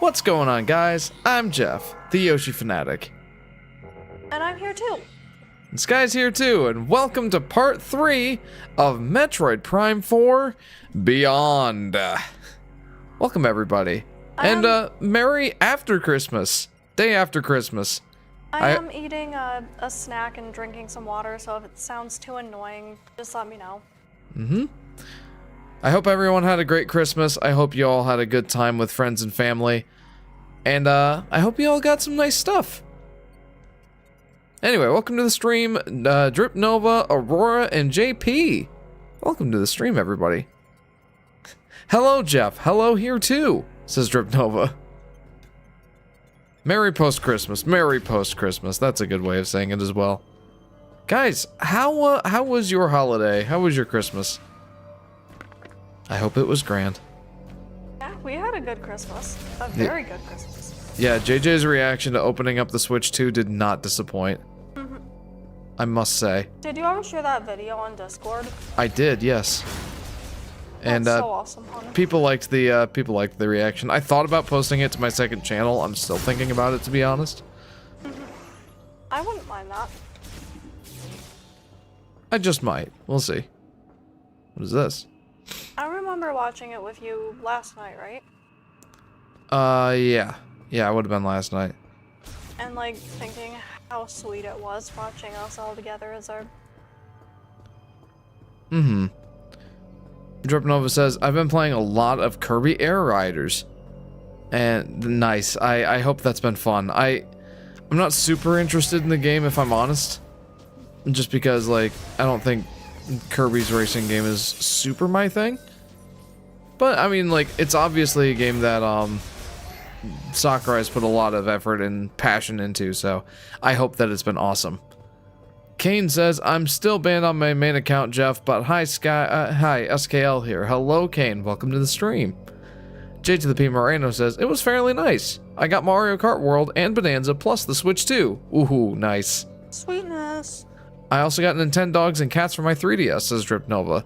What's going on, guys? I'm Jeff, the Yoshi Fanatic. And I'm here too. And Sky's here too, and welcome to part 3 of Metroid Prime 4 Beyond. Welcome, everybody. And Merry after Christmas. Day after Christmas. I am eating a snack and drinking some water, so if it sounds too annoying, just let me know. I hope everyone had a great Christmas. I hope you all had a good time with friends and family. And I hope you all got some nice stuff. Anyway, welcome to the stream, Drip Nova, Aurora, and JP. Welcome to the stream, everybody. Hello, Jeff. Hello here too, says Drip Nova. Merry post-Christmas. Merry post-Christmas. That's a good way of saying it as well. Guys, how was your holiday? How was your Christmas? I hope it was grand. Yeah, we had a good Christmas. A very good Christmas. Yeah, JJ's reaction to opening up the Switch 2 did not disappoint. I must say. Did you ever share that video on Discord? I did, yes. And That's so awesome, honey. people liked the reaction. I thought about posting it to my second channel. I'm still thinking about it, to be honest. I wouldn't mind that. I just might. We'll see. What is this? I remember watching it with you last night, right? Yeah. Yeah, it would have been last night. And like thinking how sweet it was watching us all together as our... Drip Nova says, I've been playing a lot of Kirby Air Riders. And nice. I hope that's been fun. I'm not super interested in the game, if I'm honest. Just because, like, I don't think Kirby's racing game is super my thing. But, I mean, like, it's obviously a game that, Sakurai has put a lot of effort and passion into, so I hope that it's been awesome. Kane says, I'm still banned on my main account, Jeff, but hi, hi, SKL here. Hello, Kane. Welcome to the stream. J to the P Moreno says, it was fairly nice. I got Mario Kart World and Bonanza plus the Switch 2. Ooh, nice. Sweetness. I also got Nintendogs and Cats for my 3DS, says Drip Nova.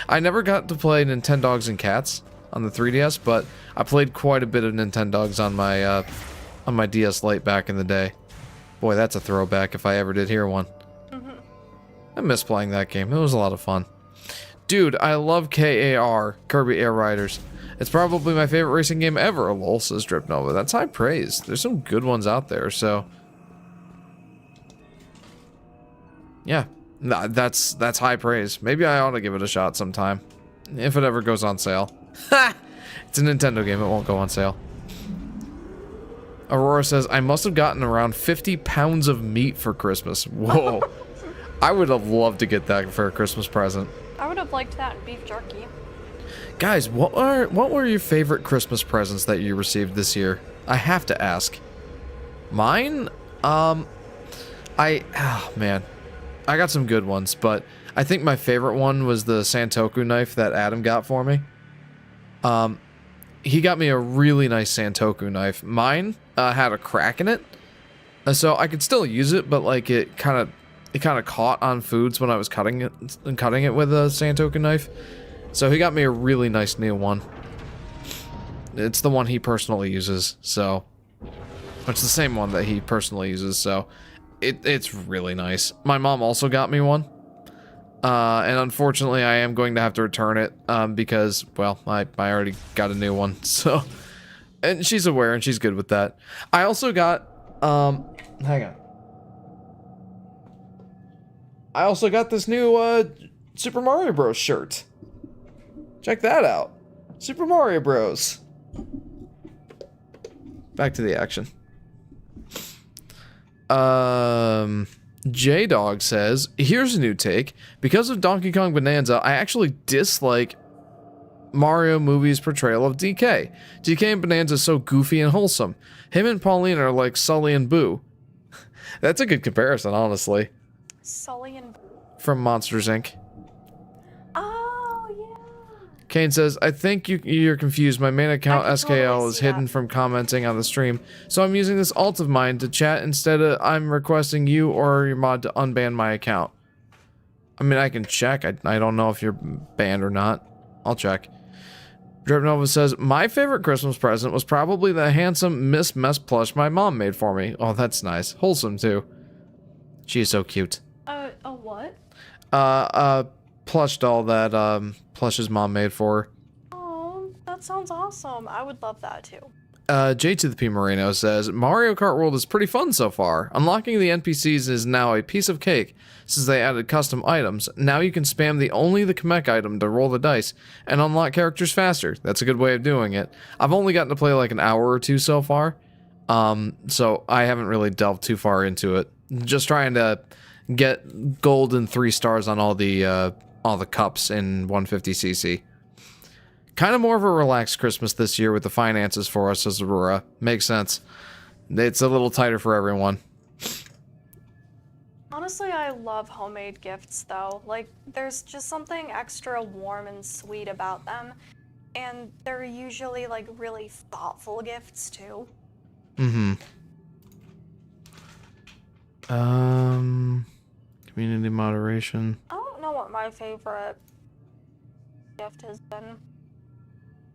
I never got to play Nintendogs and Cats on the 3DS, but I played quite a bit of Nintendogs on my DS Lite back in the day. Boy, that's a throwback if I ever did hear one. I miss playing that game. It was a lot of fun. Dude, I love KAR, Kirby Air Riders. It's probably my favorite racing game ever, lol, says Drip Nova. That's high praise. There's some good ones out there, so... yeah, that's high praise. Maybe I ought to give it a shot sometime. If it ever goes on sale. Ha! It's a Nintendo game, it won't go on sale. Aurora says, I must have gotten around 50 pounds of meat for Christmas. Whoa. I would have loved to get that for a Christmas present. I would have liked that beef jerky. Guys, what were your favorite Christmas presents that you received this year? I have to ask. Mine? Oh man. I got some good ones, but I think my favorite one was the Santoku knife that Adam got for me. He got me a really nice Santoku knife. Mine had a crack in it, so I could still use it, but like it kind of caught on foods when I was cutting it with a Santoku knife. So he got me a really nice new one. It's the one he personally uses, so it's the same one that he personally uses, so it's really nice. My mom also got me one. And unfortunately, I am going to have to return it, because, well, I already got a new one, so... and she's aware, and she's good with that. I also got, hang on. I also got this new, Super Mario Bros. Shirt. Check that out. Super Mario Bros. Back to the action. J-Dog says, here's a new take. Because of Donkey Kong Bonanza, I actually dislike Mario movie's portrayal of DK. DK and Bonanza is so goofy and wholesome. Him and Pauline are like Sully and Boo. That's a good comparison, honestly. Sully and... from Monsters, Inc. Oh, yeah. Kane says, I think you're confused. My main account, SKL, totally is see hidden that. from commenting on the stream, so I'm using this alt of mine to chat instead of I'm requesting you or your mod to unban my account. I mean, I can check. I don't know if you're banned or not. I'll check. Drip Nova says, my favorite Christmas present was probably the handsome Miss Mess plush my mom made for me. Oh, that's nice. Wholesome, too. She is so cute. A what? A plush doll that, Plush's mom made for her. Oh, that sounds awesome. I would love that, too. J to the P Moreno says, Mario Kart World is pretty fun so far. Unlocking the NPCs is now a piece of cake, since they added custom items. Now you can spam only the Kamek item to roll the dice, and unlock characters faster. That's a good way of doing it. I've only gotten to play like an hour or two so far, so I haven't really delved too far into it. Just trying to get gold and 3 stars on all the cups in 150cc. Kind of more of a relaxed Christmas this year with the finances for us as Aurora. Makes sense. It's a little tighter for everyone. Honestly, I love homemade gifts, though. Like, there's just something extra warm and sweet about them. And they're usually, like, really thoughtful gifts, too. Mm-hmm. Community moderation. I don't know what my favorite gift has been.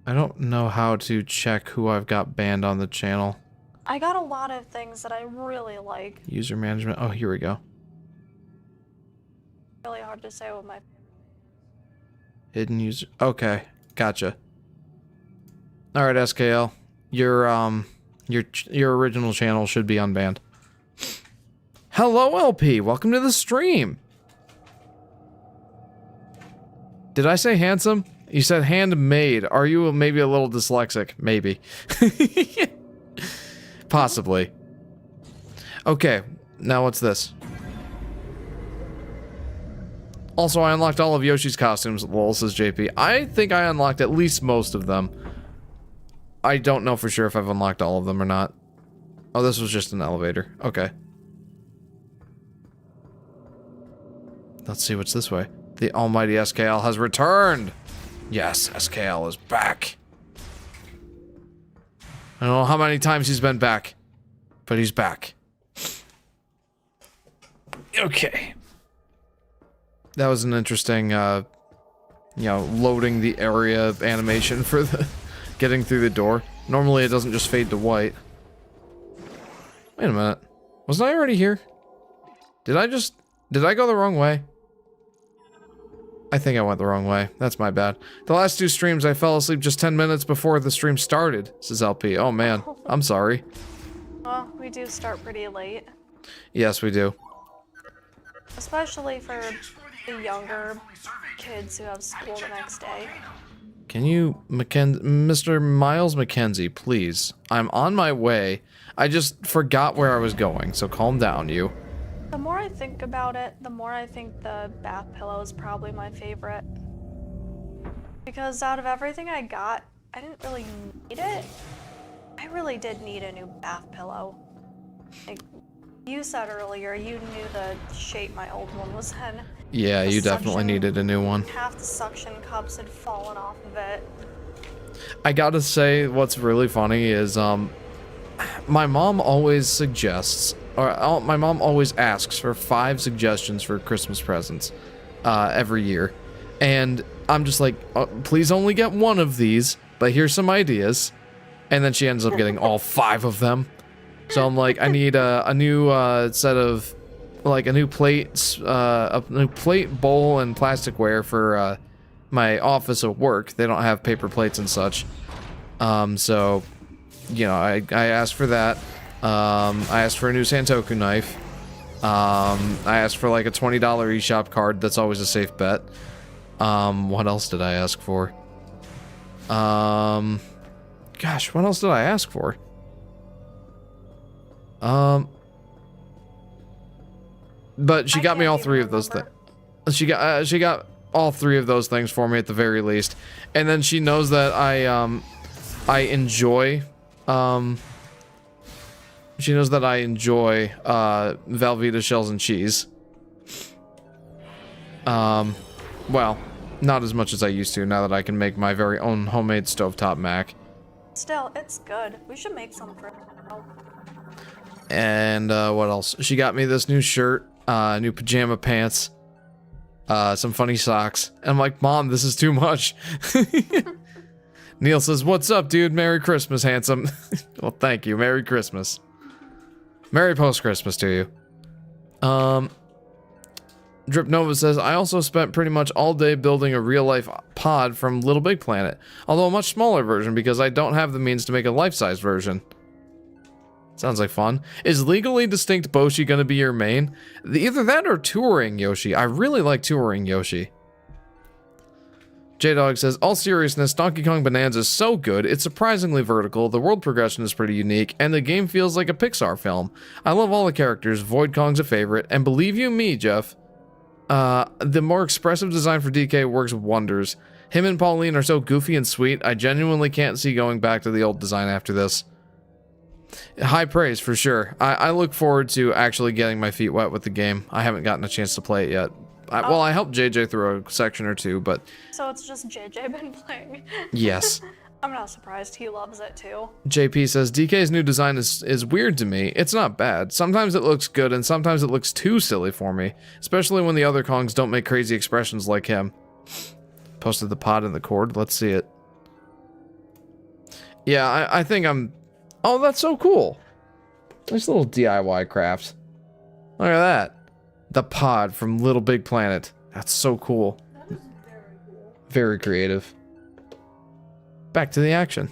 I don't know how to check who I've got banned on the channel. I got a lot of things that I really like. User management. Oh, here we go. Really hard to say what my Hidden user. Okay, gotcha. All right, SKL. Your original channel should be unbanned. Hello, LP. Welcome to the stream. Did I say handsome? You said handmade. Are you maybe a little dyslexic? Maybe. Possibly. Okay, now what's this? Also, I unlocked all of Yoshi's costumes, lol, says JP. I think I unlocked at least most of them. I don't know for sure if I've unlocked all of them or not. Oh, this was just an elevator. Okay. Let's see what's this way. The almighty SKL has returned! Yes, SKL is back. I don't know how many times he's been back, but he's back. Okay. That was an interesting, loading the area animation for the getting through the door. Normally it doesn't just fade to white. Wait a minute. Wasn't I already here? Did I go the wrong way? I think I went the wrong way. That's my bad. The last 2 streams, I fell asleep just 10 minutes before the stream started, says LP. Oh man, I'm sorry. Well, we do start pretty late. Yes, we do. Especially for the younger kids who have school the next day. Can you, Mr. Miles McKenzie, please? I'm on my way. I just forgot where I was going, so calm down, you. The more I think about it, the more I think the bath pillow is probably my favorite. Because out of everything I got, I didn't really need it. I really did need a new bath pillow. Like you said earlier, you knew the shape my old one was in. Yeah, you definitely needed a new one. Half the suction cups had fallen off of it. I gotta say, what's really funny is, my mom always suggests, or my mom always asks for 5 suggestions for Christmas presents, every year. And I'm just like, please only get one of these, but here's some ideas. And then she ends up getting all 5 of them. So I'm like, I need a new set of, like a new plate, bowl, and plasticware for my office at work. They don't have paper plates and such. So, you know, I asked for that. I asked for a new Santoku knife. I asked for like a $20 eShop card. That's always a safe bet. What else did I ask for? Gosh, what else did I ask for? But she got me all 3 of those things. She got all 3 of those things for me at the very least. And then she knows that I enjoy, she knows that I enjoy, Velveeta shells and cheese. Well, not as much as I used to, now that I can make my very own homemade stovetop mac. Still, it's good. We should make some for And, what else? She got me this new shirt, new pajama pants, some funny socks. And I'm like, Mom, this is too much. Neil says, what's up, dude? Merry Christmas, handsome. Well, thank you. Merry Christmas. Merry post-Christmas to you. Drip Nova says, I also spent pretty much all day building a real-life pod from Little Big Planet, although a much smaller version because I don't have the means to make a life-size version. Sounds like fun. Is Legally Distinct Boshi gonna be your main? Either that or Touring Yoshi. I really like Touring Yoshi. J-Dog says, all seriousness, Donkey Kong Bonanza is so good, it's surprisingly vertical, the world progression is pretty unique, and the game feels like a Pixar film. I love all the characters, Void Kong's a favorite, and believe you me, Jeff, the more expressive design for DK works wonders. Him and Pauline are so goofy and sweet, I genuinely can't see going back to the old design after this. High praise, for sure. I look forward to actually getting my feet wet with the game. I haven't gotten a chance to play it yet. Well, I helped JJ through a section or two, but... So it's just JJ been playing? Yes. I'm not surprised. He loves it too. JP says, DK's new design is weird to me. It's not bad. Sometimes it looks good, and sometimes it looks too silly for me. Especially when the other Kongs don't make crazy expressions like him. Posted the pod in the cord. Let's see it. Yeah, I think I'm... Oh, that's so cool. Nice little DIY craft. Look at that. The pod from Little Big Planet. That's so cool. That is very cool. Very creative. Back to the action.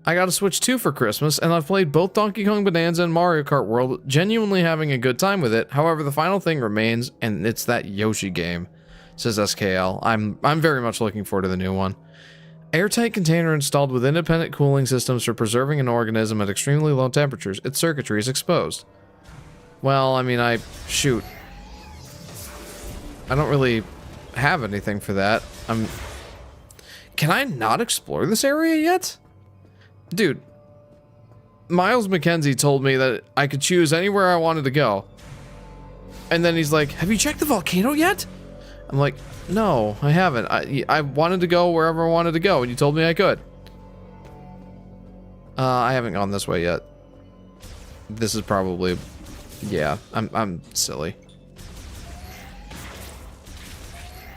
I got a Switch 2 for Christmas, and I've played both Donkey Kong Bonanza and Mario Kart World, genuinely having a good time with it. However, the final thing remains, and it's that Yoshi game, says SKL. I'm very much looking forward to the new one. Airtight container installed with independent cooling systems for preserving an organism at extremely low temperatures. Its circuitry is exposed. Well, I mean, shoot. I don't really have anything for that. Can I not explore this area yet? Dude, Miles McKenzie told me that I could choose anywhere I wanted to go. And then he's like, have you checked the volcano yet? I'm like, no, I haven't. I wanted to go wherever I wanted to go, and you told me I could. I haven't gone this way yet. This is probably... Yeah, I'm silly.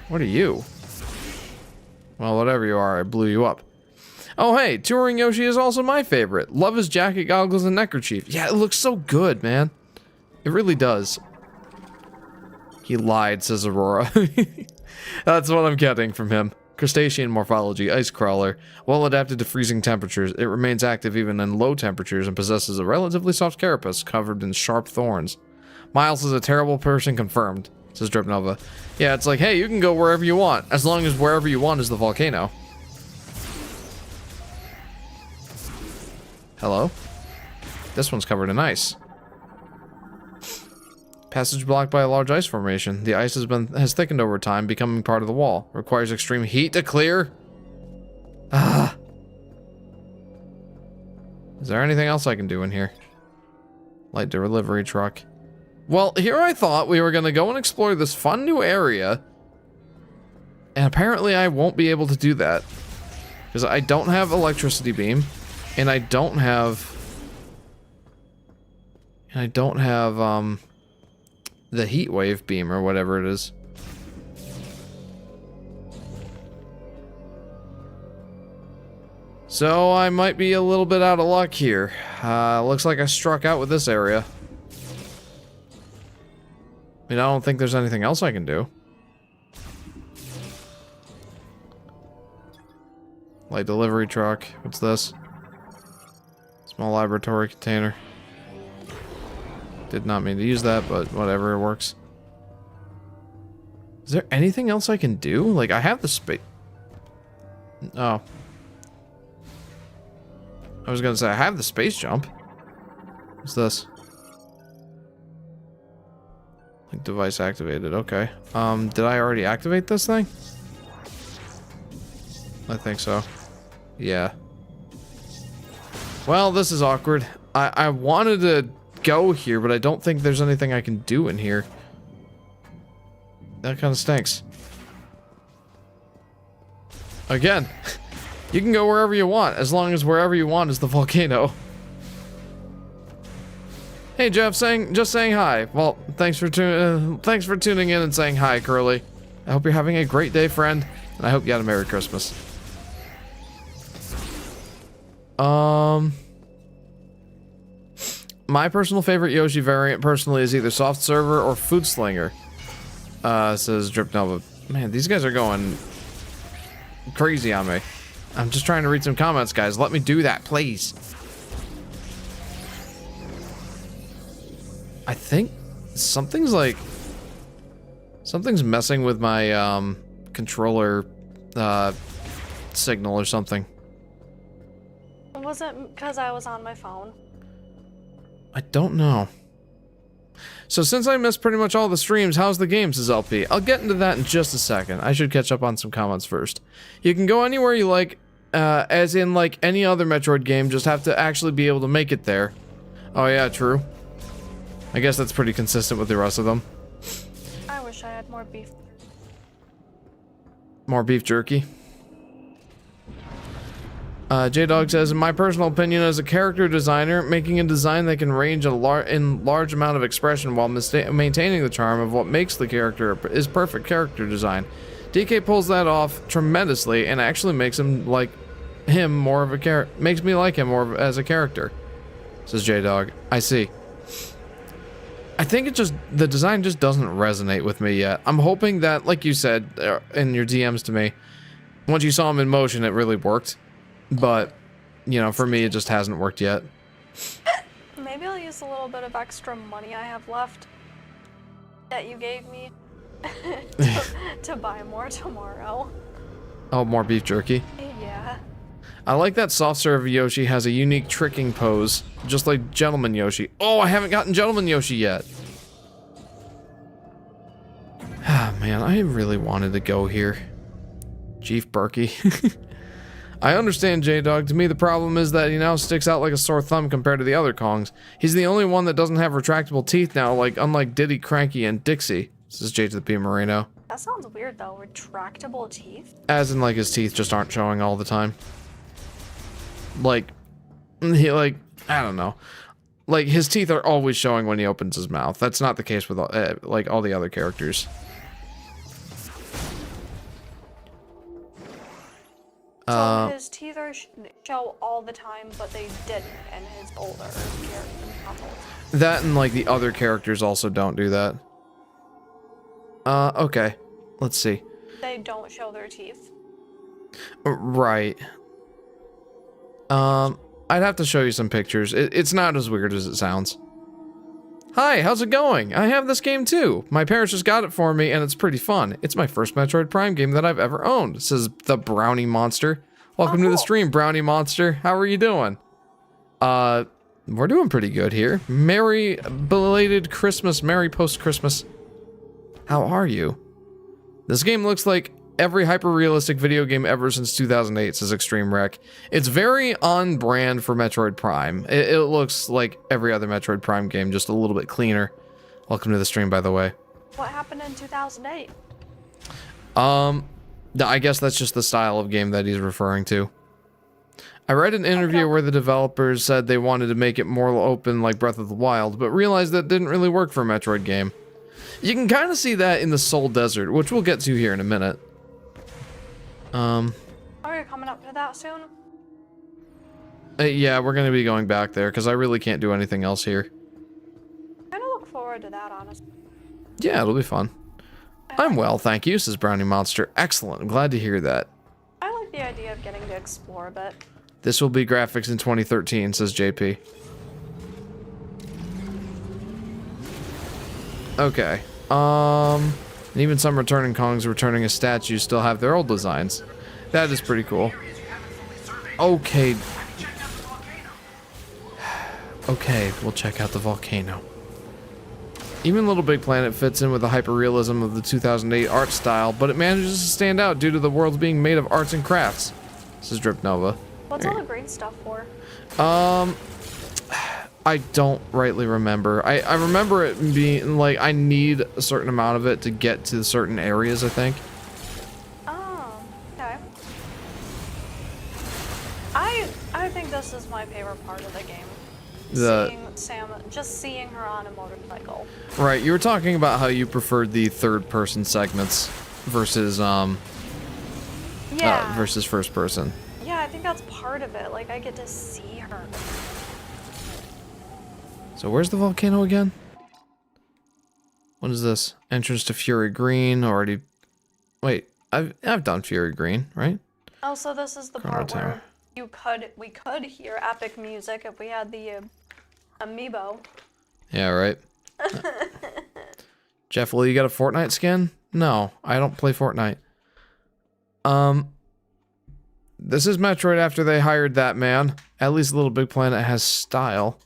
What are you? Well, whatever you are, I blew you up. Oh, hey, Touring Yoshi is also my favorite. Love his jacket, goggles, and neckerchief. Yeah, it looks so good, man. It really does. He lied, says Aurora. That's what I'm getting from him. Crustacean morphology, ice crawler. Well adapted to freezing temperatures, it remains active even in low temperatures and possesses a relatively soft carapace covered in sharp thorns. Miles is a terrible person confirmed, says Dripnova. Yeah, it's like, hey, you can go wherever you want, as long as wherever you want is the volcano. Hello? This one's covered in ice. Passage blocked by a large ice formation. The ice has thickened over time, becoming part of the wall. Requires extreme heat to clear. Ah. Is there anything else I can do in here? Light delivery truck. Well, here I thought we were gonna go and explore this fun new area. And apparently I won't be able to do that. Because I don't have electricity beam. And I don't have... the heat wave beam or whatever it is. So I might be a little bit out of luck here. Looks like I struck out with this area. I mean, I don't think there's anything else I can do. Light delivery truck. What's this? Small laboratory container. Did not mean to use that, but whatever, it works. Is there anything else I can do? Like, I have the space. Oh. I was gonna say, I have the space jump. What's this? Like, device activated, okay. Did I already activate this thing? I think so. Yeah. Well, this is awkward. I wanted to go here, but I don't think there's anything I can do in here. That kind of stinks. Again, you can go wherever you want, as long as wherever you want is the volcano. Hey Jeff, just saying hi. Well, thanks for tuning in and saying hi, Curly. I hope you're having a great day, friend. And I hope you had a Merry Christmas. My personal favorite Yoshi variant personally is either Soft Server or Food Slinger. Says Drip Nova. Man, these guys are going crazy on me. I'm just trying to read some comments, guys. Let me do that, please. I think something's messing with my controller signal or something. Was it because I was on my phone? I don't know. So since I missed pretty much all the streams, how's the game, says LP? I'll get into that in just a second. I should catch up on some comments first. You can go anywhere you like, as in like any other Metroid game, just have to actually be able to make it there. Oh yeah, true. I guess that's pretty consistent with the rest of them. I wish I had more beef. More beef jerky. J-Dog says, in my personal opinion as a character designer, making a design that can range in large amount of expression while maintaining the charm of what makes the character is perfect character design. DK pulls that off tremendously and actually makes him like him more of a makes me like him more as a character, says J-Dog. I see. I think the design just doesn't resonate with me yet. I'm hoping that, like you said in your DMs to me, once you saw him in motion, it really worked. But, you know, for me, it just hasn't worked yet. Maybe I'll use a little bit of extra money I have left that you gave me to buy more tomorrow. Oh, more beef jerky? Yeah. I like that soft serve Yoshi has a unique tricking pose, just like Gentleman Yoshi. Oh, I haven't gotten Gentleman Yoshi yet. Ah, man, I really wanted to go here. Chief Berkey. I understand, J-Dog. To me, the problem is that he now sticks out like a sore thumb compared to the other Kongs. He's the only one that doesn't have retractable teeth now, unlike Diddy, Cranky, and Dixie. This is J to the P Moreno. That sounds weird, though. Retractable teeth? As in, like, his teeth just aren't showing all the time. I don't know. Like, his teeth are always showing when he opens his mouth. That's not the case with, all the other characters. So his teeth are show all the time, but they didn't in his older character. That and, like, the other characters also don't do that. Okay. Let's see. They don't show their teeth. Right. I'd have to show you some pictures. It's not as weird as it sounds. Hi, how's it going? I have this game too. My parents just got it for me and it's pretty fun. It's my first Metroid Prime game that I've ever owned, says the Brownie Monster. Welcome to the stream, Brownie Monster. How are you doing? We're doing pretty good here. Merry belated Christmas, Merry post-Christmas. How are you? This game looks like every hyper-realistic video game ever since 2008, says Extreme Wreck. It's very on brand for Metroid Prime. It looks like every other Metroid Prime game, just a little bit cleaner. Welcome to the stream, by the way. What happened in 2008? I guess that's just the style of game that he's referring to. I read an interview where the developers said they wanted to make it more open like Breath of the Wild, but realized that didn't really work for a Metroid game. You can kind of see that in the Soul Desert, which we'll get to here in a minute. Are you coming up to that soon? Yeah, we're gonna be going back there, because I really can't do anything else here. I look forward to that, honestly. Yeah, it'll be fun. I'm well, thank you, says Brownie Monster. Excellent, I'm glad to hear that. I like the idea of getting to explore a bit. This will be graphics in 2013, says JP. Okay, and even some returning Kongs returning as statues still have their old designs. That is pretty cool. Okay. Okay, we'll check out the volcano. Even Little Big Planet fits in with the hyper-realism of the 2008 art style, but it manages to stand out due to the world being made of arts and crafts. This is Drip Nova. What's all the green stuff for? I don't rightly remember. I remember it being, like, I need a certain amount of it to get to certain areas, I think. Oh, okay. I think this is my favorite part of the game. Seeing her on a motorcycle. Right, you were talking about how you preferred the third-person segments. versus Yeah. versus first person. Yeah, I think that's part of it. Like, I get to see her. So where's the volcano again? What is this? Entrance to Fury Green already. Wait, I've done Fury Green, right? Oh, so this is the Chrono part Tower. where we could hear epic music if we had the amiibo. Yeah, right. Jeff, will you get a Fortnite skin? No, I don't play Fortnite. This is Metroid after they hired that man. At least Little Big Planet has style.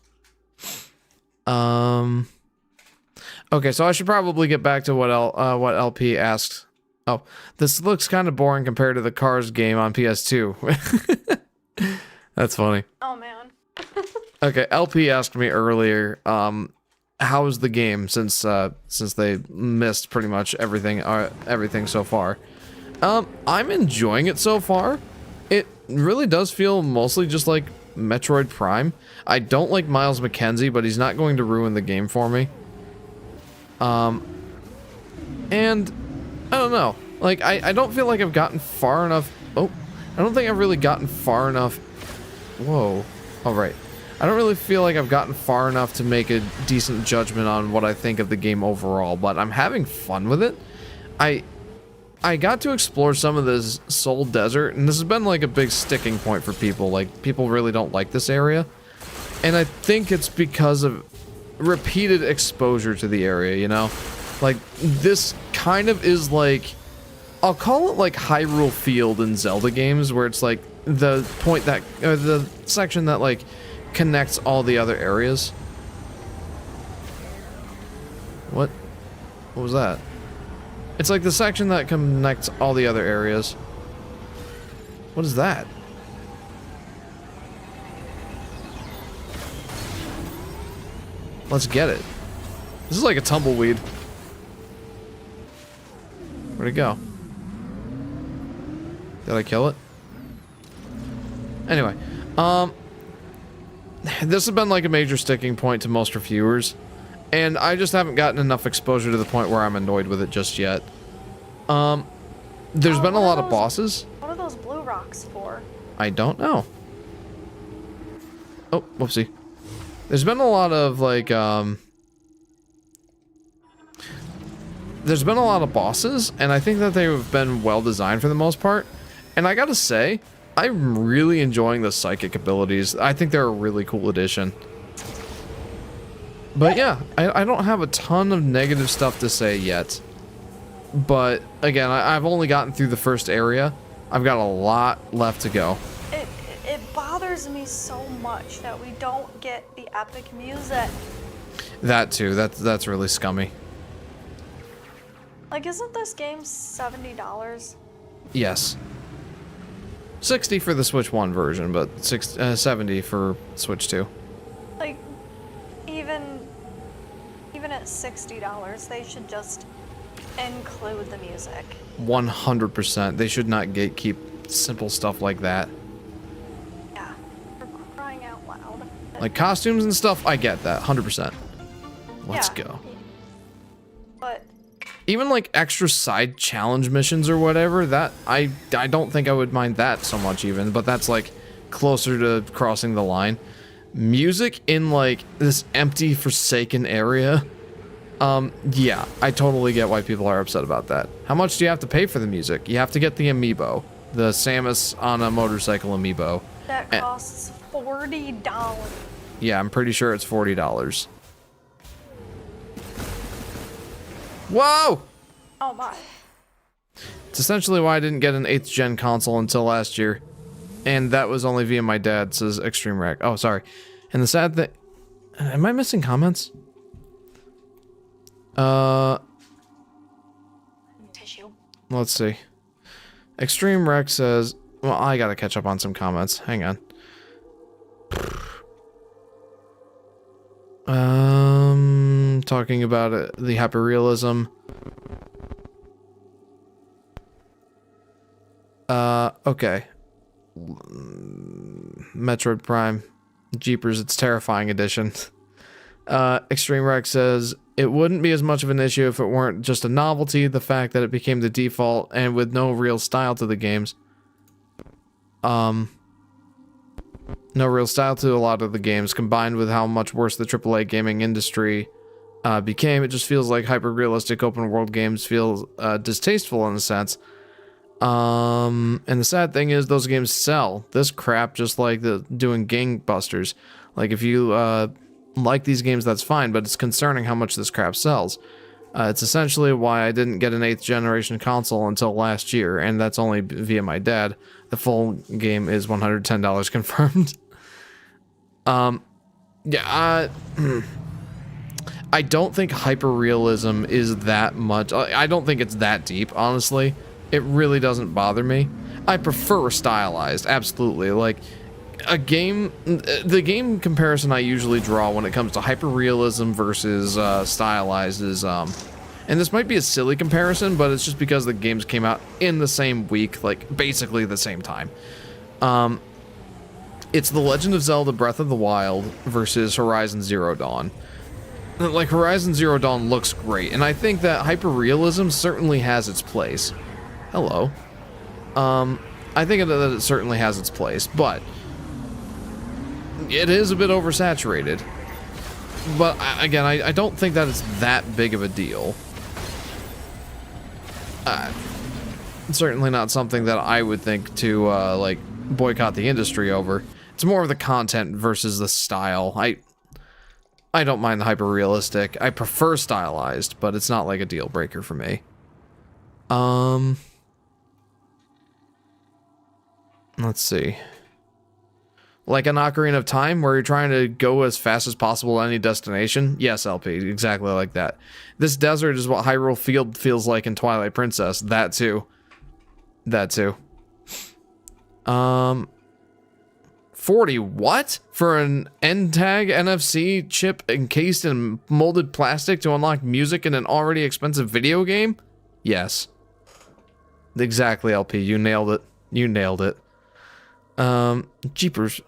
Okay, so I should probably get back to what LP asked. Oh, this looks kind of boring compared to the Cars game on PS2. That's funny. Oh man. Okay, LP asked me earlier, how is the game since they missed pretty much everything so far. I'm enjoying it so far. It really does feel mostly just like Metroid Prime. I don't like Miles McKenzie, but he's not going to ruin the game for me. And I don't know. Like, I don't feel like I've gotten far enough. Oh, I don't think I've really gotten far enough. Whoa. All right. I don't really feel like I've gotten far enough to make a decent judgment on what I think of the game overall, but I'm having fun with it. I got to explore some of this Soul Desert, and this has been like a big sticking point for people. Like, people really don't like this area. And I think it's because of repeated exposure to the area, you know? Like, this kind of is like, I'll call it like Hyrule Field in Zelda games, where it's like the point that, or the section that like connects all the other areas. What was that? It's like the section that connects all the other areas. What is that? Let's get it. This is like a tumbleweed. Where'd it go? Did I kill it? Anyway, this has been like a major sticking point to most reviewers, and I just haven't gotten enough exposure to the point where I'm annoyed with it just yet. There's been a lot of bosses. What are those blue rocks for? I don't know. Oh, whoopsie. There's been a lot of like, there's been a lot of bosses, and I think that they've been well designed for the most part. And I gotta say, I'm really enjoying the psychic abilities. I think they're a really cool addition. But yeah, I don't have a ton of negative stuff to say yet. But again, I've only gotten through the first area. I've got a lot left to go. It bothers me so much that we don't get the epic music. That too. That's really scummy. Like, isn't this game $70? Yes. 60 for the Switch 1 version, but 70 for Switch 2. Like, even at $60, they should just include the music. 100%. They should not gatekeep simple stuff like that. Yeah, for crying out loud. Like costumes and stuff, I get that. 100%. Let's Yeah. go. But Even like extra side challenge missions or whatever, that I don't think I would mind that so much even, but that's like closer to crossing the line. Music in like this empty, forsaken area. Yeah, I totally get why people are upset about that. How much do you have to pay for the music? You have to get the amiibo. The Samus on a motorcycle amiibo. that costs $40. Yeah, I'm pretty sure it's $40. Whoa! Oh my. It's essentially why I didn't get an 8th gen console until last year. And that was only via my dad, says Extreme Wreck. Oh, sorry. And the sad thing... Am I missing comments? Tissue. Let's see. Extreme Wreck says... Well, I gotta catch up on some comments. Hang on. Talking about it, the hyperrealism. Okay. Metroid Prime. Jeepers, it's terrifying edition. Extreme Rex says, it wouldn't be as much of an issue if it weren't just a novelty, the fact that it became the default and with no real style to the games. No real style to a lot of the games, combined with how much worse the AAA gaming industry became. It just feels like hyper-realistic open-world games feel distasteful in a sense. And the sad thing is those games sell this crap just like doing gangbusters. Like if you like these games, that's fine, but it's concerning how much this crap sells. It's essentially why I didn't get an 8th generation console until last year, and that's only via my dad. The full game is $110 confirmed. Yeah, I don't think hyper-realism is that much. I don't think it's that deep, honestly. It really doesn't bother me. I prefer stylized, absolutely. Like, the game comparison I usually draw when it comes to hyper-realism versus stylized is, and this might be a silly comparison, but it's just because the games came out in the same week, like, basically the same time. It's The Legend of Zelda Breath of the Wild versus Horizon Zero Dawn. Like, Horizon Zero Dawn looks great, and I think that hyper-realism certainly has its place. Hello. I think that it certainly has its place, but it is a bit oversaturated. But, again, I don't think that it's that big of a deal. Certainly not something that I would think to, like, boycott the industry over. It's more of the content versus the style. I don't mind the hyper-realistic. I prefer stylized, but it's not like a deal breaker for me. Let's see. Like an Ocarina of Time, where you're trying to go as fast as possible to any destination? Yes, LP, exactly like that. This desert is what Hyrule Field feels like in Twilight Princess. That too. That too. 40 what? For an N-Tag NFC chip encased in molded plastic to unlock music in an already expensive video game? Yes. Exactly, LP, you nailed it. You nailed it. Jeepers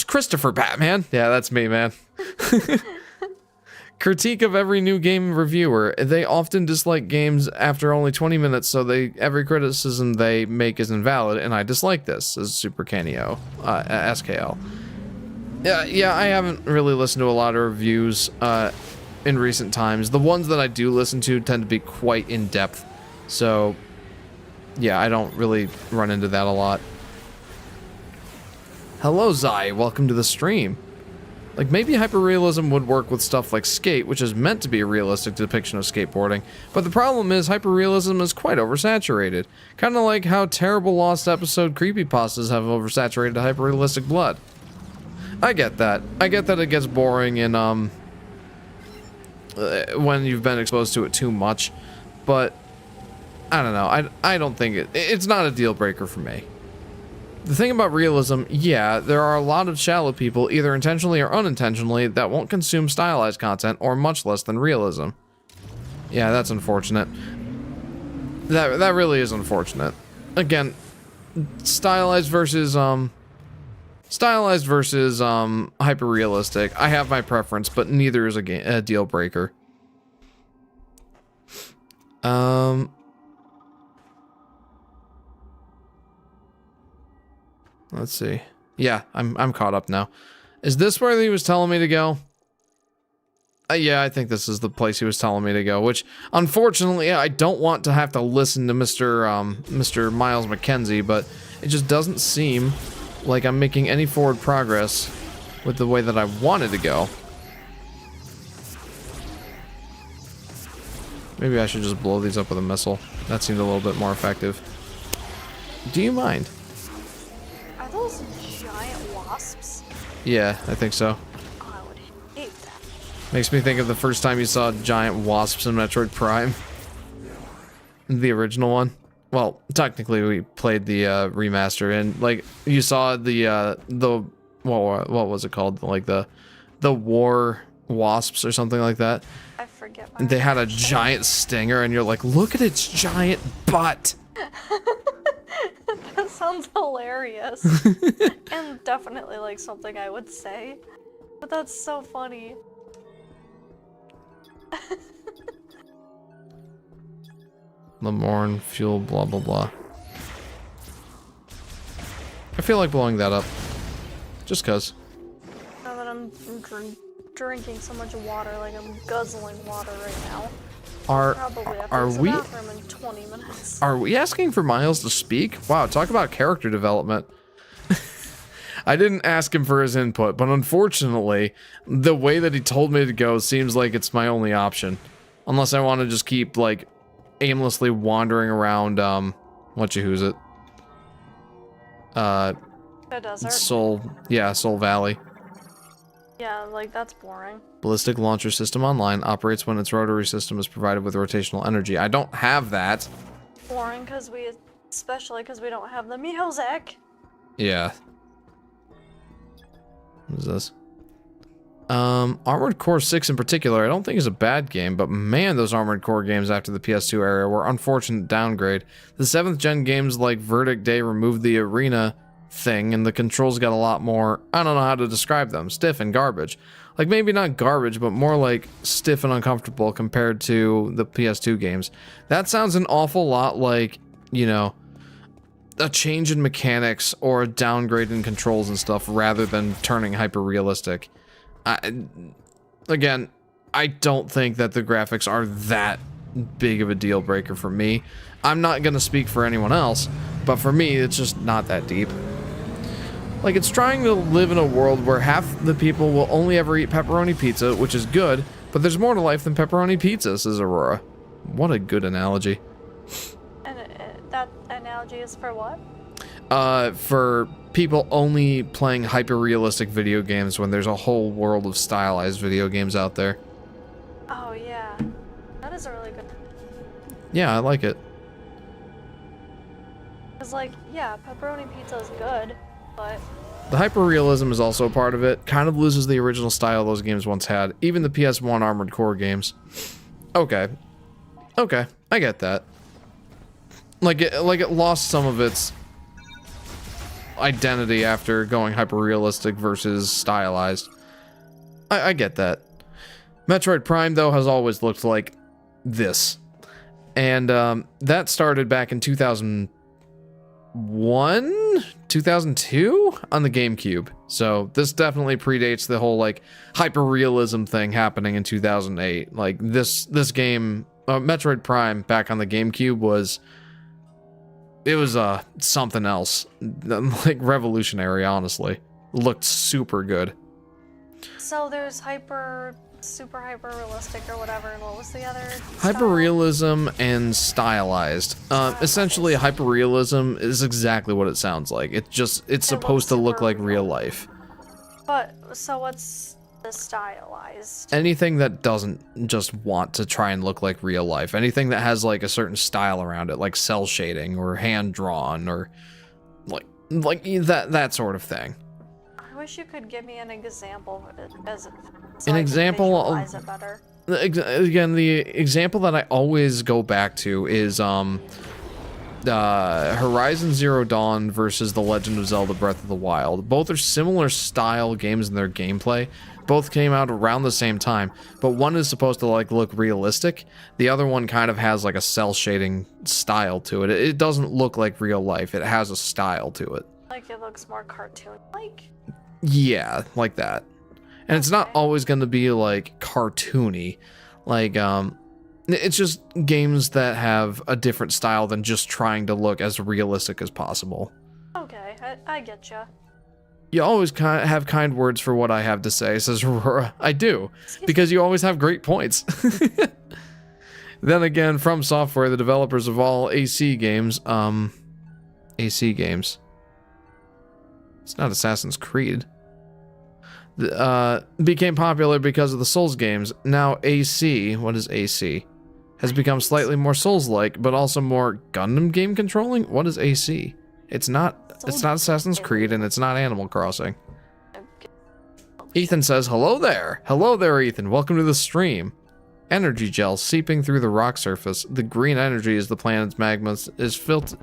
Christopher Batman. Yeah, that's me, man. Critique of every new game reviewer. They often dislike games after only 20 minutes, so every criticism they make is invalid, and I dislike this, says Super Canio, SKL. Yeah, I haven't really listened to a lot of reviews, in recent times. The ones that I do listen to tend to be quite in-depth, so, yeah, I don't really run into that a lot. Hello, Zai. Welcome to the stream. Like, maybe hyperrealism would work with stuff like Skate, which is meant to be a realistic depiction of skateboarding, but the problem is hyperrealism is quite oversaturated. Kind of like how terrible Lost Episode creepypastas have oversaturated hyperrealistic blood. I get that. I get that it gets boring in, when you've been exposed to it too much, but I don't know. I don't think it's not a deal breaker for me. The thing about realism, yeah, there are a lot of shallow people, either intentionally or unintentionally, that won't consume stylized content, or much less than realism. Yeah, that's unfortunate. That really is unfortunate. Again, stylized versus hyper-realistic. I have my preference, but neither is a deal breaker. Let's see. Yeah, I'm caught up now. Is this where he was telling me to go? Yeah, I think this is the place he was telling me to go, which, unfortunately, I don't want to have to listen to Mr. Miles McKenzie, but it just doesn't seem like I'm making any forward progress with the way that I wanted to go. Maybe I should just blow these up with a missile. That seemed a little bit more effective. Do you mind? Are those giant wasps? Yeah, I think so. Oh, I would hate that. Makes me think of the first time you saw giant wasps in Metroid Prime. The original one. Well, technically we played the remaster, and like you saw the what was it called? Like the war wasps or something like that. I forget. And they had a giant stinger, and you're like, look at its giant butt. That sounds hilarious. And definitely like something I would say. But that's so funny. Lemorn, fuel, blah, blah, blah. I feel like blowing that up. Just cuz. Now that I'm drinking so much water, like I'm guzzling water right now. Are we in 20 minutes. Are we asking for Miles to speak? Wow, talk about character development. I didn't ask him for his input, but unfortunately, the way that he told me to go seems like it's my only option. Unless I want to just keep, like, aimlessly wandering around, who's it? The desert? Soul Valley. Yeah, like, that's boring. Ballistic launcher system online operates when its rotary system is provided with rotational energy. I don't have that. Boring, especially because we don't have the music. Yeah. What is this? Armored Core 6 in particular, I don't think is a bad game, but man, those Armored Core games after the PS2 era were unfortunate downgrade. The 7th gen games like Verdict Day removed the arena thing, and the controls got a lot more, I don't know how to describe them, stiff and garbage. Like, maybe not garbage, but more like stiff and uncomfortable compared to the PS2 games. That sounds an awful lot like, you know, a change in mechanics or a downgrade in controls and stuff rather than turning hyper-realistic. Again, I don't think that the graphics are that big of a deal breaker for me. I'm not gonna speak for anyone else, but for me, it's just not that deep. Like, it's trying to live in a world where half the people will only ever eat pepperoni pizza, which is good, but there's more to life than pepperoni pizza, says Aurora. What a good analogy. And that analogy is for what? For people only playing hyper-realistic video games when there's a whole world of stylized video games out there. Oh, yeah. That is a really good... Yeah, I like it. It's like, yeah, pepperoni pizza is good, but... The hyper-realism is also a part of it. Kind of loses the original style those games once had. Even the PS1 Armored Core games. Okay. Okay, I get that. Like it lost some of its identity after going hyper-realistic versus stylized. I get that. Metroid Prime, though, has always looked like this. And that started back in 2001? 2002? On the GameCube. So this definitely predates the whole, like, hyper-realism thing happening in 2008. Like, this game, Metroid Prime, back on the GameCube was... It was something else, like revolutionary, honestly. Looked super good. So there's super hyper realistic or whatever, and what was the other Hyper-realism and stylized. Essentially, hyper-realism is exactly what it sounds like. It's supposed to look like real life. But, so what's the stylized? Anything that doesn't just want to try and look like real life. Anything that has like a certain style around it, like cell shading or hand drawn or like that sort of thing. I wish you could give me an example of it so an I example can visualize it better. Again, the example that I always go back to is Horizon Zero Dawn versus The Legend of Zelda Breath of the Wild. Both are similar style games in their gameplay. Both came out around the same time, but one is supposed to like look realistic. The other one kind of has like a cell shading style to it. It doesn't look like real life. It has a style to it. Like it looks more cartoon-like? Yeah, like that. And it's not always going to be like cartoony. Like, it's just games that have a different style than just trying to look as realistic as possible. Okay, I get ya. You always have kind words for what I have to say, says Aurora. I do, because you always have great points. Then again, From Software, the developers of all AC games, AC games. It's not Assassin's Creed. Became popular because of the Souls games. Now AC, what is AC? Has become slightly more Souls-like, but also more Gundam game controlling? What is AC? It's not Assassin's Creed, and it's not Animal Crossing. Ethan says, hello there. Hello there, Ethan. Welcome to the stream. Energy gel seeping through the rock surface. The green energy is the planet's magma is filtered.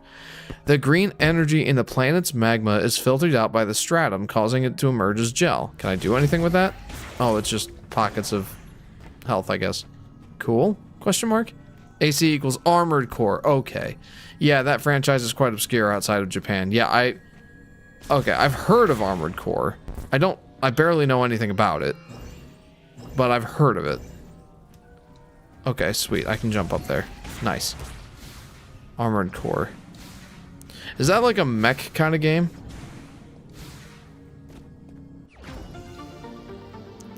The green energy in the planet's magma is filtered out by the stratum, causing it to emerge as gel. Can I do anything with that? Oh, it's just pockets of health, I guess. Cool. Question mark? AC equals Armored Core. Okay. Yeah, that franchise is quite obscure outside of Japan. Yeah, okay, I've heard of Armored Core. I barely know anything about it. But I've heard of it. Okay, sweet. I can jump up there. Nice. Armored Core. Is that like a mech kind of game?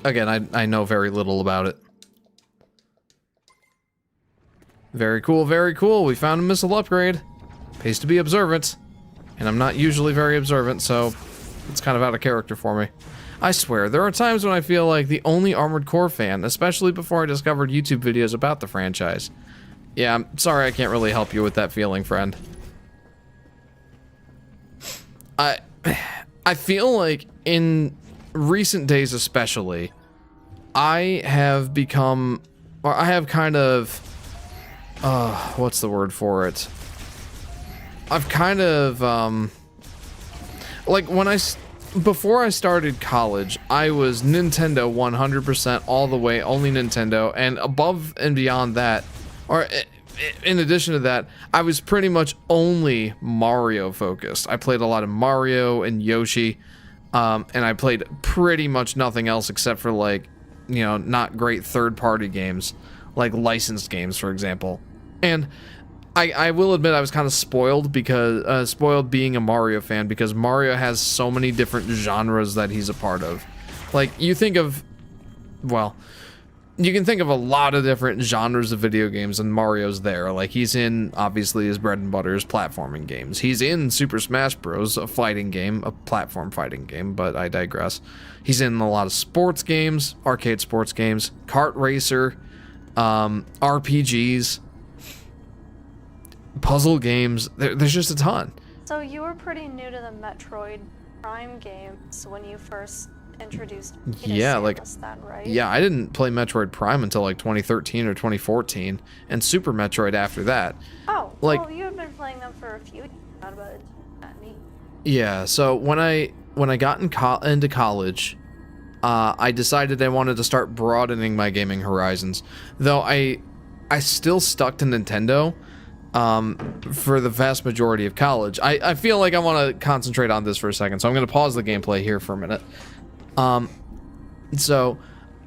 Again, I know very little about it. Very cool, very cool. We found a missile upgrade. Pays to be observant. And I'm not usually very observant, so it's kind of out of character for me. I swear, there are times when I feel like the only Armored Core fan, especially before I discovered YouTube videos about the franchise. Yeah, I'm sorry I can't really help you with that feeling, friend. I feel like in recent days especially, I have become, or I have kind of, what's the word for it? I've kind of, like before I started college, I was Nintendo 100% all the way, only Nintendo, and above and beyond that, or in addition to that, I was pretty much only Mario focused. I played a lot of Mario and Yoshi, and I played pretty much nothing else except for, like, you know, not great third-party games, like licensed games, for example. And I will admit I was kind of spoiled because spoiled being a Mario fan, because Mario has so many different genres that he's a part of. Like, you think of, well, you can think of a lot of different genres of video games, and Mario's there. Like, he's in, obviously, his bread and butter is platforming games. He's in Super Smash Bros., a fighting game, a platform fighting game, but I digress. He's in a lot of sports games, arcade sports games, kart racer, RPGs, puzzle games. There's just a ton. So you were pretty new to the Metroid Prime games when you first introduced me to Samus then, right? Yeah, I didn't play Metroid Prime until like 2013 or 2014, and Super Metroid after that. Oh, like, well, you had been playing them for a few years, but not neat. Yeah, so when I got into college, I decided I wanted to start broadening my gaming horizons. Though I still stuck to Nintendo for the vast majority of college. I feel like I want to concentrate on this for a second, so I'm going to pause the gameplay here for a minute. So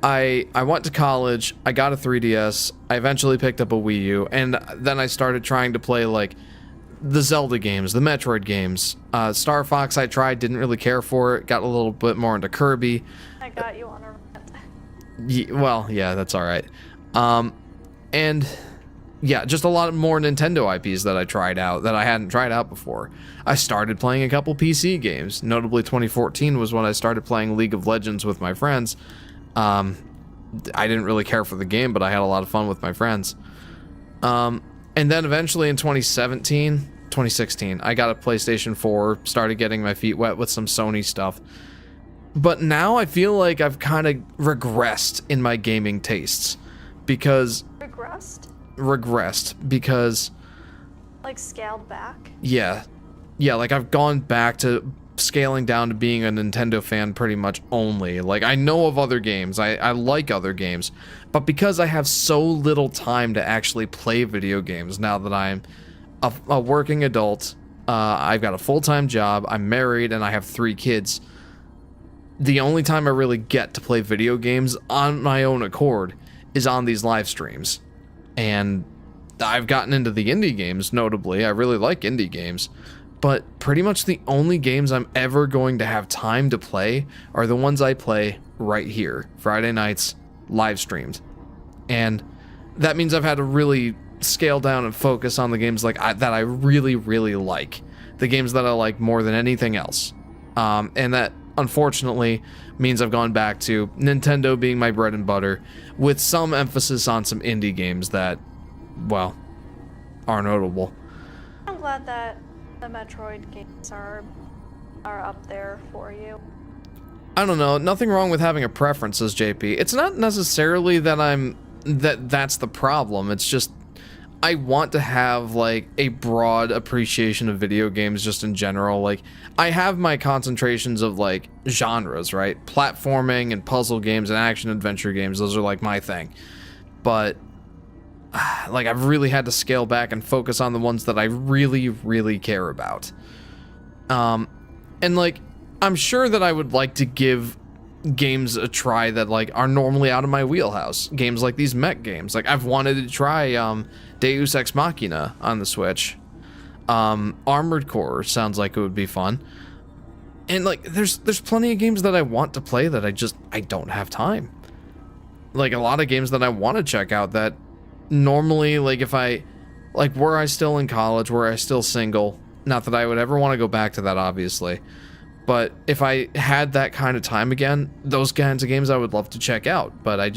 I went to college, I got a 3DS, I eventually picked up a Wii U, and then I started trying to play, like, the Zelda games, the Metroid games. Star Fox I tried, didn't really care for it, got a little bit more into Kirby. I got you on a rant. Well, yeah, that's alright. And yeah, just a lot more Nintendo IPs that I tried out that I hadn't tried out before. I started playing a couple PC games. Notably, 2014 was when I started playing League of Legends with my friends. I didn't really care for the game, but I had a lot of fun with my friends. And then eventually in 2016, I got a PlayStation 4, started getting my feet wet with some Sony stuff. But now I feel like I've kind of regressed in my gaming tastes. Because... Regressed because, like, scaled back? Yeah, like, I've gone back to scaling down to being a Nintendo fan pretty much only. Like, I know of other games, I like other games, but because I have so little time to actually play video games now that I'm a working adult, I've got a full-time job, I'm married, and I have 3 kids, the only time I really get to play video games on my own accord is on these live streams. And I've gotten into the indie games, notably. I really like indie games. But pretty much the only games I'm ever going to have time to play are the ones I play right here. Friday nights, live streamed. And that means I've had to really scale down and focus on the games that I really, really like. The games that I like more than anything else. And that, unfortunately, means I've gone back to Nintendo being my bread and butter, with some emphasis on some indie games that, well, are notable. I'm glad that the Metroid games are up there for you. I don't know, nothing wrong with having a preference, says JP. It's not necessarily that that's the problem, it's just I want to have, like, a broad appreciation of video games just in general. Like, I have my concentrations of, like, genres, right? Platforming and puzzle games and action-adventure games, those are, like, my thing. But like I've really had to scale back and focus on the ones that I really, really care about. And like, I'm sure that I would like to give games a try that like are normally out of my wheelhouse. Games like these mech games. Like I've wanted to try Deus Ex Machina on the Switch. Armored Core sounds like it would be fun. And like there's plenty of games that I want to play that I don't have time. Like a lot of games that I want to check out that normally, like if I like were I still in college, were I still single, not that I would ever want to go back to that obviously. But if I had that kind of time again, those kinds of games I would love to check out, but I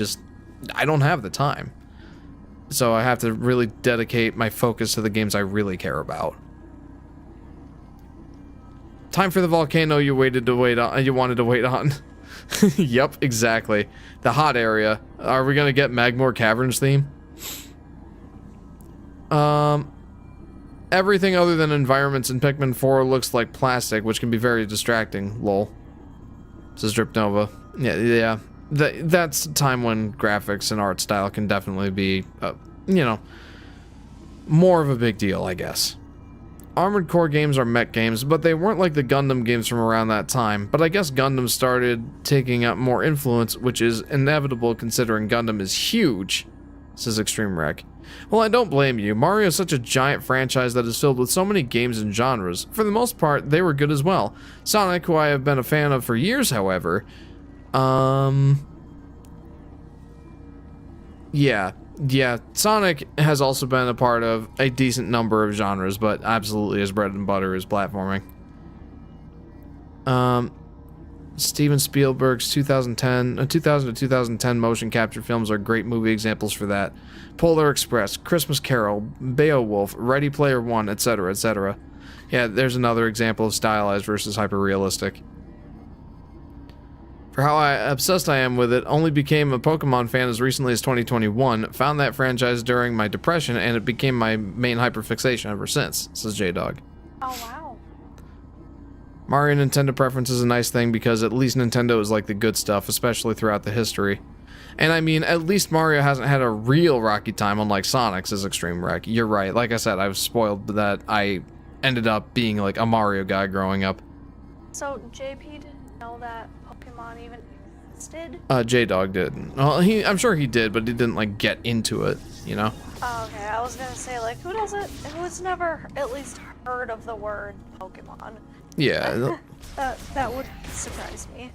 don't have the time. So I have to really dedicate my focus to the games I really care about. Time for the volcano you wanted to wait on. Yep, exactly. The hot area. Are we gonna get Magmore Caverns theme? Everything other than environments in Pikmin 4 looks like plastic, which can be very distracting. Lol. Says Drip Nova. Yeah. That's a time when graphics and art style can definitely be, you know, more of a big deal, I guess. Armored Core games are mech games, but they weren't like the Gundam games from around that time. But I guess Gundam started taking up more influence, which is inevitable considering Gundam is huge, says Extreme Wreck. Well, I don't blame you. Mario is such a giant franchise that is filled with so many games and genres. For the most part, they were good as well. Sonic, who I have been a fan of for years, however, yeah, Sonic has also been a part of a decent number of genres, but absolutely his bread and butter is platforming. Steven Spielberg's 2000 to 2010 motion capture films are great movie examples for that. Polar Express, Christmas Carol, Beowulf, Ready Player One, etc., etc. Yeah, there's another example of stylized versus hyper-realistic. For how obsessed I am with it, only became a Pokemon fan as recently as 2021, found that franchise during my depression, and it became my main hyperfixation ever since, says J-Dog. Oh, wow. Mario Nintendo preference is a nice thing because at least Nintendo is like the good stuff, especially throughout the history. And I mean, at least Mario hasn't had a real rocky time unlike Sonic's, says Extreme Wreck. You're right, like I said, I was spoiled that I ended up being like a Mario guy growing up. So JP didn't know that Pokemon even existed? J-Dog did. Well, I'm sure he did, but he didn't like get into it, you know? Oh, okay, I was gonna say, like, who's never at least heard of the word Pokemon? Yeah. that would surprise me.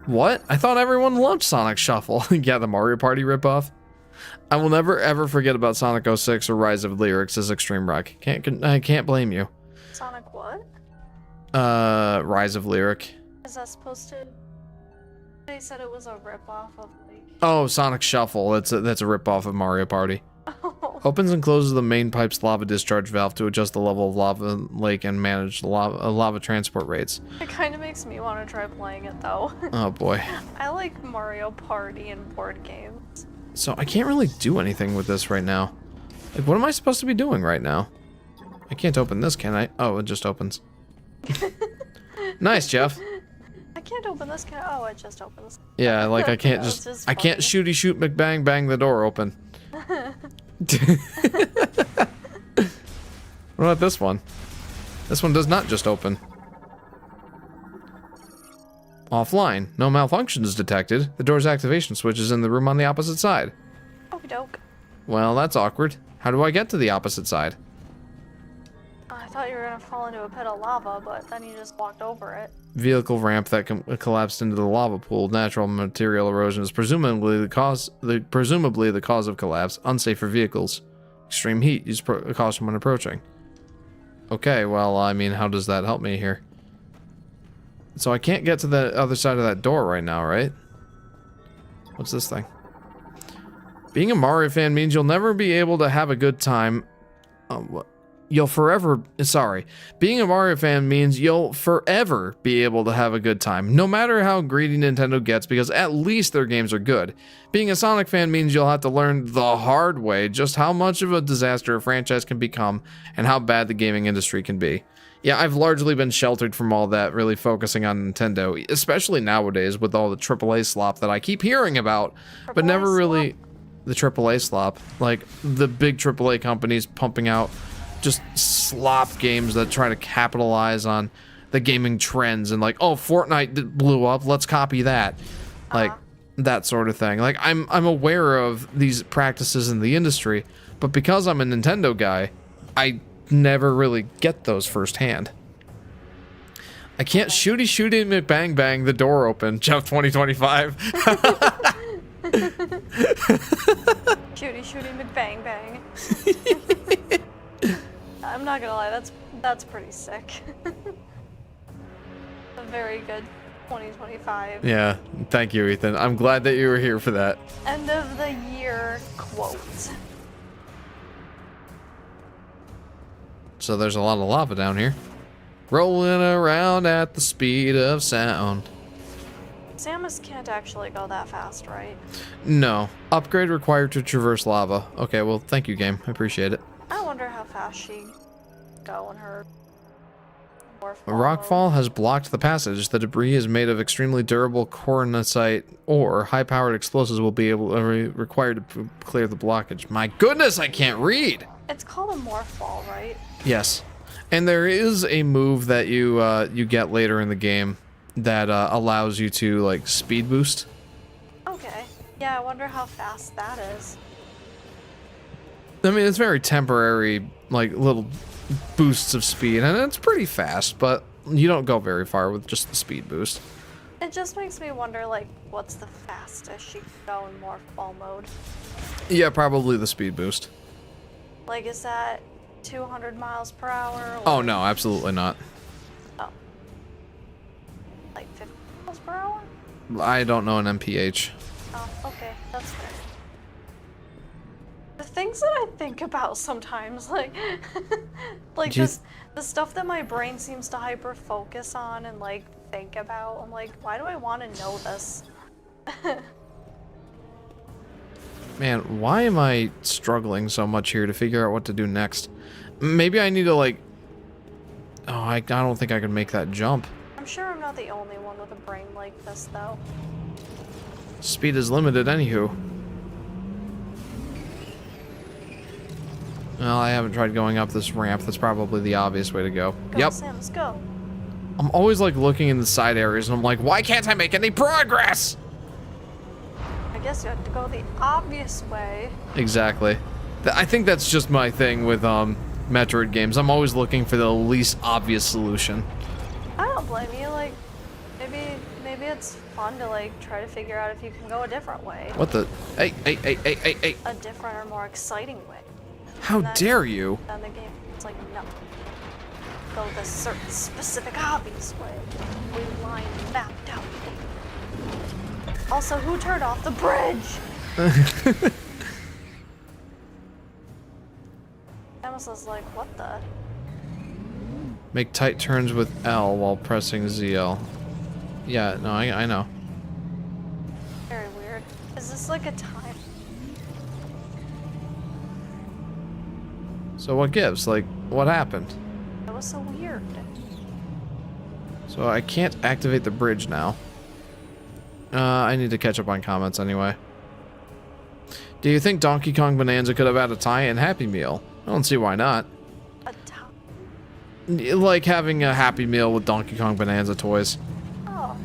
What? I thought everyone loved Sonic Shuffle. Yeah, the Mario Party ripoff. I will never ever forget about Sonic 06 or Rise of Lyrics as Extreme Rock. I can't blame you. Sonic what? Rise of Lyric. Is that supposed to... They said it was a ripoff of like... Oh, Sonic Shuffle. That's a ripoff of Mario Party. Oh. Opens and closes the main pipe's lava discharge valve to adjust the level of lava lake and manage the lava transport rates. It kind of makes me want to try playing it though. Oh boy. I like Mario Party and board games. So I can't really do anything with this right now. Like, what am I supposed to be doing right now? I can't open this, can I? Oh, it just opens. Nice, Jeff. I can't open this, can I? Oh, it just opens. Yeah, like I can't just I can't shooty shoot McBang bang the door open. What about this one? This one does not just open. Offline. No malfunctions detected. The door's activation switch is in the room on the opposite side. Okie doke. Well, that's awkward. How do I get to the opposite side? I thought you were gonna fall into a pit of lava, but then you just walked over it. Vehicle ramp that collapsed into the lava pool. Natural material erosion is presumably the cause of collapse. Unsafe for vehicles. Extreme heat. Use caution when approaching. Okay, well, I mean, how does that help me here? So I can't get to the other side of that door right now, right? What's this thing? Being a Mario fan means you'll never be able to have a good time. Being a Mario fan means you'll forever be able to have a good time, no matter how greedy Nintendo gets, because at least their games are good. Being a Sonic fan means you'll have to learn the hard way just how much of a disaster a franchise can become and how bad the gaming industry can be. Yeah, I've largely been sheltered from all that, really focusing on Nintendo, especially nowadays with all the AAA slop that I keep hearing about, but never really the AAA slop. Like the big AAA companies pumping out just slop games that try to capitalize on the gaming trends and like, oh, Fortnite blew up, let's copy that. Like that sort of thing. Like I'm aware of these practices in the industry, but because I'm a Nintendo guy, I never really get those firsthand. I can't shooty McBang bang the door open, Jeff 2025. Shooty McBang bang. I'm not gonna lie, that's pretty sick. A very good 2025. Yeah, thank you, Ethan. I'm glad that you were here for that. End of the year quote. So there's a lot of lava down here. Rolling around at the speed of sound. Samus can't actually go that fast, right? No. Upgrade required to traverse lava. Okay, well, thank you, game. I appreciate it. I wonder how fast she go in her A rockfall has blocked the passage. The debris is made of extremely durable coronacite ore. High-powered explosives will be required to clear the blockage. My goodness, I can't read! It's called a morphball, right? Yes. And there is a move that you get later in the game that allows you to, like, speed boost. Okay. Yeah, I wonder how fast that is. I mean, it's very temporary, like, little boosts of speed, and it's pretty fast, but you don't go very far with just the speed boost. It just makes me wonder, like, what's the fastest she can go in morphball mode? Yeah, probably the speed boost. Like, is that 200 miles per hour? Oh, no, absolutely not. Oh. Like 50 miles per hour? I don't know an MPH. Oh, okay, that's fair. The things that I think about sometimes, like, like the stuff that my brain seems to hyper focus on and like think about. I'm like, why do I want to know this? Man, why am I struggling so much here to figure out what to do next? Maybe I need to, like... Oh, I don't think I can make that jump. I'm sure I'm not the only one with a brain like this, though. Speed is limited, anywho. Well, I haven't tried going up this ramp. That's probably the obvious way to go. Go, Yep. Samus, go. I'm always, like, looking in the side areas, and I'm like, why can't I make any progress? I guess you have to go the obvious way. Exactly. I think that's just my thing with, Metroid games. I'm always looking for the least obvious solution. I don't blame you. Like, maybe it's fun to like try to figure out if you can go a different way. What the? Hey! A different or more exciting way. How dare you? Then the game, it's like no. Go this certain specific obvious way. We line mapped out. Also, who turned off the bridge? Samus was like, what the? Make tight turns with L while pressing ZL. Yeah, no, I know. Very weird. Is this like a time? So what gives? Like, what happened? That was so weird. So I can't activate the bridge now. I need to catch up on comments anyway. Do you think Donkey Kong Bonanza could have had a tie-in Happy Meal? I don't see why not. A top. Like having a Happy Meal with Donkey Kong Bonanza toys. Oh.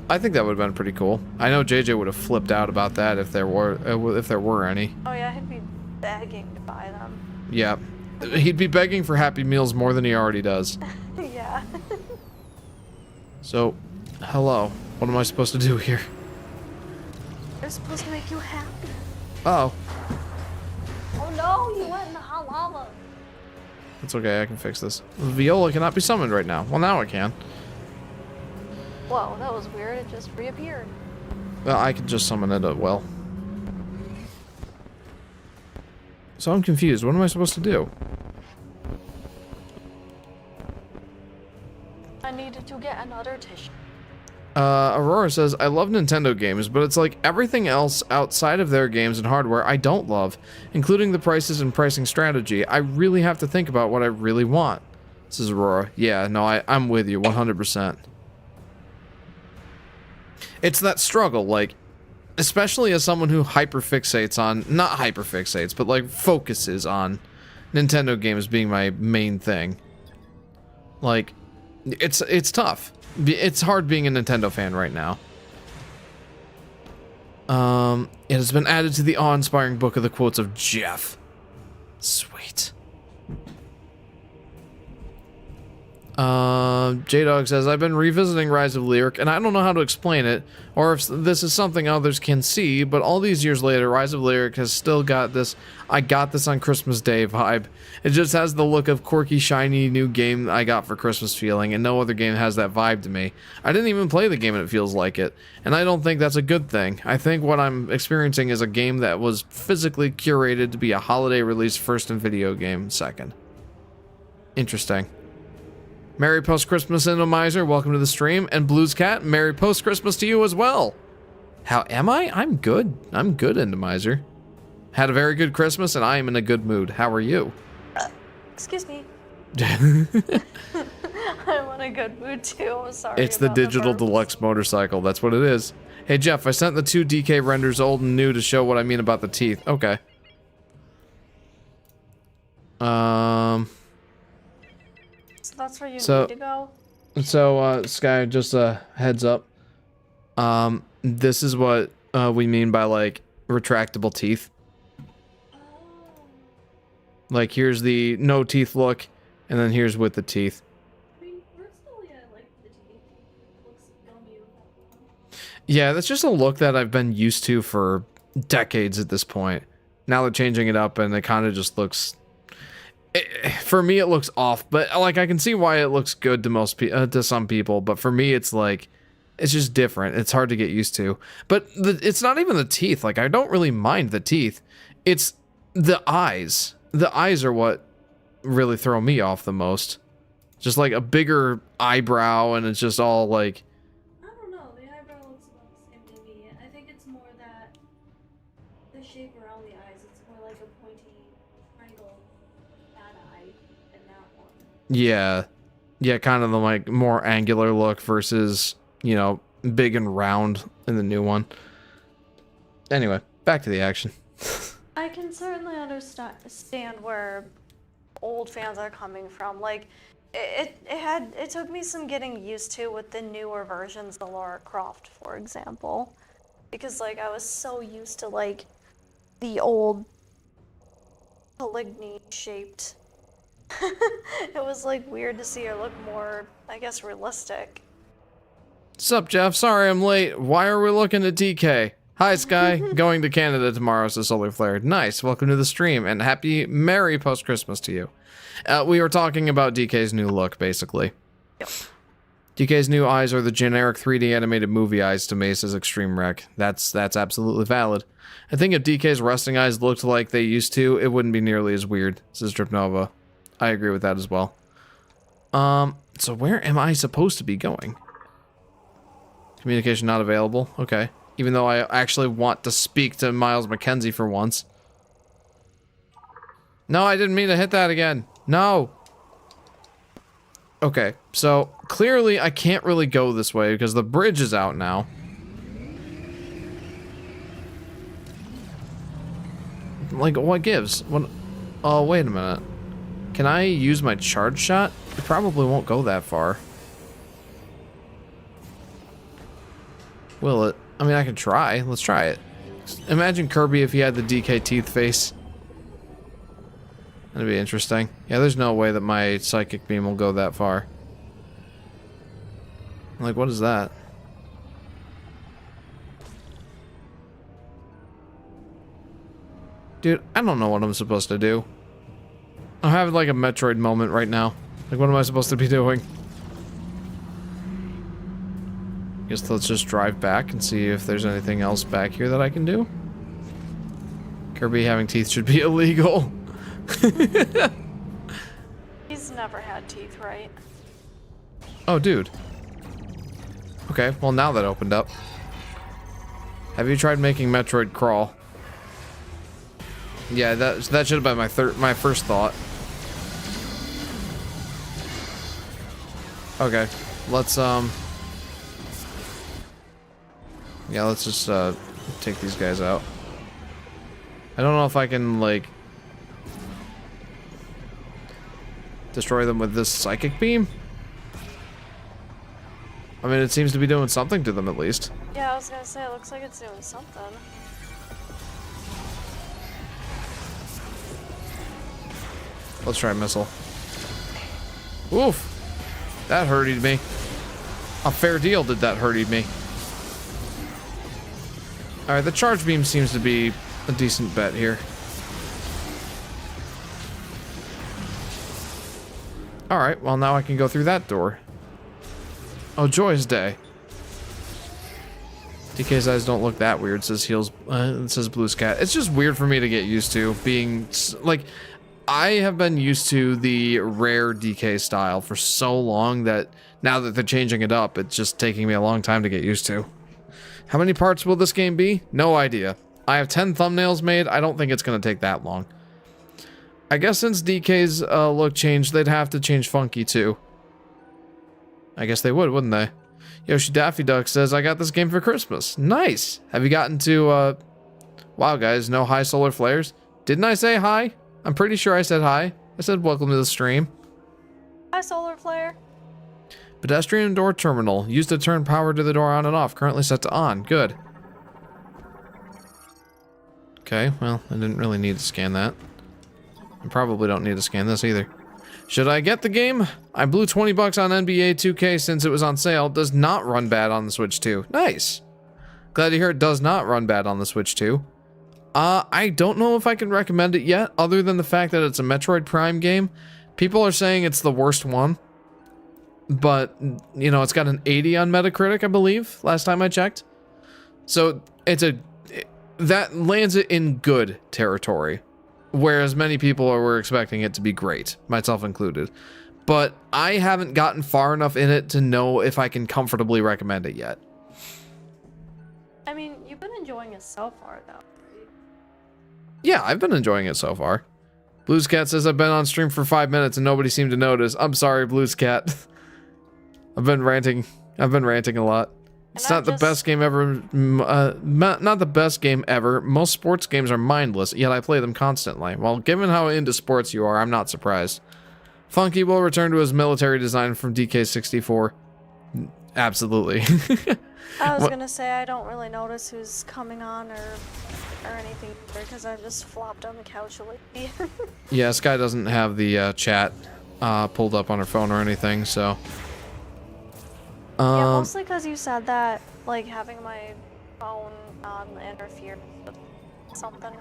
I think that would have been pretty cool. I know JJ would have flipped out about that if there were any. Oh yeah, he'd be begging to buy them. Yeah. He'd be begging for Happy Meals more than he already does. Yeah. So, hello. What am I supposed to do here? They're supposed to make you happy. Uh-oh. Oh no, you went in the hot lava. It's okay, I can fix this. Viola cannot be summoned right now. Well, now I can. Whoa, that was weird. It just reappeared. Well, I can just summon it at will. So I'm confused. What am I supposed to do? I needed to get another tissue. Aurora says, I love Nintendo games, but it's like everything else outside of their games and hardware I don't love, including the prices and pricing strategy. I really have to think about what I really want. This is Aurora. Yeah, no, I'm with you 100%. It's that struggle, like, especially as someone who hyperfixates on, not hyperfixates, but like focuses on Nintendo games being my main thing. Like, it's tough. It's hard being a Nintendo fan right now. It has been added to the awe-inspiring book of the quotes of Jeff. Sweet. J-Dog says, I've been revisiting Rise of Lyric, and I don't know how to explain it, or if this is something others can see, but all these years later, Rise of Lyric has still got this, I got this on Christmas Day vibe. It just has the look of quirky, shiny, new game I got for Christmas feeling, and no other game has that vibe to me. I didn't even play the game and it feels like it, and I don't think that's a good thing. I think what I'm experiencing is a game that was physically curated to be a holiday release first and video game second. Interesting. Merry Post-Christmas, Endomizer. Welcome to the stream. And Blues Cat, Merry Post-Christmas to you as well. How am I? I'm good. I'm good, Endomizer. Had a very good Christmas, and I am in a good mood. How are you? Excuse me. I'm in a good mood, too. I'm sorry. It's the digital deluxe motorcycle. That's what it is. Hey, Jeff, I sent the 2 DK renders old and new to show what I mean about the teeth. Okay. So that's where you need to go? So, Sky, just a heads up. This is what we mean by, like, retractable teeth. Like, here's the no teeth look, and then here's with the teeth. I mean, personally, I like the teeth. It looks gummy without them. Yeah, that's just a look that I've been used to for decades at this point. Now they're changing it up, and it kind of just looks... for me, it looks off, but like I can see why it looks good to to some people. But for me, it's like it's just different. It's hard to get used to. But it's not even the teeth. Like I don't really mind the teeth. It's the eyes. The eyes are what really throw me off the most. Just like a bigger eyebrow, and it's just all like. I don't know. The eyebrow looks about the same to me. I think it's more that the shape around the eyes. It's more like a pointy triangle. In that one. Yeah, kind of the like more angular look versus, you know, big and round in the new one. Anyway, back to the action. I can certainly understand where old fans are coming from. Like, it took me some getting used to with the newer versions of Lara Croft, for example, because like I was so used to like the old polygon shaped. It was like weird to see her look more, I guess, realistic. Sup, Jeff? Sorry I'm late. Why are we looking at DK? Hi, Sky. Going to Canada tomorrow, so Solar Flare. Nice. Welcome to the stream, and happy Merry Post-Christmas to you. We were talking about DK's new look, basically. Yep. DK's new eyes are the generic 3D animated movie eyes to Mesa's Extreme Wreck. That's absolutely valid. I think if DK's resting eyes looked like they used to, it wouldn't be nearly as weird, says Dripnova. I agree with that as well. So where am I supposed to be going? Communication not available. Okay. Even though I actually want to speak to Miles McKenzie for once. No, I didn't mean to hit that again. No. Okay, so clearly I can't really go this way because the bridge is out now. Like, what gives? What? Oh, wait a minute. Can I use my charge shot? It probably won't go that far. Will it? I mean, I can try. Let's try it. Imagine Kirby if he had the DK teeth face. That'd be interesting. Yeah, there's no way that my psychic beam will go that far. Like, what is that? Dude, I don't know what I'm supposed to do. I'm having like a Metroid moment right now. Like, what am I supposed to be doing? Guess let's just drive back and see if there's anything else back here that I can do. Kirby having teeth should be illegal. He's never had teeth, right? Oh, dude. Okay, well now that opened up. Have you tried making Metroid crawl? Yeah, that should have been my first thought. Okay, let's yeah, let's just take these guys out. I don't know if I can like destroy them with this psychic beam. I mean, it seems to be doing something to them at least. Yeah, I was gonna say, it looks like it's doing something. Let's try a missile. Oof! That hurted me. A fair deal did that hurted me. Alright, the charge beam seems to be a decent bet here. Alright, well now I can go through that door. Oh, joyous day. DK's eyes don't look that weird, says Heels, it says Blue Scat. It's just weird for me to get used to being, like, I have been used to the rare DK style for so long that now that they're changing it up, it's just taking me a long time to get used to. How many parts will this game be? No idea. I have 10 thumbnails made. I don't think it's going to take that long. I guess since DK's look changed, they'd have to change Funky too. I guess they would, wouldn't they? Yoshi Daffy Duck says, I got this game for Christmas. Nice. Have you gotten to, wow guys, no high solar flares? Didn't I say hi? I'm pretty sure I said hi. I said welcome to the stream. Hi, Solar Flare. Pedestrian door terminal. Used to turn power to the door on and off. Currently set to on. Good. Okay, well, I didn't really need to scan that. I probably don't need to scan this either. Should I get the game? I blew 20 bucks on NBA 2K since it was on sale. Does not run bad on the Switch 2. Nice. Glad to hear it does not run bad on the Switch 2. I don't know if I can recommend it yet, other than the fact that it's a Metroid Prime game. People are saying it's the worst one. But, you know, it's got an 80 on Metacritic, I believe, last time I checked. So, that lands it in good territory. Whereas many people were expecting it to be great, myself included. But I haven't gotten far enough in it to know if I can comfortably recommend it yet. I mean, you've been enjoying it so far, though. Yeah, I've been enjoying it so far. Blues Cat says I've been on stream for 5 minutes and nobody seemed to notice. I'm sorry, Blues Cat. I've been ranting a lot. It's not the best game ever. Not the best game ever. Most sports games are mindless, yet I play them constantly. Well, given how into sports you are, I'm not surprised. Funky will return to his military design from DK64. Absolutely. I was gonna say, I don't really notice who's coming on or anything because I've just flopped on the couch lately. Yeah, Sky doesn't have the chat pulled up on her phone or anything, so. Yeah, mostly because you said that, like, having my phone interfered with something.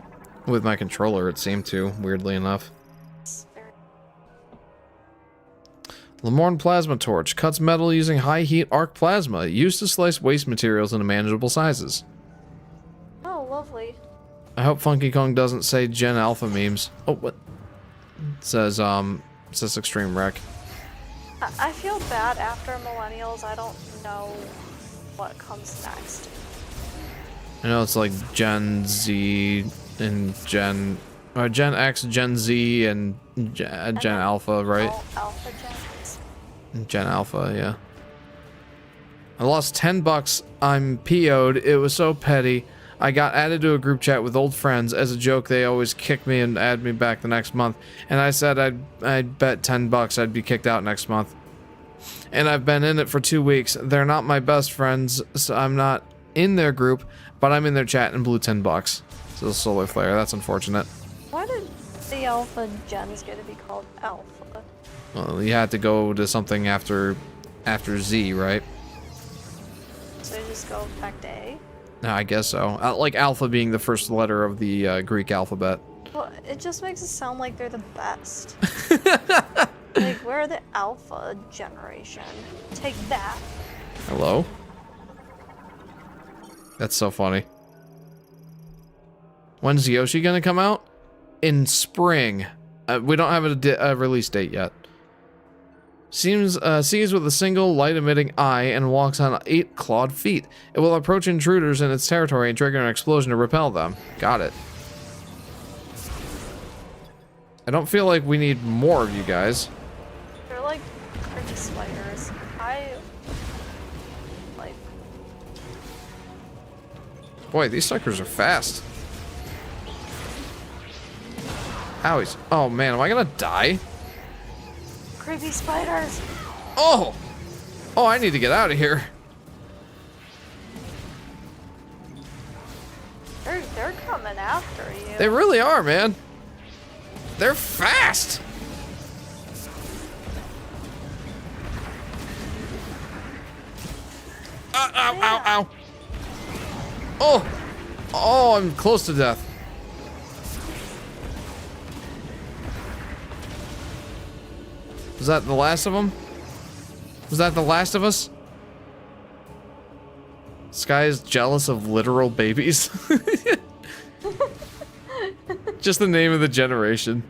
With my controller, it seemed to, weirdly enough. Lamorne Plasma Torch cuts metal using high heat arc plasma, used to slice waste materials into manageable sizes. Oh, lovely. I hope Funky Kong doesn't say Gen Alpha memes. Oh, what? It says Extreme Wreck. I feel bad after Millennials. I don't know what comes next. I know it's like Gen Z and Gen X, Gen Z, and Gen Alpha, right? Alpha Gens. Gen Alpha, yeah. I lost 10 bucks. I'm PO'd. It was so petty. I got added to a group chat with old friends. As a joke, they always kick me and add me back the next month. And I said I'd bet 10 bucks I'd be kicked out next month. And I've been in it for 2 weeks. They're not my best friends, so I'm not in their group, but I'm in their chat and blew 10 bucks. So Solar Flare, that's unfortunate. Why did the Alpha Gens get to be called Alpha? Well, you had to go to something after Z, right? So you just go back to A? I guess so. Like Alpha being the first letter of the Greek alphabet. Well, it just makes it sound like they're the best. Like, we're the Alpha generation. Take that. Hello? That's so funny. When's Yoshi gonna come out? In spring. We don't have a release date yet. Sees with a single light-emitting eye and walks on 8 clawed feet. It will approach intruders in its territory and trigger an explosion to repel them. Got it. I don't feel like we need more of you guys. They're like pretty spiders. Boy, these suckers are fast. Owies. Oh man, am I gonna die? Creepy spiders. Oh! Oh, I need to get out of here. They're coming after you. They really are, man. They're fast. Ow, ow, ow, ow. Oh! Oh, I'm close to death. Was that the last of them? Was that the last of us? Sky is jealous of literal babies. Just the name of the generation.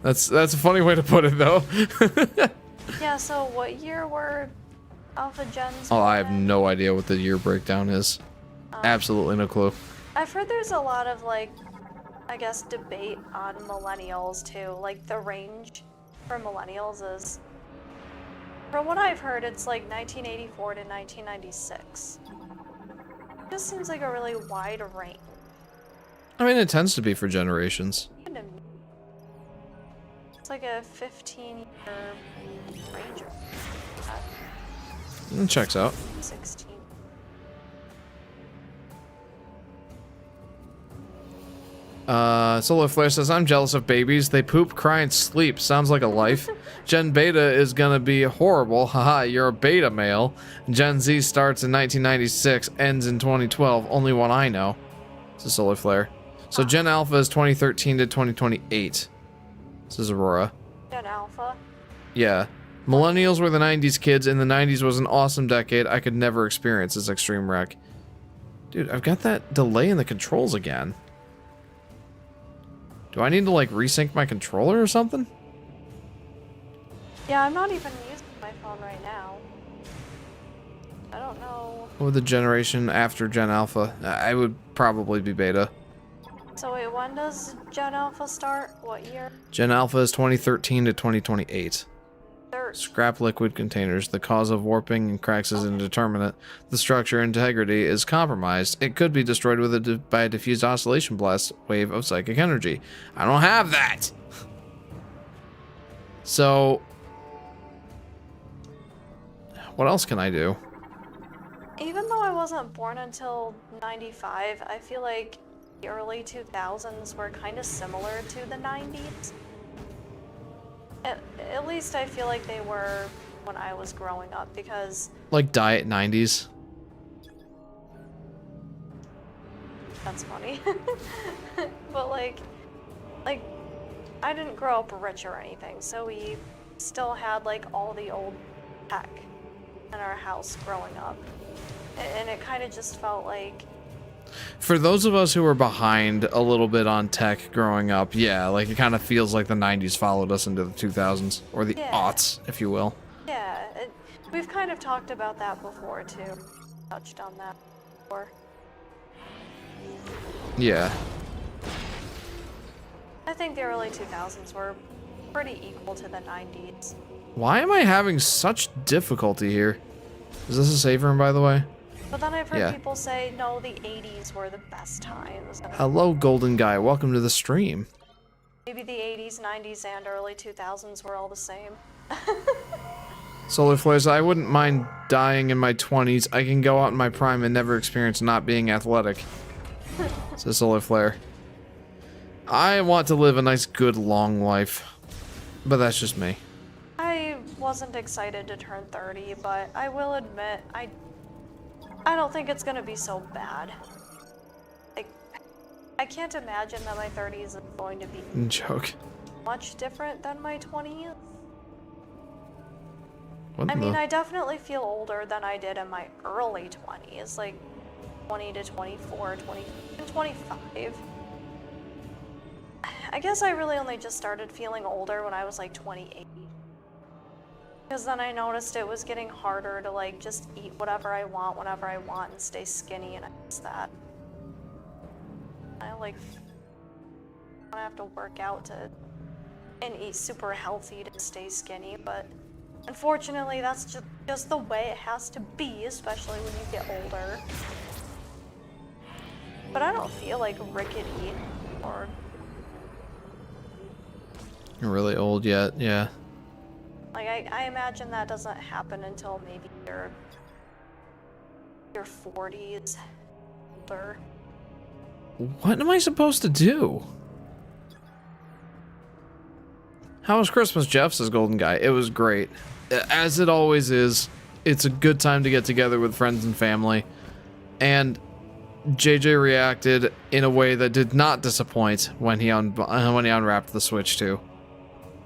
That's a funny way to put it, though. Yeah, so what year were Alpha Gens? Oh, I have no idea what the year breakdown is. Absolutely no clue. I've heard there's a lot of, like, I guess, debate on millennials, too. Like, the range for millennials is, from what I've heard, it's like 1984 to 1996. It just seems like a really wide range. I mean, it tends to be for generations. It's like a 15-year range. It checks out. 16. Solar Flare says, I'm jealous of babies. They poop, cry, and sleep. Sounds like a life. Gen Beta is gonna be horrible. Haha, you're a beta male. Gen Z starts in 1996, ends in 2012. Only one I know. This is Solar Flare. So Gen Alpha is 2013 to 2028. This is Aurora. Gen Alpha. Yeah. Millennials were the 90s kids, and the 90s was an awesome decade I could never experience as Extreme Wreck. Dude, I've got that delay in the controls again. Do I need to, like, resync my controller or something? Yeah, I'm not even using my phone right now. I don't know. What would the generation after Gen Alpha? I would probably be beta. So wait, when does Gen Alpha start? What year? Gen Alpha is 2013 to 2028. Third. Scrap liquid containers. The cause of warping and cracks is indeterminate. The structure integrity is compromised. It could be destroyed with by a diffused oscillation blast wave of psychic energy. I don't have that! So... what else can I do? Even though I wasn't born until 95, I feel like the early 2000s were kind of similar to the 90s. At least I feel like they were when I was growing up, because... Like diet 90s? That's funny. But like, I didn't grow up rich or anything, so we still had like all the old tech in our house growing up. And it kind of just felt like... For those of us who were behind a little bit on tech growing up, yeah, like it kind of feels like the 90s followed us into the 2000s, or the aughts, if you will. Yeah, we've kind of talked about that before too. Touched on that before. Yeah. I think the early 2000s were pretty equal to the 90s. Why am I having such difficulty here? Is this a save room, by the way? But then I've heard people say, no, the 80s were the best times. Hello, Golden Guy. Welcome to the stream. Maybe the 80s, 90s, and early 2000s were all the same. Solar Flares, I wouldn't mind dying in my 20s. I can go out in my prime and never experience not being athletic. Says Solar Flare. I want to live a nice, good, long life. But that's just me. I wasn't excited to turn 30, but I will admit, I don't think it's gonna be so bad. Like, I can't imagine that my 30s is going to be Joke. much different than my 20s. What I mean, I definitely feel older than I did in my early 20s, like 20 to 24, 20 and 25. I guess I really only just started feeling older when I was like 28. Because then I noticed it was getting harder to like just eat whatever I want whenever I want and stay skinny, and I miss that. I like have to work out and eat super healthy to stay skinny, but unfortunately that's just the way it has to be, especially when you get older. but I don't feel like rickety or You're really old yet, yeah. like I imagine that doesn't happen until maybe your 40s or What am I supposed to do? How was Christmas, Jeff? Says Golden Guy. It was great. As it always is, it's a good time to get together with friends and family. And JJ reacted in a way that did not disappoint when he unwrapped the Switch 2.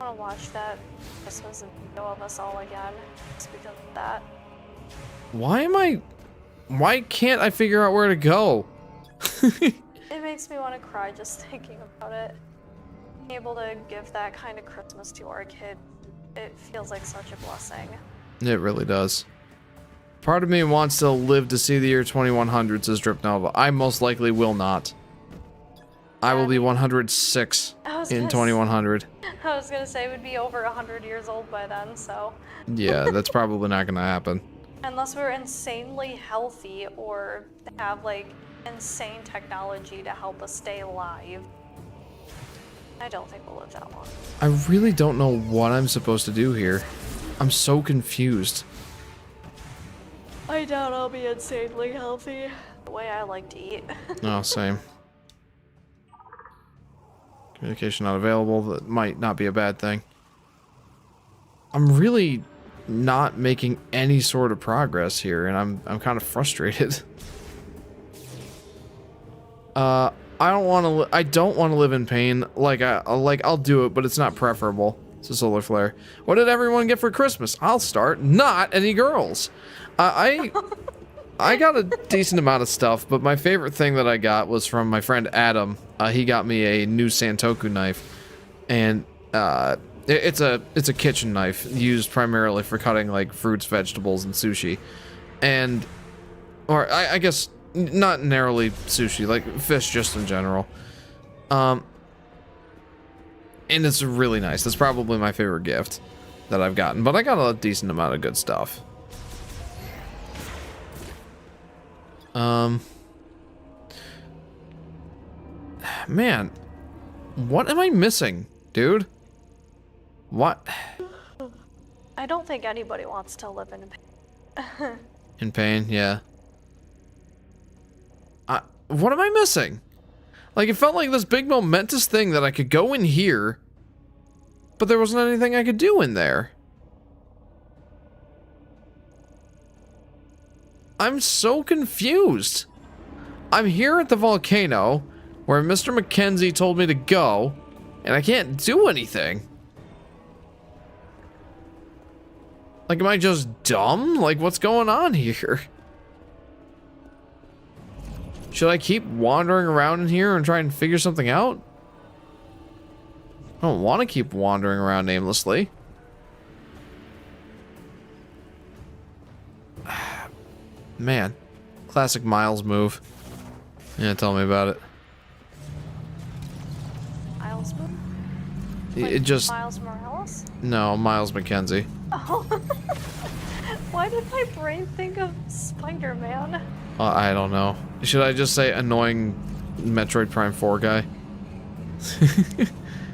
I want to watch that Christmas video of us all again just because of that. Why can't I figure out where to go? It makes me want to cry just thinking about it. Being able to give that kind of Christmas to our kid, it feels like such a blessing. It really does. Part of me wants to live to see the year 2100, says Drip Nova. I most likely will not. I will be 106 in 2100. I was gonna say we'd be over 100 years old by then, so. Yeah, that's probably not gonna happen. Unless we're insanely healthy or have like insane technology to help us stay alive. I don't think we'll live that long. I really don't know what I'm supposed to do here. I'm so confused. I doubt I'll be insanely healthy. The way I like to eat. Oh, same. Communication not available. That might not be a bad thing. I'm really not making any sort of progress here, and I'm kind of frustrated. I don't want to live in pain. I'll do it, but it's not preferable. It's a solar flare. What did everyone get for Christmas? I'll start. Not any girls. I got a decent amount of stuff, but my favorite thing that I got was from my friend Adam. He got me a new Santoku knife, and it's a kitchen knife used primarily for cutting like fruits, vegetables, and sushi, or I guess not narrowly sushi, like fish just in general. And it's really nice. That's probably my favorite gift that I've gotten, but I got a decent amount of good stuff. Man, what am I missing, dude? What? I don't think anybody wants to live in pain. In pain, yeah. What am I missing? Like, it felt like this big momentous thing that I could go in here, but there wasn't anything I could do in there. I'm so confused. I'm here at the volcano, where Mr. Mackenzie told me to go, and I can't do anything. Like, am I just dumb? Like, what's going on here? Should I keep wandering around in here and try and figure something out? I don't want to keep wandering around aimlessly. Man, classic Miles move. Yeah, tell me about it. Miles move? It just... Miles Morales? No, Miles Mackenzie. Oh. Why did my brain think of Spider-Man? I don't know. Should I just say annoying Metroid Prime 4 guy?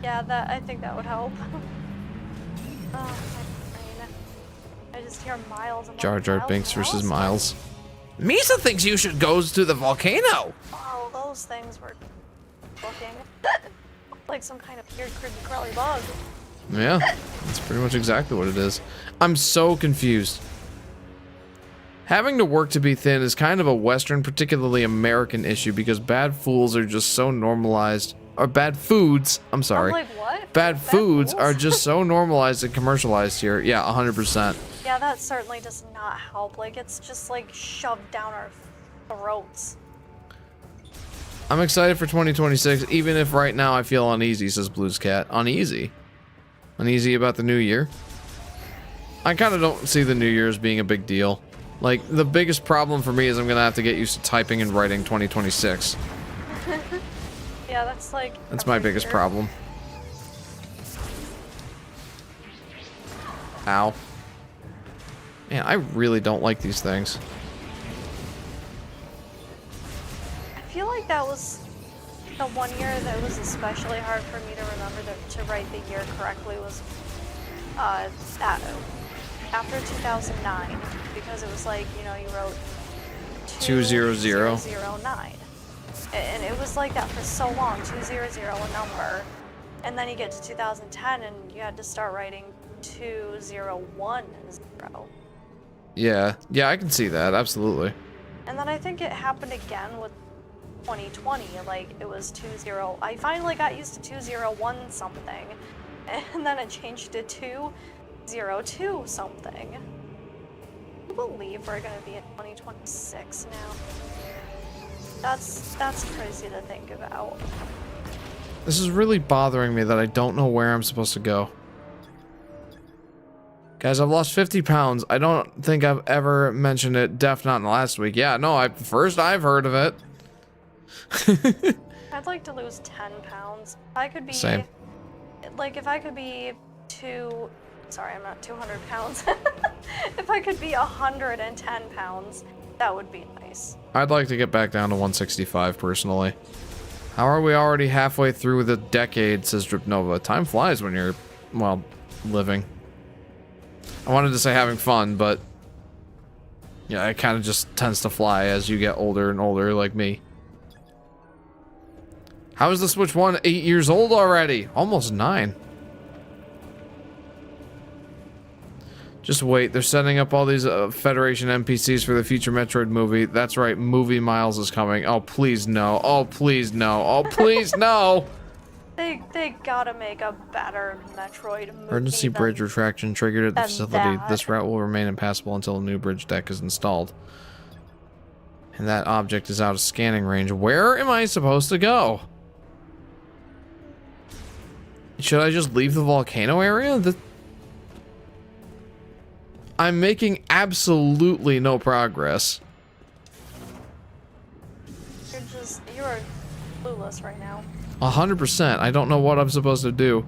Yeah, I think that would help. Oh, my brain. I just hear Miles. And Jar Jar Miles Binks versus Morales? Miles. Misa thinks you should go to the volcano. Oh, those things were looking like some kind of weird, creepy, crawly bug. Yeah, that's pretty much exactly what it is. I'm so confused. Having to work to be thin is kind of a Western, particularly American issue because bad fools are just so normalized. Or bad foods, I'm sorry. I'm like, what? Bad foods fools? are just so normalized and commercialized here. Yeah, 100%. Yeah, that certainly does not help. Like, it's just like shoved down our throats. I'm excited for 2026, even if right now I feel uneasy, says Blues Cat. Uneasy? Uneasy about the new year? I kind of don't see the new year as being a big deal. Like, the biggest problem for me is I'm gonna have to get used to typing and writing 2026. Yeah, that's like... That's my biggest problem. Ow. Man, I really don't like these things. I feel like like that was the one year that was especially hard for me to remember to write the year correctly was after 2009, because it was like, you know, you wrote 2009. And it was like that for so long, 200 a number. And then you get to 2010 and you had to start writing 201. Yeah, I can see that, absolutely. And then I think it happened again with 2020, like it was 20. I finally got used to 201 something, and then it changed to 202 something. Can you believe we're gonna be in 2026 now? That's crazy to think about. This is really bothering me that I don't know where I'm supposed to go. Guys, I've lost 50 pounds. I don't think I've ever mentioned it. Def not in the last week. Yeah, no, I've heard of it. I'd like to lose 10 pounds. If I could be... Same. Like, if I could be sorry, I'm not 200 pounds. If I could be 110 pounds, that would be nice. I'd like to get back down to 165, personally. How are we already halfway through the decade, says Dripnova. Time flies when you're, well, living. I wanted to say having fun, but... yeah, it kind of just tends to fly as you get older and older, like me. How is the Switch 1 8 years old already? Almost 9. Just wait, they're setting up all these Federation NPCs for the future Metroid movie. That's right, Movie Miles is coming. Oh, please no. Oh, please no. Oh, please no. They gotta make a better Metroid movie. Emergency bridge retraction triggered at the facility. that. This route will remain impassable until a new bridge deck is installed. And that object is out of scanning range. Where am I supposed to go? Should I just leave the volcano area? I'm making absolutely no progress. You're clueless right now. 100%. I don't know what I'm supposed to do.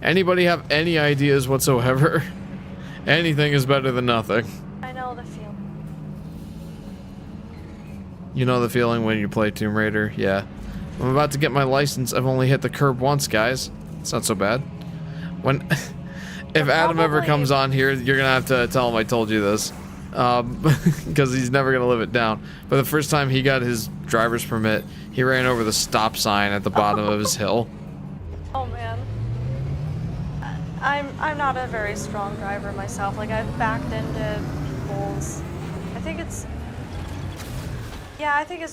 Anybody have any ideas whatsoever? Anything is better than nothing. I know the feeling. You know the feeling when you play Tomb Raider? Yeah. I'm about to get my license. I've only hit the curb once, guys. It's not so bad. When... if Adam ever comes on here, you're gonna have to tell him I told you this. Because he's never gonna live it down. But the first time he got his driver's permit, he ran over the stop sign at the bottom of his hill. Oh man. I'm not a very strong driver myself. Like, I've backed into people's... I think it's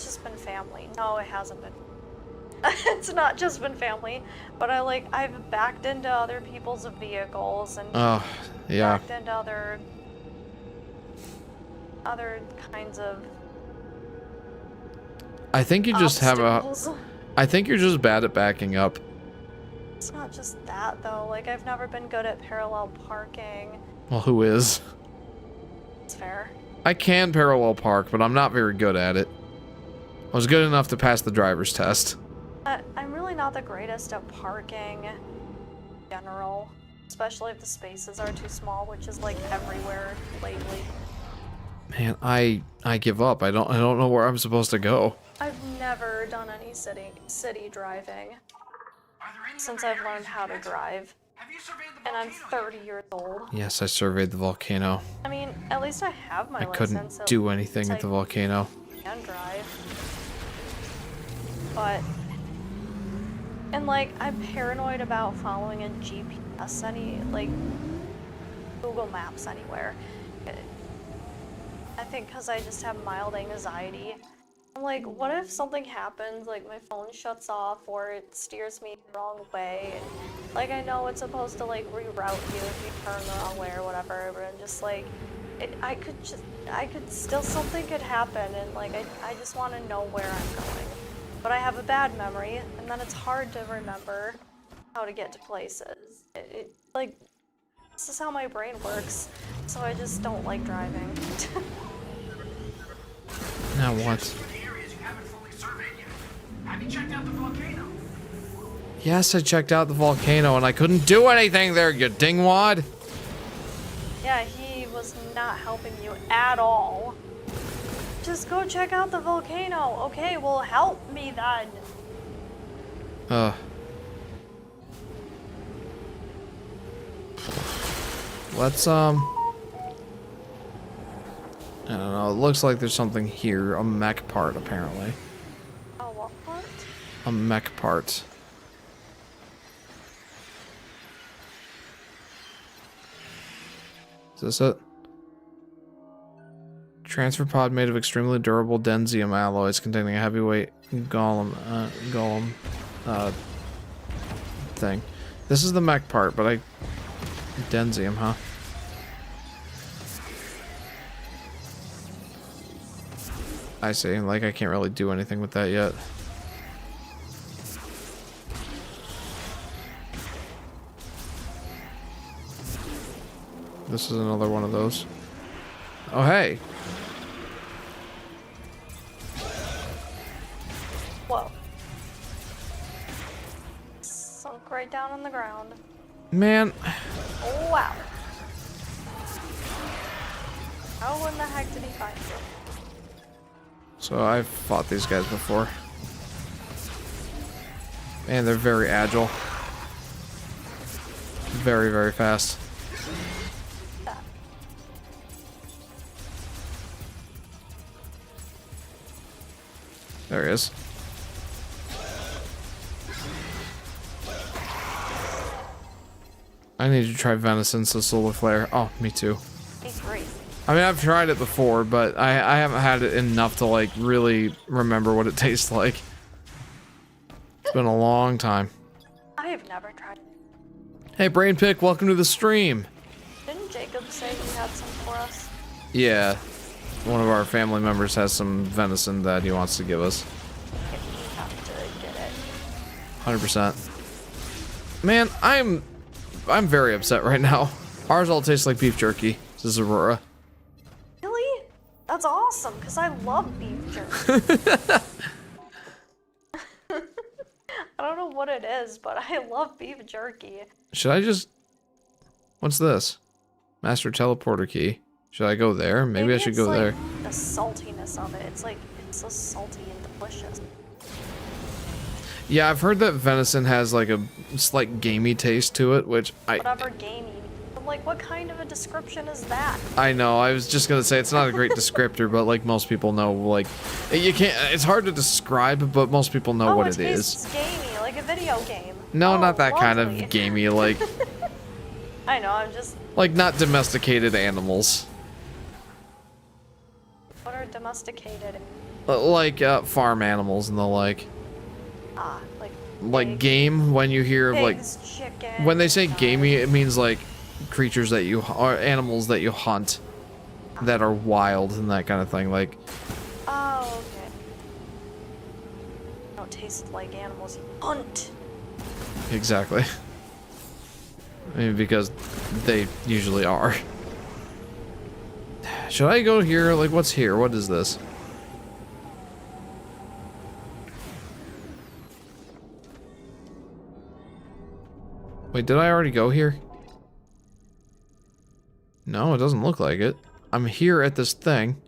just been family. No, it hasn't been. It's not just been family, but I've backed into other people's vehicles and backed into other kinds of I think you just obstacles. have I think you're just bad at backing up. It's not just that though. Like, I've never been good at parallel parking. Well, who is? It's fair. I can parallel park, but I'm not very good at it. I was good enough to pass the driver's test. I'm really not the greatest at parking in general, especially if the spaces are too small, which is like everywhere lately. Man, I give up. I don't know where I'm supposed to go. I've never done any city driving since I've learned how to drive, and I'm 30 years old. Yes, I surveyed the volcano. I mean, at least I have my I license. couldn't do anything at the volcano. I can drive, but and like, I'm paranoid about following a GPS Google Maps anywhere. I think because I just have mild anxiety. I'm like, what if something happens, like my phone shuts off or it steers me the wrong way? And, like, I know it's supposed to like reroute you if you turn the wrong way or whatever, but I'm just like, something could happen, and like, I just want to know where I'm going. But I have a bad memory, and then it's hard to remember how to get to places. Like, this is how my brain works, so I just don't like driving. Now what? Yes, I checked out the volcano and I couldn't do anything there, you dingwad! Yeah, he was not helping you at all. Just go check out the volcano. Okay, well, help me then. Let's, I don't know, it looks like there's something here. A mech part, apparently. Oh, what part? A mech part. Is this it? Transfer pod made of extremely durable densium alloys containing a heavyweight golem thing. This is the mech part, but densium, huh? I see. Like, I can't really do anything with that yet. This is another one of those. Oh, hey. Whoa. Sunk right down on the ground. Man. Oh, wow. How in the heck did he find you? So I've fought these guys before. Man, they're very agile. Very, very fast. There he is. I need to try venison, so solar flare. Oh, me too. He's great. I mean, I've tried it before, but I haven't had it enough to, like, really remember what it tastes like. It's been a long time. I have never tried it. Hey, Brain Pick, welcome to the stream. Didn't Jacob say he had some for us? Yeah. One of our family members has some venison that he wants to give us. If we have to get it. 100%. Man, I'm very upset right now. Ours all tastes like beef jerky. This is Aurora. Really? That's awesome, because I love beef jerky. I don't know what it is, but I love beef jerky. Should I just... What's this? Master teleporter key. Should I go there? Maybe I should go like there. The saltiness of it. It's like, it's so salty and delicious. Yeah, I've heard that venison has like a slight gamey taste to it, which Whatever gamey. I'm like, what kind of a description is that? I know, I was just gonna say it's not a great descriptor, but like most people know, like, you can't, it's hard to describe, but most people know what it is. It's gamey, like a video game. No, Oh, not that kind lovely. of gamey, like, I know, I'm just... like not domesticated animals. What are domesticated? Like, farm animals and the like. Ah, Like pig, game, when you hear of like, pigs, chicken, when they say gamey, it means like creatures that you, or animals that you hunt that are wild and that kind of thing, like. Oh, okay. Don't taste like animals you hunt. Exactly. I mean, because they usually are. Should I go here? Like, what's here? What is this? Wait, did I already go here? No, it doesn't look like it. I'm here at this thing.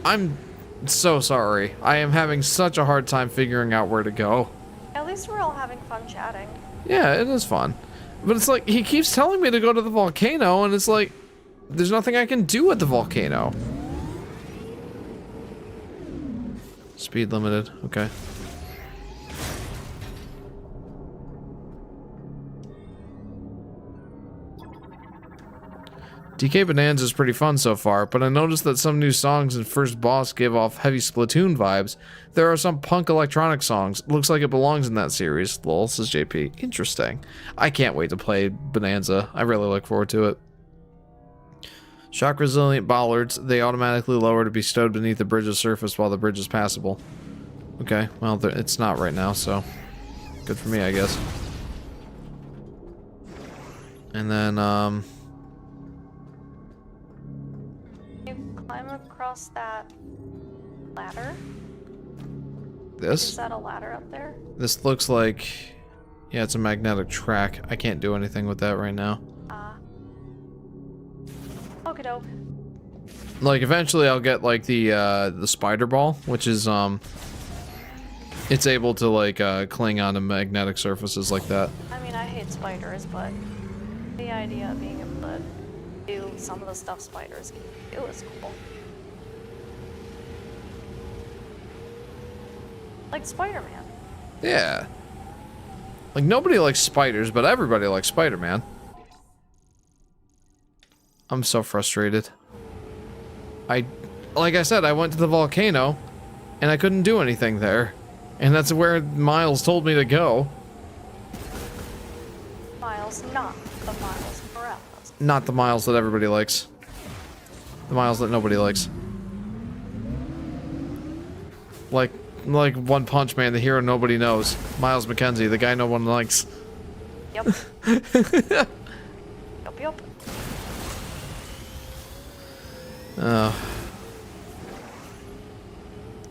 I'm so sorry. I am having such a hard time figuring out where to go. At least we're all having fun chatting. Yeah, it is fun. But it's like, he keeps telling me to go to the volcano, and it's like, there's nothing I can do at the volcano. Speed limited, okay. DK Bonanza is pretty fun so far, but I noticed that some new songs in First Boss give off heavy Splatoon vibes. There are some punk electronic songs. Looks like it belongs in that series. Lol, says JP. Interesting. I can't wait to play Bonanza. I really look forward to it. Shock resilient bollards. They automatically lower to be stowed beneath the bridge's surface while the bridge is passable. Okay, well, it's not right now, so good for me, I guess. And then, You climb across that ladder? this? Is that a ladder up there? This looks like... Yeah, it's a magnetic track. I can't do anything with that right now. Okie doke. Like, eventually I'll get, like, the spider ball, which is, it's able to, like, cling onto magnetic surfaces like that. I mean, I hate spiders, but the idea of being able to do some of the stuff spiders can do is cool. Like Spider-Man. Yeah. Like, nobody likes spiders, but everybody likes Spider-Man. I'm so frustrated. Like I said, I went to the volcano, and I couldn't do anything there. And that's where Miles told me to go. Miles, not the Miles Morales. Not the Miles that everybody likes. The Miles that nobody likes. Like One Punch Man, the hero nobody knows. Miles McKenzie, the guy no one likes. Yep. Yep.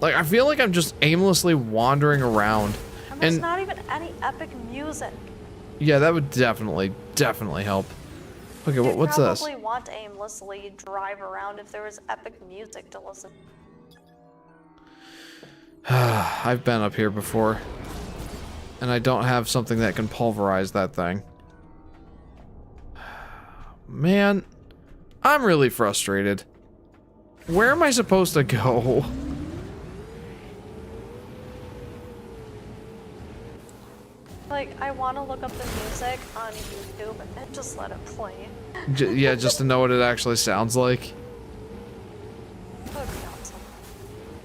Like, I feel like I'm just aimlessly wandering around. And there's not even any epic music. Yeah, that would definitely help. Okay, what's this? You'd probably want to aimlessly drive around if there was epic music to listen. I've been up here before. And I don't have something that can pulverize that thing. Man, I'm really frustrated. Where am I supposed to go? Like, I want to look up the music on YouTube and just let it play. Yeah, just to know what it actually sounds like. That would be awesome.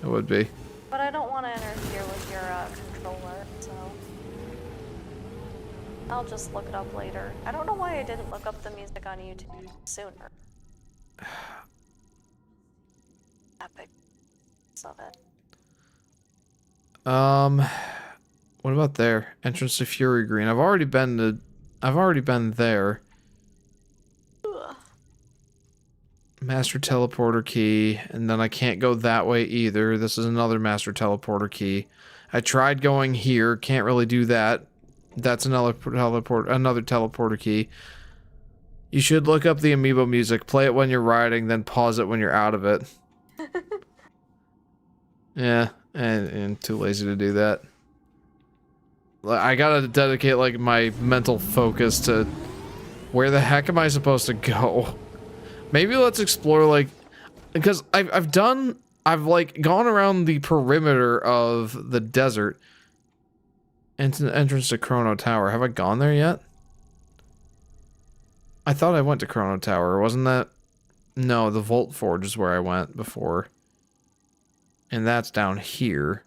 It would be. But I don't want to interfere with your controller, so I'll just look it up later. I don't know why I didn't look up the music on YouTube sooner. Epic of it. What about there? Entrance to Fury Green. I've already been there. Ugh. Master teleporter key, and then I can't go that way either. This is another master teleporter key. I tried going here, can't really do that. That's another teleporter key. You should look up the amiibo music, play it when you're riding, then pause it when you're out of it. Yeah, and too lazy to do that. I gotta dedicate, like, my mental focus to where the heck am I supposed to go? Maybe let's explore, like, because I've like gone around the perimeter of the desert into the entrance to Chrono Tower. Have I gone there yet? I thought I went to Chrono Tower. Wasn't that? No, the Volt Forge is where I went before. And that's down here.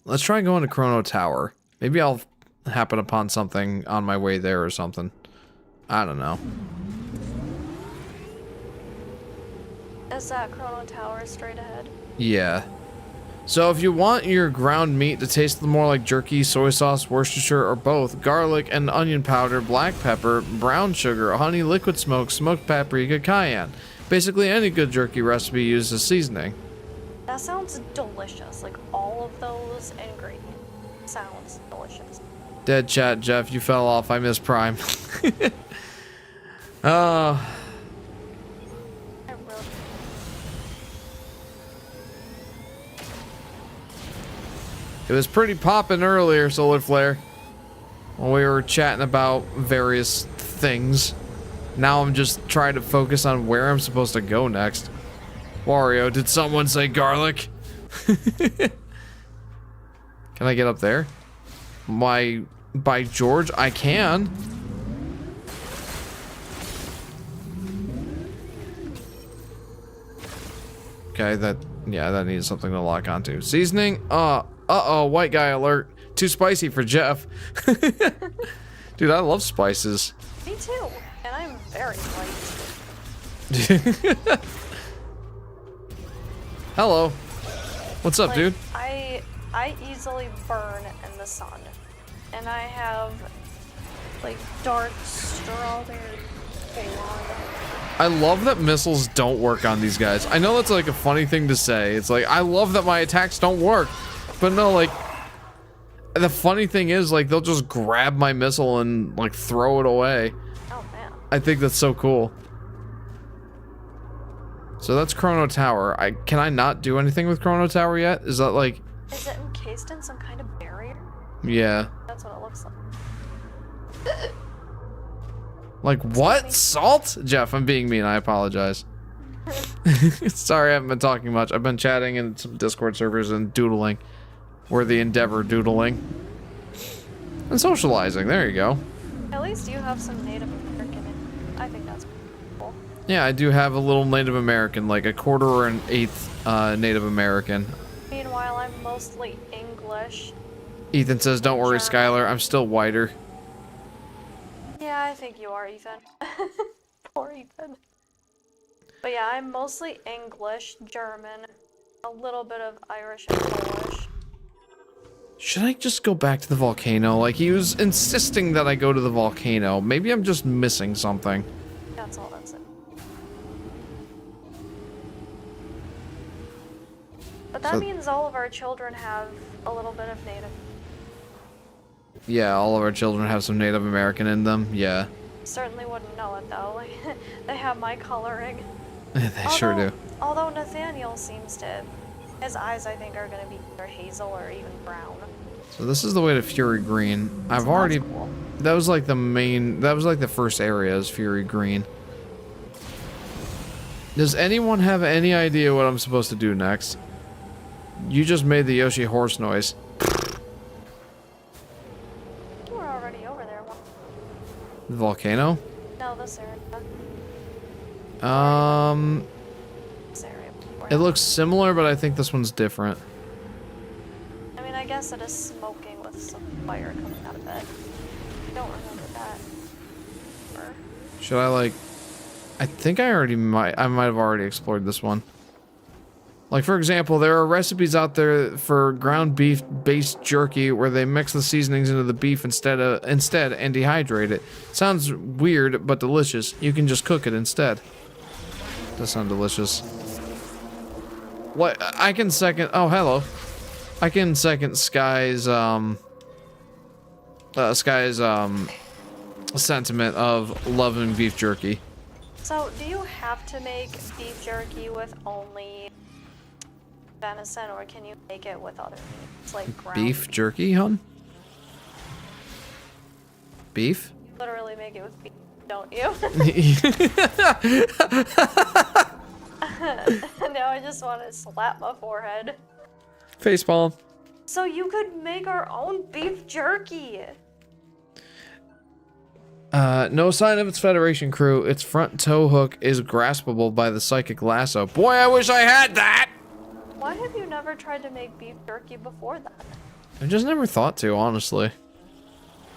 Let's try going to Chrono Tower. Maybe I'll happen upon something on my way there or something. I don't know. Is that Chrono Tower straight ahead? Yeah. So if you want your ground meat to taste more like jerky, soy sauce, Worcestershire, or both, garlic and onion powder, black pepper, brown sugar, honey, liquid smoke, smoked paprika, cayenne. Basically any good jerky recipe uses seasoning. That sounds delicious. Like, all of those ingredients sounds delicious. Dead chat, Jeff. You fell off. I miss Prime. It was pretty poppin' earlier, Solar Flare, when we were chatting about various things. Now I'm just trying to focus on where I'm supposed to go next. Wario, did someone say garlic? Can I get up there? By George, I can. Okay, that needs something to lock onto. Seasoning? Uh-oh, white guy alert. Too spicy for Jeff. Dude, I love spices. Me too, and I'm very light. Hello. What's up, Like, dude? I easily burn in the sun, and I have like dark strawberry blonde. I love that missiles don't work on these guys. I know that's like a funny thing to say. It's like, I love that my attacks don't work. But no, like, the funny thing is, like, they'll just grab my missile and, like, throw it away. Oh, man. I think that's so cool. So that's Chrono Tower. Can I not do anything with Chrono Tower yet? Is that like... Is it encased in some kind of barrier? Yeah. That's what it looks like. Like what? Salt? Jeff, I'm being mean. I apologize. Sorry, I haven't been talking much. I've been chatting in some Discord servers and doodling. We're the Endeavor doodling. And socializing. There you go. At least you have some Native American in. I think that's cool. Yeah, I do have a little Native American, like a quarter or an eighth Native American. Meanwhile, I'm mostly English. Ethan says, don't worry, Skylar. I'm still whiter. Yeah, I think you are, Ethan. Poor Ethan. But yeah, I'm mostly English, German, a little bit of Irish and Polish. Should I just go back to the volcano? Like, he was insisting that I go to the volcano. Maybe I'm just missing something. That's all that's it. But that means all of our children have a little bit of Native. Yeah, all of our children have some Native American in them. Yeah. Certainly wouldn't know it though. Like, they have my coloring. They sure do. Although Nathaniel seems to, his eyes I think are gonna be either hazel or even brown. So this is the way to Fury Green. I've already, cool. that was like the main, that was like the first area is Fury Green. Does anyone have any idea what I'm supposed to do next? You just made the Yoshi horse noise. You were already over there. The volcano? No, this area. This area. It looks similar, but I think this one's different. I mean, I guess it is smoking with some fire coming out of it. I don't remember that. Or... Should I like... I think I might have already explored this one. Like, for example, there are recipes out there for ground beef-based jerky where they mix the seasonings into the beef instead and dehydrate it. Sounds weird, but delicious. You can just cook it instead. Does sound delicious. What? I can second... Oh, hello. I can second Sky's sentiment of loving beef jerky. So, do you have to make beef jerky with only venison, or can you make it with other meats, like ground Beef jerky, hon? Beef? You literally make it with beef, don't you? Now I just want to slap my forehead. Facepalm. So you could make our own beef jerky. No sign of its Federation crew. Its front tow hook is graspable by the psychic lasso. Boy, I wish I had that! Why have you never tried to make beef jerky before that? I just never thought to, honestly.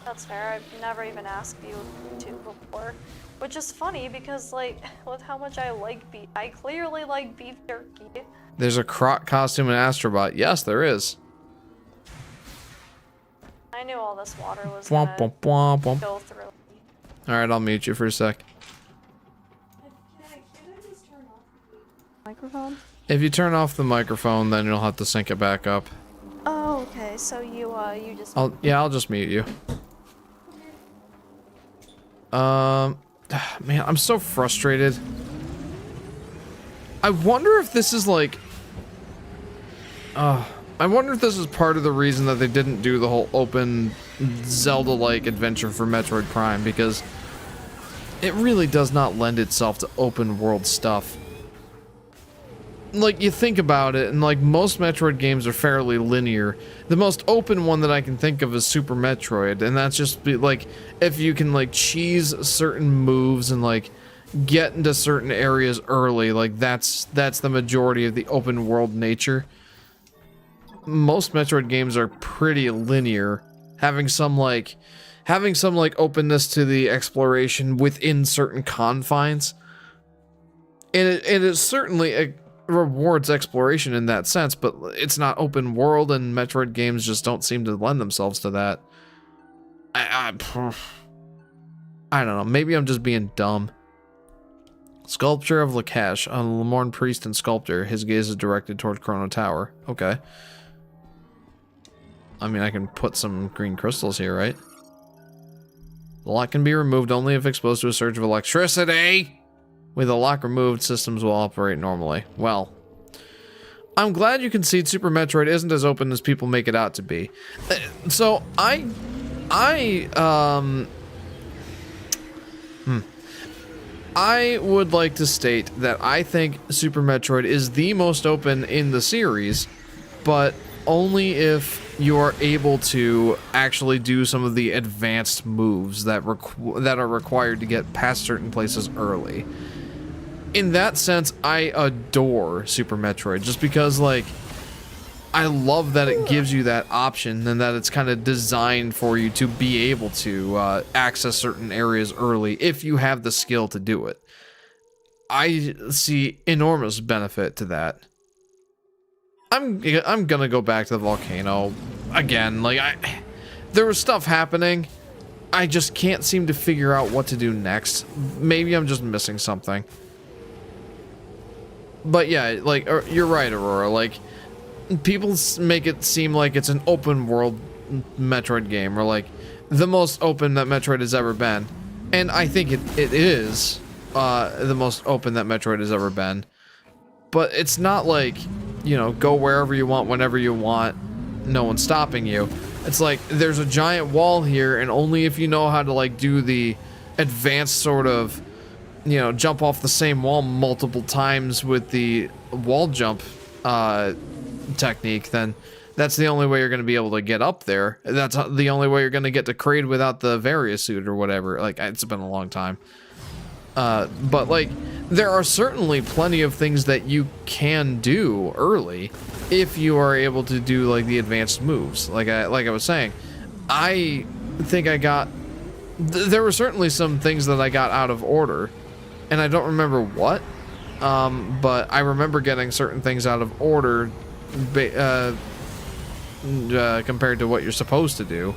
That's fair. I've never even asked you to before. Which is funny because, like, with how much I like beef, I clearly like beef jerky. There's a Croc costume in Astrobot. Yes, there is. I knew all this water was Womp, gonna womp, womp, womp. go through. Alright, I'll mute you for a sec. Can I just turn off the Microphone? If you turn off the microphone, then you'll have to sync it back up. Oh, okay. So you just. I'll just mute you. Man, I'm so frustrated. I wonder if this is like... I wonder if this is part of the reason that they didn't do the whole open Zelda-like adventure for Metroid Prime, because it really does not lend itself to open world stuff. Like, you think about it, and like most Metroid games are fairly linear. The most open one that I can think of is Super Metroid, and that's just like, if you can like cheese certain moves and like get into certain areas early, like that's the majority of the open world nature. Most Metroid games are pretty linear, having some like openness to the exploration within certain confines. And it is certainly rewards exploration in that sense, but it's not open world, and Metroid games just don't seem to lend themselves to that. I don't know, maybe I'm just being dumb. Sculpture of Lakesh, a Lemorn priest and sculptor. His gaze is directed toward Chrono Tower. Okay. I mean, I can put some green crystals here, right? The lock can be removed only if exposed to a surge of electricity! With a lock removed, systems will operate normally. Well, I'm glad you concede Super Metroid isn't as open as people make it out to be. So I would like to state that I think Super Metroid is the most open in the series, but only if you are able to actually do some of the advanced moves that are required to get past certain places early. In that sense, I adore Super Metroid, just because, like, I love that it gives you that option and that it's kind of designed for you to be able to access certain areas early if you have the skill to do it. I see enormous benefit to that. I'm gonna go back to the volcano again. Like, there was stuff happening. I just can't seem to figure out what to do next. Maybe I'm just missing something. But yeah, like, you're right, Aurora. Like, people make it seem like it's an open world Metroid game, or like the most open that Metroid has ever been. And I think it is the most open that Metroid has ever been. But it's not like, you know, go wherever you want, whenever you want, no one's stopping you. It's like, there's a giant wall here, and only if you know how to, like, do the advanced sort of, you know, jump off the same wall multiple times with the wall jump technique, then that's the only way you're going to be able to get up there. That's the only way you're going to get to Kraid without the Varia suit or whatever. Like, it's been a long time. But, like, there are certainly plenty of things that you can do early if you are able to do, like, the advanced moves. Like I was saying, I think I got... there were certainly some things that I got out of order, and I don't remember what, but I remember getting certain things out of order compared to what you're supposed to do.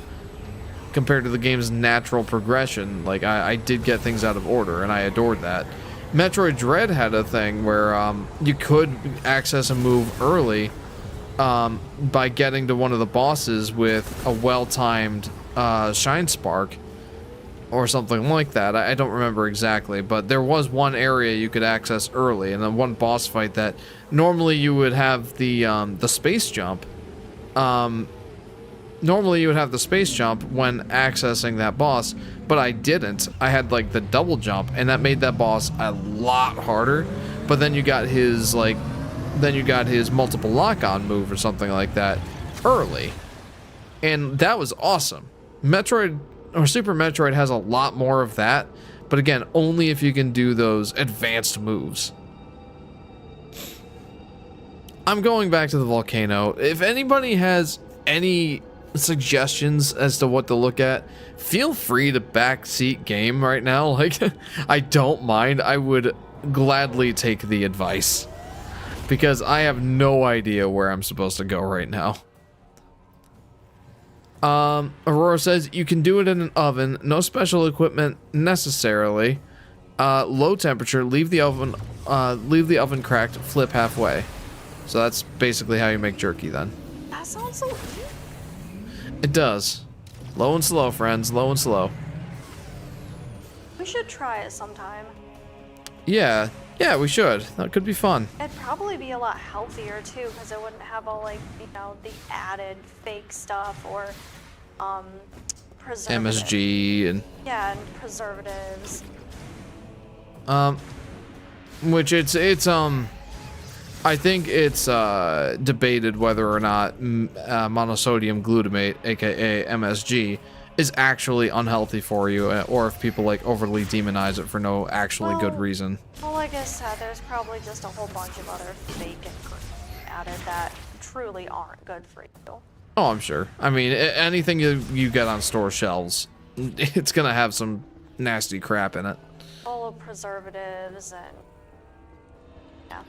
Compared to the game's natural progression, like, I did get things out of order, and I adored that. Metroid Dread had a thing where you could access a move early by getting to one of the bosses with a well-timed Shine Spark or something like that. I don't remember exactly, but there was one area you could access early, and then one boss fight that normally you would have the space jump. Normally you would have the space jump when accessing that boss, but I didn't. I had, like, the double jump, and that made that boss a lot harder. But then you got his, like, multiple lock-on move or something like that early. And that was awesome. Metroid, or Super Metroid, has a lot more of that, but again, only if you can do those advanced moves. I'm going back to the volcano. If anybody has any suggestions as to what to look at, feel free to backseat game right now. Like, I don't mind. I would gladly take the advice, because I have no idea where I'm supposed to go right now. Aurora says you can do it in an oven, no special equipment necessarily. Low temperature, leave the oven cracked, flip halfway. So that's basically how you make jerky then. That sounds so easy. It does. Low and slow, friends. Low and slow. We should try it sometime. Yeah, we should. That could be fun. It'd probably be a lot healthier too, because it wouldn't have all, like, you know, the added fake stuff or preservatives. MSG and... yeah, and preservatives. Which I think it's debated whether or not monosodium glutamate, aka MSG, is actually unhealthy for you, or if people, like, overly demonize it for no actually good reason. Well, like I said, there's probably just a whole bunch of other fake ingredients added that truly aren't good for you. Oh, I'm sure. I mean, anything you get on store shelves, it's gonna have some nasty crap in it. Full of preservatives and... yeah.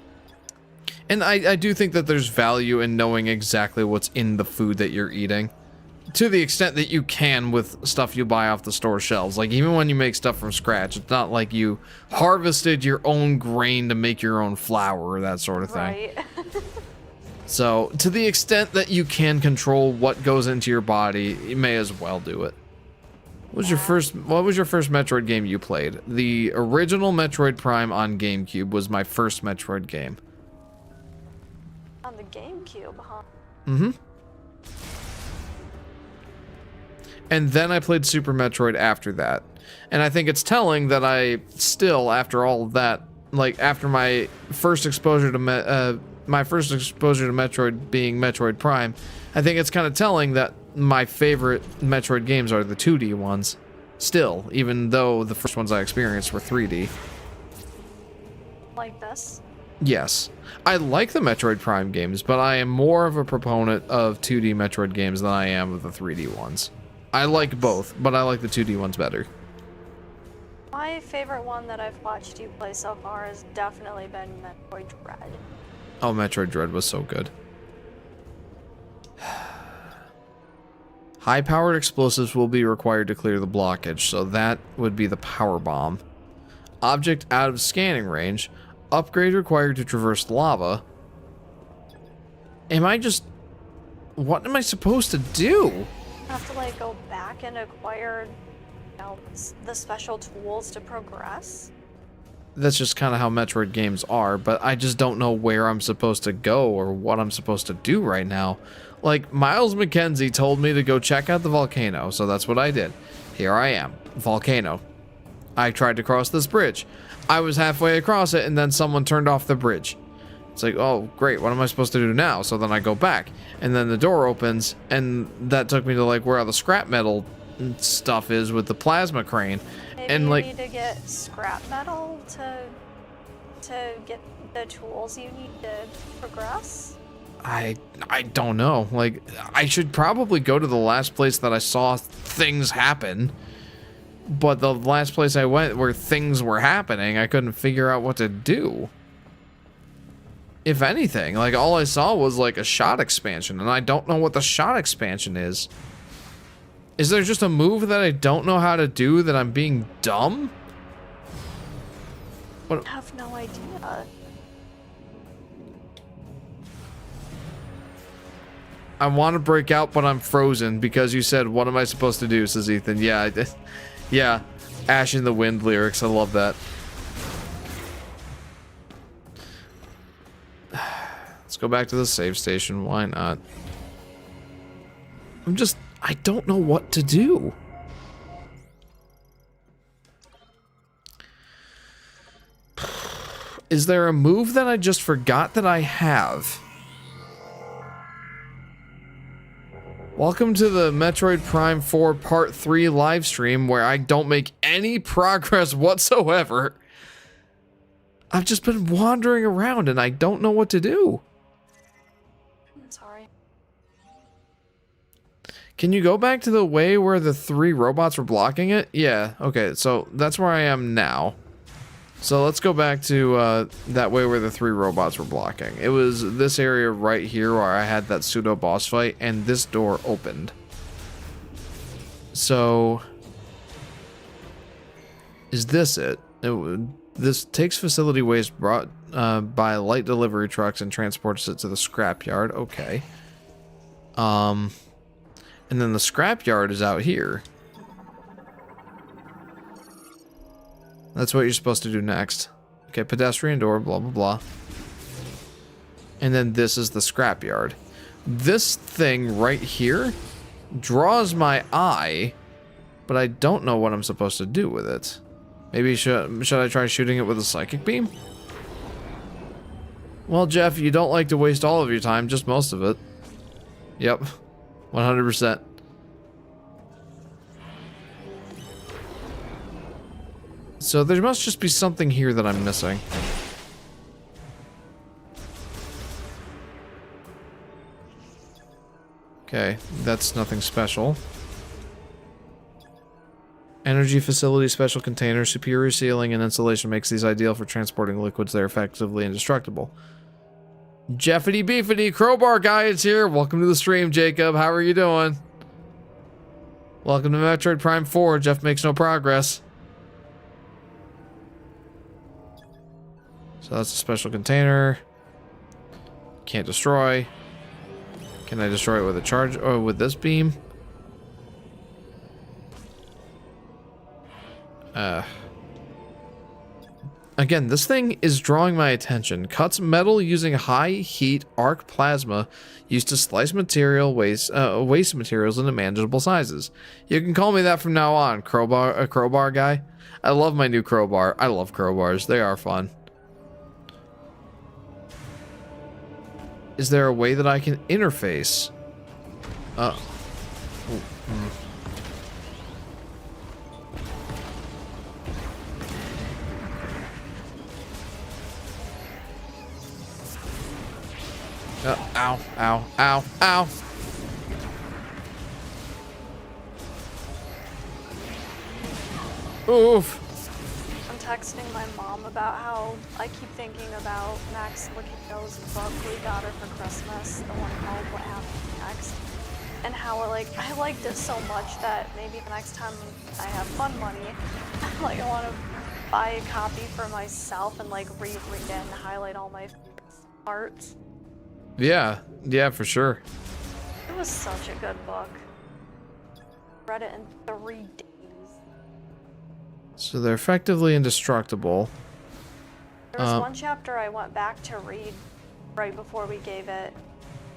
And I do think that there's value in knowing exactly what's in the food that you're eating. To the extent that you can with stuff you buy off the store shelves. Like, even when you make stuff from scratch, it's not like you harvested your own grain to make your own flour or that sort of thing. Right. So, to the extent that you can control what goes into your body, you may as well do it. What was your first Metroid game you played? The original Metroid Prime on GameCube was my first Metroid game. On the GameCube, huh? Mm-hmm. And then I played Super Metroid after that. And I think it's telling that I still, after all of that, like after my first exposure to Metroid being Metroid Prime, I think it's kind of telling that my favorite Metroid games are the 2D ones. Still, even though the first ones I experienced were 3D. Like this? Yes. I like the Metroid Prime games, but I am more of a proponent of 2D Metroid games than I am of the 3D ones. I like both, but I like the 2D ones better. My favorite one that I've watched you play so far has definitely been Metroid Dread. Oh, Metroid Dread was so good. High-powered explosives will be required to clear the blockage, so that would be the power bomb. Object out of scanning range. Upgrade required to traverse lava. What am I supposed to do? Have to like go back and acquire, you know, the special tools to progress. That's just kind of how Metroid games are, but I just don't know where I'm supposed to go or what I'm supposed to do right now. Like, Miles McKenzie told me to go check out the volcano, so that's what I did. Here I am. Volcano. I tried to cross this bridge. I was halfway across it, and then someone turned off the bridge. It's like, oh, great, what am I supposed to do now? So then I go back, and then the door opens, and that took me to, like, where all the scrap metal stuff is with the plasma crane. Maybe and you like need to get scrap metal to get the tools you need to progress. I don't know. Like, I should probably go to the last place that I saw things happen. But the last place I went where things were happening, I couldn't figure out what to do. If anything, like, all I saw was, like, a shot expansion, and I don't know what the shot expansion is. Is there just a move that I don't know how to do that I'm being dumb? What? I have no idea. I want to break out, but I'm frozen because you said, what am I supposed to do, says Ethan. Yeah, I did. Yeah, Ash in the Wind lyrics. I love that. Let's go back to the save station. Why not? I don't know what to do. Is there a move that I just forgot that I have? Welcome to the Metroid Prime 4 Part 3 live stream where I don't make any progress whatsoever. I've just been wandering around and I don't know what to do. I'm sorry. Can you go back to the way where the 3 robots were blocking it? Yeah, okay, so that's where I am now. So let's go back to that way where the 3 robots were blocking. It was this area right here where I had that pseudo boss fight, and this door opened. So, is this it? This takes facility waste brought by light delivery trucks and transports it to the scrapyard. Okay. And then the scrapyard is out here. That's what you're supposed to do next. Okay, pedestrian door, blah, blah, blah. And then this is the scrapyard. This thing right here draws my eye, but I don't know what I'm supposed to do with it. Maybe should I try shooting it with a psychic beam? Well, Jeff, you don't like to waste all of your time, just most of it. Yep, 100%. So there must just be something here that I'm missing. Okay, that's nothing special. Energy facility, special container, superior sealing and insulation makes these ideal for transporting liquids that are effectively indestructible. Jeffity Beefity, Crowbar Guy is here. Welcome to the stream, Jacob. How are you doing? Welcome to Metroid Prime 4. Jeff makes no progress. So that's a special container. Can't destroy. Can I destroy it with a charge or with this beam? Again, this thing is drawing my attention. Cuts metal using high heat arc plasma used to slice waste materials into manageable sizes. You can call me that from now on, crowbar guy. I love my new crowbar. I love crowbars. They are fun. Is there a way that I can interface? Ow, ow, ow, ow. Oof. I'm texting my mom about how I keep thinking about Max Lucchino's book we got her for Christmas, the one called What Happened Next, and how I liked it so much that maybe the next time I have fun money, I want to buy a copy for myself and reread it and highlight all my parts. Yeah, for sure. It was such a good book. Read it in 3 days. So they're effectively indestructible. There was one chapter I went back to read right before we gave it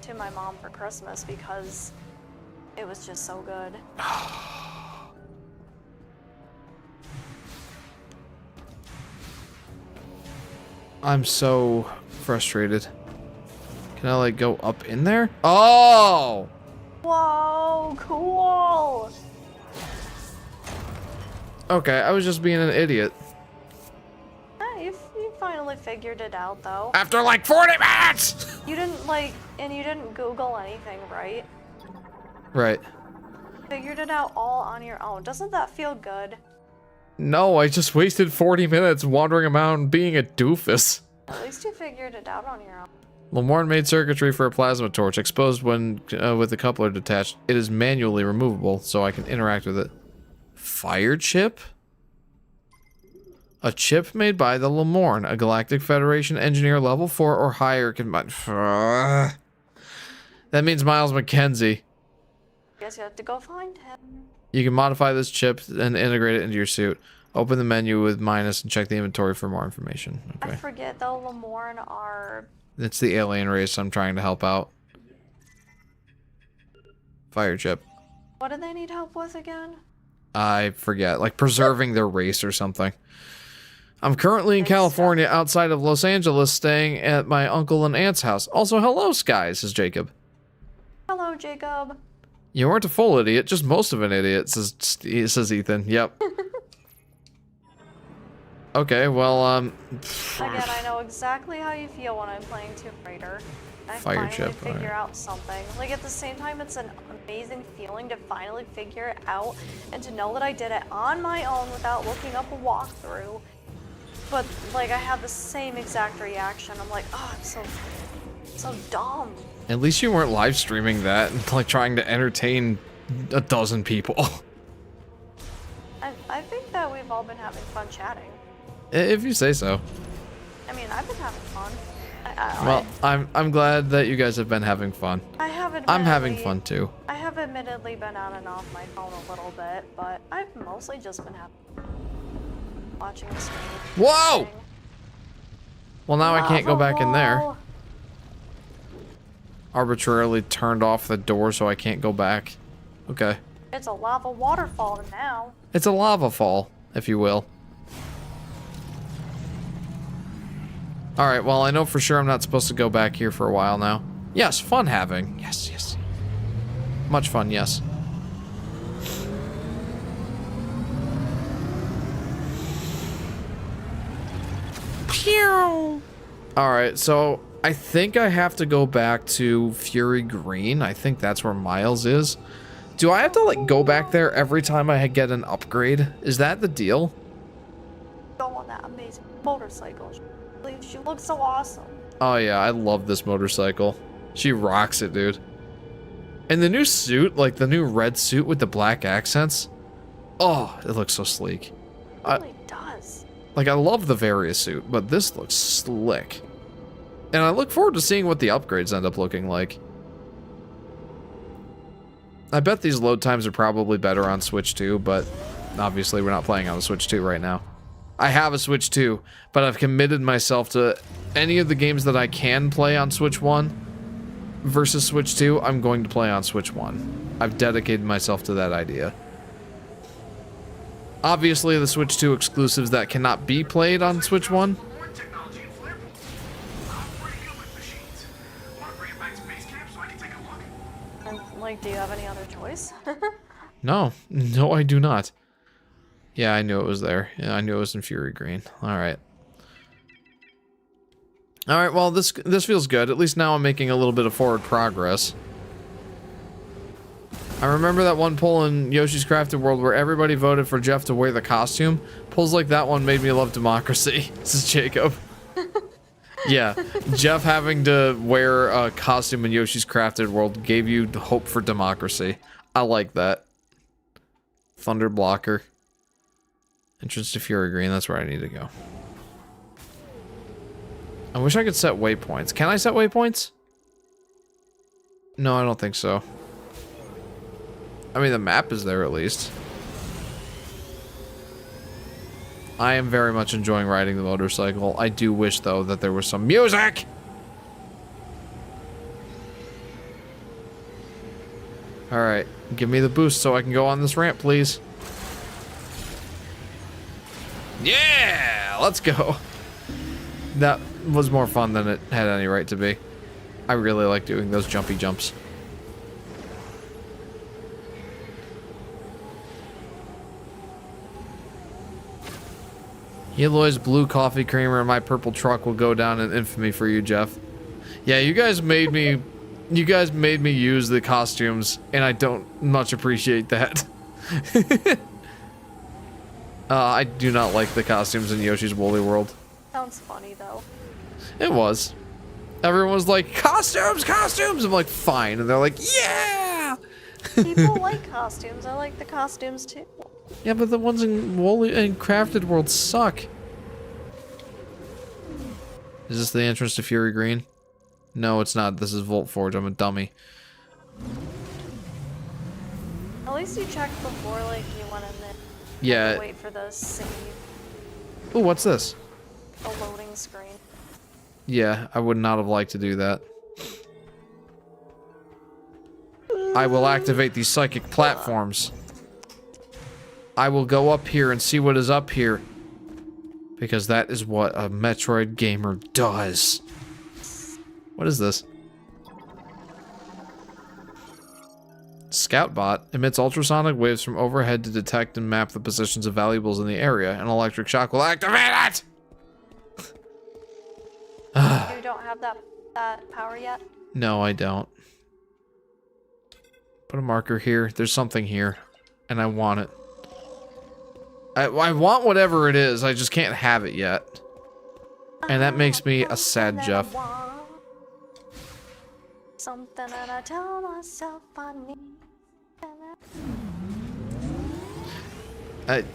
to my mom for Christmas because it was just so good. I'm so frustrated. Can I go up in there? Oh! Whoa, cool! Okay, I was just being an idiot. Yeah, you finally figured it out though. After 40 minutes! You didn't and you didn't Google anything, right? Right. Figured it out all on your own. Doesn't that feel good? No, I just wasted 40 minutes wandering around being a doofus. At least you figured it out on your own. Lamorne made circuitry for a plasma torch, exposed when with the coupler detached. It is manually removable, so I can interact with it. Fire chip? A chip made by the Lamorne, a Galactic Federation engineer level 4 or higher can... That means Miles McKenzie. Guess you have to go find him. You can modify this chip and integrate it into your suit. Open the menu with minus and check the inventory for more information. Okay. I forget though, Lamorne are... It's the alien race I'm trying to help out. Fire chip. What do they need help with again? I forget. Preserving their race or something. I'm currently in California outside of Los Angeles staying at my uncle and aunt's house. Also, hello, Sky, says Jacob. Hello, Jacob. You weren't a full idiot, just most of an idiot, says Ethan. Yep. Okay, well, Again, I know exactly how you feel when I'm playing Tomb Raider. I Fire finally chip, figure out something. At the same time, it's an amazing feeling to finally figure it out and to know that I did it on my own without looking up a walkthrough. But, I have the same exact reaction. I'm like, oh, I'm so dumb. At least you weren't live streaming that and trying to entertain a dozen people. I think that we've all been having fun chatting. If you say so. I mean, I've been having fun. Well, I'm glad that you guys have been having fun. I'm having fun too. I have admittedly been on and off my phone a little bit, but I've mostly just been watching the stream. Whoa! Well, now I can't go back in there. Wall. Arbitrarily turned off the door so I can't go back. Okay. It's a lava waterfall now. It's a lava fall, if you will. Alright, well, I know for sure I'm not supposed to go back here for a while now. Yes, fun having. Yes, yes. Much fun, yes. Pew! Alright, so I think I have to go back to Fury Green. I think that's where Miles is. Do I have to, go back there every time I get an upgrade? Is that the deal? Go on that amazing motorcycle. She looks so awesome. Oh yeah, I love this motorcycle. She rocks it, dude. And the new suit, the new red suit with the black accents. Oh, it looks so sleek. It really does. I love the Various suit, but this looks slick. And I look forward to seeing what the upgrades end up looking like. I bet these load times are probably better on Switch too, but obviously we're not playing on the Switch 2 right now. I have a Switch 2, but I've committed myself to any of the games that I can play on Switch 1 versus Switch 2, I'm going to play on Switch 1. I've dedicated myself to that idea. Obviously, the Switch 2 exclusives that cannot be played on Switch 1. Like, do you have any other choice? No, I do not. Yeah, I knew it was there. Yeah, I knew it was in Fury Green. Alright. Alright, well, this feels good. At least now I'm making a little bit of forward progress. I remember that one poll in Yoshi's Crafted World where everybody voted for Jeff to wear the costume. Polls like that one made me love democracy, says Jacob. Yeah, Jeff having to wear a costume in Yoshi's Crafted World gave you hope for democracy. I like that. Thunder Blocker. Entrance to Fury Green, that's where I need to go. I wish I could set waypoints. Can I set waypoints? No, I don't think so. I mean, the map is there at least. I am very much enjoying riding the motorcycle. I do wish, though, that there was some music! Alright, give me the boost so I can go on this ramp, please. Yeah! Let's go! That was more fun than it had any right to be. I really like doing those jumpy jumps. Eloy's blue coffee creamer and my purple truck will go down in infamy for you, Jeff. Yeah, you guys made me use the costumes, and I don't much appreciate that. I do not like the costumes in Yoshi's Woolly World. Sounds funny, though. It was. Everyone was like, costumes, costumes! I'm like, fine. And they're like, yeah! People like costumes. I like the costumes, too. Yeah, but the ones in Woolly and Crafted World suck. Is this the entrance to Fury Green? No, it's not. This is Volt Forge. I'm a dummy. At least you checked before, like, you went in there. Yeah. Wait for the save. Ooh, what's this? The loading screen. Yeah, I would not have liked to do that. I will activate these psychic platforms. I will go up here and see what is up here. Because that is what a Metroid gamer does. What is this? Scoutbot emits ultrasonic waves from overhead to detect and map the positions of valuables in the area. An electric shock will activate it! You don't have that power yet? No, I don't. Put a marker here. There's something here. And I want it. I want whatever it is. I just can't have it yet. And that makes me a sad Jeff. Something that I tell myself I need.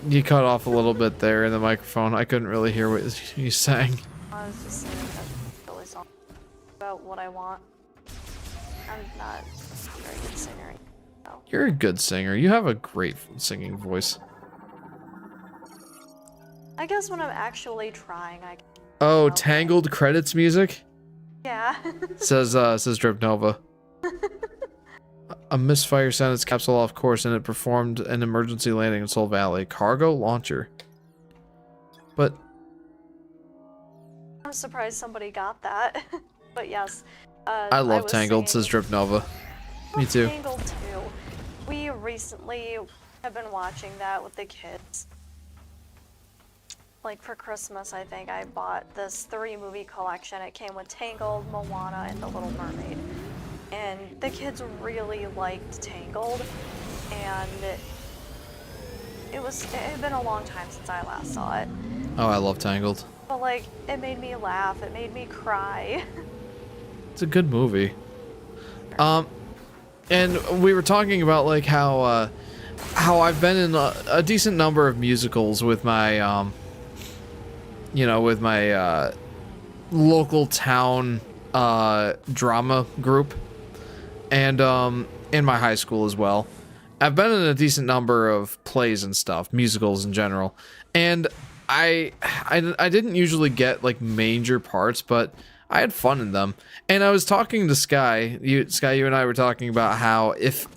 You cut off a little bit there in the microphone. I couldn't really hear what you sang. I was just singing a silly song about what I want. I'm not a very good singer. So. You're a good singer. You have a great singing voice. I guess when I'm actually trying, I can. Oh, Tangled credits music? Yeah. says Drip Nova. A misfire sent its capsule off course and it performed an emergency landing in Soul Valley. Cargo launcher. But I'm surprised somebody got that. But yes. I love Tangled, says Drip Nova. Me too. Tangled too. We recently have been watching that with the kids. Like for Christmas, I think I bought this 3-movie collection. It came with Tangled, Moana, and The Little Mermaid. And the kids really liked Tangled, and it had been a long time since I last saw it. Oh, I love Tangled. But like, it made me laugh, it made me cry. It's a good movie. And we were talking about like how I've been in a decent number of musicals with my with my local town drama group, and in my high school as well. I've been in a decent number of plays and stuff, musicals in general, and I didn't usually get like major parts, but I had fun in them. And I was talking to Sky. Sky, you and I were talking about how if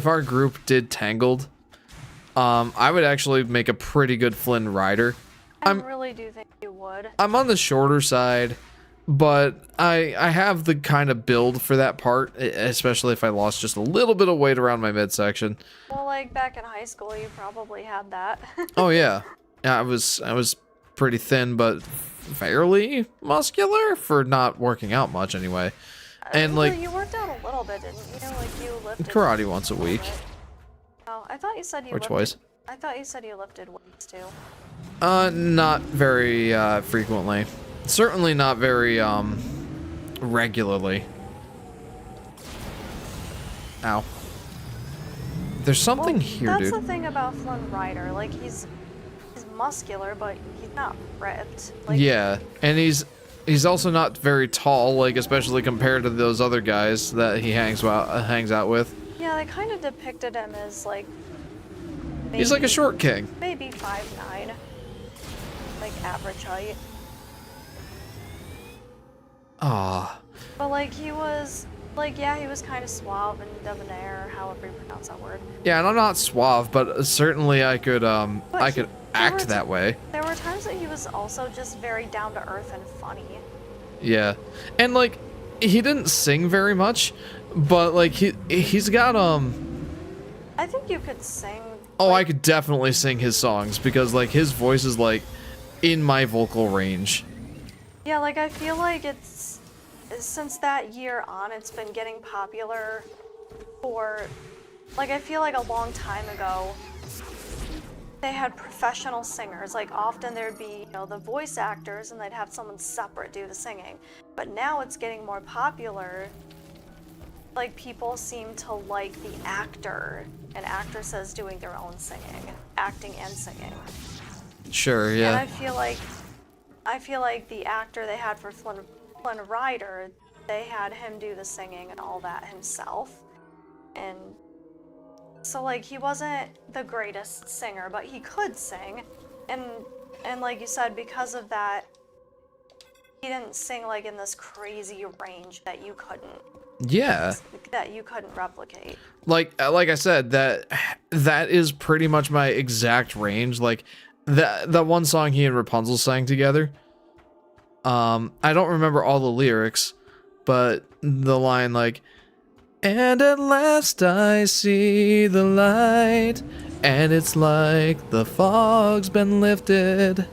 our group did Tangled, I would actually make a pretty good Flynn rider. I really do think you would. I'm on the shorter side, but I have the kind of build for that part, especially if I lost just a little bit of weight around my midsection. Well, like back in high school, you probably had that. Oh yeah. I was pretty thin, but fairly muscular for not working out much anyway. And well, like you worked out a little bit, didn't you? Like you lifted karate once a week. Oh, I thought you said you Or twice. I thought you said you lifted weights too. Not very frequently. Certainly not very regularly. Ow. There's something Well, here, that's dude. the thing about Flynn Rider. Like he's muscular, but he's not ripped. Like, Yeah, and he's also not very tall, like especially compared to those other guys that he hangs out with. Yeah, they kind of depicted him as like. He's like a short king. Maybe 5'9", like average height. Ah. But like he was, like yeah, he was kind of suave and debonair, however you pronounce that word. Yeah, and I'm not suave, but certainly I could But act that way. There were times that he was also just very down to earth and funny. Yeah, and like he didn't sing very much, but like he's got I think you could sing. Oh, I could definitely sing his songs because like his voice is like in my vocal range. Yeah, like I feel like it's since that year on, it's been getting popular for, like I feel like a long time ago, they had professional singers. Like often there'd be, you know, the voice actors and they'd have someone separate do the singing. But now it's getting more popular. Like people seem to like the actor and actresses doing their own singing, acting and singing. Sure, yeah. And I feel like the actor they had for Flynn Rider, they had him do the singing and all that himself. And so like he wasn't the greatest singer, but he could sing. And like you said, because of that, he didn't sing like in this crazy range that you couldn't replicate. Like I said, that is pretty much my exact range. Like that one song he and Rapunzel sang together. I don't remember all the lyrics, but the line like, and at last I see the light, and it's like the fog's been lifted.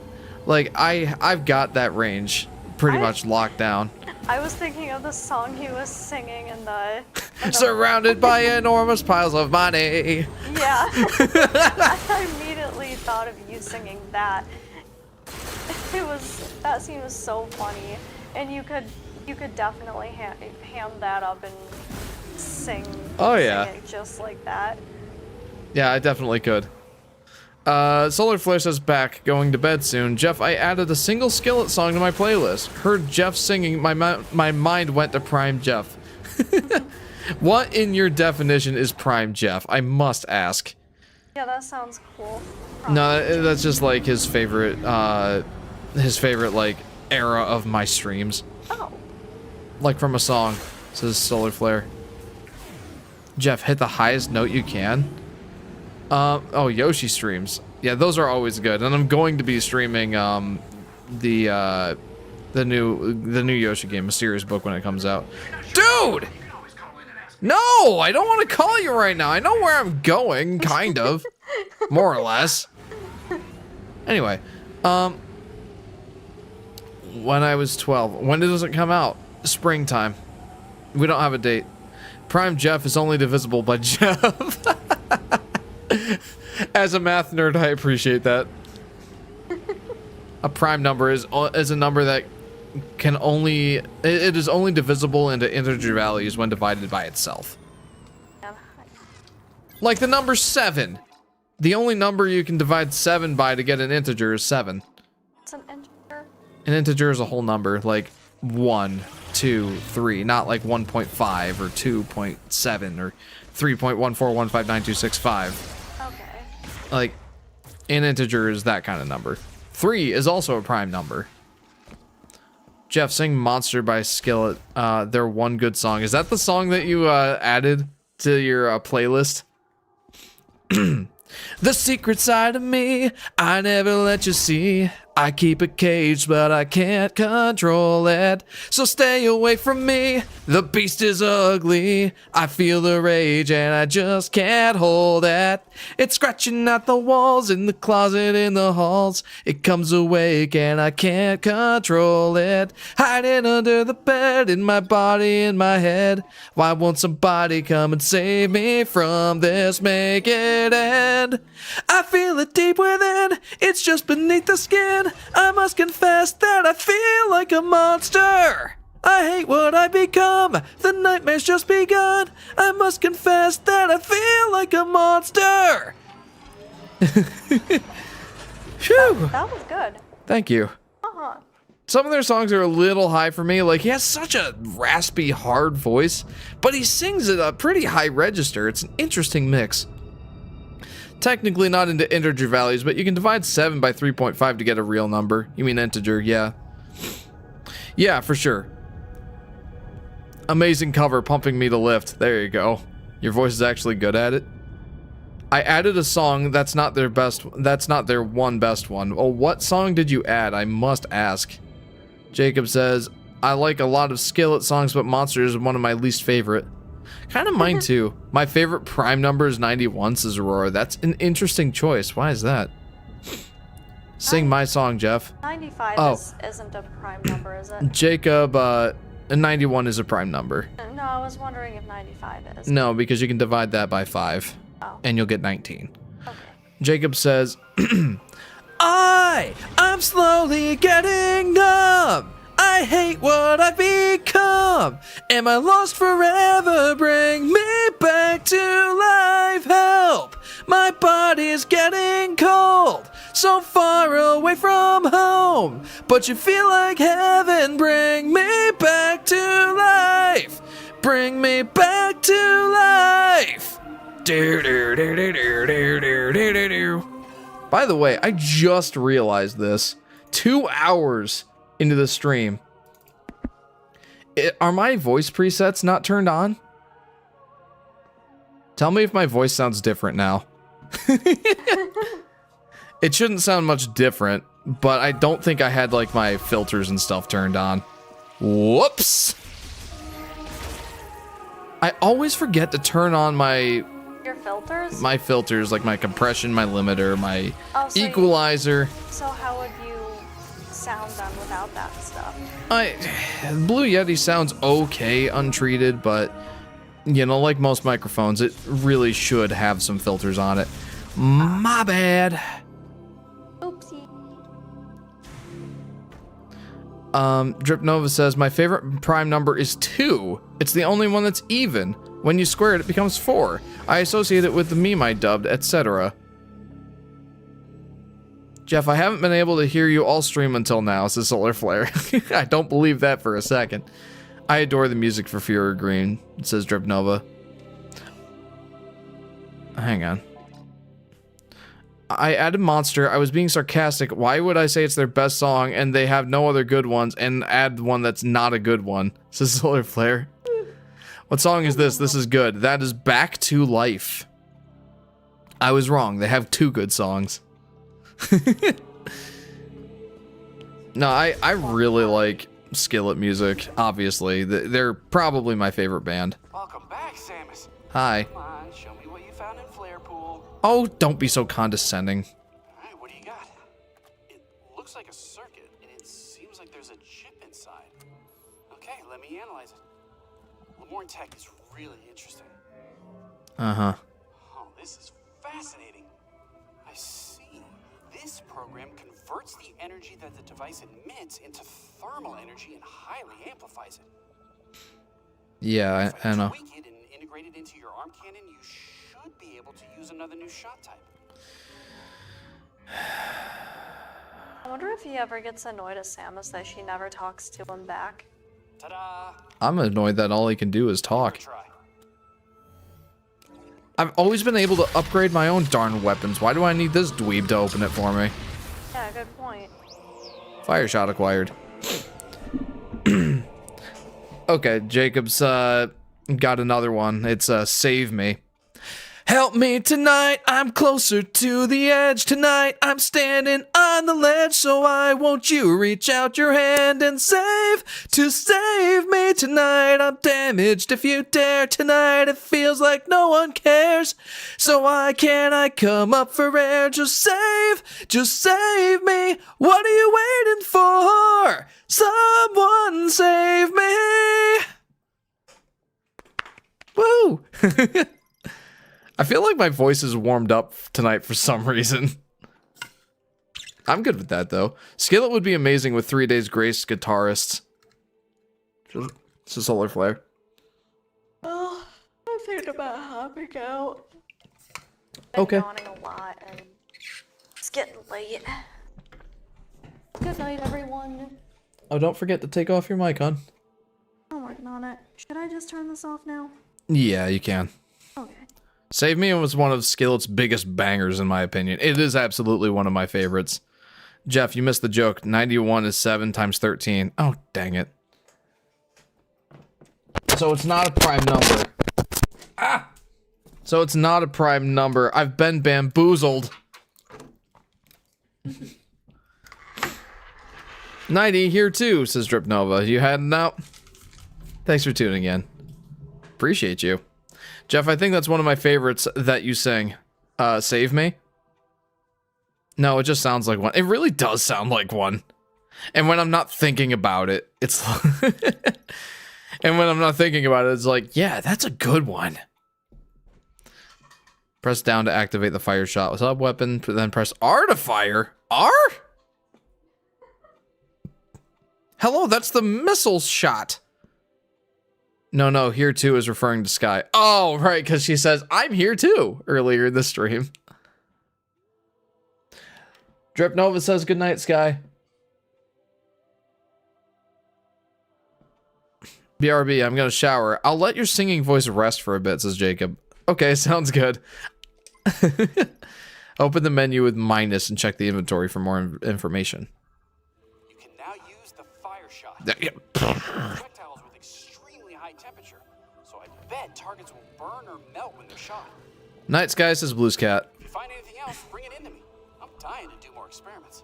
Like I've got that range pretty much locked down. I was thinking of the song he was singing in the Surrounded by enormous piles of money. Yeah. I immediately thought of you singing that. That scene was so funny, and you could definitely ham that up and sing. Oh yeah. Sing it just like that. Yeah, I definitely could. Solar Flare says back, going to bed soon. Jeff, I added a single Skillet song to my playlist. Heard Jeff singing, my mind went to Prime Jeff. What in your definition is Prime Jeff? I must ask. Yeah, that sounds cool. No, that's just like his favorite like era of my streams. Oh. Like from a song, says Solar Flare. Jeff, hit the highest note you can. Oh, Yoshi streams. Yeah, those are always good, and I'm going to be streaming the new Yoshi game, Mysterious Book, when it comes out. Dude! No, I don't want to call you right now. I know where I'm going, kind of, more or less. Anyway, when I was 12, when does it come out? Springtime. We don't have a date. Prime Jeff is only divisible by Jeff. As a math nerd, I appreciate that. A prime number is a number that can only, it is only divisible into integer values when divided by itself. Yeah. Like the number 7. The only number you can divide 7 by to get an integer is 7. It's an integer. An integer is a whole number, like 1, 2, 3, not like 1.5 or 2.7 or 3.1415925. Okay. Like, an integer is that kind of number. 3 is also a prime number. Jeff, sing Monster by Skillet. Their one good song. Is that the song that you added to your playlist? The secret side of me, I never let you see. I keep it caged, but I can't control it. So stay away from me, the beast is ugly. I feel the rage and I just can't hold it. It's scratching at the walls, in the closet, in the halls. It comes awake and I can't control it. Hiding under the bed, in my body, in my head. Why won't somebody come and save me from this? Make it end. I feel it deep within, it's just beneath the skin. I must confess that I feel like a monster. I hate what I become, the nightmare's just begun. I must confess that I feel like a monster. Phew. That was good. Thank you. Uh-huh. Some of their songs are a little high for me. Like, he has such a raspy, hard voice, but he sings at a pretty high register. It's an interesting mix. Technically not into integer values, but you can divide 7 by 3.5 to get a real number. You mean integer, yeah. Yeah, for sure. Amazing cover, Pumping Me to Lift. There you go. Your voice is actually good at it. I added a song that's not their best, that's not their one best one. Oh, what song did you add? I must ask. Jacob says, I like a lot of Skillet songs, but Monster is one of my least favorite. Kind of mine too. My favorite prime number is 91, says Aurora. That's an interesting choice. Why is that? Sing my song, Jeff. 95 isn't a prime number, is it? Jacob, 91 is a prime number. No, I was wondering if 95 is. No, because you can divide that by 5. Oh. And you'll get 19. Okay. Jacob says, I'm slowly getting numb. I hate what I've become. Am I lost forever? Bring me back to life. Help! My body's getting cold. So far away from home. But you feel like heaven. Bring me back to life. Bring me back to life. By the way, I just realized this. 2 hours into the stream. Are my voice presets not turned on? Tell me if my voice sounds different now. It shouldn't sound much different, but I don't think I had like my filters and stuff turned on. Whoops! I always forget to turn on my filters? My filters, like my compression, my limiter, my equalizer. So how would you sound then without that stuff? Blue Yeti sounds okay untreated, but you know, like most microphones, it really should have some filters on it. My bad. Oopsie. Drip Nova says, my favorite prime number is 2. It's the only one that's even. When you square it, it becomes 4. I associate it with the meme I dubbed, etc. Jeff, I haven't been able to hear you all stream until now, says Solar Flare. I don't believe that for a second. I adore the music for Fury Green, says Drip Nova. Hang on. I added Monster. I was being sarcastic. Why would I say it's their best song and they have no other good ones and add one that's not a good one, says Solar Flare. What song is this? This is good. That is Back to Life. I was wrong. They have 2 good songs. No, I really like Skillet music, obviously. They're probably my favorite band. Welcome back, Samus. Hi. Come on, show me what you found in Flare Pool. Oh, don't be so condescending. Alright, what do you got? It looks like a circuit, and it seems like there's a chip inside. Okay, let me analyze it. Lemoyne Tech is really interesting. Uh-huh. Oh, this is fascinating. I see. This program converts the energy that the device emits into thermal energy and highly amplifies it. Yeah, I know. If you tweak it and integrate it into your arm cannon, you should be able to use another new shot type. I wonder if he ever gets annoyed at Samus that she never talks to him back. Ta-da! I'm annoyed that all he can do is talk. Try. I've always been able to upgrade my own darn weapons. Why do I need this dweeb to open it for me? Yeah, good point. Fire shot acquired. Okay, Jacob's got another one. It's Save Me. Help me tonight, I'm closer to the edge. Tonight, I'm standing on the ledge. So why won't you reach out your hand and save me tonight? I'm damaged if you dare. Tonight, it feels like no one cares. So why can't I come up for air? Just save me. What are you waiting for? Someone save me. Woo! I feel like my voice is warmed up tonight for some reason. I'm good with that, though. Skillet would be amazing with 3 Days Grace guitarists. It's a solar flare. Oh, I'm thinking about hopping out. Okay. Yawning a lot and it's getting late. Good night, everyone. Oh, don't forget to take off your mic, hon. I'm working on it. Should I just turn this off now? Yeah, you can. Okay. Save Me was one of Skillet's biggest bangers, in my opinion. It is absolutely one of my favorites. Jeff, you missed the joke. 91 is 7 times 13. Oh, dang it. So it's not a prime number. Ah! So it's not a prime number. I've been bamboozled. 90 here too, says Drip Nova. You heading out? Thanks for tuning in. Appreciate you. Jeff, I think that's one of my favorites that you sing. Save Me? No, it just sounds like one. It really does sound like one. And when I'm not thinking about it, it's and when I'm not thinking about it, it's like, yeah, that's a good one. Press down to activate the fire shot with sub weapon, then press R to fire. R? Hello, that's the missile shot. No, here too is referring to Sky. Oh, right, because she says, I'm here too, earlier in the stream. Drip Nova says, good night, Sky. BRB, I'm gonna shower. I'll let your singing voice rest for a bit, says Jacob. Okay, sounds good. Open the menu with minus and check the inventory for more information. You can now use the fire shot. Yeah. Projectiles with extremely high temperature, so I bet targets will burn or melt when they're shot. Night Sky says Blues Cat. If you find anything else, bring it into me. I'm dying to do more experiments.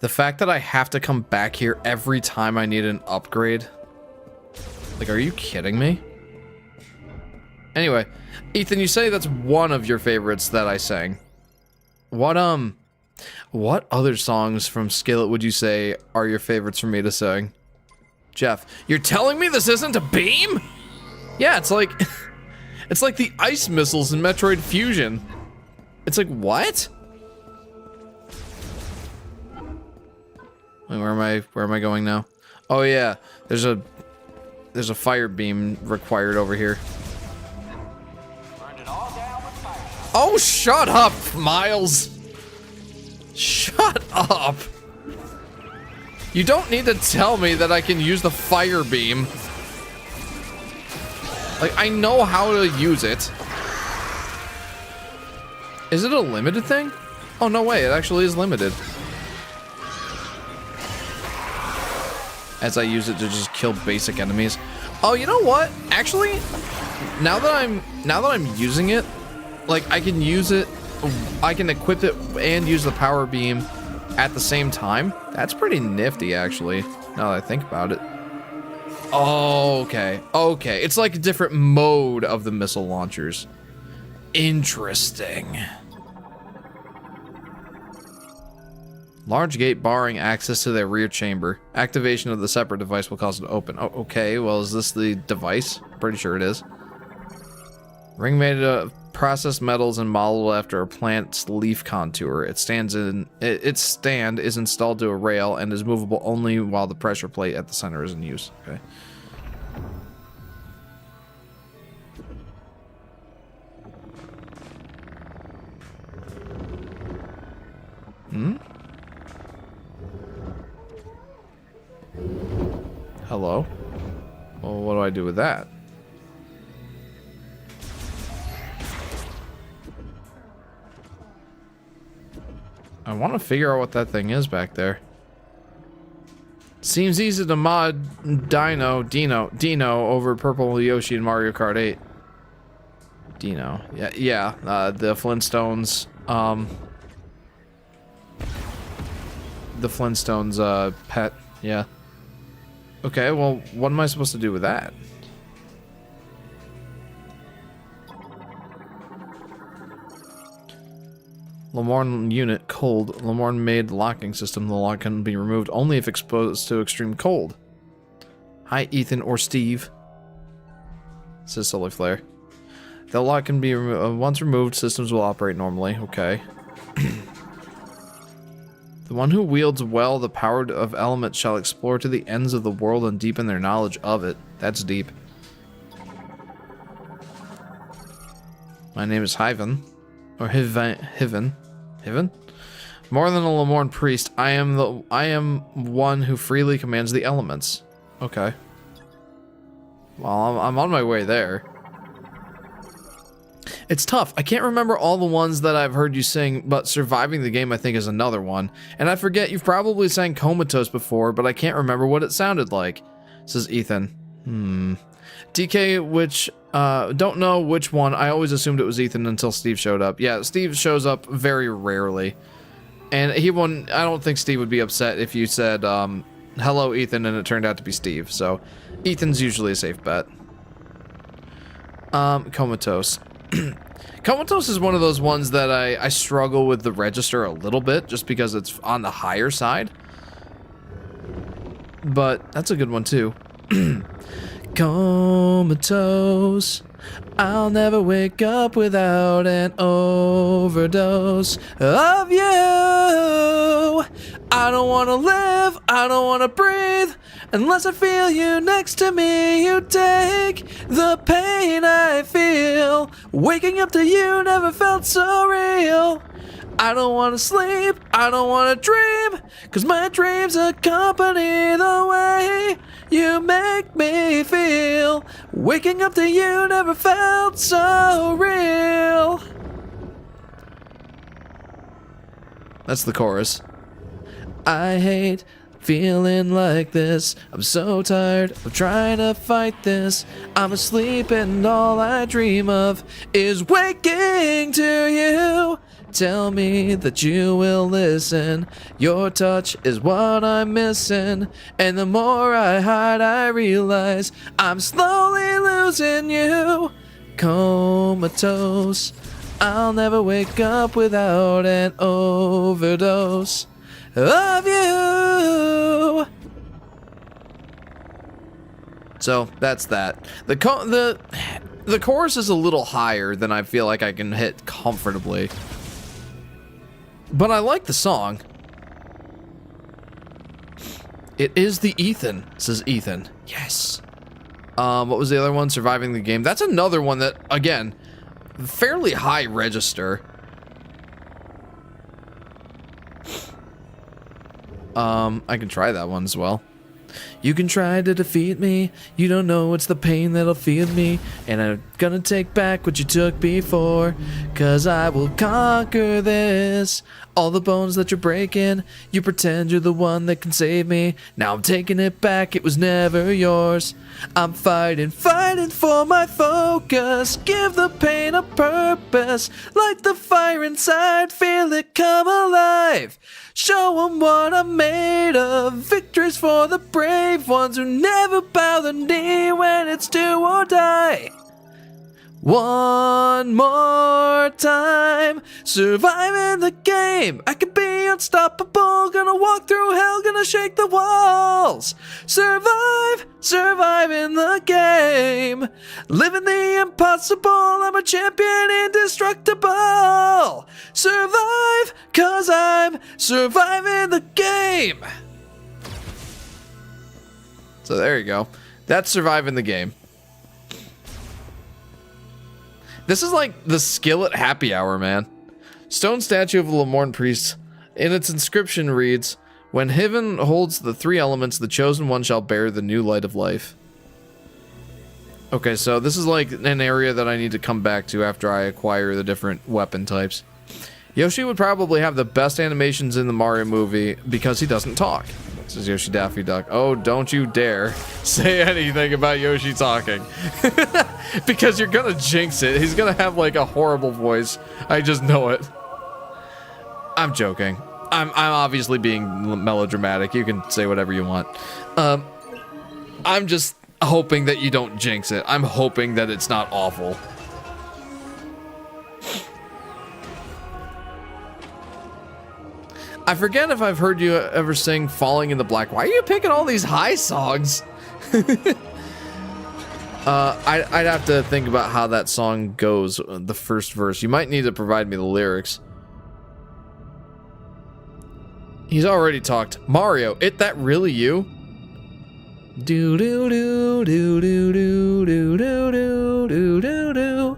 The fact that I have to come back here every time I need an upgrade. Like, are you kidding me? Anyway, Ethan, you say that's one of your favorites that I sang. What other songs from Skillet would you say are your favorites for me to sing? Jeff, you're telling me this isn't a beam? Yeah, it's like it's like the ice missiles in Metroid Fusion. It's like, what? Wait, where am I going now? Oh yeah, there's a fire beam required over here. Burned it all down with fire shot. Oh, shut up, Miles. Shut up. You don't need to tell me that I can use the fire beam. Like, I know how to use it. Is it a limited thing? Oh, no way, it actually is limited. As I use it to just kill basic enemies. Oh, you know what? Actually, now that I'm using it, like, I can use it, I can equip it and use the power beam at the same time. That's pretty nifty, actually, now that I think about it. Oh, okay. Okay, it's like a different mode of the missile launchers. Interesting. Large gate barring access to the rear chamber. Activation of the separate device will cause it to open. Oh, okay. Well, is this the device? Pretty sure it is. Ring made of processed metals and modeled after a plant's leaf contour. Its stand is installed to a rail and is movable only while the pressure plate at the center is in use. Okay. Hello? Well, what do I do with that? I want to figure out what that thing is back there. Seems easy to mod Dino over Purple Yoshi in Mario Kart 8. Dino. Yeah, the Flintstones, pet, yeah. Okay, well, what am I supposed to do with that? Lamorne unit, cold. Lamorne made locking system. The lock can be removed only if exposed to extreme cold. Hi, Ethan or Steve. Says Solar Flare. The lock can be once removed, systems will operate normally. Okay. The one who wields well the power of elements shall explore to the ends of the world and deepen their knowledge of it. That's deep. My name is Hyven. Or Hiven. More than a Lamorne priest, I am one who freely commands the elements. Okay. Well, I'm on my way there. It's tough. I can't remember all the ones that I've heard you sing, but Surviving the Game I think is another one. And I forget, you've probably sang Comatose before, but I can't remember what it sounded like. Says Ethan. DK, which, don't know which one. I always assumed it was Ethan until Steve showed up. Yeah, Steve shows up very rarely. And I don't think Steve would be upset if you said, hello, Ethan, and it turned out to be Steve. So, Ethan's usually a safe bet. Comatose. Comatose is one of those ones that I struggle with the register a little bit, just because it's on the higher side. But that's a good one, too. Comatose, I'll never wake up without an overdose of you. I don't want to live, I don't want to breathe, unless I feel you next to me. You take the pain I feel. Waking up to you never felt so real. I don't want to sleep, I don't want to dream, 'cause my dreams accompany the way you make me feel. Waking up to you never felt so real. That's the chorus. I hate feeling like this. I'm so tired of trying to fight this. I'm asleep and all I dream of is waking to you. Tell me that you will listen. Your touch is what I'm missing. And the more I hide, I realize I'm slowly losing you. Comatose, I'll never wake up without an overdose of you. So that's that. The chorus is a little higher than I feel like I can hit comfortably. But I like the song. It is the Ethan, says Ethan. Yes. What was the other one? Surviving the Game. That's another one that, again, fairly high register. I can try that one as well. You can try to defeat me. You don't know it's the pain that'll feed me. And I'm gonna take back what you took before. 'Cause I will conquer this. All the bones that you're breaking. You pretend you're the one that can save me. Now I'm taking it back, it was never yours. I'm fighting for my focus. Give the pain a purpose. Light the fire inside, feel it come alive. Show 'em what I'm made of. Victories for the brave ones who never bow the knee when it's do or die. One more time, surviving the game. I could be unstoppable, gonna walk through hell, gonna shake the walls. Surviving the game. Living the impossible, I'm a champion, indestructible. Survive, 'cause I'm surviving the game. So there you go. That's surviving the game. This is like the Skillet happy hour, man. Stone statue of the Lamorne priest. In its inscription reads, when Hiven holds the three elements, the chosen one shall bear the new light of life. Okay, so this is like an area that I need to come back to after I acquire the different weapon types. Yoshi would probably have the best animations in the Mario movie because he doesn't talk. This is Yoshi Daffy Duck. Oh, don't you dare say anything about Yoshi talking. Because you're gonna jinx it. He's gonna have like a horrible voice. I just know it. I'm joking. I'm obviously being melodramatic. You can say whatever you want. I'm just hoping that you don't jinx it. I'm hoping that it's not awful. I forget if I've heard you ever sing Falling in the Black. Why are you picking all these high songs? I'd have to think about how that song goes, the first verse. You might need to provide me the lyrics. He's already talked. Mario, it that really you? Do do do do do do do do do do do.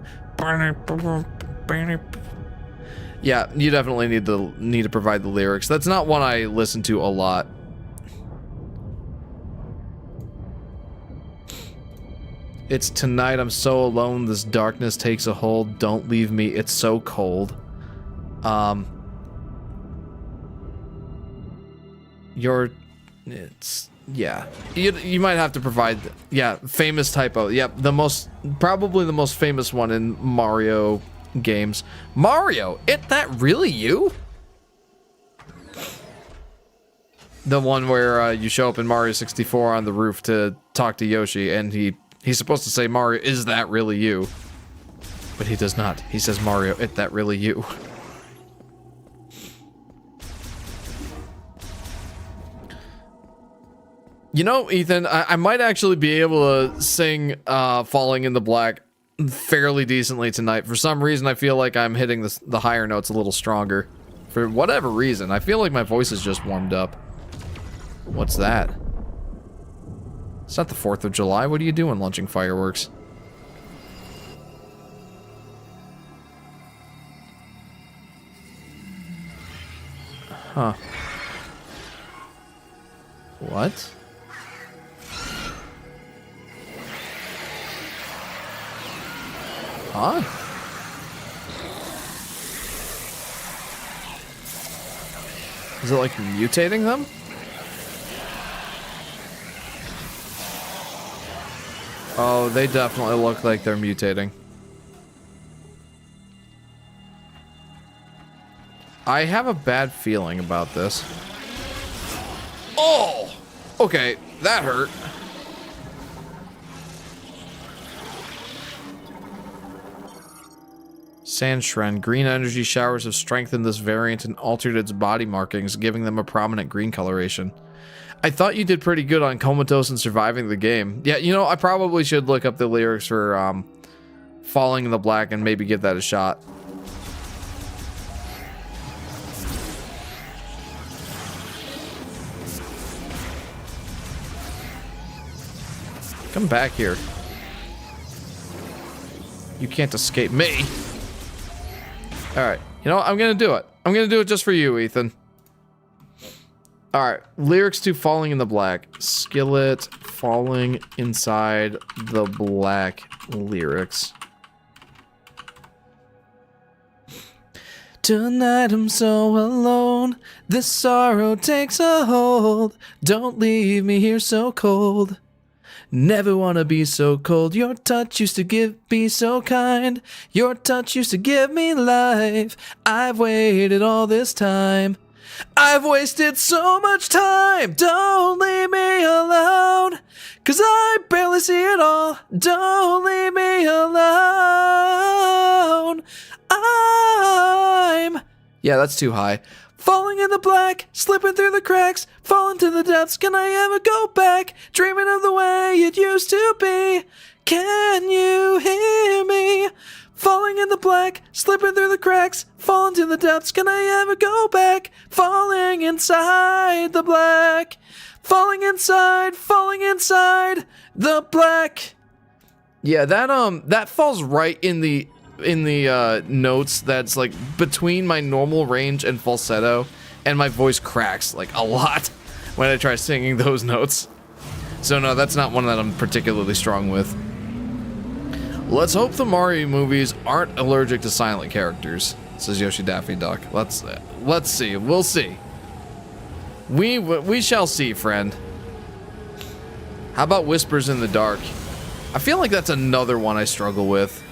Yeah, you definitely need to provide the lyrics. That's not one I listen to a lot. It's tonight, I'm so alone, this darkness takes a hold. Don't leave me, it's so cold. Yeah. You might have to provide, yeah, famous typo. Yep, probably the most famous one in Mario games. Mario, it that really you? The one where you show up in Mario 64 on the roof to talk to Yoshi, and he's supposed to say, Mario, is that really you? But he does not. He says, Mario, it that really you? You know, Ethan, I might actually be able to sing Falling in the Black fairly decently tonight. For some reason, I feel like I'm hitting the higher notes a little stronger. For whatever reason, I feel like my voice is just warmed up. What's that? It's not the 4th of July. What are you doing launching fireworks? Huh. What? Huh? Is it like mutating them? Oh, they definitely look like they're mutating. I have a bad feeling about this. Oh! Okay, that hurt. Sandshren. Green energy showers have strengthened this variant and altered its body markings, giving them a prominent green coloration. I thought you did pretty good on Comatose and surviving the game. Yeah, you know, I probably should look up the lyrics for Falling in the Black and maybe give that a shot. Come back here. You can't escape me. Alright, you know what? I'm gonna do it. I'm gonna do it just for you, Ethan. Alright, lyrics to Falling in the Black. Skillet, Falling Inside the Black lyrics. Tonight I'm so alone, this sorrow takes a hold. Don't leave me here so cold. Never wanna be so cold. Your touch used to be so kind. Your touch used to give me life. I've waited all this time. I've wasted so much time. Don't leave me alone, 'cause I barely see it all. Don't leave me alone. Yeah, that's too high. Falling in the black, slipping through the cracks, falling to the depths. Can I ever go back? Dreaming of the way it used to be. Can you hear me? Falling in the black, slipping through the cracks, falling to the depths. Can I ever go back? Falling inside the black. Falling inside the black. Yeah, that falls right in the notes that's like between my normal range and falsetto, and my voice cracks like a lot when I try singing those notes. So no, that's not one that I'm particularly strong with. Let's hope the Mario movies aren't allergic to silent characters. says Yoshi Daffy Duck. Let's see. We'll see. We shall see, friend. How about Whispers in the Dark? I feel like that's another one I struggle with.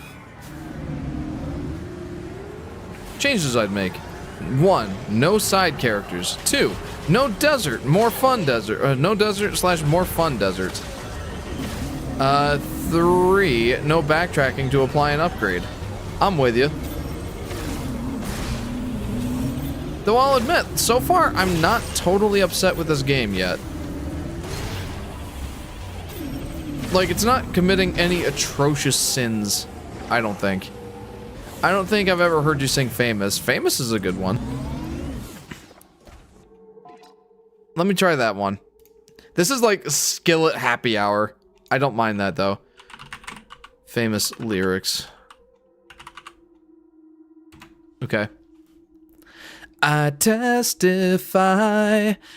Changes I'd make. 1, no side characters. 2, no desert, more fun desert. No desert / more fun deserts. 3, no backtracking to apply an upgrade. I'm with you. Though I'll admit, so far, I'm not totally upset with this game yet. Like, it's not committing any atrocious sins, I don't think. I don't think I've ever heard you sing Famous. Famous is a good one. Let me try that one. This is like Skillet Happy Hour. I don't mind that, though. Famous lyrics. Okay. I testify,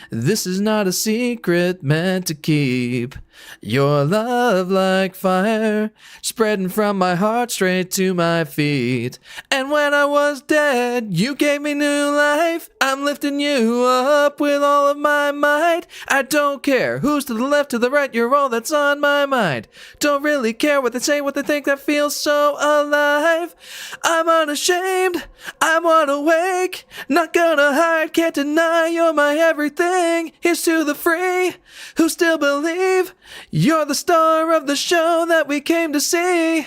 this is not a secret meant to keep. Your love like fire, spreading from my heart straight to my feet. And when I was dead, you gave me new life. I'm lifting you up with all of my might. I don't care who's to the left, to the right, you're all that's on my mind. Don't really care what they say, what they think, that feels so alive. I'm unashamed, I'm unawake, not gonna hide, can't deny you're my everything. Here's to the free who still believe you're the star of the show that we came to see.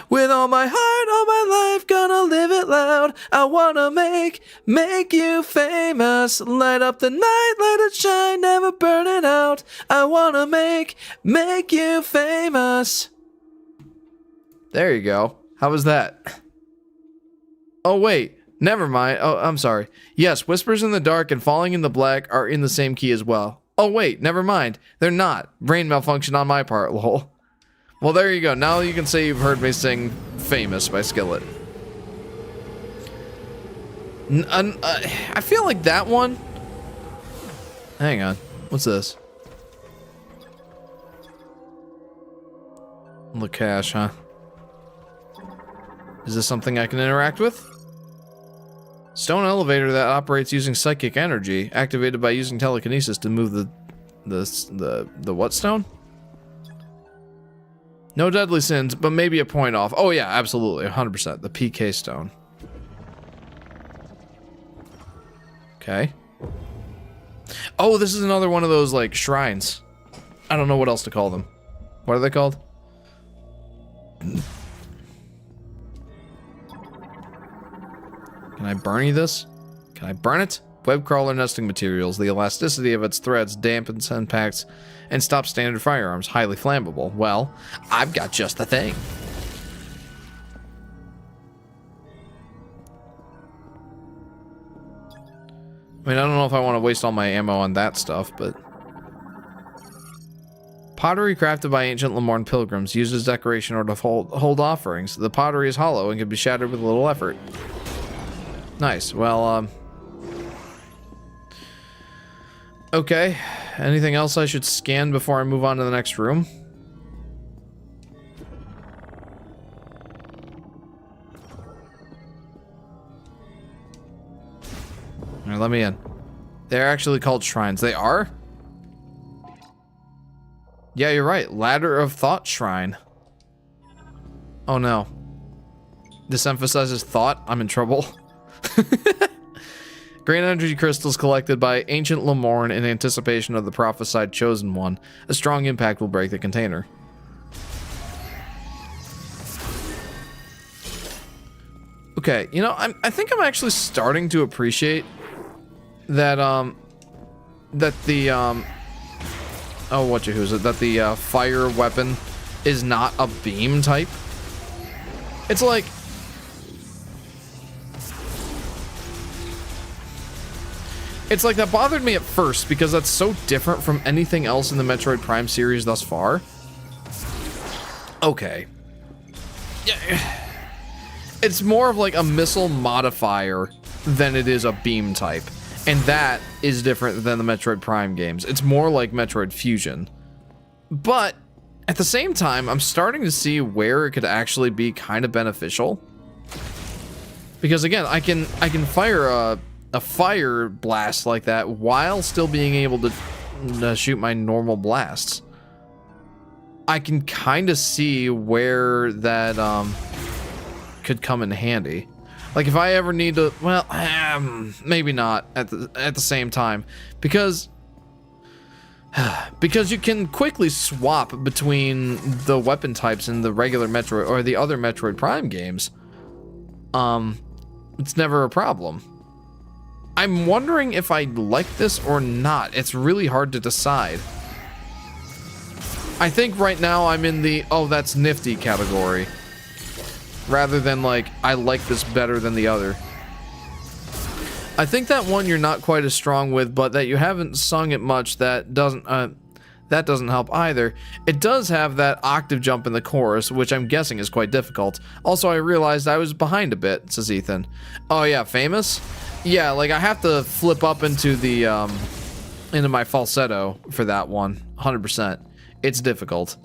With all my heart, all my life, gonna live it loud. I wanna make you famous. Light up the night, let it shine, never burn it out. I wanna make you famous. There you go. How was that? Oh wait, never mind. Oh, I'm sorry. Yes, Whispers in the Dark and Falling in the Black are in the same key as well. Oh wait, never mind. They're not. Brain malfunction on my part, lol. Well, there you go. Now you can say you've heard me sing Famous by Skillet. I feel like that one... Hang on. What's this? Look, cash, huh? Is this something I can interact with? Stone elevator that operates using psychic energy, activated by using telekinesis to move the what stone? No deadly sins, but maybe a point off. Oh yeah, absolutely, 100%. The PK stone. Okay. Oh, this is another one of those, like, shrines. I don't know what else to call them. What are they called? Can I burn this? Can I burn it? Web crawler nesting materials. The elasticity of its threads dampens impacts and stops standard firearms. Highly flammable. Well, I've got just the thing. I mean, I don't know if I want to waste all my ammo on that stuff, but... Pottery crafted by ancient Lemorne pilgrims uses decoration or to hold offerings. The pottery is hollow and can be shattered with little effort. Nice. Well, okay. Anything else I should scan before I move on to the next room? Alright, let me in. They're actually called shrines. They are? Yeah, you're right. Ladder of Thought Shrine. Oh no. This emphasizes thought. I'm in trouble. Green energy crystals collected by ancient Lemorne in anticipation of the prophesied chosen one. A strong impact will break the container. Okay, you know, I think I'm actually starting to appreciate that that the oh, who's it? That the fire weapon is not a beam type. It's like, that bothered me at first because that's so different from anything else in the Metroid Prime series thus far. Okay. Yeah. It's more of like a missile modifier than it is a beam type. And that is different than the Metroid Prime games. It's more like Metroid Fusion. But at the same time, I'm starting to see where it could actually be kind of beneficial. Because again, I can fire a fire blast like that while still being able to shoot my normal blasts. I can kind of see where that could come in handy. Like if I ever need to, well, maybe not at the same time, because you can quickly swap between the weapon types in the regular Metroid or the other Metroid Prime games. It's never a problem. I'm wondering if I like this or not. It's really hard to decide. I think right now I'm in the, oh, that's nifty category, rather than like, I like this better than the other. I think that one you're not quite as strong with, but that you haven't sung it much, that doesn't help either. It does have that octave jump in the chorus, which I'm guessing is quite difficult. Also, I realized I was behind a bit, says Ethan. Oh yeah, famous? Yeah, like I have to flip up into the, into my falsetto for that one, 100%. It's difficult.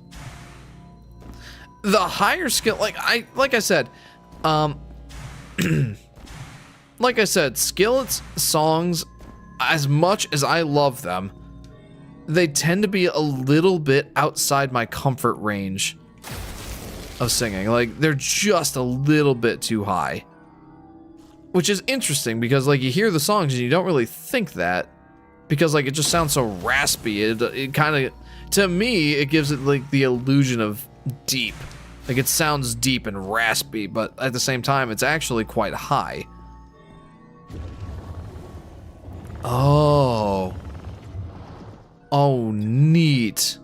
The higher skill, like I said, Skillet's songs, as much as I love them, they tend to be a little bit outside my comfort range of singing. Like, they're just a little bit too high. Which is interesting, because, like, you hear the songs and you don't really think that. Because, like, it just sounds so raspy. It kind of, to me, it gives it, like, the illusion of deep. Like, it sounds deep and raspy, but at the same time, it's actually quite high. Oh. Oh, neat.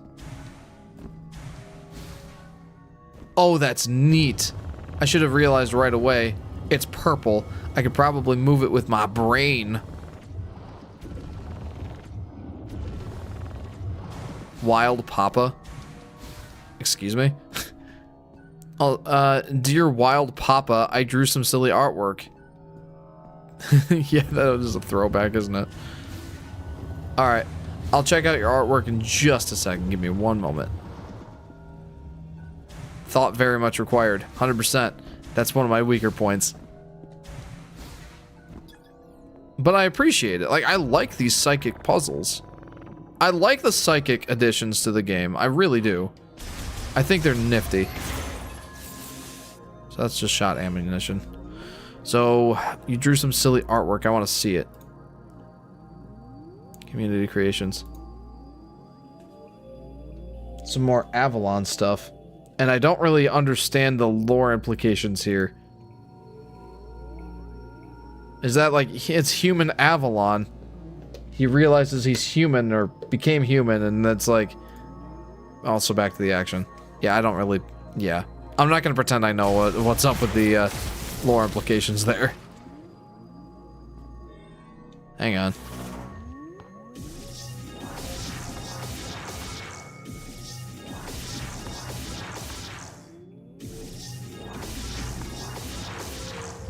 Oh, that's neat. I should have realized right away. It's purple. I could probably move it with my brain. Wild Papa? Excuse me? Oh, dear Wild Papa, I drew some silly artwork. Yeah, that was a throwback, isn't it? Alright, I'll check out your artwork in just a second. Give me one moment. Thought very much required. 100%. That's one of my weaker points. But I appreciate it. Like, I like these psychic puzzles. I like the psychic additions to the game. I really do. I think they're nifty. So that's just shot ammunition. So, you drew some silly artwork. I want to see it. Community creations. Some more Avalon stuff. And I don't really understand the lore implications here. Is that like, it's human Avalon. He realizes he's human, or became human, and that's like... Also back to the action. Yeah, I don't really... Yeah. I'm not gonna pretend I know what's up with the lore implications there. Hang on.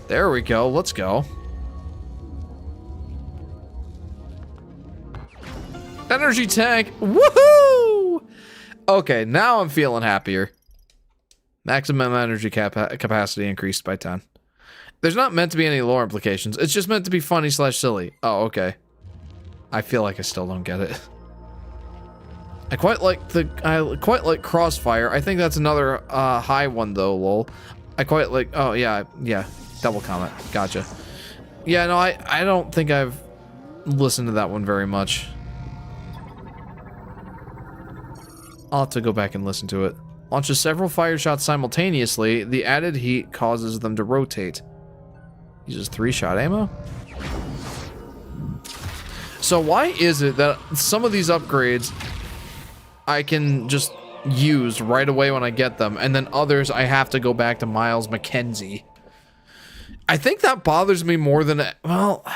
There we go, let's go. Energy tank, woohoo! Okay, now I'm feeling happier. Maximum energy capacity increased by 10. There's not meant to be any lore implications. It's just meant to be funny / silly. Oh, okay. I feel like I still don't get it. I quite like Crossfire. I think that's another high one though, lol. I quite like, oh yeah, double comment. Gotcha. Yeah, no, I don't think I've listened to that one very much. I'll have to go back and listen to it. Launches several fire shots simultaneously. The added heat causes them to rotate. Uses 3-shot ammo? So why is it that some of these upgrades I can just use right away when I get them, and then others I have to go back to Miles McKenzie? I think that bothers me more than... Well,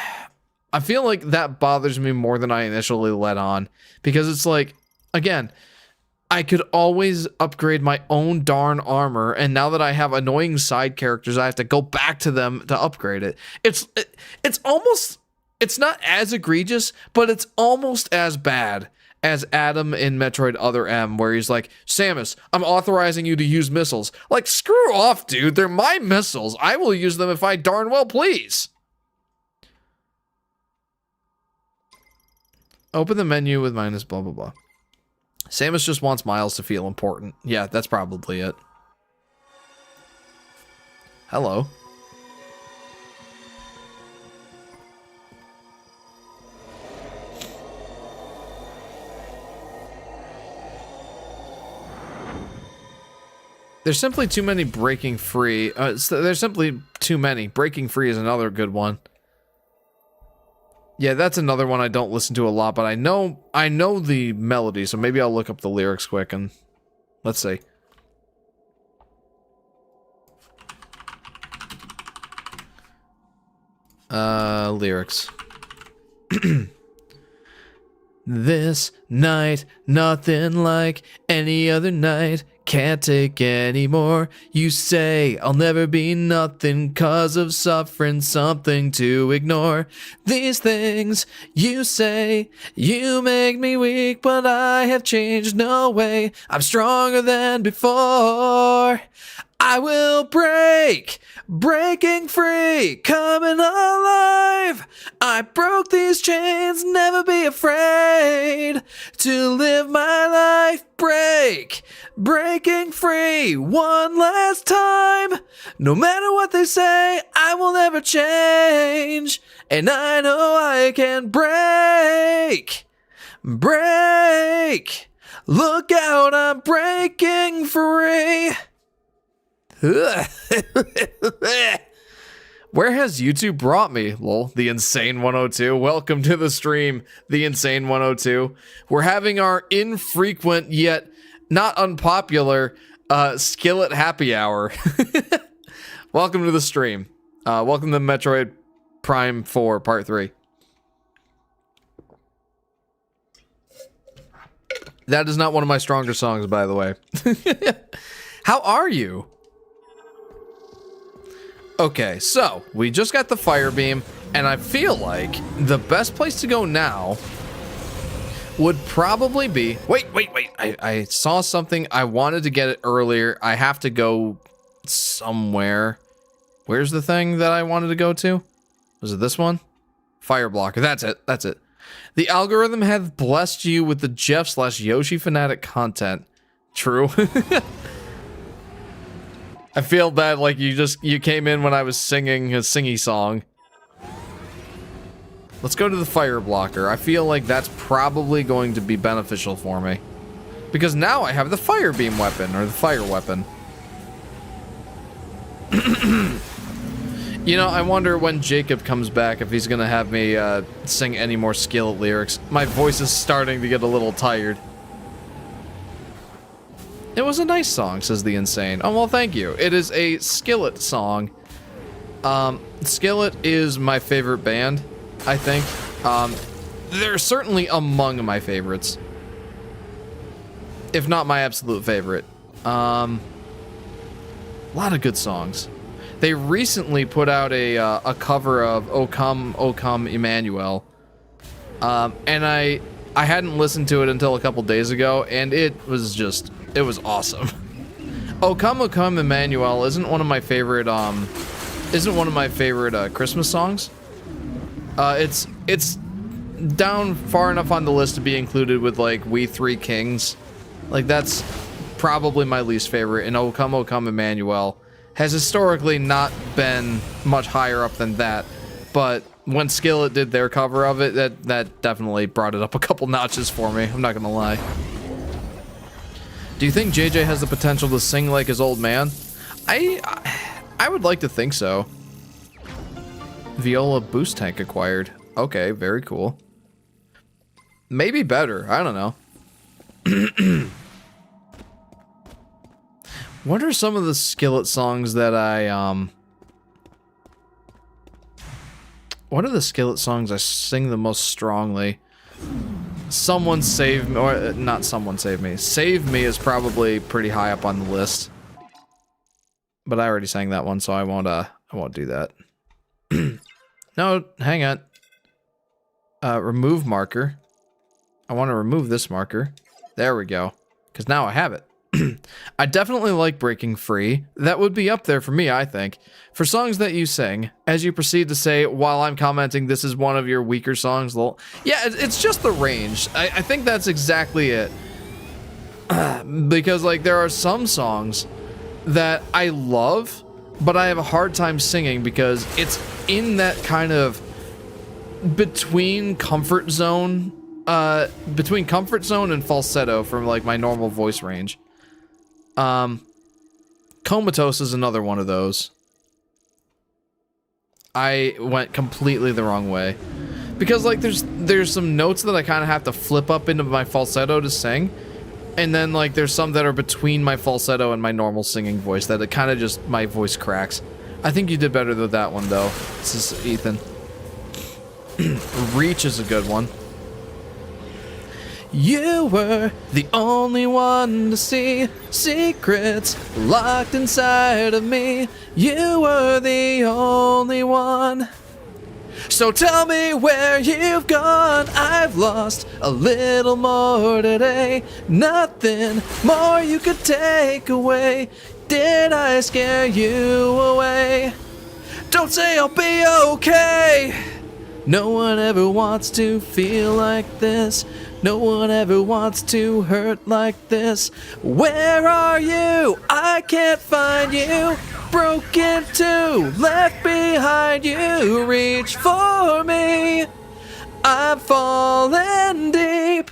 I feel like that bothers me more than I initially let on. Because it's like, again... I could always upgrade my own darn armor, and now that I have annoying side characters, I have to go back to them to upgrade it. It's almost, it's not as egregious, but it's almost as bad as Adam in Metroid Other M, where he's like, Samus, I'm authorizing you to use missiles. Like, screw off, dude. They're my missiles. I will use them if I darn well please. Open the menu with minus blah, blah, blah. Samus just wants Miles to feel important. Yeah, that's probably it. Hello. There's simply too many breaking free. There's simply too many. Breaking free is another good one. Yeah, that's another one I don't listen to a lot, but I know the melody, so maybe I'll look up the lyrics quick and let's see. Lyrics. This night, nothing like any other night. Can't take any more. You say I'll never be nothing 'cause of suffering, something to ignore. These things you say, you make me weak, but I have changed, no way. I'm stronger than before. I will break, breaking free, coming alive. I broke these chains, never be afraid to live my life. Break, breaking free, one last time. No matter what they say, I will never change. And I know I can break, break. Look out, I'm breaking free. Where has YouTube brought me? Lol, the Insane 102. Welcome to the stream, the Insane 102. We're having our infrequent yet not unpopular Skillet happy hour. Welcome to the stream. Welcome to Metroid Prime 4 Part 3. That is not one of my stronger songs, by the way. How are you? Okay, so we just got the fire beam, and I feel like the best place to go now would probably be... Wait. I saw something. I wanted to get it earlier. I have to go somewhere. Where's the thing that I wanted to go to? Was it this one? Fire blocker. That's it. The algorithm has blessed you with the Jeff/Yoshi Fanatic content. True. I feel bad, like you came in when I was singing a singy song. Let's go to the fire blocker. I feel like that's probably going to be beneficial for me. Because now I have the fire beam weapon, or the fire weapon. You know, I wonder when Jacob comes back if he's gonna have me sing any more Skillet lyrics. My voice is starting to get a little tired. It was a nice song, says the Insane. Oh, well, thank you. It is a Skillet song. Skillet is my favorite band, I think. They're certainly among my favorites. If not my absolute favorite. A lot of good songs. They recently put out a cover of O Come, O Come, Emmanuel. And I hadn't listened to it until a couple days ago, and it was awesome. O Come, Emmanuel isn't one of my favorite Christmas songs. It's down far enough on the list to be included with like We Three Kings. Like that's probably my least favorite, and O Come, Emmanuel has historically not been much higher up than that, but when Skillet did their cover of it, that definitely brought it up a couple notches for me, I'm not gonna lie. Do you think JJ has the potential to sing like his old man? I would like to think so. Viola boost tank acquired. Okay, very cool. Maybe better, I don't know. What are some of the Skillet songs that what are the Skillet songs I sing the most strongly? Someone Save Me, or not Someone Save Me. Save Me is probably pretty high up on the list. But I already sang that one, so I won't do that. No, hang on. Remove marker. I want to remove this marker. There we go. Because now I have it. I definitely like Breaking Free. That would be up there for me, I think. For songs that you sing, as you proceed to say, while I'm commenting, this is one of your weaker songs, lol. Yeah, it's just the range. I think that's exactly it. Because, like, there are some songs that I love, but I have a hard time singing because it's in that kind of between comfort zone and falsetto from, like, my normal voice range. Comatose is another one of those. I went completely the wrong way. Because, like, there's some notes that I kind of have to flip up into my falsetto to sing. And then, like, there's some that are between my falsetto and my normal singing voice that it kind of just, my voice cracks. I think you did better with that one, though. This is Ethan. Reach is a good one. You were the only one to see secrets locked inside of me. You were the only one. So tell me where you've gone. I've lost a little more today. Nothing more you could take away. Did I scare you away? Don't say I'll be okay. No one ever wants to feel like this. No one ever wants to hurt like this. Where are you? I can't find you. Broken too, left behind you. Reach for me. I'm falling deep.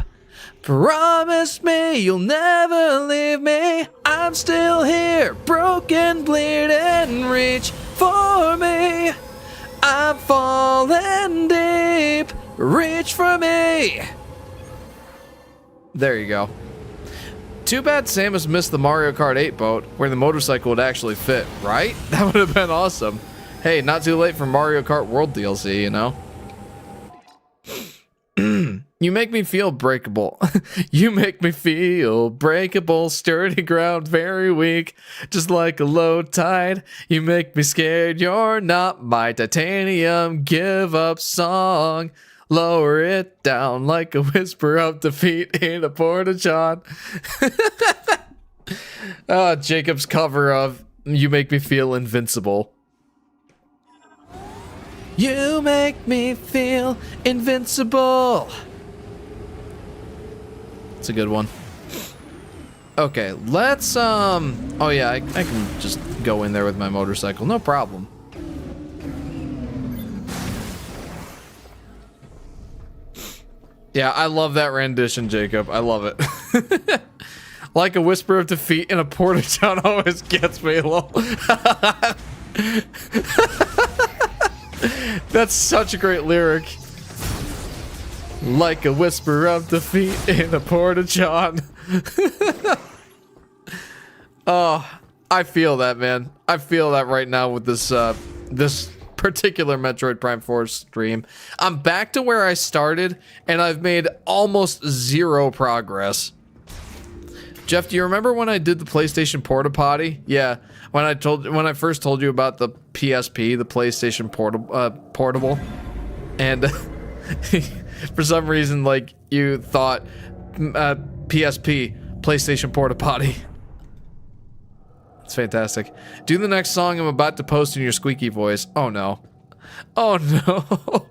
Promise me you'll never leave me. I'm still here, broken, bleeding. Reach for me. I'm falling deep. Reach for me. There you go. Too bad Samus missed the Mario Kart 8 boat, where the motorcycle would actually fit, right? That would have been awesome. Hey, not too late for Mario Kart World DLC, you know? You make me feel breakable. You make me feel breakable, sturdy ground, very weak, just like a low tide. You make me scared, you're not my titanium give up song. Lower it down like a whisper of defeat in a porta-john. Jacob's cover of You Make Me Feel Invincible. You make me feel invincible. It's a good one. Okay, let's, oh yeah, I can just go in there with my motorcycle, no problem. Yeah, I love that rendition, Jacob. I love it. Like a whisper of defeat in a porta-john always gets me, lol. That's such a great lyric. Like a whisper of defeat in a porta-john. Oh, I feel that, man. I feel that right now with this, this particular Metroid Prime 4 stream. I'm back to where I started, and I've made almost zero progress. Jeff, do you remember when I did the PlayStation Porta Potty? Yeah, when I first told you about the PSP, the PlayStation Portable, and for some reason, like, you thought PSP, PlayStation Porta Potty. It's fantastic. Do the next song I'm about to post in your squeaky voice. Oh no. Oh no.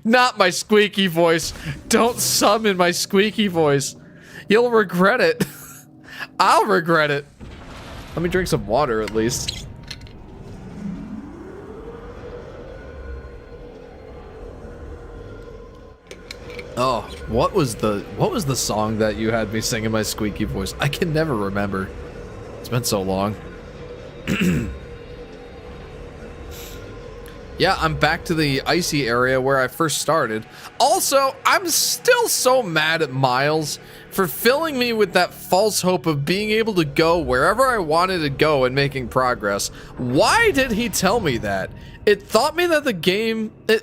Not my squeaky voice. Don't summon my squeaky voice. You'll regret it. I'll regret it. Let me drink some water at least. Oh, what was the song that you had me sing in my squeaky voice? I can never remember. It's been so long. Yeah, I'm back to the icy area where I first started. Also, I'm still so mad at Miles for filling me with that false hope of being able to go wherever I wanted to go and making progress. Why did he tell me that? It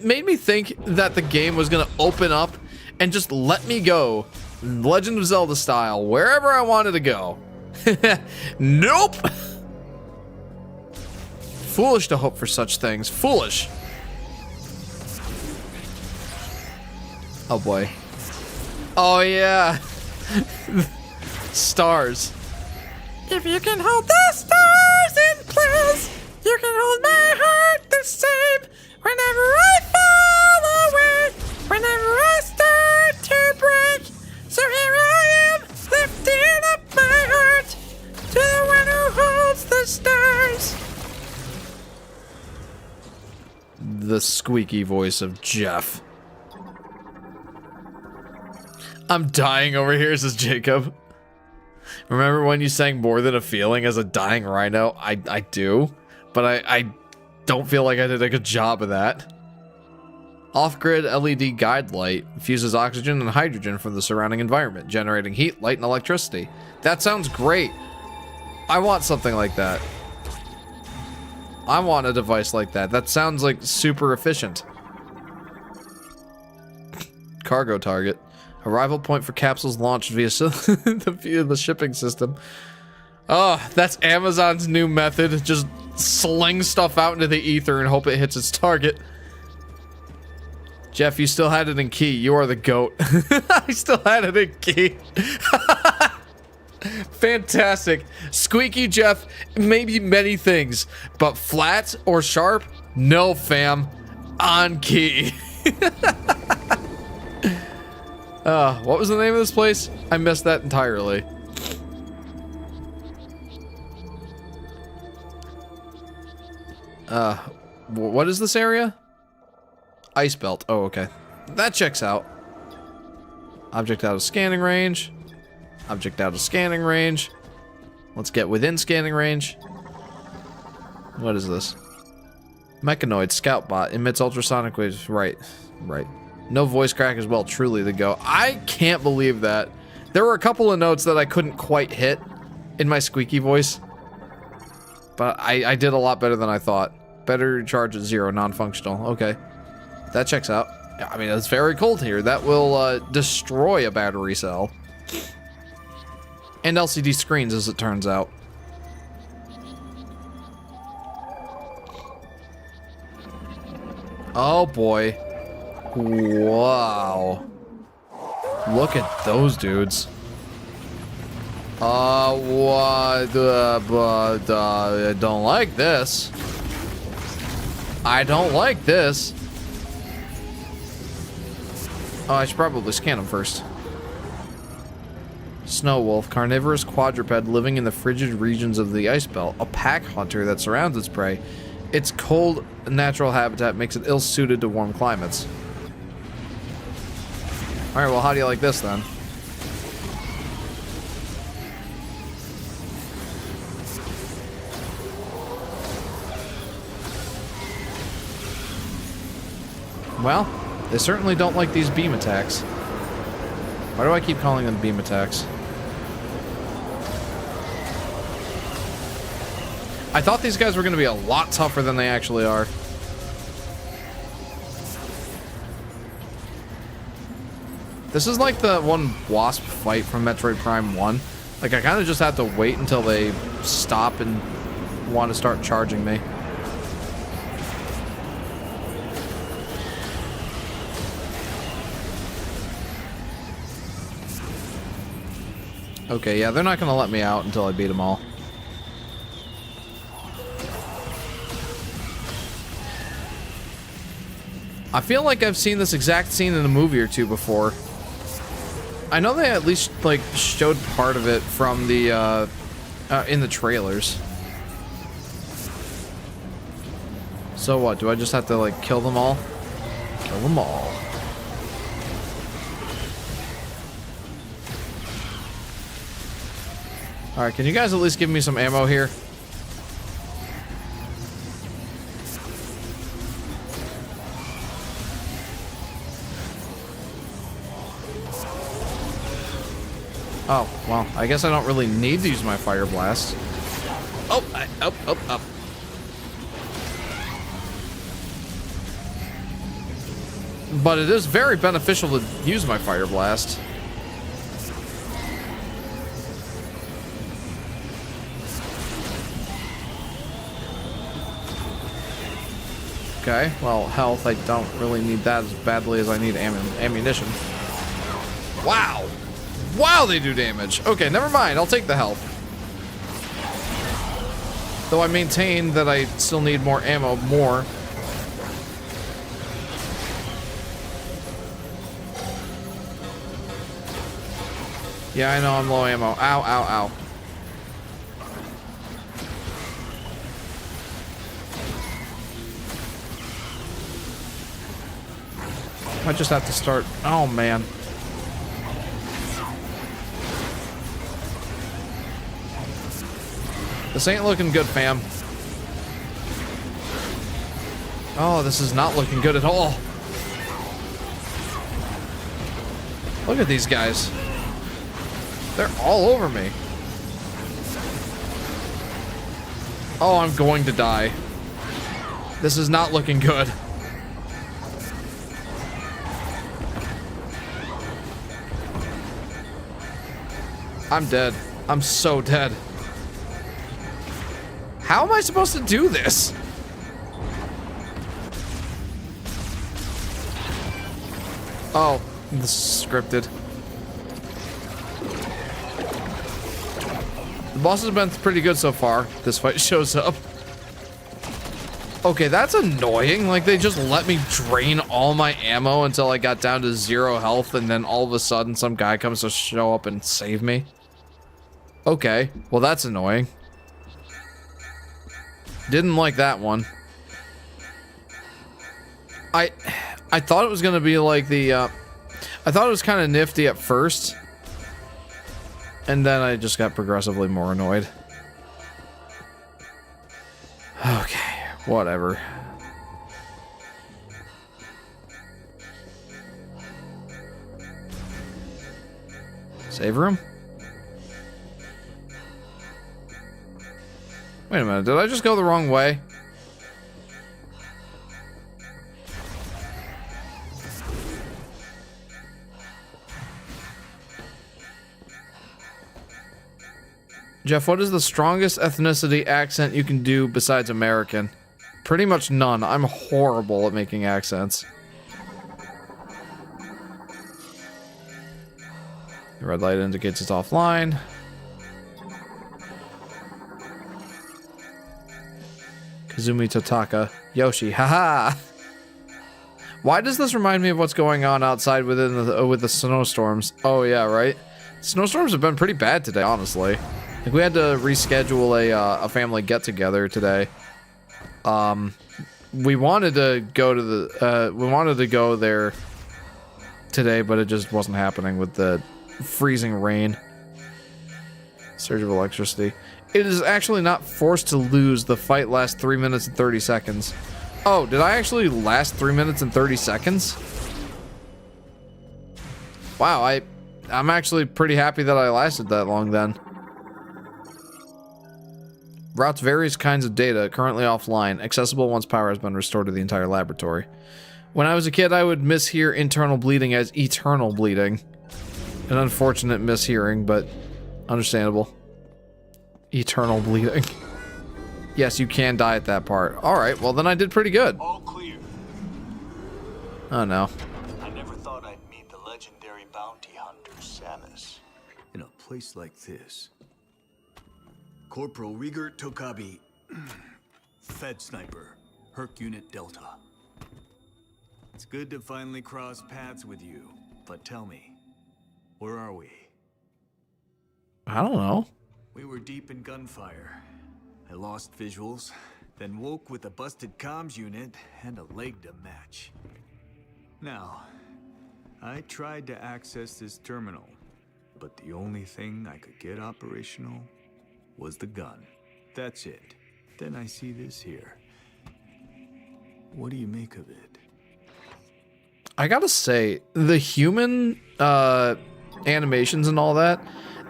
made me think that the game was gonna open up and just let me go, Legend of Zelda style, wherever I wanted to go. Nope! Foolish to hope for such things. Foolish. Oh boy. Oh yeah. Stars. If you can hold the stars in place, you can hold my heart the same. Whenever I fall away, whenever I start to break. So here I am, lifting up my heart to the one who holds the stars. The squeaky voice of Jeff. I'm dying over here, says Jacob. Remember when you sang More Than a Feeling as a dying rhino? I do, but I don't feel like I did a good job of that. Off-grid LED guide light fuses oxygen and hydrogen from the surrounding environment, generating heat, light, and electricity. That sounds great. I want something like that. I want a device like that. That sounds like super efficient. Cargo target. Arrival point for capsules launched via the shipping system. Oh, that's Amazon's new method. Just sling stuff out into the ether and hope it hits its target. Jeff, you still had it in key. You are the GOAT. I still had it in key. Fantastic. Squeaky Jeff, maybe many things, but flat or sharp? No, fam. On key. What was the name of this place? I missed that entirely. What is this area? Ice belt. Oh, okay. That checks out. Object out of scanning range. Object out of scanning range. Let's get within scanning range. What is this? Mechanoid scout bot emits ultrasonic waves. Right. No voice crack as well. Truly the go. I can't believe that. There were a couple of notes that I couldn't quite hit in my squeaky voice, but I did a lot better than I thought. Better charge at 0, non-functional. Okay. That checks out. I mean, it's very cold here. That will destroy a battery cell. And LCD screens, as it turns out. Oh boy. Wow. Look at those dudes. What? But I don't like this. I don't like this. Oh, I should probably scan them first. Snow wolf, carnivorous quadruped living in the frigid regions of the ice belt. A pack hunter that surrounds its prey. Its cold natural habitat makes it ill-suited to warm climates. Alright, well, how do you like this then? Well, they certainly don't like these beam attacks. Why do I keep calling them beam attacks? I thought these guys were going to be a lot tougher than they actually are. This is like the one wasp fight from Metroid Prime 1. Like, I kind of just have to wait until they stop and want to start charging me. Okay, yeah, they're not going to let me out until I beat them all. I feel like I've seen this exact scene in a movie or two before. I know they at least, like, showed part of it from the, in the trailers. So what, do I just have to, like, kill them all? Kill them all. Alright, can you guys at least give me some ammo here? Oh, well, I guess I don't really need to use my fire blast. Oh, up. But it is very beneficial to use my fire blast. Okay, well, health, I don't really need that as badly as I need ammunition. Wow. Wow, they do damage. Okay, never mind. I'll take the health. Though I maintain that I still need more ammo, more. Yeah, I know I'm low ammo. Ow, ow, ow. I just have to start. Oh, man. This ain't looking good, fam. Oh, this is not looking good at all. Look at these guys. They're all over me. Oh, I'm going to die. This is not looking good. I'm dead. I'm so dead. How am I supposed to do this? Oh, this is scripted. The bosses have been pretty good so far. This fight shows up. Okay, that's annoying. Like, they just let me drain all my ammo until I got down to 0 health, and then all of a sudden some guy comes to show up and save me. Okay, well that's annoying. Didn't like that one. I thought it was gonna be like the, I thought it was kind of nifty at first. And then I just got progressively more annoyed. Okay, whatever. Save room? Wait a minute, did I just go the wrong way? Jeff, what is the strongest ethnicity accent you can do besides American? Pretty much none. I'm horrible at making accents. The red light indicates it's offline. Kazumi Totaka. Yoshi, haha! Why does this remind me of what's going on outside with the snowstorms? Oh yeah, right? Snowstorms have been pretty bad today, honestly. Like, we had to reschedule a family get-together today. We wanted to go to the, there today, but it just wasn't happening with the freezing rain. Surge of electricity. It is actually not forced to lose. The fight lasts 3 minutes and 30 seconds. Oh, did I actually last 3 minutes and 30 seconds? Wow, I'm actually pretty happy that I lasted that long then. Routes various kinds of data, currently offline, accessible once power has been restored to the entire laboratory. When I was a kid, I would mishear internal bleeding as eternal bleeding. An unfortunate mishearing, but understandable. Eternal bleeding. Yes, you can die at that part. Alright, well then I did pretty good. All clear. Oh no. I never thought I'd meet the legendary bounty hunter, Samus. In a place like this. Corporal Rieger Tokabi, Fed Sniper, Herc Unit Delta. It's good to finally cross paths with you, but tell me, where are we? I don't know. We were deep in gunfire. I lost visuals, then woke with a busted comms unit and a leg to match. Now, I tried to access this terminal, but the only thing I could get operational was the gun. That's it. Then I see this here. What do you make of it? I gotta say, the human animations and all that,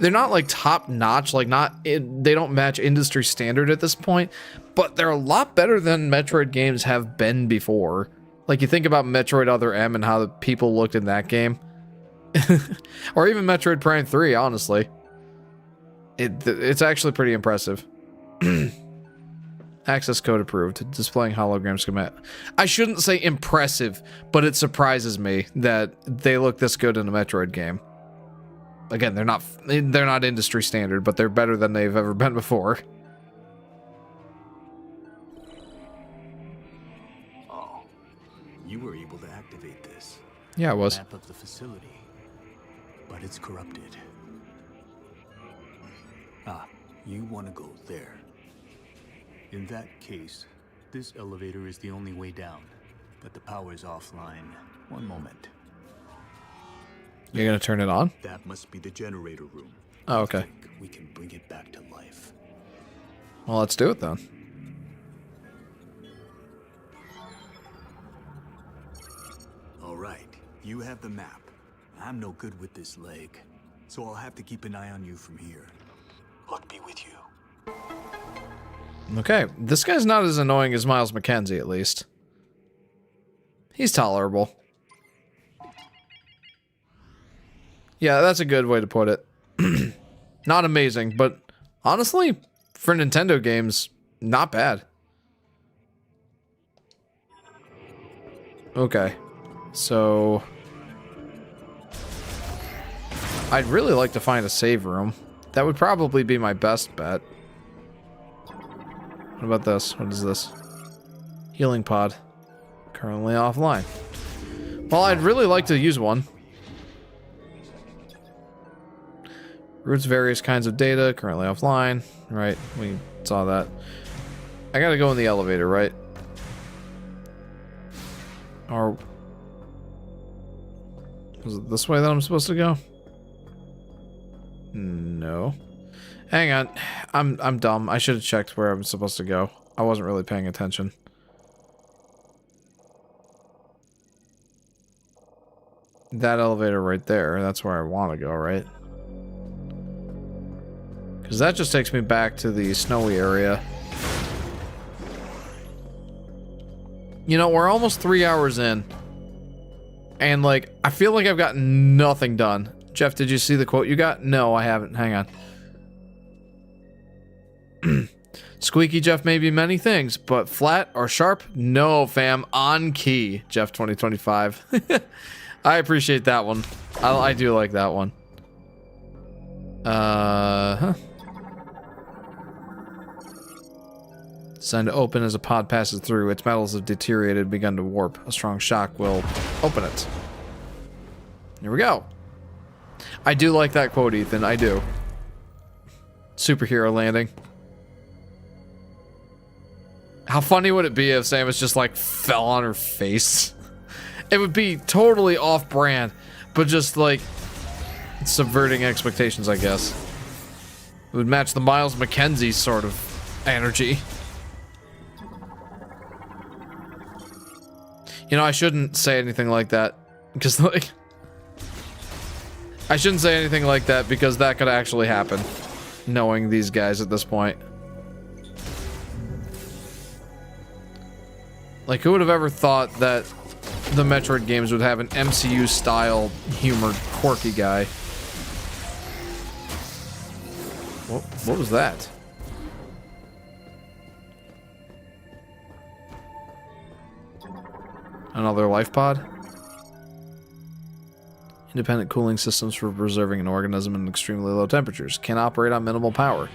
they're not like top notch, like they don't match industry standard at this point, but they're a lot better than Metroid games have been before. Like, you think about Metroid Other M and how the people looked in that game. Or even Metroid Prime 3, honestly. It's actually pretty impressive. Access code approved. Displaying hologram schematic. I shouldn't say impressive, but it surprises me that they look this good in a Metroid game. again, they're not industry standard, but they're better than they've ever been before. Oh, you were able to activate this. Yeah, I was. Map of the facility, but it's corrupted. Ah, you want to go there. In that case, this elevator is the only way down, but the power is offline. One moment. You're gonna turn it on? That must be the generator room. Oh, I okay. think we can bring it back to life. Well, let's do it then. All right, you have the map. I'm no good with this leg, so I'll have to keep an eye on you from here. Luck be with you. Okay, this guy's not as annoying as Miles McKenzie, at least. He's tolerable. Yeah, that's a good way to put it. Not amazing, but honestly, for Nintendo games, not bad. Okay, so I'd really like to find a save room. That would probably be my best bet. What about this? What is this? Healing pod. Currently offline. Well, I'd really like to use one. Routes various kinds of data, currently offline. Right, we saw that. I gotta go in the elevator, right? Or was it this way that I'm supposed to go? No. Hang on. I'm dumb. I should have checked where I'm supposed to go. I wasn't really paying attention. That elevator right there, that's where I want to go, right? Because that just takes me back to the snowy area. You know, we're almost 3 hours in. And, like, I feel like I've got nothing done. Jeff, did you see the quote you got? No, I haven't. Hang on. Squeaky Jeff may be many things, but flat or sharp? No, fam. On key, Jeff 2025. I appreciate that one. I do like that one. Designed to open as a pod passes through. Its metals have deteriorated, begun to warp. A strong shock will open it. Here we go. I do like that quote, Ethan. I do. Superhero landing. How funny would it be if Samus just, like, fell on her face? It would be totally off-brand, but just, like, subverting expectations, I guess. It would match the Miles McKenzie sort of energy. You know, I shouldn't say anything like that, because, like... I shouldn't say anything like that, because that could actually happen, knowing these guys at this point. Like, who would have ever thought that the Metroid games would have an MCU-style, humored, quirky guy? What was that? Another life pod? Independent cooling systems for preserving an organism in extremely low temperatures. Can operate on minimal power.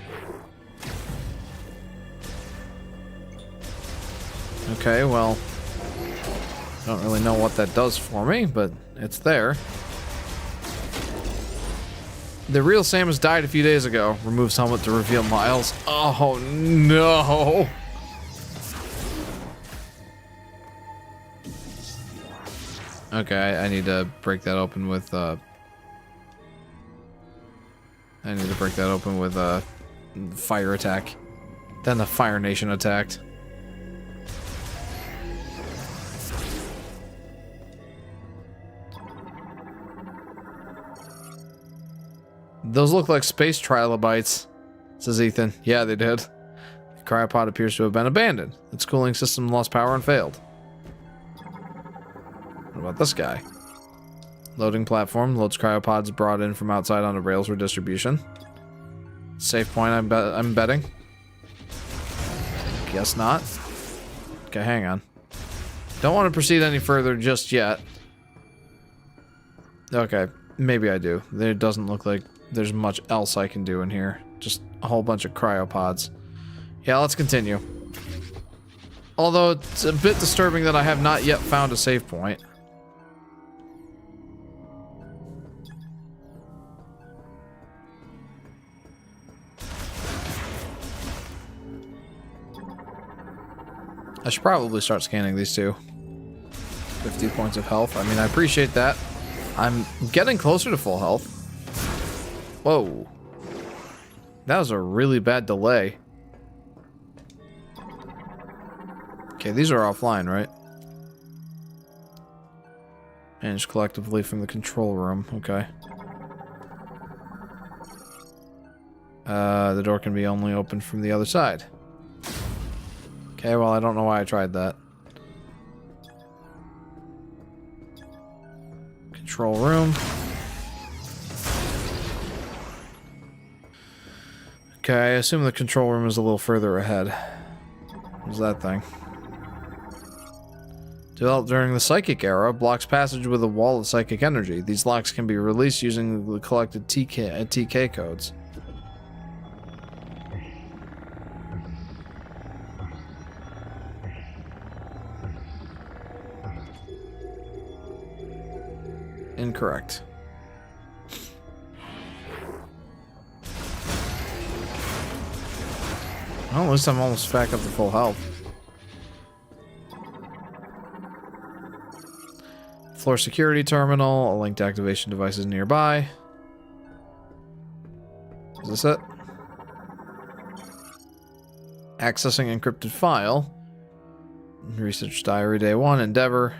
Okay, well, don't really know what that does for me, but it's there. The real Samus died a few days ago. Removes helmet to reveal Miles. Oh no! Okay, I need to break that open with fire attack. Then the Fire Nation attacked. Those look like space trilobites, says Ethan. Yeah, they did. The cryopod appears to have been abandoned. Its cooling system lost power and failed. What about this guy? Loading platform. Loads cryopods brought in from outside onto rails for distribution. Safe point, I'm betting. Guess not. Okay, hang on. Don't want to proceed any further just yet. Okay. Maybe I do. There doesn't look like there's much else I can do in here. Just a whole bunch of cryopods. Yeah, let's continue. Although it's a bit disturbing that I have not yet found a save point. I should probably start scanning these two. 50 points of health. I mean, I appreciate that. I'm getting closer to full health. Whoa. That was a really bad delay. Okay, these are offline, right? Managed collectively from the control room. Okay. The door can be only opened from the other side. Okay, well, I don't know why I tried that. Control room. Okay, I assume the control room is a little further ahead. What's that thing? Developed during the Psychic Era, blocks passage with a wall of psychic energy. These locks can be released using the collected TK codes. Incorrect. Well, at least I'm almost back up to full health. Floor security terminal, a linked activation device is nearby. Is this it? Accessing encrypted file. Research diary day 1, Endeavor.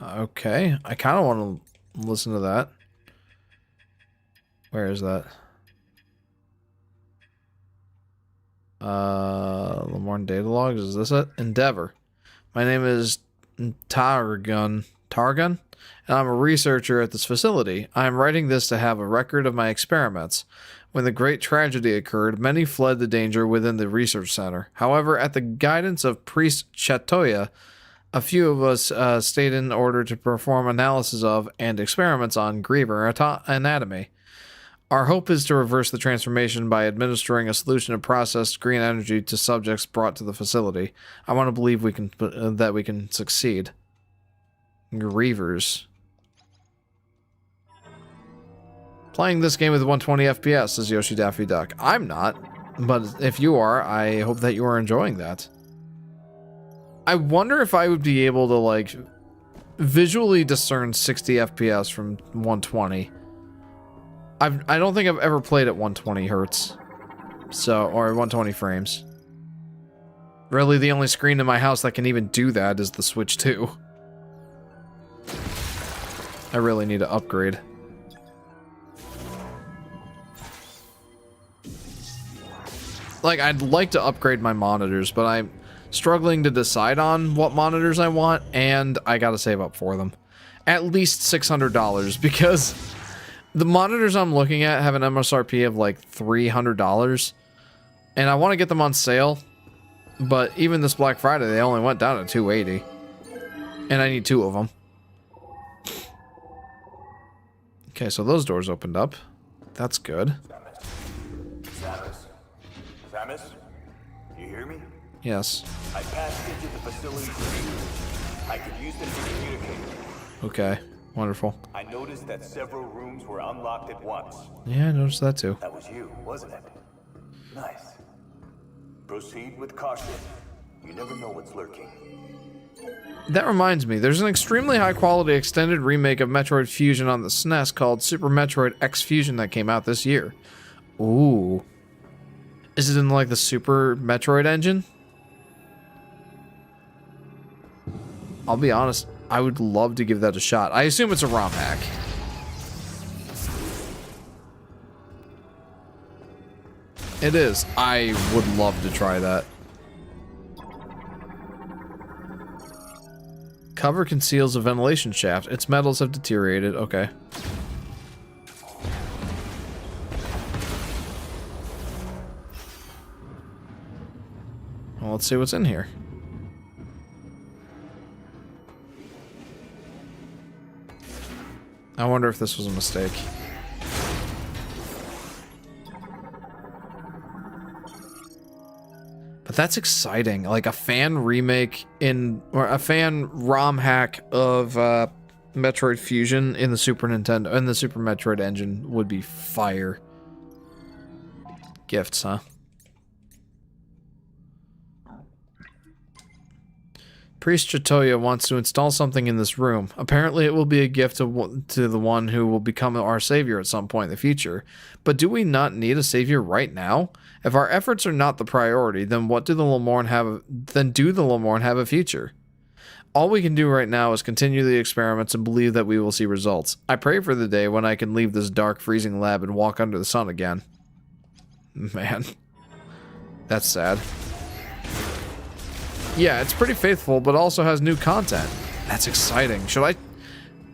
Okay, I kind of want to listen to that. Where is that? Lemoyne data logs, is this it? Endeavor. My name is Targun, and I'm a researcher at this facility. I am writing this to have a record of my experiments. When the great tragedy occurred, many fled the danger within the research center. However, at the guidance of Priest Chatoya, a few of us stayed in order to perform analysis of and experiments on Griever anatomy. Our hope is to reverse the transformation by administering a solution of processed green energy to subjects brought to the facility. I want to believe we can that we can succeed. Grievers. Playing this game with 120 FPS, says Yoshi Daffy Duck. I'm not, but if you are, I hope that you are enjoying that. I wonder if I would be able to, like, visually discern 60 FPS from 120. I don't think I've ever played at 120 hertz. So, or 120 frames. Really, the only screen in my house that can even do that is the Switch 2. I really need to upgrade. Like, I'd like to upgrade my monitors, but I'm struggling to decide on what monitors I want, and I gotta save up for them. At least $600, because the monitors I'm looking at have an MSRP of like $300, and I want to get them on sale, but even this Black Friday, they only went down to $280, and I need 2 of them. Okay, so those doors opened up. That's good. Samus, you hear me? Yes. I passed into the facility for I could use them to communicate. Okay, wonderful. I noticed that several rooms were unlocked at once. Yeah, I noticed that too. That was you, wasn't it? Nice. Proceed with caution. You never know what's lurking. That reminds me, there's an extremely high-quality extended remake of Metroid Fusion on the SNES called Super Metroid X Fusion that came out this year. Ooh. Is it in, like, the Super Metroid engine? I'll be honest, I would love to give that a shot. I assume it's a ROM hack. It is. I would love to try that. Cover conceals a ventilation shaft. Its metals have deteriorated. Okay. Well, let's see what's in here. I wonder if this was a mistake. But that's exciting. Like a fan remake or a fan ROM hack of Metroid Fusion in the Super Nintendo, in the Super Metroid engine would be fire. Gifts, huh? Priest Chitoya wants to install something in this room. Apparently it will be a gift to the one who will become our savior at some point in the future. But do we not need a savior right now? If our efforts are not the priority, then do the Lemorn have a future? All we can do right now is continue the experiments and believe that we will see results. I pray for the day when I can leave this dark, freezing lab and walk under the sun again. Man. That's sad. Yeah, it's pretty faithful, but also has new content. That's exciting. Should I...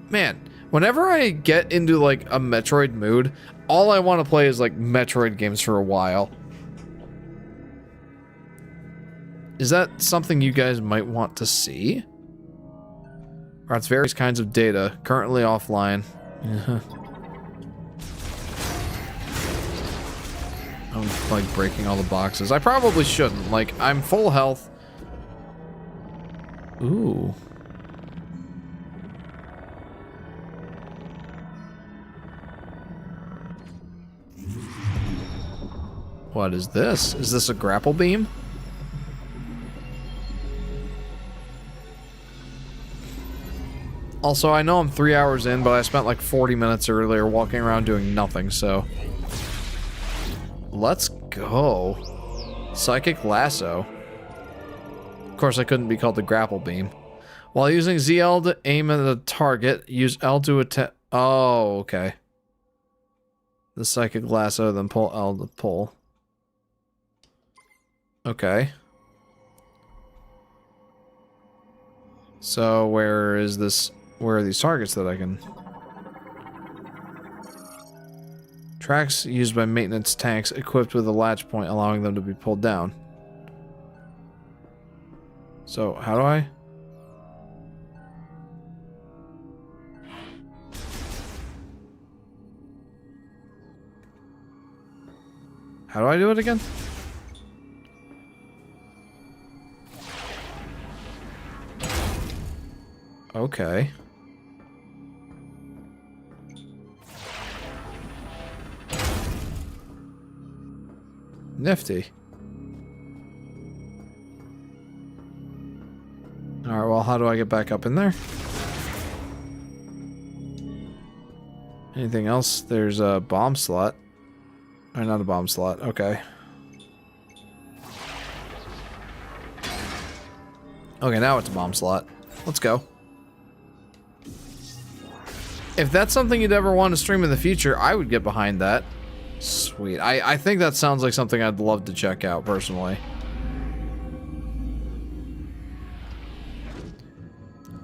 Man, whenever I get into, like, a Metroid mood, all I want to play is, like, Metroid games for a while. Is that something you guys might want to see? Or it's various kinds of data, currently offline. I'm, like, breaking all the boxes. I probably shouldn't. Like, I'm full health. Ooh. What is this? Is this a grapple beam? Also, I know I'm 3 hours in, but I spent like 40 minutes earlier walking around doing nothing, so... Let's go. Psychic Lasso. Of course, I couldn't be called the grapple beam. While using ZL to aim at a target, use L to attack. Oh, okay. The psychic lasso, then pull L to pull. Okay. So where is this? Where are these targets that I can? Tracks used by maintenance tanks equipped with a latch point, allowing them to be pulled down. So, how do I? How do I do it again? Okay. Nifty. Alright, well, how do I get back up in there? Anything else? There's a bomb slot. Or not a bomb slot, okay. Okay, now it's a bomb slot. Let's go. If that's something you'd ever want to stream in the future, I would get behind that. Sweet. I think that sounds like something I'd love to check out, personally.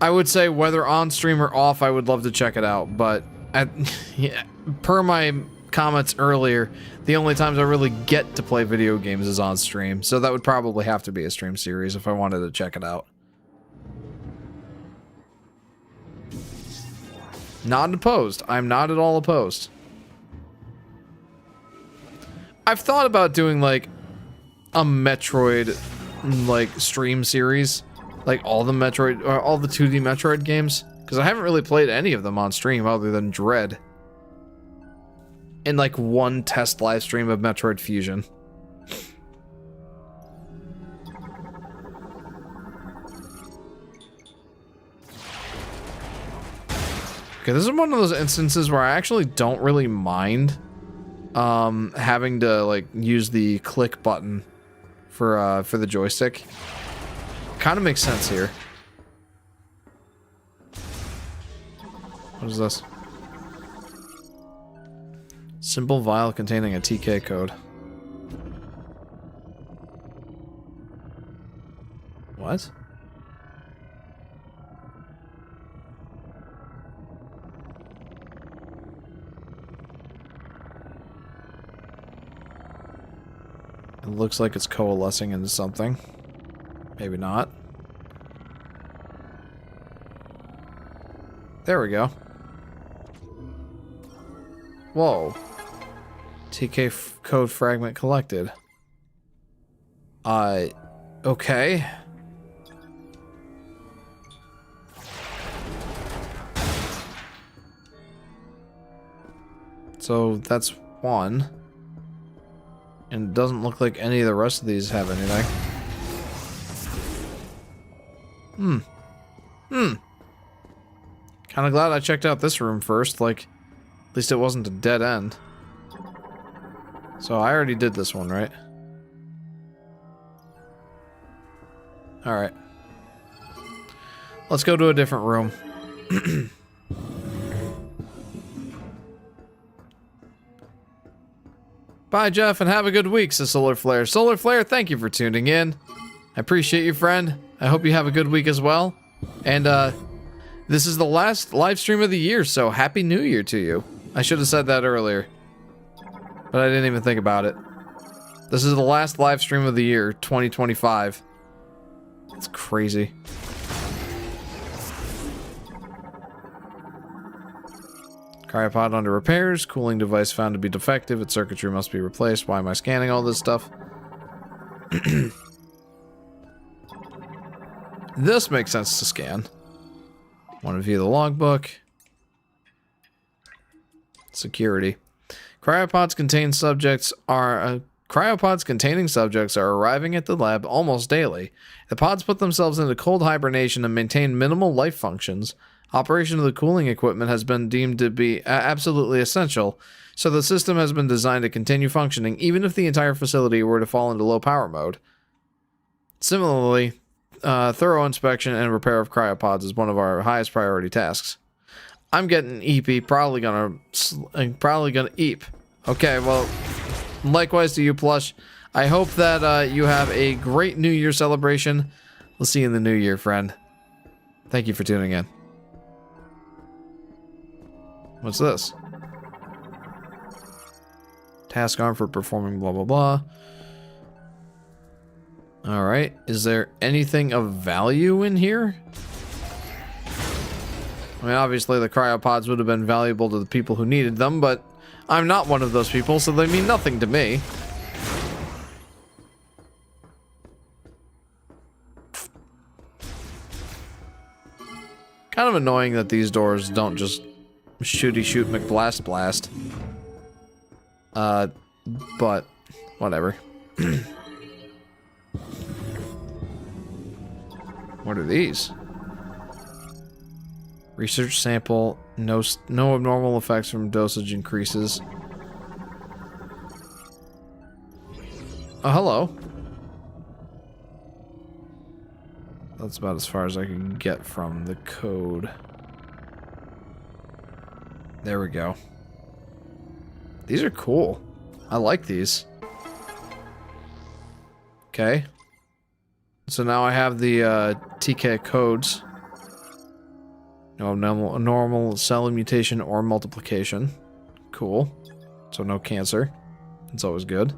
I would say whether on stream or off, I would love to check it out, but yeah, per my comments earlier, the only times I really get to play video games is on stream, so that would probably have to be a stream series if I wanted to check it out. Not opposed. I'm not at all opposed. I've thought about doing, like, a Metroid, like, stream series. Like, all the Metroid, or all the 2D Metroid games. Because I haven't really played any of them on stream other than Dread. And, like, one test live stream of Metroid Fusion. Okay, this is one of those instances where I actually don't really mind having to, like, use the click button for the joystick. Kind of makes sense here. What is this? Simple vial containing a TK code. What? It looks like it's coalescing into something. Maybe not. There we go. Whoa. TK code fragment collected. Okay. So that's one. And it doesn't look like any of the rest of these have anything. Kinda glad I checked out this room first, like, at least it wasn't a dead end. So I already did this one, right? Alright. Let's go to a different room. Bye, Jeff, and have a good week, says Solar Flare. Solar Flare, thank you for tuning in. I appreciate you, friend. I hope you have a good week as well. And, this is the last live stream of the year, so Happy New Year to you. I should have said that earlier. But I didn't even think about it. This is the last live stream of the year, 2025. It's crazy. Cryopod under repairs. Cooling device found to be defective. Its circuitry must be replaced. Why am I scanning all this stuff? This makes sense to scan. Want to view the logbook. Security. Cryopods containing subjects are arriving at the lab almost daily. The pods put themselves into cold hibernation and maintain minimal life functions. Operation of the cooling equipment has been deemed to be absolutely essential, so the system has been designed to continue functioning even if the entire facility were to fall into low power mode. Similarly, thorough inspection and repair of cryopods is one of our highest priority tasks. I'm getting EP, probably gonna eep. Okay, well, likewise to you, Plush. I hope that you have a great New Year celebration. We'll see you in the new year, friend. Thank you for tuning in. What's this? Task arm for performing blah blah blah. Alright, is there anything of value in here? I mean, obviously the cryopods would have been valuable to the people who needed them, but I'm not one of those people, so they mean nothing to me. Kind of annoying that these doors don't just shooty shoot McBlast blast. But whatever. What are these? Research sample. No abnormal effects from dosage increases. Oh, hello. That's about as far as I can get from the code. There we go. These are cool. I like these. Okay. So now I have the TK codes. No normal cell mutation or multiplication. Cool. So no cancer. That's always good.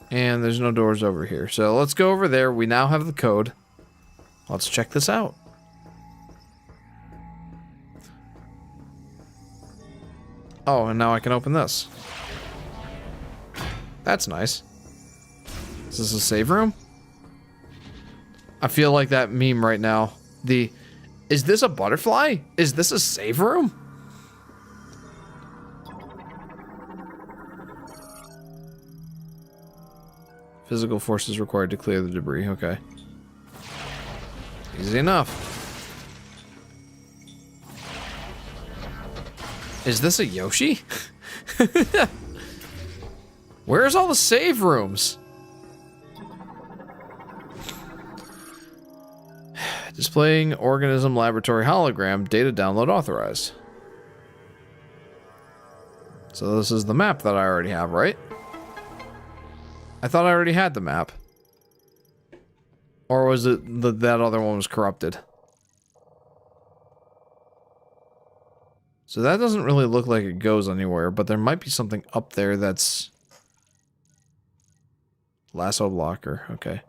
And there's no doors over here. So let's go over there. We now have the code. Let's check this out. Oh, and now I can open this. That's nice. Is this a save room? I feel like that meme right now. Is this a butterfly? Is this a save room? Physical forces required to clear the debris. Okay. Easy enough. Is this a Yoshi? Where's all the save rooms? Displaying organism laboratory hologram. Data download authorized. So this is the map that I already have, right? I thought I already had the map. Or was it that other one was corrupted? So that doesn't really look like it goes anywhere, but there might be something up there that's... Lasso blocker, okay.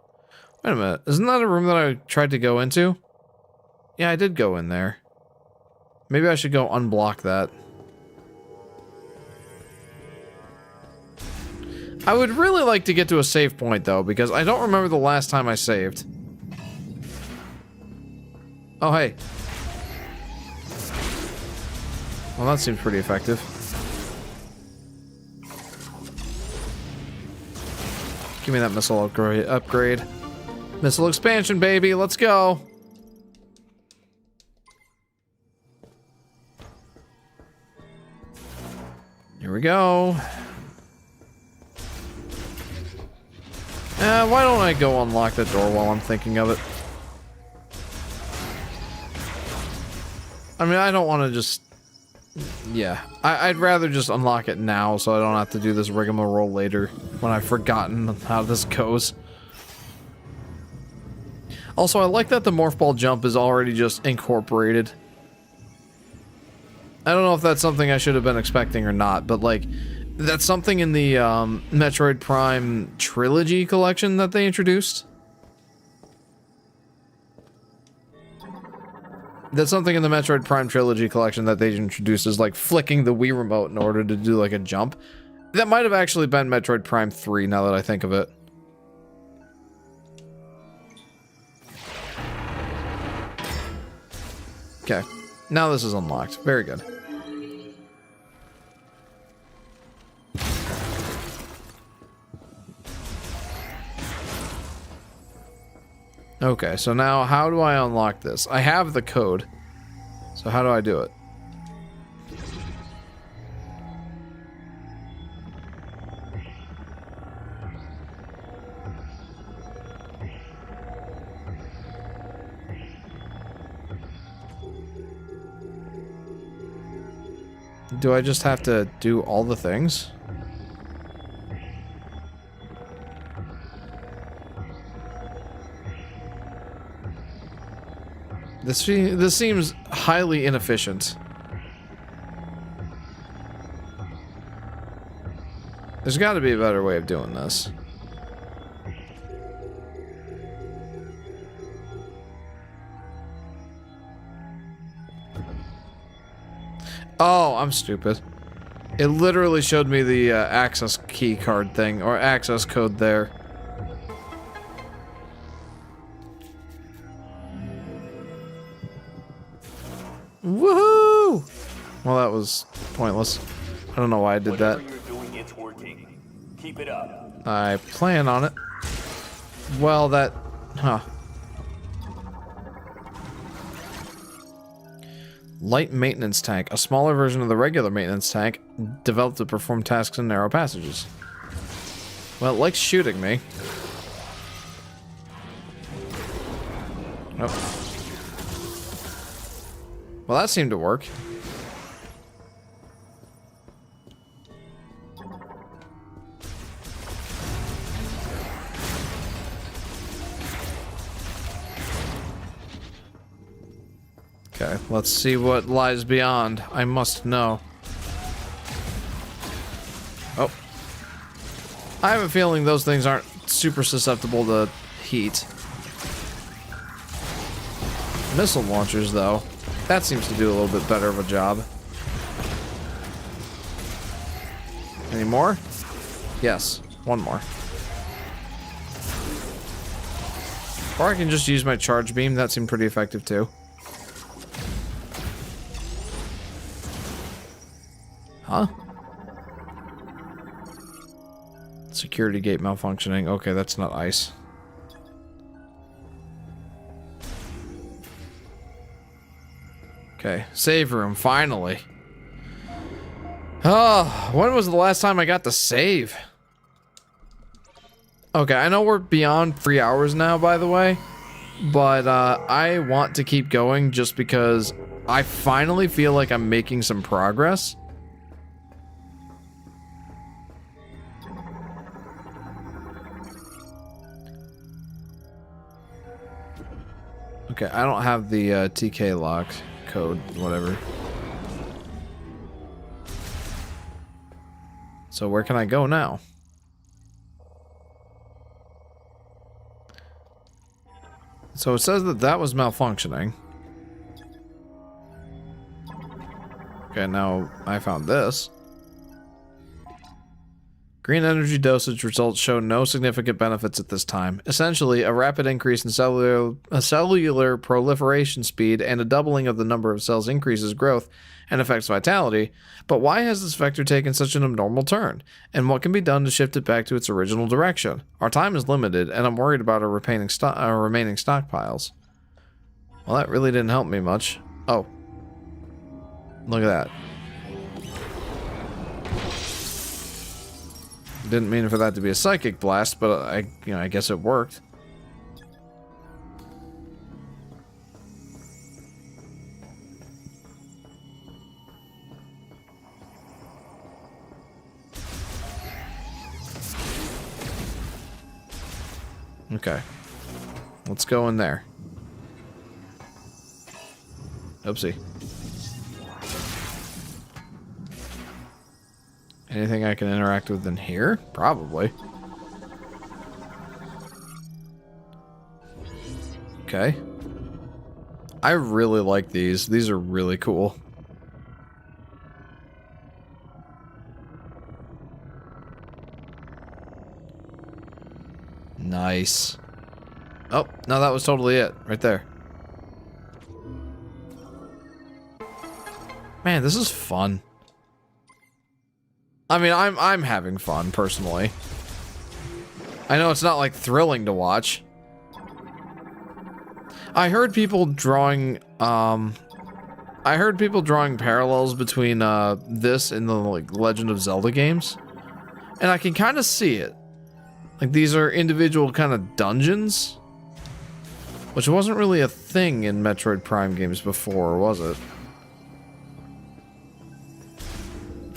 Wait a minute, isn't that a room that I tried to go into? Yeah, I did go in there. Maybe I should go unblock that. I would really like to get to a save point, though, because I don't remember the last time I saved. Oh, hey. Well, that seems pretty effective. Give me that missile upgrade. Missile expansion, baby. Let's go. Here we go. Why don't I go unlock that door while I'm thinking of it? I mean, I don't want to just... Yeah. I'd rather just unlock it now so I don't have to do this rigmarole later when I've forgotten how this goes. Also, I like that the morph ball jump is already just incorporated. I don't know if that's something I should have been expecting or not, but like, that's something in the Metroid Prime trilogy collection that they introduced. That's something in the Metroid Prime trilogy collection that they introduced is like flicking the Wii remote in order to do like a jump. That might have actually been Metroid Prime 3 now that I think of it. Okay, now this is unlocked. Very good. Okay, so now how do I unlock this? I have the code. So how do I do it? Do I just have to do all the things? This seems highly inefficient. There's got to be a better way of doing this. Oh, I'm stupid. It literally showed me the access key card thing, or access code there. Woohoo! Well, that was pointless. I don't know why I did that. Whatever you're doing, it's working. Keep it up. I plan on it. Well, that... Huh. Light maintenance tank. A smaller version of the regular maintenance tank developed to perform tasks in narrow passages. Well, it likes shooting me. Oh. Well, that seemed to work. Okay, let's see what lies beyond. I must know. Oh. I have a feeling those things aren't super susceptible to heat. Missile launchers, though. That seems to do a little bit better of a job. Any more? Yes, one more. Or I can just use my charge beam. That seemed pretty effective too. Huh? Security gate malfunctioning. Okay, that's not ice. Okay, save room, finally. Oh, when was the last time I got to save? Okay, I know we're beyond 3 hours now, by the way. But, I want to keep going just because I finally feel like I'm making some progress. Okay, I don't have the, TK lock code, whatever. So where can I go now? So it says that that was malfunctioning. Okay, now I found this. Green energy dosage results show no significant benefits at this time. Essentially, a rapid increase in cellular proliferation speed and a doubling of the number of cells increases growth and affects vitality. But why has this vector taken such an abnormal turn? And what can be done to shift it back to its original direction? Our time is limited, and I'm worried about our remaining stockpiles. Well, that really didn't help me much. Oh. Look at that. Didn't mean for that to be a psychic blast, but I guess it worked. Okay. Let's go in there. Oopsie. Anything I can interact with in here? Probably. Okay. I really like these. These are really cool. Nice. Oh, no, that was totally it. Right there. Man, this is fun. I mean, I'm having fun, personally. I know it's not, like, thrilling to watch. I heard people drawing, parallels between, this and the, like, Legend of Zelda games. And I can kind of see it. Like, these are individual kind of dungeons. Which wasn't really a thing in Metroid Prime games before, was it?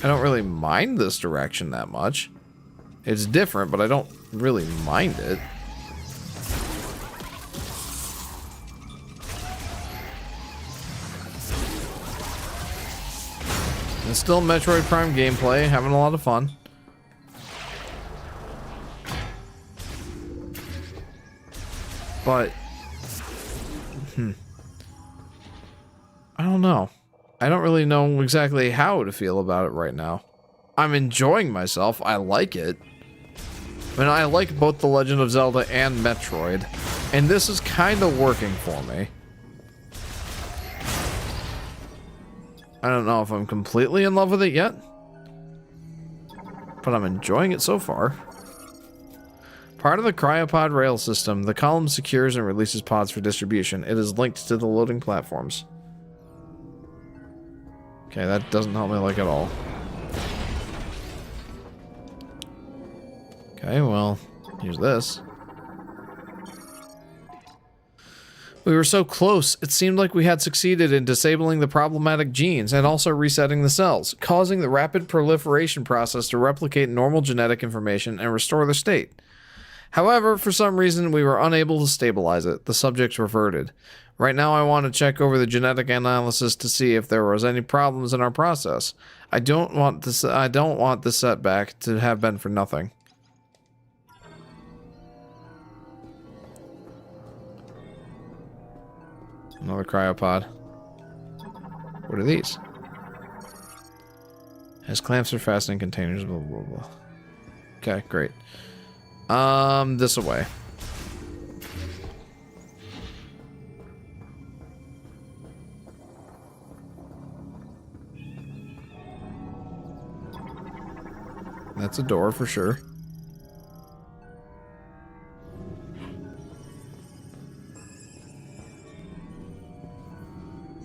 I don't really mind this direction that much. It's different, but I don't really mind it. It's still Metroid Prime gameplay, having a lot of fun. But, I don't know. I don't really know exactly how to feel about it right now. I'm enjoying myself. I like it. I mean, I like both The Legend of Zelda and Metroid. And this is kind of working for me. I don't know if I'm completely in love with it yet. But I'm enjoying it so far. Part of the cryopod rail system, the column secures and releases pods for distribution. It is linked to the loading platforms. Okay, that doesn't help me like at all. Okay, well, here's this. We were so close, it seemed like we had succeeded in disabling the problematic genes and also resetting the cells, causing the rapid proliferation process to replicate normal genetic information and restore the state. However, for some reason, we were unable to stabilize it. The subjects reverted. Right now, I want to check over the genetic analysis to see if there was any problems in our process. I don't want this setback to have been for nothing. Another cryopod. What are these? Has clamps for fastening containers, blah, blah, blah. Okay, great. This away. That's a door for sure.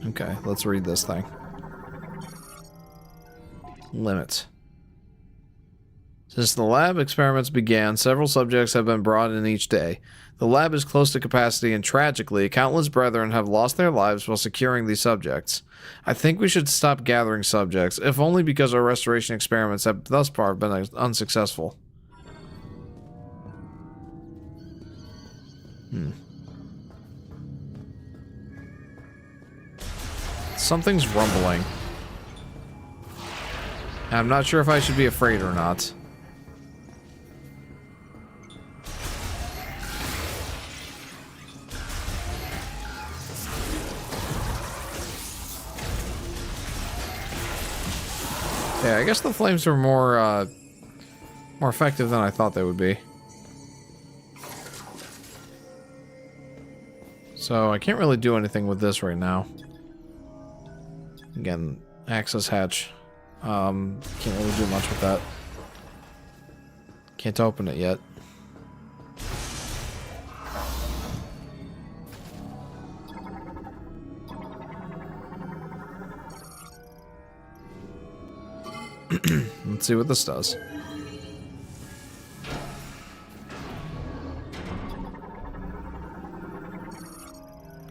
Okay, let's read this thing. Limits. Since the lab experiments began, several subjects have been brought in each day. The lab is close to capacity, and tragically, countless brethren have lost their lives while securing these subjects. I think we should stop gathering subjects, if only because our restoration experiments have thus far been unsuccessful. Something's rumbling. I'm not sure if I should be afraid or not. Yeah, I guess the flames are more effective than I thought they would be. So I can't really do anything with this right now. Again, access hatch. Can't really do much with that. Can't open it yet. Let's see what this does.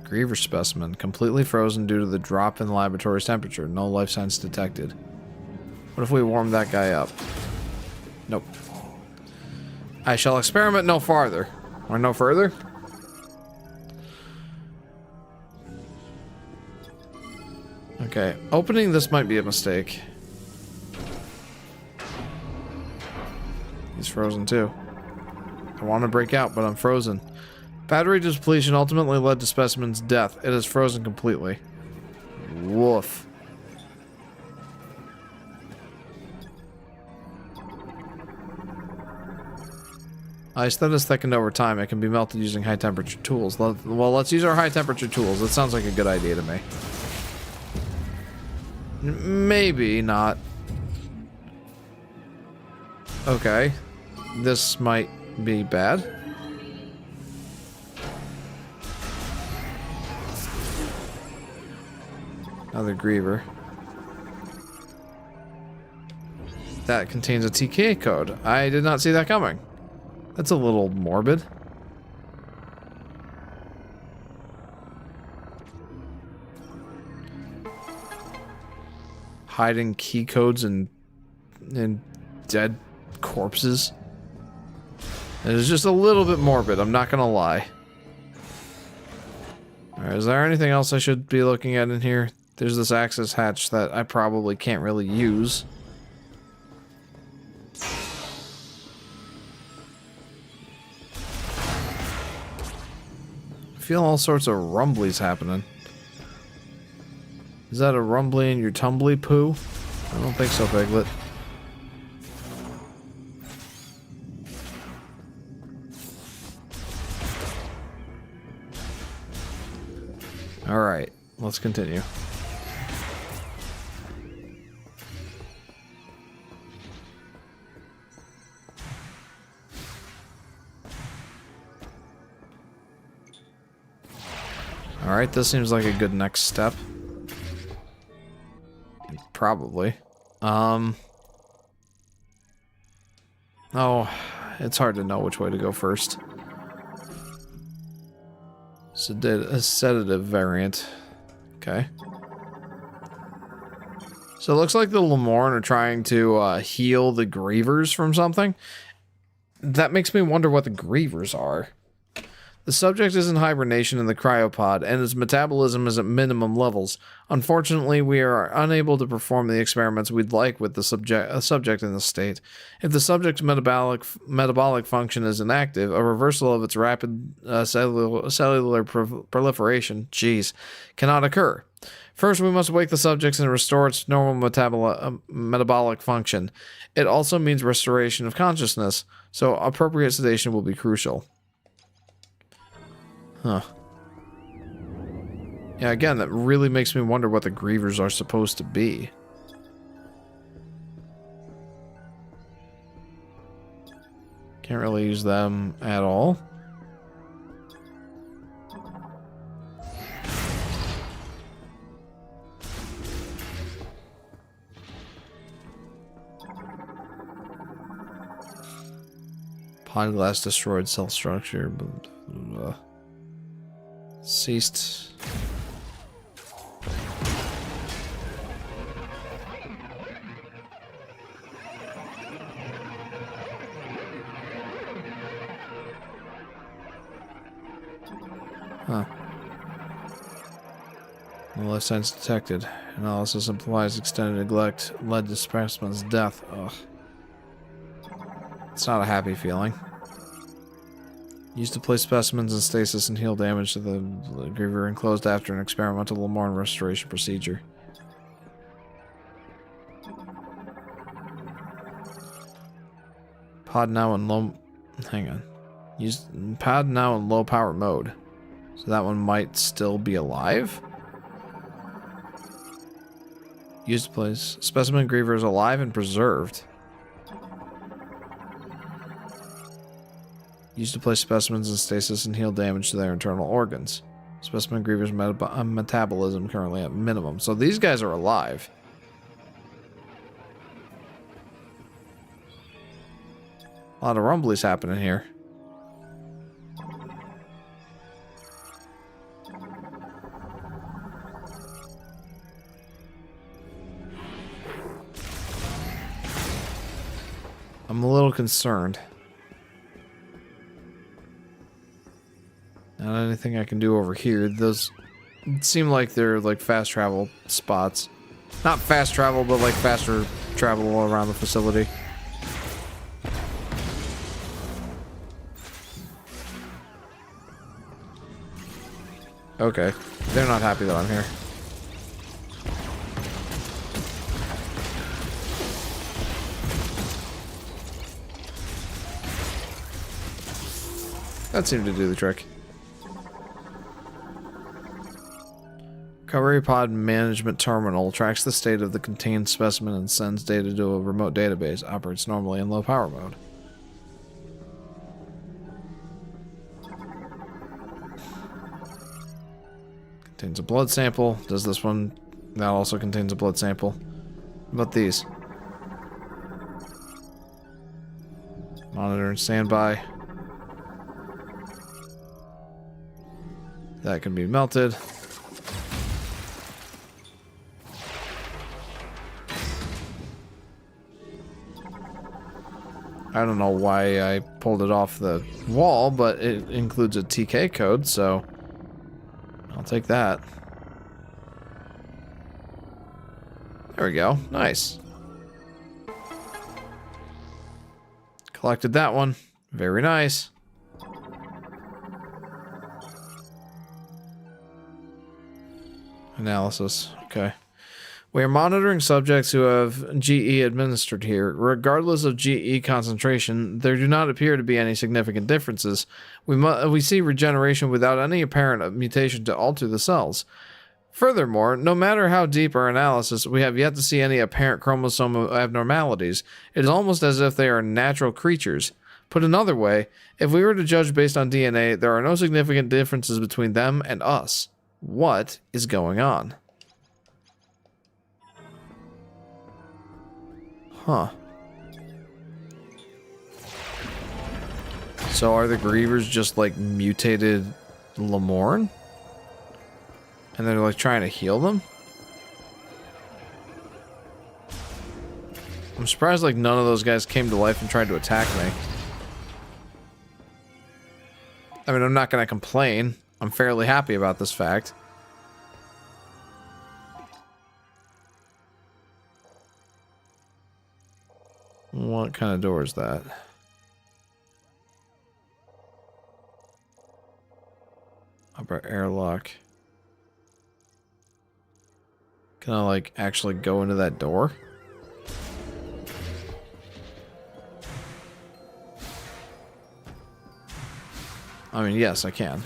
Griever specimen, completely frozen due to the drop in the laboratory's temperature. No life signs detected. What if we warm that guy up? Nope. I shall experiment no farther. Or no further? Okay, opening this might be a mistake. He's frozen too. I want to break out, but I'm frozen. Battery depletion ultimately led to specimen's death. It is frozen completely. Woof. Ice that is thickened over time. It can be melted using high temperature tools. Well, let's use our high temperature tools. That sounds like a good idea to me. Maybe not. Okay. This might be bad. Another Griever. That contains a TK code. I did not see that coming. That's a little morbid. Hiding key codes in dead corpses. It is just a little bit morbid, I'm not gonna lie. Alright, is there anything else I should be looking at in here? There's this access hatch that I probably can't really use. I feel all sorts of rumblies happening. Is that a rumbly in your tumbly poo? I don't think so, Piglet. Alright, let's continue. Alright, this seems like a good next step. Probably. Oh, it's hard to know which way to go first. A sedative variant. Okay. So it looks like the Lemorn are trying to heal the Grievers from something. That makes me wonder what the Grievers are. The subject is in hibernation in the cryopod, and his metabolism is at minimum levels. Unfortunately, we are unable to perform the experiments we'd like with the subject in this state. If the subject's metabolic function is inactive, a reversal of its rapid cellular proliferation, cannot occur. First, we must wake the subjects and restore its normal metabolic function. It also means restoration of consciousness, so appropriate sedation will be crucial. Huh. Yeah, again, that really makes me wonder what the Grievers are supposed to be. Can't really use them at all. Pod glass destroyed cell structure. Ceased. Huh. No life signs detected. Analysis implies extended neglect led to specimen's death. Ugh. It's not a happy feeling. Used to place specimens in stasis and heal damage to the griever enclosed after an experimental Lamorne restoration procedure. Pod now in low... Hang on. Pod now in low power mode. So that one might still be alive? Used to place... Specimen griever is alive and preserved. Used to place specimens in stasis and heal damage to their internal organs. Specimen griever's metabolism currently at minimum. So these guys are alive. A lot of rumblies happening here. I'm a little concerned. Not anything I can do over here. Those seem like they're like fast travel spots. Not fast travel, but like faster travel around the facility. Okay. They're not happy that I'm here. That seemed to do the trick. Recovery pod management terminal tracks the state of the contained specimen and sends data to a remote database. Operates normally in low power mode. Contains a blood sample. Does this one? That also contains a blood sample. What about these? Monitor and standby. That can be melted. I don't know why I pulled it off the wall, but it includes a TK code, so I'll take that. There we go. Nice. Collected that one. Very nice. Analysis. Okay. We are monitoring subjects who have GE administered here. Regardless of GE concentration, there do not appear to be any significant differences. We see regeneration without any apparent mutation to alter the cells. Furthermore, no matter how deep our analysis, we have yet to see any apparent chromosome abnormalities. It is almost as if they are natural creatures. Put another way, if we were to judge based on DNA, there are no significant differences between them and us. What is going on? Huh. So are the grievers just like mutated Lamorne? And they're like trying to heal them? I'm surprised like none of those guys came to life and tried to attack me. I mean, I'm not gonna complain. I'm fairly happy about this fact. What kind of door is that? Upper airlock. Can I, like, actually go into that door? I mean, yes, I can.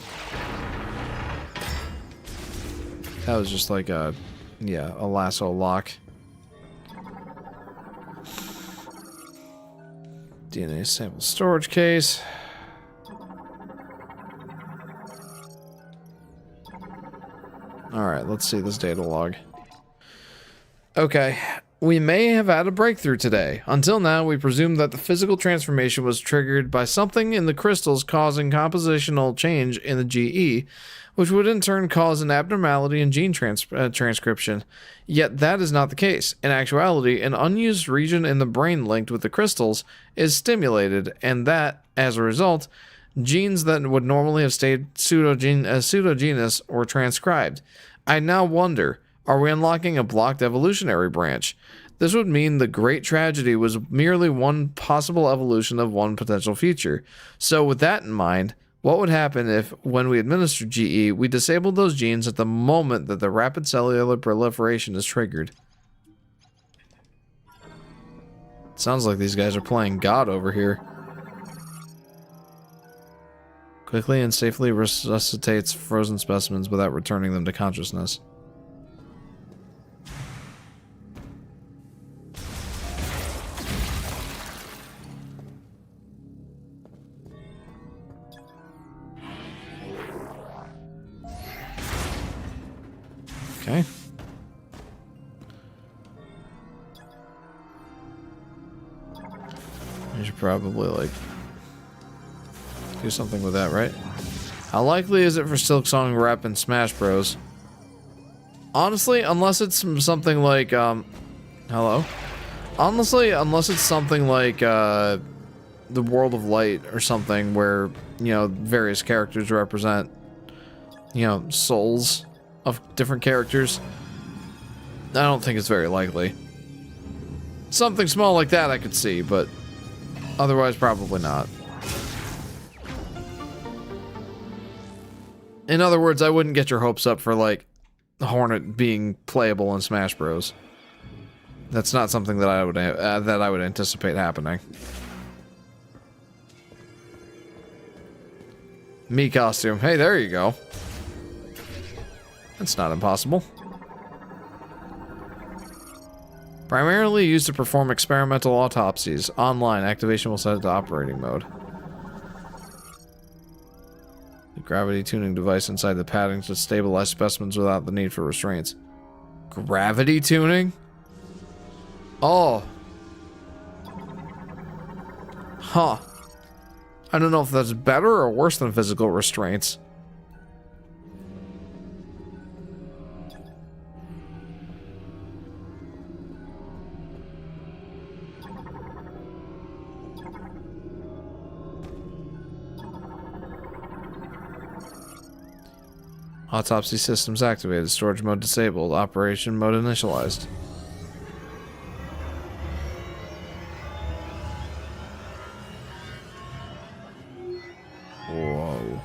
That was just like a, yeah, a lasso lock. DNA sample storage case. Alright, let's see this data log. Okay, we may have had a breakthrough today. Until now, we presumed that the physical transformation was triggered by something in the crystals causing compositional change in the GE, which would in turn cause an abnormality in gene transcription. Yet that is not the case. In actuality, an unused region in the brain linked with the crystals is stimulated, and that, as a result, Genes that would normally have stayed pseudogenous were transcribed. I now wonder, are we unlocking a blocked evolutionary branch? This would mean the great tragedy was merely one possible evolution of one potential future. So with that in mind, what would happen if, when we administer GE, we disabled those genes at the moment that the rapid cellular proliferation is triggered? Sounds like these guys are playing God over here. Quickly and safely resuscitates frozen specimens without returning them to consciousness. Okay. You should probably, like, do something with that, right? How likely is it for Silksong rep in Smash Bros? Honestly, unless it's something like, hello? Honestly, unless it's something like, the World of Light or something where, you know, various characters represent, you know, souls of different characters. I don't think it's very likely. Something small like that I could see, but otherwise probably not. In other words, I wouldn't get your hopes up for, like, Hornet being playable in Smash Bros. That's not something that I would anticipate happening. Me costume. Hey, there you go. That's not impossible. Primarily used to perform experimental autopsies. Online, activation will set it to operating mode. The gravity tuning device inside the padding to stabilize specimens without the need for restraints. Gravity tuning? Oh. Huh. I don't know if that's better or worse than physical restraints. Autopsy systems activated. Storage mode disabled. Operation mode initialized. Whoa.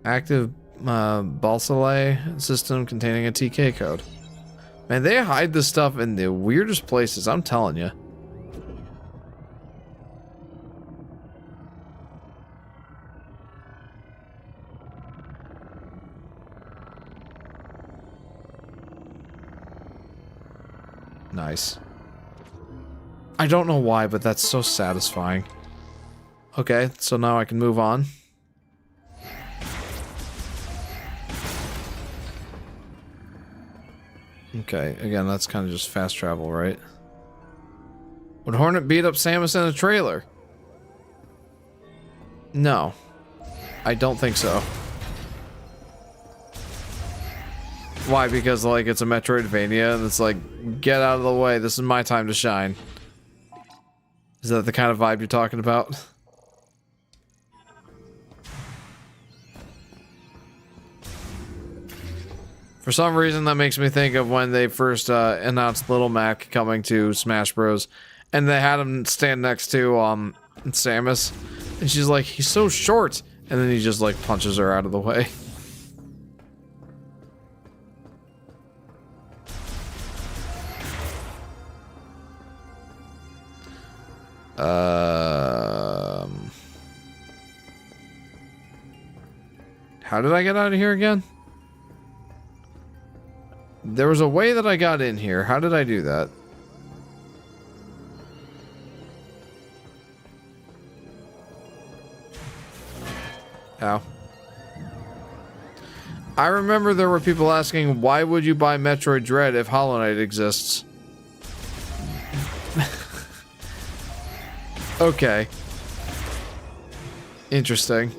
Active Balsalay system containing a TK code. Man, they hide this stuff in the weirdest places, I'm telling you. Nice. I don't know why, but that's so satisfying. Okay, so now I can move on. Okay, again, that's kind of just fast travel, right? Would Hornet beat up Samus in a trailer? No. I don't think so. Why? Because, like, it's a Metroidvania, and it's like, get out of the way, this is my time to shine. Is that the kind of vibe you're talking about? For some reason, that makes me think of when they first announced Little Mac coming to Smash Bros. And they had him stand next to Samus. And she's like, he's so short. And then he just, like, punches her out of the way. How did I get out of here again? There was a way that I got in here. How did I do that? Ow. I remember there were people asking, why would you buy Metroid Dread if Hollow Knight exists? Okay. Interesting.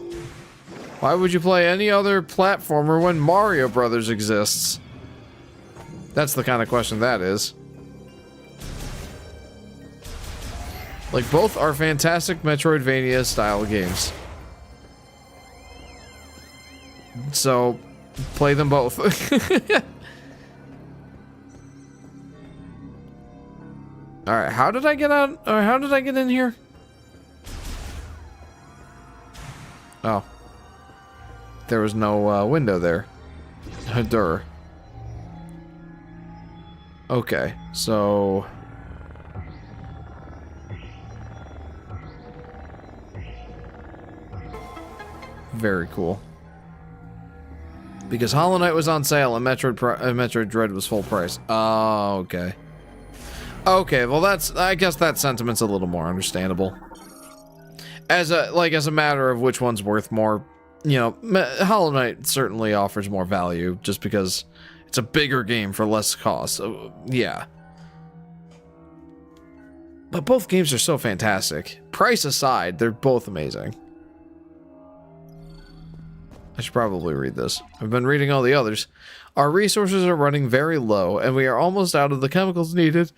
Why would you play any other platformer when Mario Brothers exists? That's the kind of question that is. Like, both are fantastic Metroidvania style games. So, play them both. Alright, how did I get out? Or how did I get in here? Oh. There was no window there. Dur. Okay, so... Very cool. Because Hollow Knight was on sale and Metroid Dread was full price. Oh, okay. Okay, well I guess that sentiment's a little more understandable. As a matter of which one's worth more, you know, Hollow Knight certainly offers more value just because it's a bigger game for less cost. So, yeah. But both games are so fantastic. Price aside, they're both amazing. I should probably read this. I've been reading all the others. Our resources are running very low, and we are almost out of the chemicals needed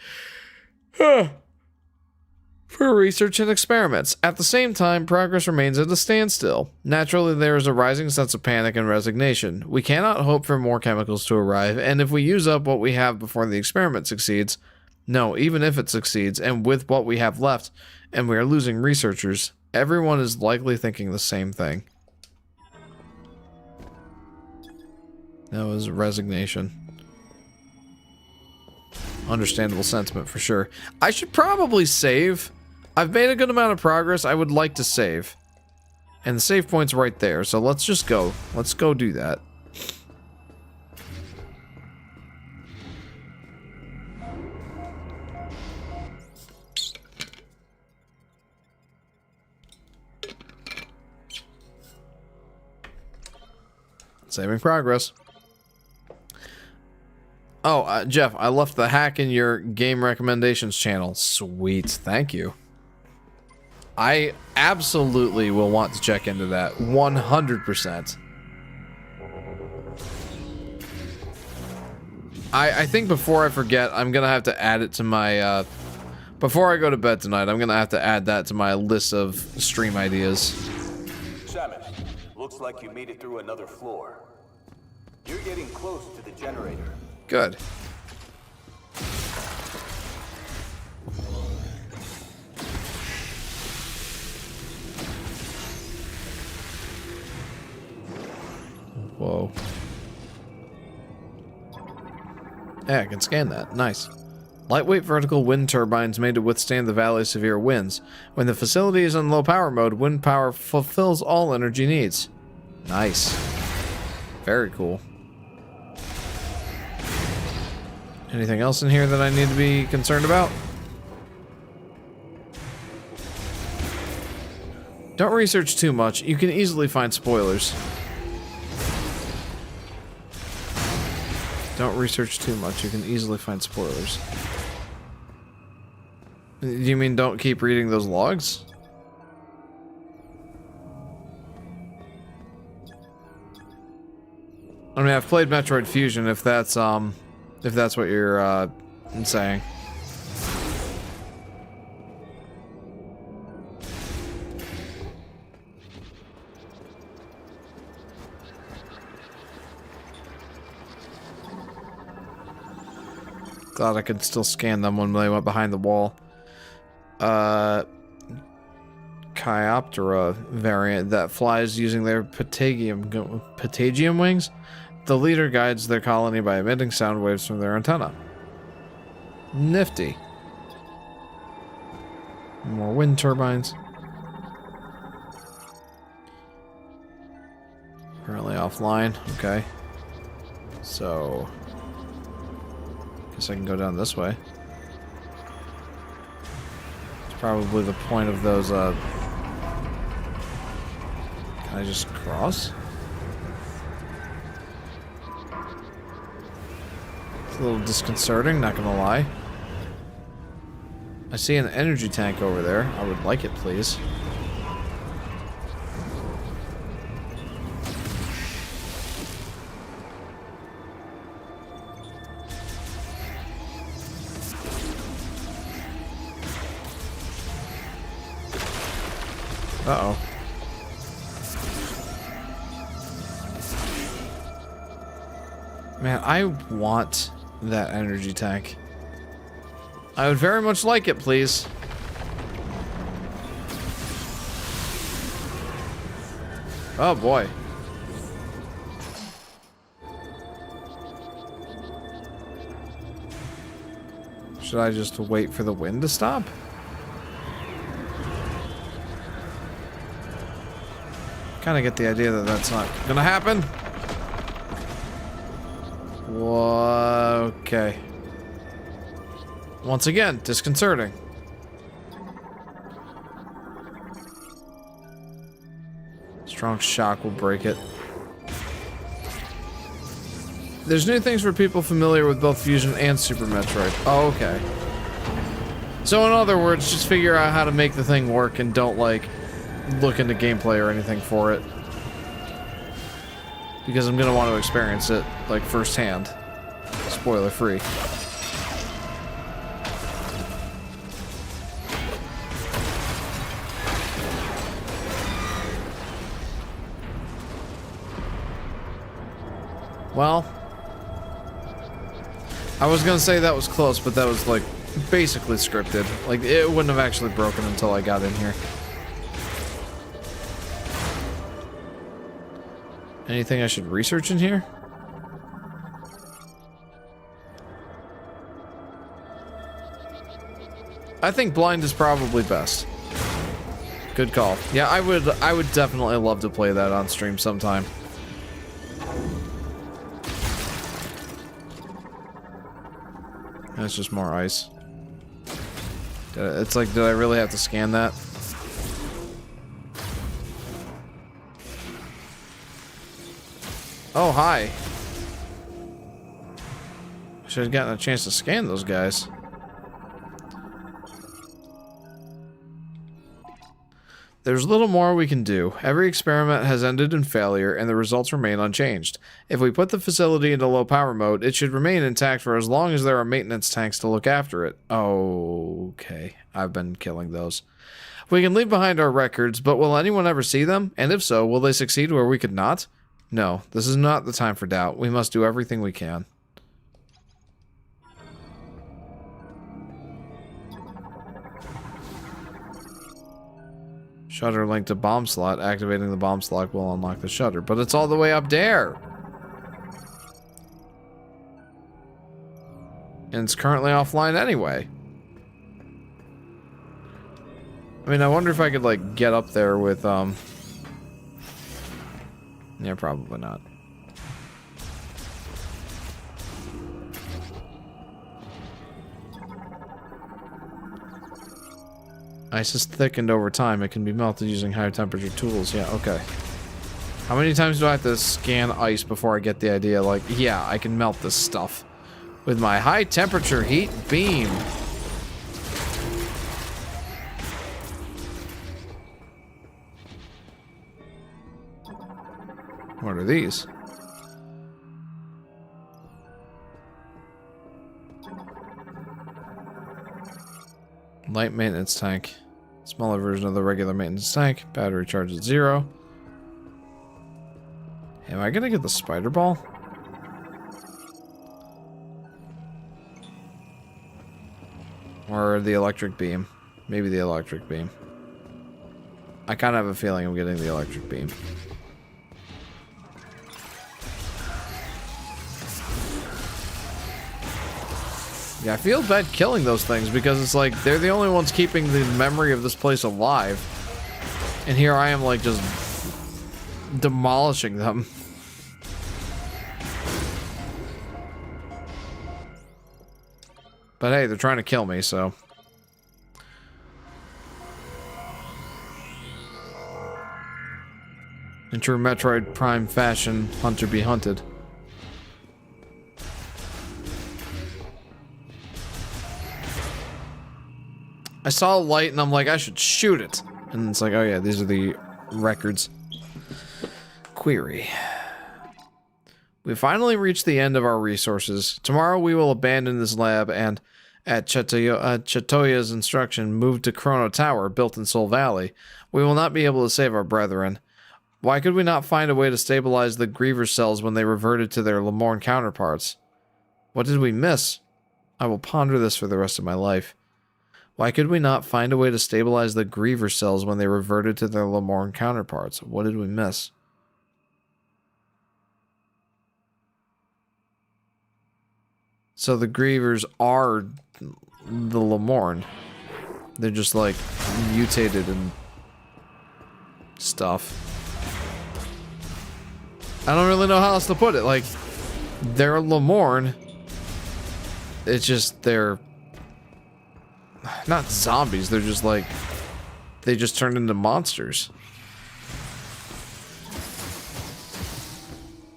for research and experiments. At the same time, progress remains at a standstill. Naturally, there is a rising sense of panic and resignation. We cannot hope for more chemicals to arrive, and if we use up what we have before the experiment succeeds, no, even if it succeeds, and with what we have left, and we are losing researchers, everyone is likely thinking the same thing. That was resignation. Understandable sentiment for sure. I should probably save. I've made a good amount of progress. I would like to save. And the save point's right there, so let's just go. Let's go do that. Saving progress. Oh, Jeff, I left the hack in your game recommendations channel. Sweet, thank you. I absolutely will want to check into that. 100%. I think before I forget, I'm gonna have to add it to my, before I go to bed tonight, I'm gonna have to add that to my list of stream ideas. Samus, looks like you made it through another floor. You're getting close to the generator. Good. Whoa. Yeah, I can scan that. Nice. Lightweight vertical wind turbines made to withstand the valley's severe winds. When the facility is in low power mode, wind power fulfills all energy needs. Nice. Very cool. Anything else in here that I need to be concerned about? Don't research too much. You can easily find spoilers. Don't research too much. You can easily find spoilers. Do you mean don't keep reading those logs? I mean, I've played Metroid Fusion, if that's what you're saying. Glad I could still scan them when they went behind the wall. Chiroptera variant that flies using their patagium wings. The leader guides their colony by emitting sound waves from their antenna. Nifty. More wind turbines. Currently offline. Okay. So, guess I can go down this way. It's probably the point of those, can I just cross? A little disconcerting, not gonna lie. I see an energy tank over there. I would like it, please. Uh-oh. Man, I want that energy tank. I would very much like it, please. Oh boy. Should I just wait for the wind to stop? Kind of get the idea that that's not gonna happen. Whoa, okay. Once again, disconcerting. Strong shock will break it. There's new things for people familiar with both Fusion and Super Metroid. Oh, okay. So in other words, just figure out how to make the thing work and don't, like, look into gameplay or anything for it. Because I'm gonna want to experience it, like, firsthand. Spoiler free. Well, I was gonna say that was close, but that was, like, basically scripted. Like, it wouldn't have actually broken until I got in here. Anything I should research in here? I think blind is probably best. Good call. Yeah, I would definitely love to play that on stream sometime. That's just more ice. It's like, did I really have to scan that? Oh, hi. Should have gotten a chance to scan those guys. There's little more we can do. Every experiment has ended in failure, and the results remain unchanged. If we put the facility into low power mode, it should remain intact for as long as there are maintenance tanks to look after it. Okay, I've been killing those. We can leave behind our records, but will anyone ever see them? And if so, will they succeed where we could not? No, this is not the time for doubt. We must do everything we can. Shutter linked to bomb slot. Activating the bomb slot will unlock the shutter. But it's all the way up there. And it's currently offline anyway. I mean, I wonder if I could, like, get up there with, yeah, probably not. Ice is thickened over time. It can be melted using high temperature tools. Yeah, okay. How many times do I have to scan ice before I get the idea? Like, yeah, I can melt this stuff with my high temperature heat beam. What are these? Light maintenance tank. Smaller version of the regular maintenance tank. Battery charge at 0. Am I gonna get the spider ball? Or the electric beam? Maybe the electric beam. I kind of have a feeling I'm getting the electric beam. Yeah, I feel bad killing those things because it's like they're the only ones keeping the memory of this place alive. And here I am, like, just demolishing them. But hey, they're trying to kill me, so. In true Metroid Prime fashion, hunter be hunted. I saw a light and I'm like, I should shoot it. And it's like, oh yeah, these are the records. Query. We finally reached the end of our resources. Tomorrow we will abandon this lab and, At Chatoya's instruction, moved to Chrono Tower, built in Soul Valley. We will not be able to save our brethren. Why could we not find a way to stabilize the Griever cells when they reverted to their Lemorn counterparts? What did we miss? I will ponder this for the rest of my life. Why could we not find a way to stabilize the Griever cells when they reverted to their Lemorn counterparts? What did we miss? So the Grievers are the Lemorn. They're just like mutated and stuff. I don't really know how else to put it. Like, they're Lemorn. It's just they're not zombies. They're just like they just turned into monsters.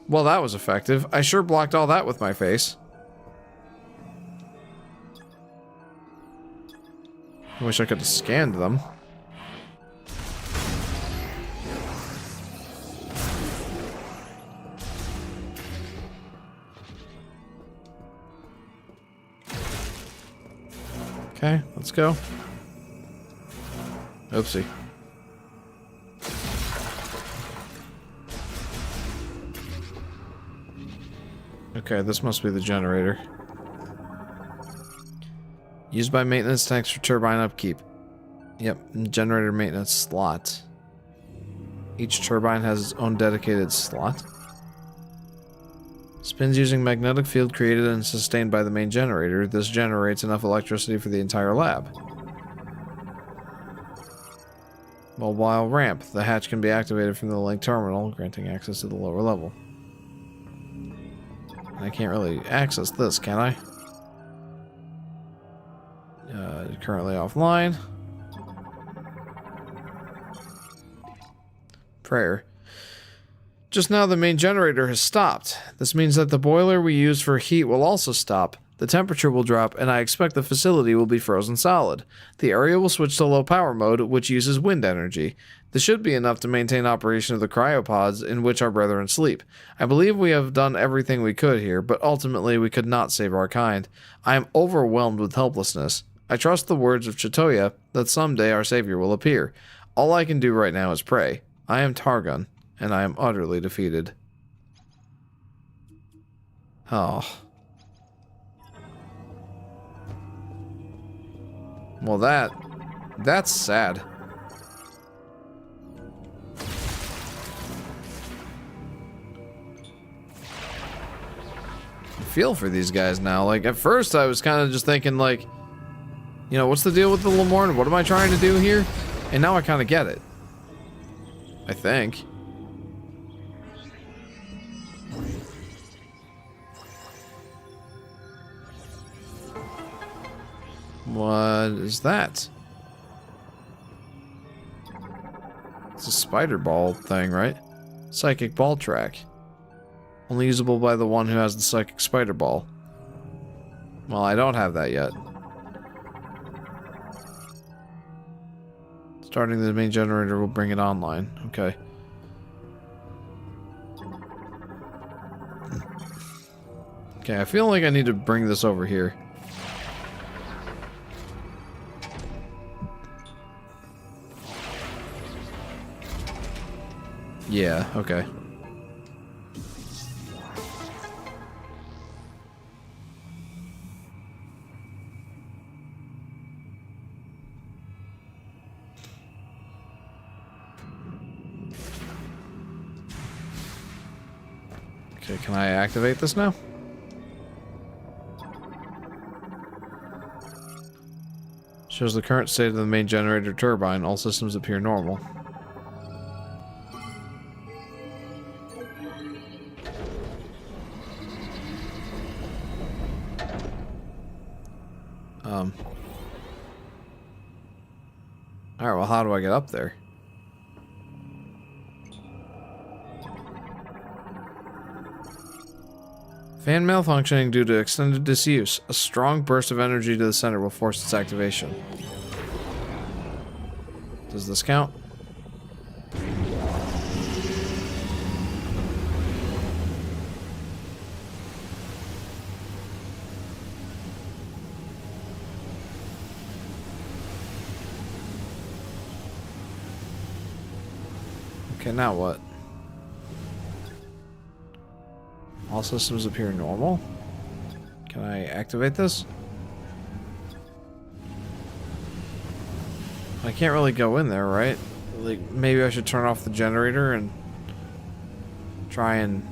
Well, that was effective. I sure blocked all that with my face. I wish I could have scanned them. Okay, let's go. Oopsie. Okay, this must be the generator. Used by maintenance tanks for turbine upkeep. Yep, generator maintenance slot. Each turbine has its own dedicated slot. Spins using magnetic field created and sustained by the main generator. This generates enough electricity for the entire lab. Mobile ramp. The hatch can be activated from the link terminal, granting access to the lower level. I can't really access this, can I? Currently offline. Prayer. Just now the main generator has stopped. This means that the boiler we use for heat will also stop. The temperature will drop, and I expect the facility will be frozen solid. The area will switch to low power mode, which uses wind energy. This should be enough to maintain operation of the cryopods in which our brethren sleep. I believe we have done everything we could here, but ultimately we could not save our kind. I am overwhelmed with helplessness. I trust the words of Chatoya that someday our savior will appear. All I can do right now is pray. I am Targon, and I am utterly defeated. Oh. Well, that's sad. I feel for these guys now. Like, at first I was kind of just thinking, like, you know, what's the deal with the Lemorn? What am I trying to do here? And now I kind of get it. I think. What is that? It's a spider ball thing, right? Psychic ball track. Only usable by the one who has the psychic spider ball. Well, I don't have that yet. Starting the main generator will bring it online. Okay. Okay, I feel like I need to bring this over here. Yeah, okay. Okay, can I activate this now? Shows the current state of the main generator turbine. All systems appear normal. Alright, well, how do I get up there? Fan malfunctioning due to extended disuse. A strong burst of energy to the center will force its activation. Does this count? Okay, now what? All systems appear normal. Can I activate this? I can't really go in there, right? Like, maybe I should turn off the generator and try and...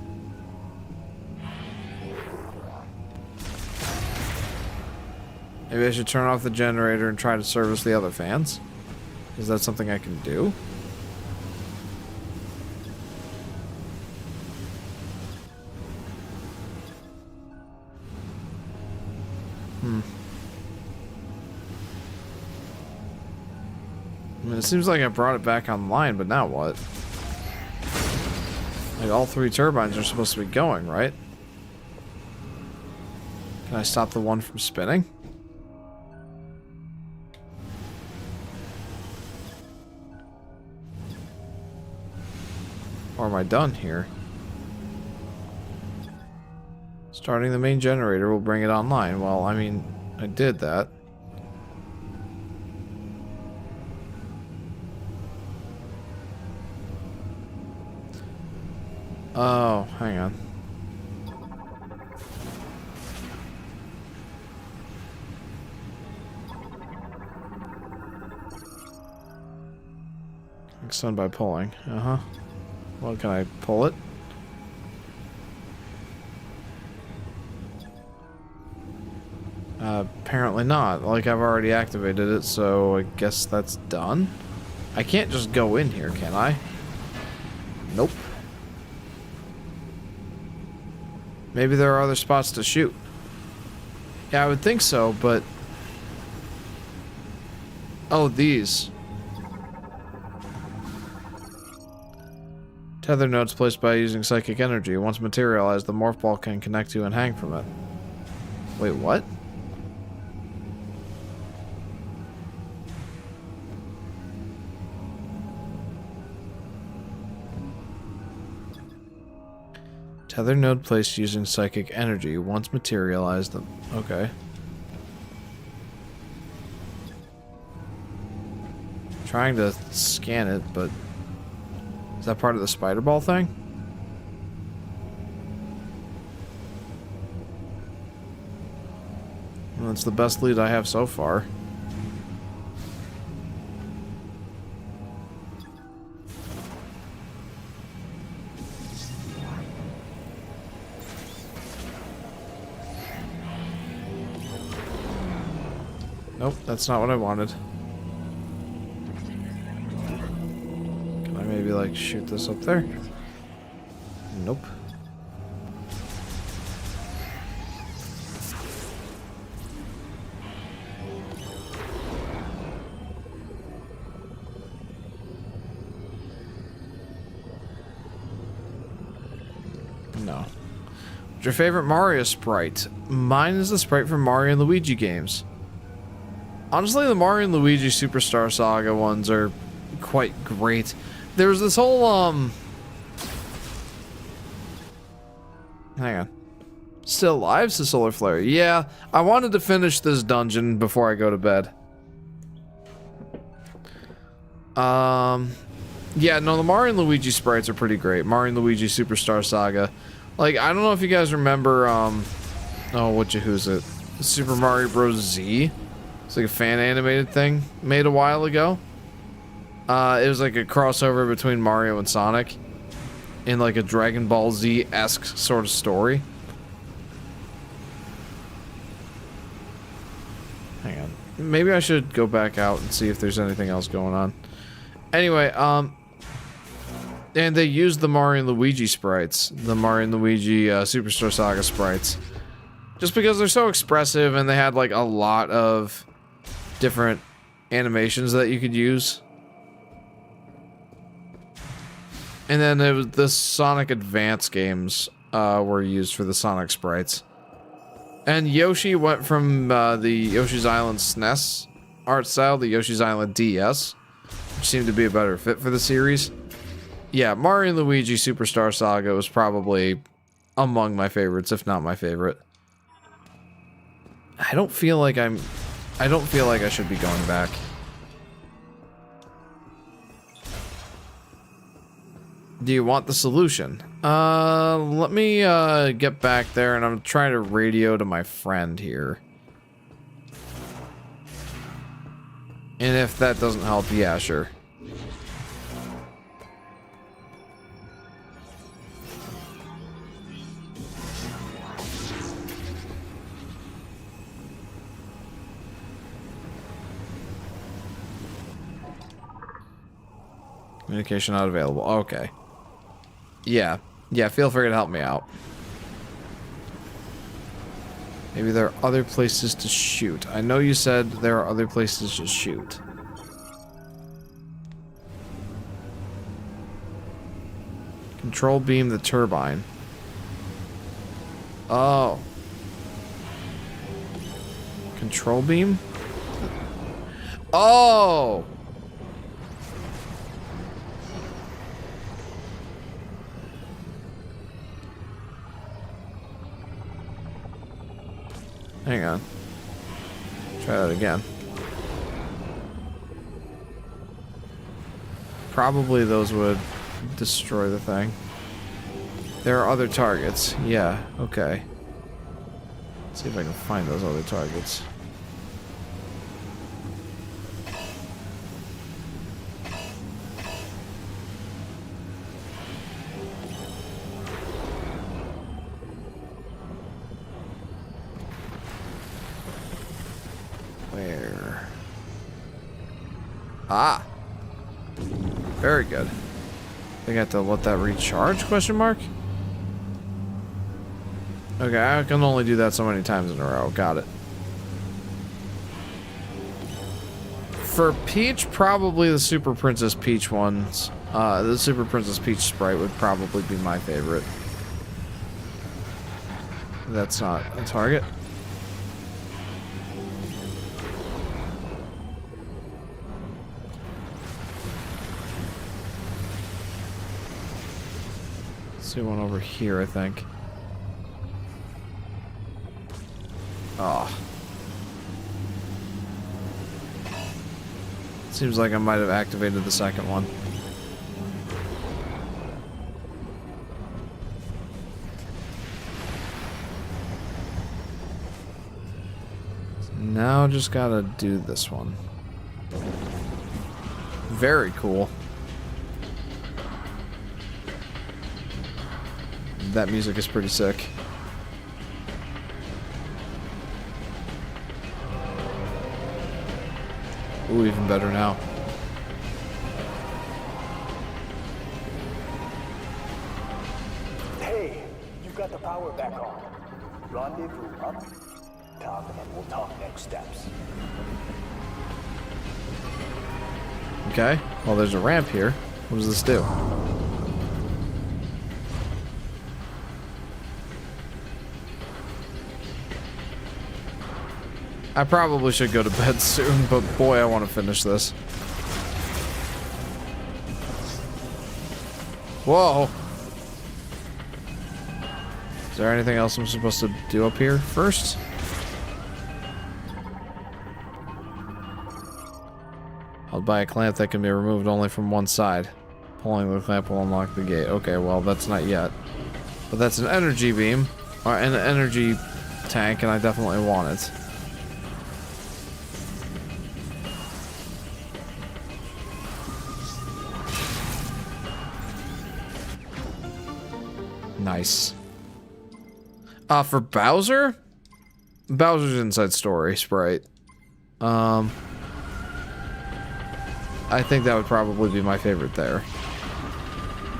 Maybe I should turn off the generator and try to service the other fans? Is that something I can do? I mean, it seems like I brought it back online, but now what? Like, all 3 turbines are supposed to be going, right? Can I stop the one from spinning? Or am I done here? Starting the main generator will bring it online. Well, I mean, I did that. Oh, hang on. Extend by pulling. Uh-huh. Well, can I pull it? Apparently not. Like, I've already activated it, so I guess that's done. I can't just go in here, can I? Nope. Maybe there are other spots to shoot. Yeah, I would think so, but... Oh, these. Tether nodes placed by using psychic energy. Once materialized, the morph ball can connect to and hang from it. Wait, what? Tether node placed using psychic energy. Once materialized, the... Okay. Trying to scan it, but... Is that part of the spider ball thing? Well, that's the best lead I have so far. Nope, that's not what I wanted. Can I maybe, like, shoot this up there? Nope. No. What's your favorite Mario sprite? Mine is the sprite from Mario and Luigi games. Honestly, the Mario and Luigi Superstar Saga ones are quite great. There's this whole, hang on. Still alive, says Solar Flare. Yeah, I wanted to finish this dungeon before I go to bed. Yeah, no, the Mario and Luigi sprites are pretty great. Mario and Luigi Superstar Saga. Like, I don't know if you guys remember, oh, who's it? Super Mario Bros. Z? It's like a fan animated thing made a while ago. It was like a crossover between Mario and Sonic in like a Dragon Ball Z-esque sort of story. Hang on. Maybe I should go back out and see if there's anything else going on. Anyway, and they used the Mario and Luigi sprites. The Mario and Luigi Superstar Saga sprites. Just because they're so expressive and they had like a lot of different animations that you could use. And then it was the Sonic Advance games were used for the Sonic sprites. And Yoshi went from the Yoshi's Island SNES art style to Yoshi's Island DS, which seemed to be a better fit for the series. Yeah, Mario and Luigi Superstar Saga was probably among my favorites, if not my favorite. I don't feel like I should be going back. Do you want the solution? Let me get back there, and I'm trying to radio to my friend here. And if that doesn't help, yeah, sure. Communication not available. Okay. Yeah. Yeah, feel free to help me out. Maybe there are other places to shoot. I know you said there are other places to shoot. Control beam the turbine. Oh. Control beam? Oh! Hang on. Try that again. Probably those would destroy the thing. There are other targets. Yeah, okay. Let's see if I can find those other targets. Where? Ah! Very good. I think I have to let that recharge, question mark? Okay, I can only do that so many times in a row. Got it. For Peach, probably the Super Princess Peach ones. The Super Princess Peach sprite would probably be my favorite. That's not a target. See one over here, I think. Oh. Seems like I might have activated the second one. Now just gotta do this one. Very cool. That music is pretty sick. Ooh, even better now. Hey, you've got the power back on. Rendezvous up top, and we'll talk next steps. Okay, well there's a ramp here. What does this do? I probably should go to bed soon, but boy, I want to finish this. Whoa! Is there anything else I'm supposed to do up here first? Held by a clamp that can be removed only from one side. Pulling the clamp will unlock the gate. Okay, well, that's not yet. But that's an energy beam, or an energy tank, and I definitely want it. Nice. For Bowser? Bowser's Inside Story sprite. I think that would probably be my favorite there.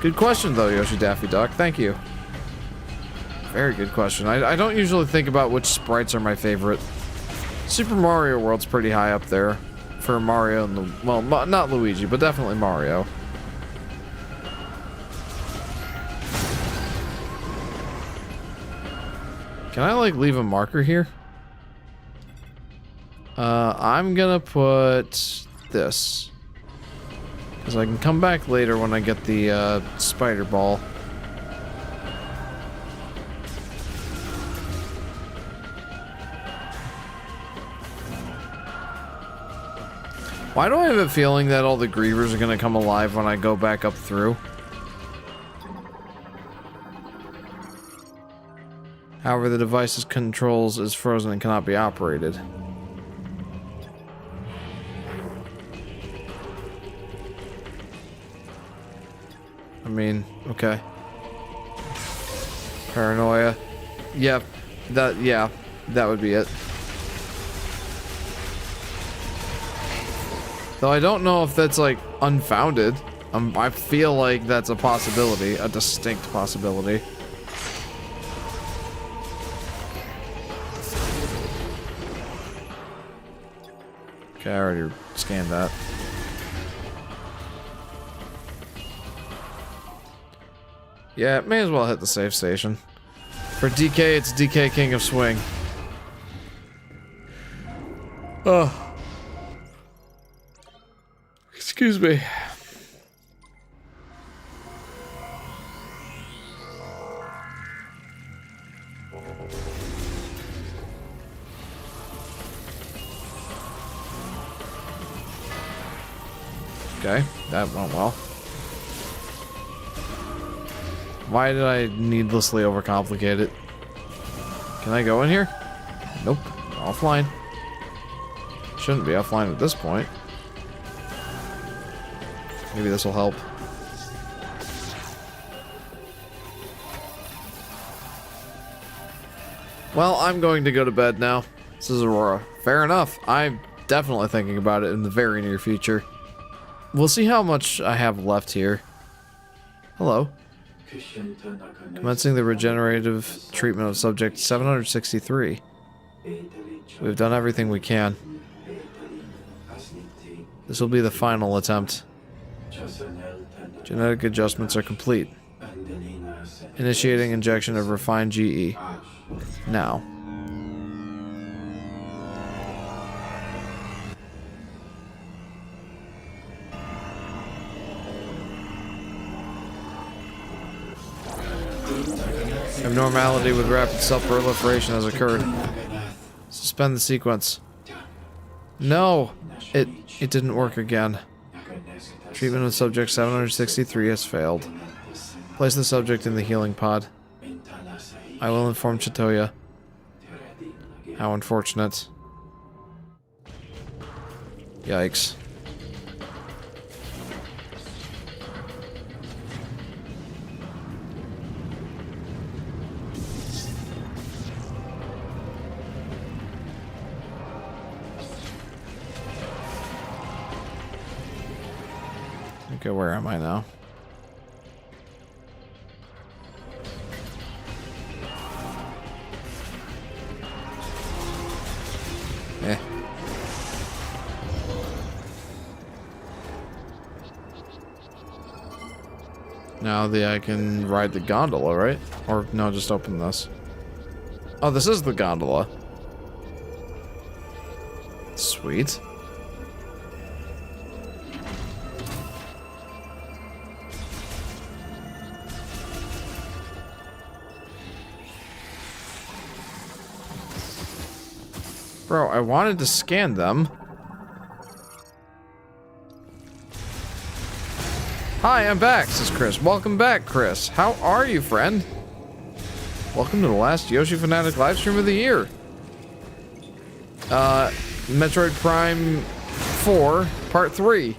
Good question, though, Yoshi Daffy Duck. Thank you. Very good question. I don't usually think about which sprites are my favorite. Super Mario World's pretty high up there for Mario and the... Well, not Luigi, but definitely Mario. Can I, like, leave a marker here? I'm gonna put this. Because I can come back later when I get the, spider ball. Why do I have a feeling that all the grievers are gonna come alive when I go back up through? However, the device's controls is frozen and cannot be operated. I mean, okay. Paranoia. Yep. Yeah, that would be it. Though I don't know if that's like unfounded. I feel like that's a possibility, a distinct possibility. Okay, I already scanned that. Yeah, may as well hit the safe station. For DK, it's DK King of Swing. Oh. Excuse me. Okay, that went well. Why did I needlessly overcomplicate it? Can I go in here? Nope. Offline. Shouldn't be offline at this point. Maybe this will help. Well, I'm going to go to bed now. This is Aurora. Fair enough. I'm definitely thinking about it in the very near future. We'll see how much I have left here. Hello. Commencing the regenerative treatment of subject 763. We've done everything we can. This will be the final attempt. Genetic adjustments are complete. Initiating injection of refined GE. Now. Abnormality with rapid self-proliferation has occurred. Suspend the sequence. No! It didn't work again. Treatment of subject 763 has failed. Place the subject in the healing pod. I will inform Chitoya. How unfortunate. Yikes. Okay, where am I now? Eh. Now I can ride the gondola, right? Or no, just open this. Oh, this is the gondola. Sweet. Bro, I wanted to scan them. Hi, I'm back, says Chris. Welcome back, Chris. How are you, friend? Welcome to the last Yoshi Fanatic livestream of the year. Metroid Prime 4, Part 3.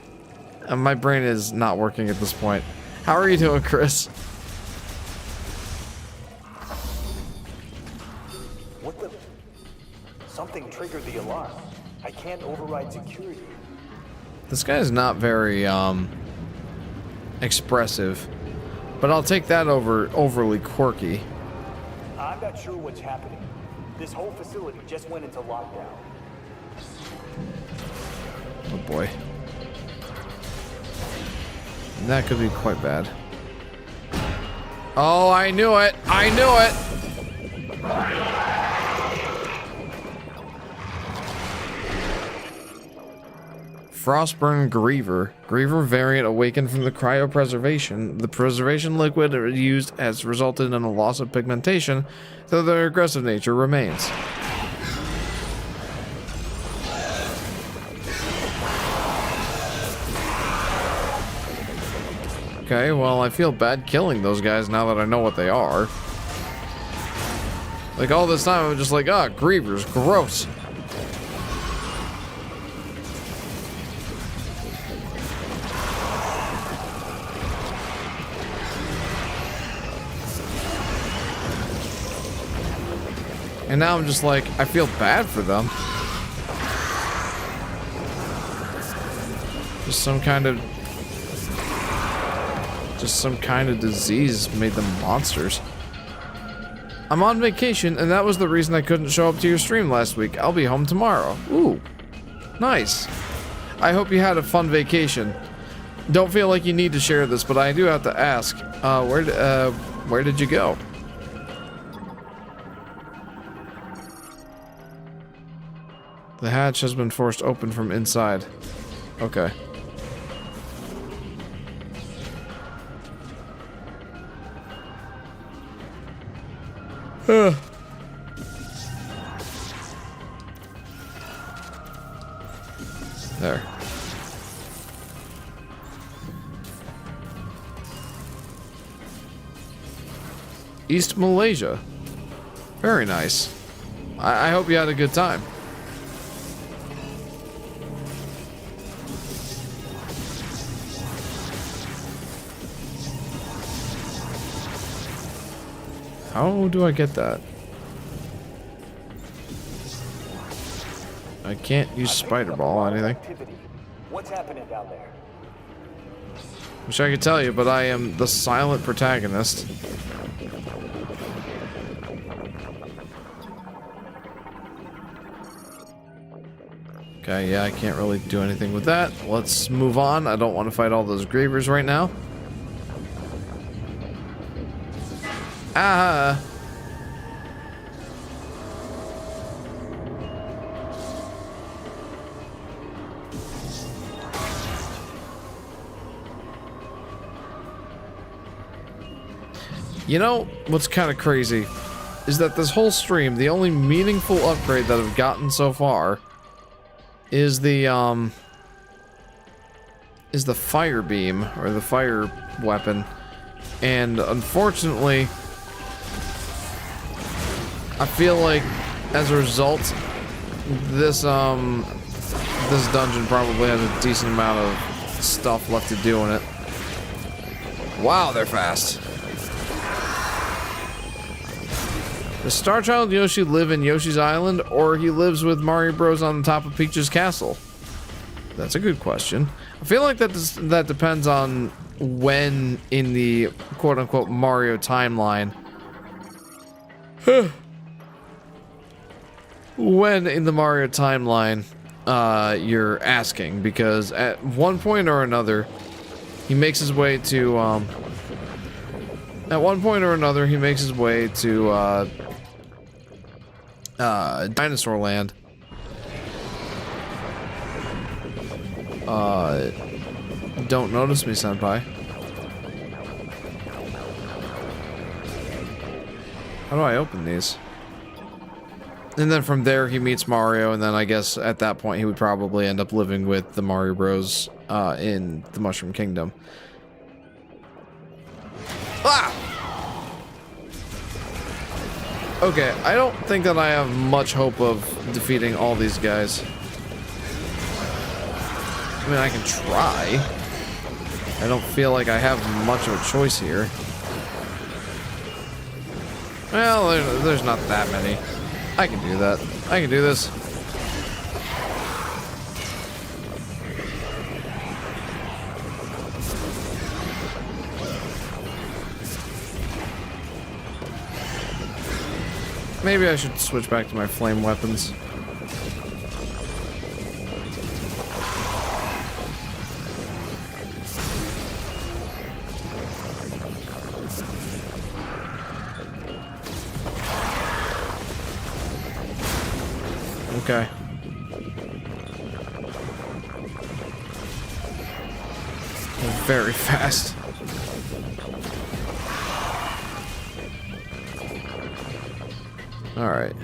My brain is not working at this point. How are you doing, Chris? What the? Something triggered the alarm. I can't override security. This guy is not very, expressive. But I'll take that over overly quirky. I'm not sure what's happening. This whole facility just went into lockdown. Oh boy. That could be quite bad. Oh, I knew it! I knew it! Frostburn Griever. Griever variant awakened from the cryopreservation. The preservation liquid used has resulted in a loss of pigmentation, though their aggressive nature remains. Okay, well, I feel bad killing those guys now that I know what they are. Like, all this time, I'm just like, ah, Grievers, gross. And now I'm just like, I feel bad for them. Just some kind of disease made them monsters. I'm on vacation, and that was the reason I couldn't show up to your stream last week. I'll be home tomorrow. Ooh, nice. I hope you had a fun vacation. Don't feel like you need to share this, but I do have to ask. Where did you go? The hatch has been forced open from inside. Okay. There. East Malaysia. Very nice. I hope you had a good time. How do I get that? I can't use Spider Ball or anything. What's happening down there? Wish I could tell you, but I am the silent protagonist. Okay, yeah, I can't really do anything with that. Let's move on. I don't want to fight all those Grievers right now. Ah! You know, what's kind of crazy is that this whole stream, the only meaningful upgrade that I've gotten so far is the fire beam, or the fire weapon. And unfortunately, I feel like as a result, this dungeon probably has a decent amount of stuff left to do in it. Wow, they're fast. Does Star Child Yoshi live in Yoshi's Island, or he lives with Mario Bros on the top of Peach's castle? That's a good question. I feel like that depends on when in the quote-unquote Mario timeline. When in the Mario timeline you're asking, because at one point or another he makes his way to Dinosaur Land. Don't notice me, senpai. How do I open these? And then from there he meets Mario, and then I guess at that point he would probably end up living with the Mario Bros in the Mushroom Kingdom. Ah! Okay, I don't think that I have much hope of defeating all these guys. I mean, I can try. I don't feel like I have much of a choice here. Well, there's not that many. I can do that. I can do this. Maybe I should switch back to my flame weapons. Okay. Very fast. Alright.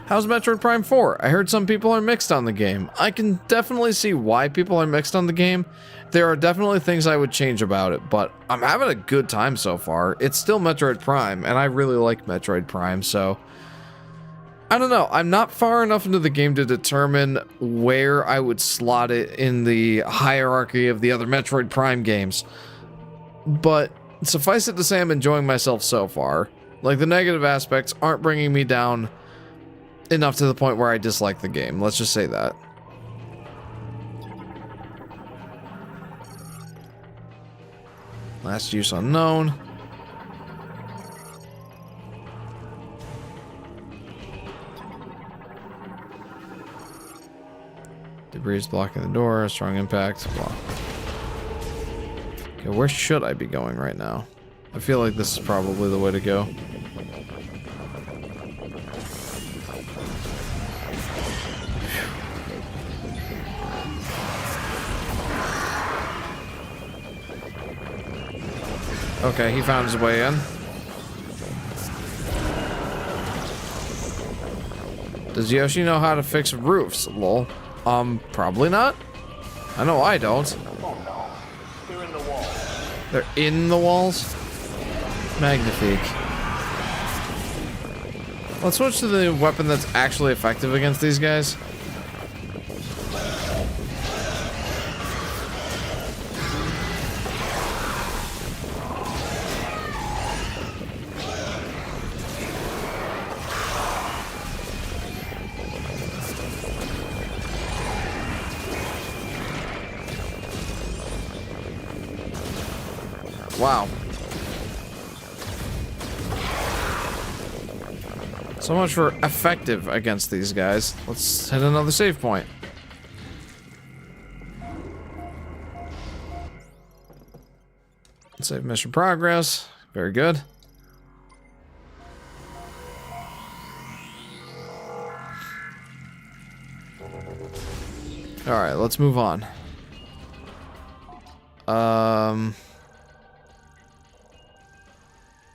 How's Metroid Prime 4? I heard some people are mixed on the game. I can definitely see why people are mixed on the game, There are definitely things I would change about it, but I'm having a good time so far. It's still Metroid Prime, and I really like Metroid Prime, so... I don't know, I'm not far enough into the game to determine where I would slot it in the hierarchy of the other Metroid Prime games. But suffice it to say I'm enjoying myself so far. Like, the negative aspects aren't bringing me down enough to the point where I dislike the game. Let's just say that. Last use unknown. Debris is blocking the door. Strong impact. Blah. Okay, where should I be going right now? I feel like this is probably the way to go. Okay, he found his way in. Does Yoshi know how to fix roofs? Lol. Probably not. I know I don't. Oh no. They're in the wall. They're in the walls? Magnifique. Let's switch to the weapon that's actually effective against these guys. Wow. So much for effective against these guys. Let's hit another save point. Save mission progress. Very good. Alright, let's move on.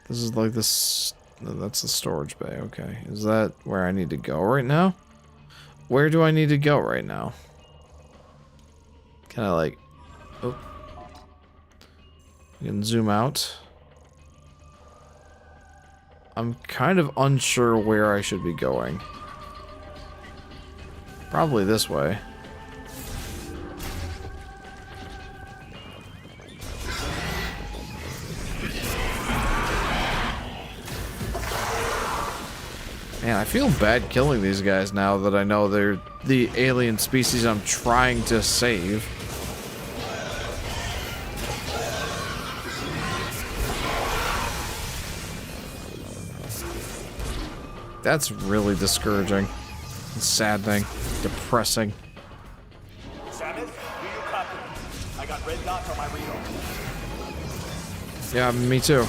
This is like this. No, that's the storage bay. Okay. Is that where I need to go right now? Where do I need to go right now? Can I like... Oh. You can zoom out. I'm kind of unsure where I should be going. Probably this way. Man, I feel bad killing these guys now that I know they're the alien species I'm trying to save. That's really discouraging. Saddening. Depressing. Samus, do you copy? I got red dots on my radar. Yeah, me too.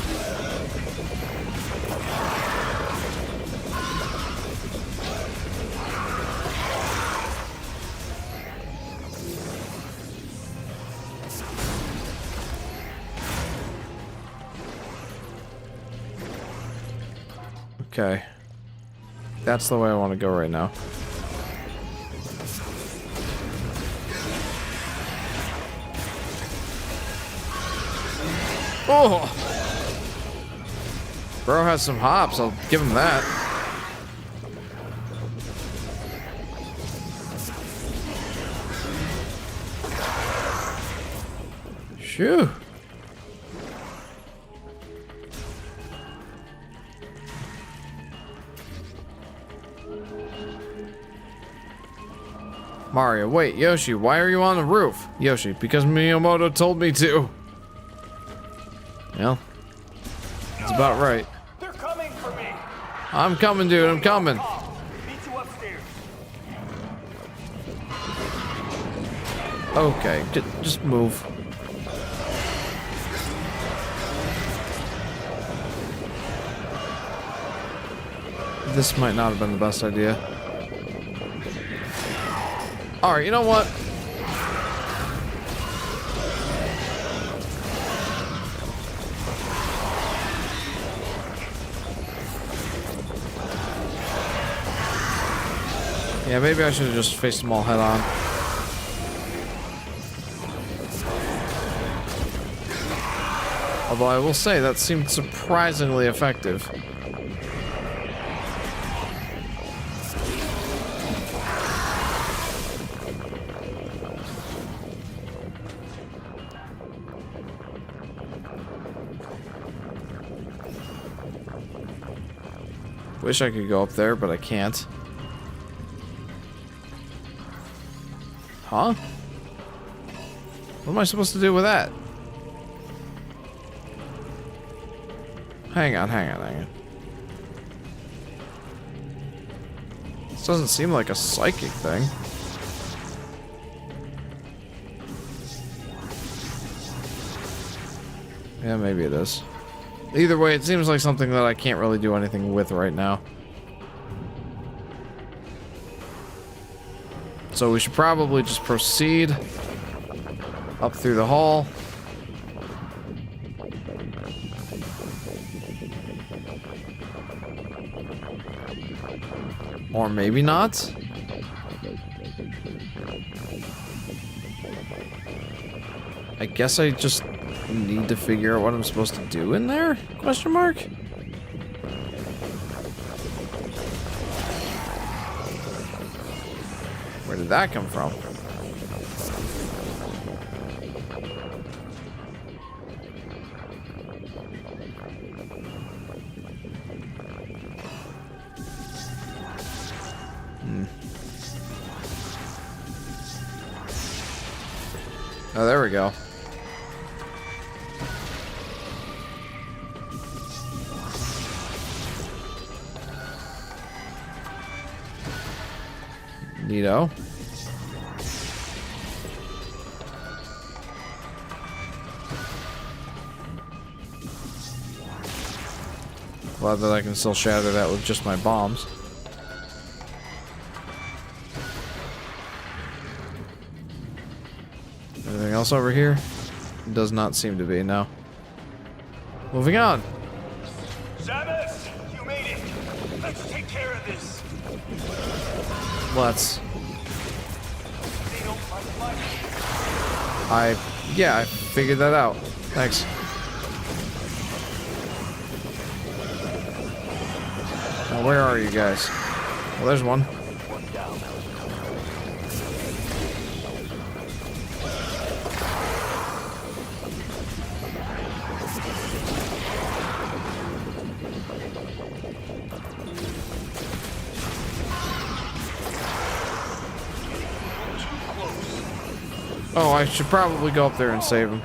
Okay. That's the way I want to go right now. Oh! Bro has some hops, I'll give him that. Shoo! Mario, wait, Yoshi, why are you on the roof? Yoshi, because Miyamoto told me to. Well, that's about right. They're coming for me. I'm coming, dude, I'm coming. Meet you upstairs. Okay, just move. This might not have been the best idea. Alright, you know what? Yeah, maybe I should have just faced them all head on. Although I will say that seemed surprisingly effective. Wish I could go up there, but I can't. Huh? What am I supposed to do with that? Hang on. This doesn't seem like a psychic thing. Yeah, maybe it is. Either way, it seems like something that I can't really do anything with right now. So we should probably just proceed up through the hall. Or maybe not. I guess I just need to figure out what I'm supposed to do in there? Question mark? Where did that come from? Oh, there we go. Neato. Glad that I can still shatter that with just my bombs. Anything else over here? Does not seem to be, no. Moving on. Samus, you made it. Let's take care of this. Let's. They don't fight much. Yeah, I figured that out. Thanks. Now, where are you guys? Well, there's one. One down. Oh, I should probably go up there and save him.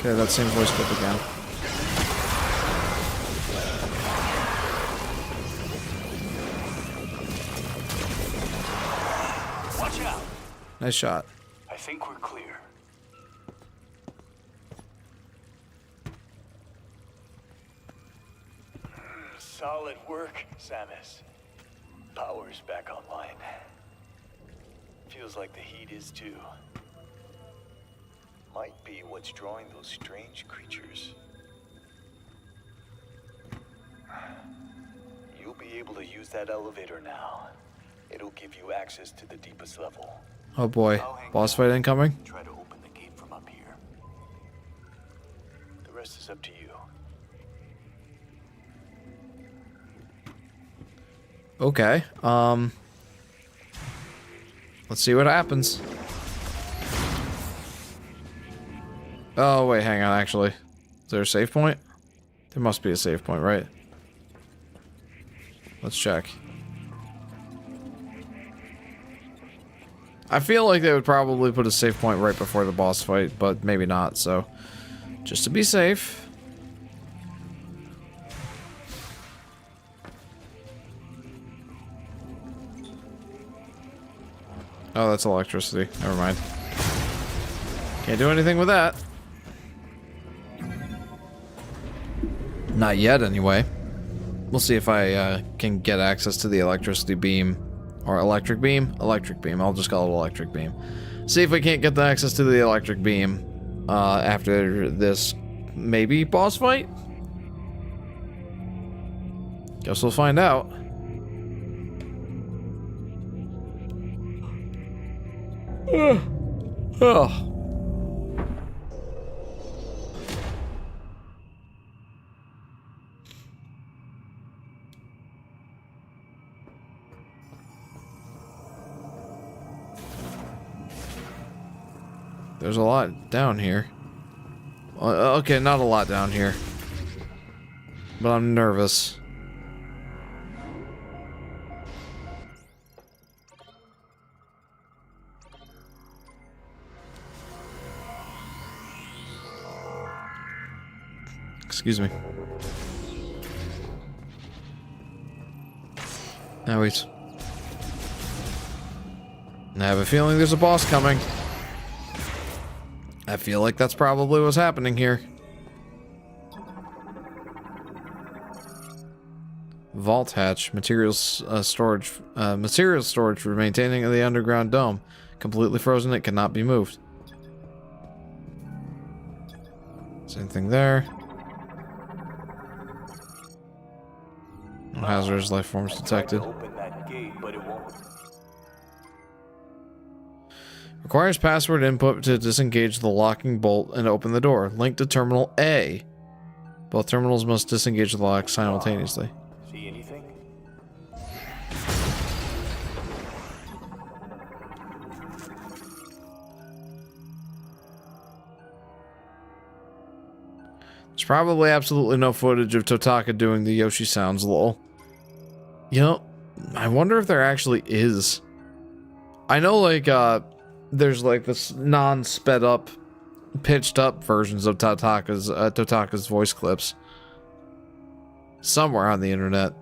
Okay, that same voice clip again. Watch out. Nice shot. I think we're clear. Solid work, Samus. Power's back online. Feels like the heat is too. Might be what's drawing those strange creatures. You'll be able to use that elevator now. It'll give you access to the deepest level. Oh boy. I'll hang Boss down fight incoming? and try to open the gate from up here. The rest is up to you. Okay. Let's see what happens. Oh, wait, hang on, actually. Is there a save point? There must be a save point, right? Let's check. I feel like they would probably put a save point right before the boss fight, but maybe not, so... just to be safe... Oh, that's electricity. Never mind. Can't do anything with that. Not yet, anyway. We'll see if I can get access to the electricity beam Or electric beam? Electric beam. I'll just call it electric beam. See if we can't get the access to the electric beam after this maybe boss fight? Guess we'll find out. Oh. There's a lot down here. Okay, not a lot down here. But I'm nervous. Excuse me. Now wait. I have a feeling there's a boss coming. I feel like that's probably what's happening here. Vault hatch, materials storage for maintaining the underground dome. Completely frozen, it cannot be moved. Same thing there. No hazardous life forms detected. Open that gate, but it won't. Requires password input to disengage the locking bolt and open the door. Link to terminal A. Both terminals must disengage the lock simultaneously. See anything? There's probably absolutely no footage of Totaka doing the Yoshi sounds, lol. You know, I wonder if there actually is. I know, like, there's like this non-sped up, pitched up versions of Totaka's voice clips somewhere on the internet.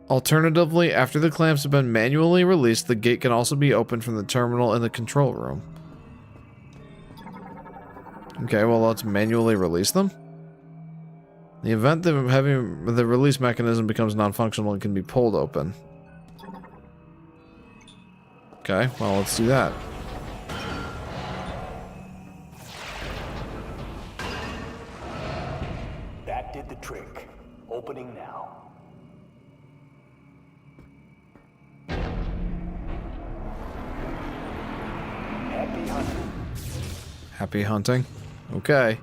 Alternatively, after the clamps have been manually released, the gate can also be opened from the terminal in the control room. Okay, well, let's manually release them. In the event that the release mechanism becomes non-functional, it can be pulled open. Okay, well, let's do that. That did the trick. Opening now. Happy hunting. Happy hunting. Okay.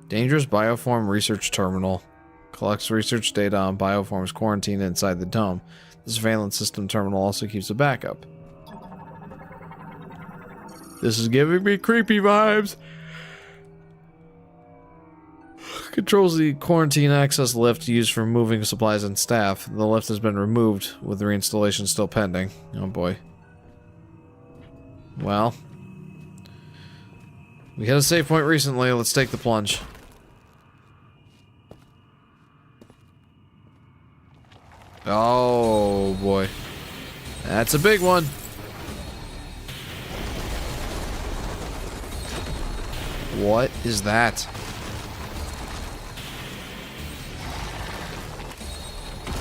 Dangerous bioform research terminal. Collects research data on bioforms quarantined inside the dome. The surveillance system terminal also keeps a backup. This is giving me creepy vibes. Controls the quarantine access lift used for moving supplies and staff. The lift has been removed, with the reinstallation still pending. Oh boy. Well. We hit a save point recently, let's take the plunge. Oh boy. That's a big one. What is that?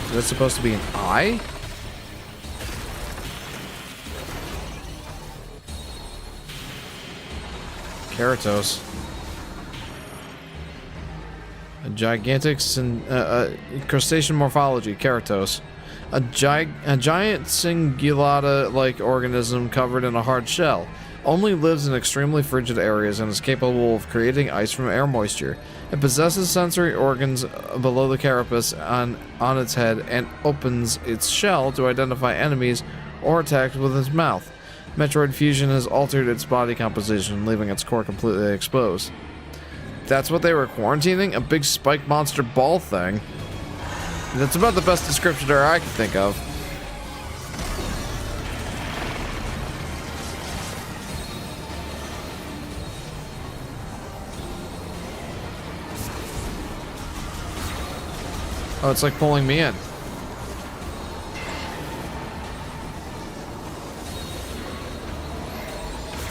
Is that supposed to be an eye? Keratos. A gigantic crustacean morphology, Keratos. A giant cingulata-like organism covered in a hard shell. Only lives in extremely frigid areas and is capable of creating ice from air moisture. It possesses sensory organs below the carapace on its head and opens its shell to identify enemies or attacks with its mouth. Metroid fusion has altered its body composition, leaving its core completely exposed. That's what they were quarantining? A big spike monster ball thing? That's about the best descriptor I can think of. Oh, it's like pulling me in.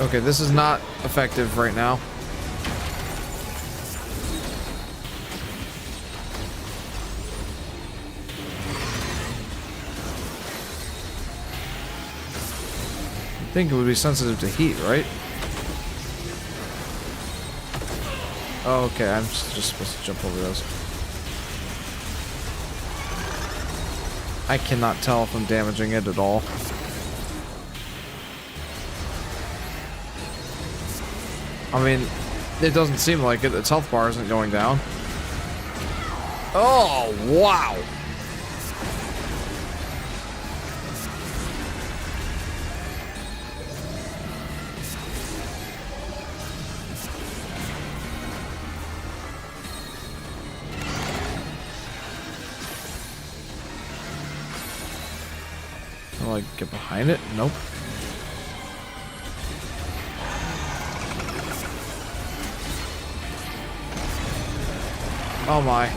Okay, this is not effective right now. think it would be sensitive to heat, right? Oh, okay, I'm just supposed to jump over those. I cannot tell if I'm damaging it at all. I mean, it doesn't seem like it. Its health bar isn't going down. Oh, wow! Can I, like, get behind it? Nope. Oh my.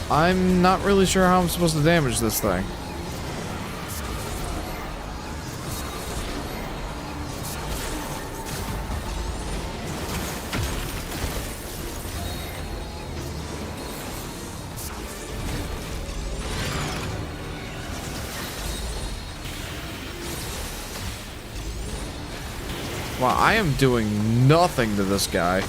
I'm not really sure how I'm supposed to damage this thing. Wow, I am doing nothing to this guy.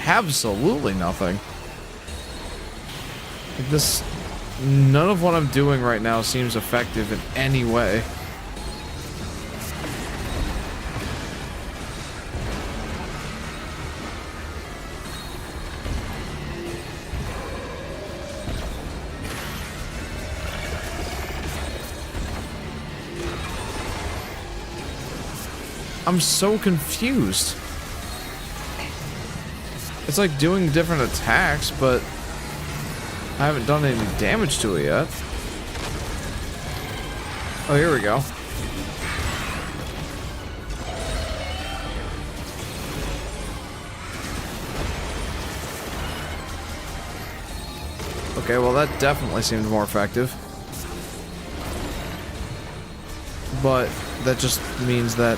Absolutely nothing. This, none of what I'm doing right now seems effective in any way. I'm so confused. It's like doing different attacks, but I haven't done any damage to it yet. Oh, here we go. Okay, well that definitely seemed more effective. But that just means that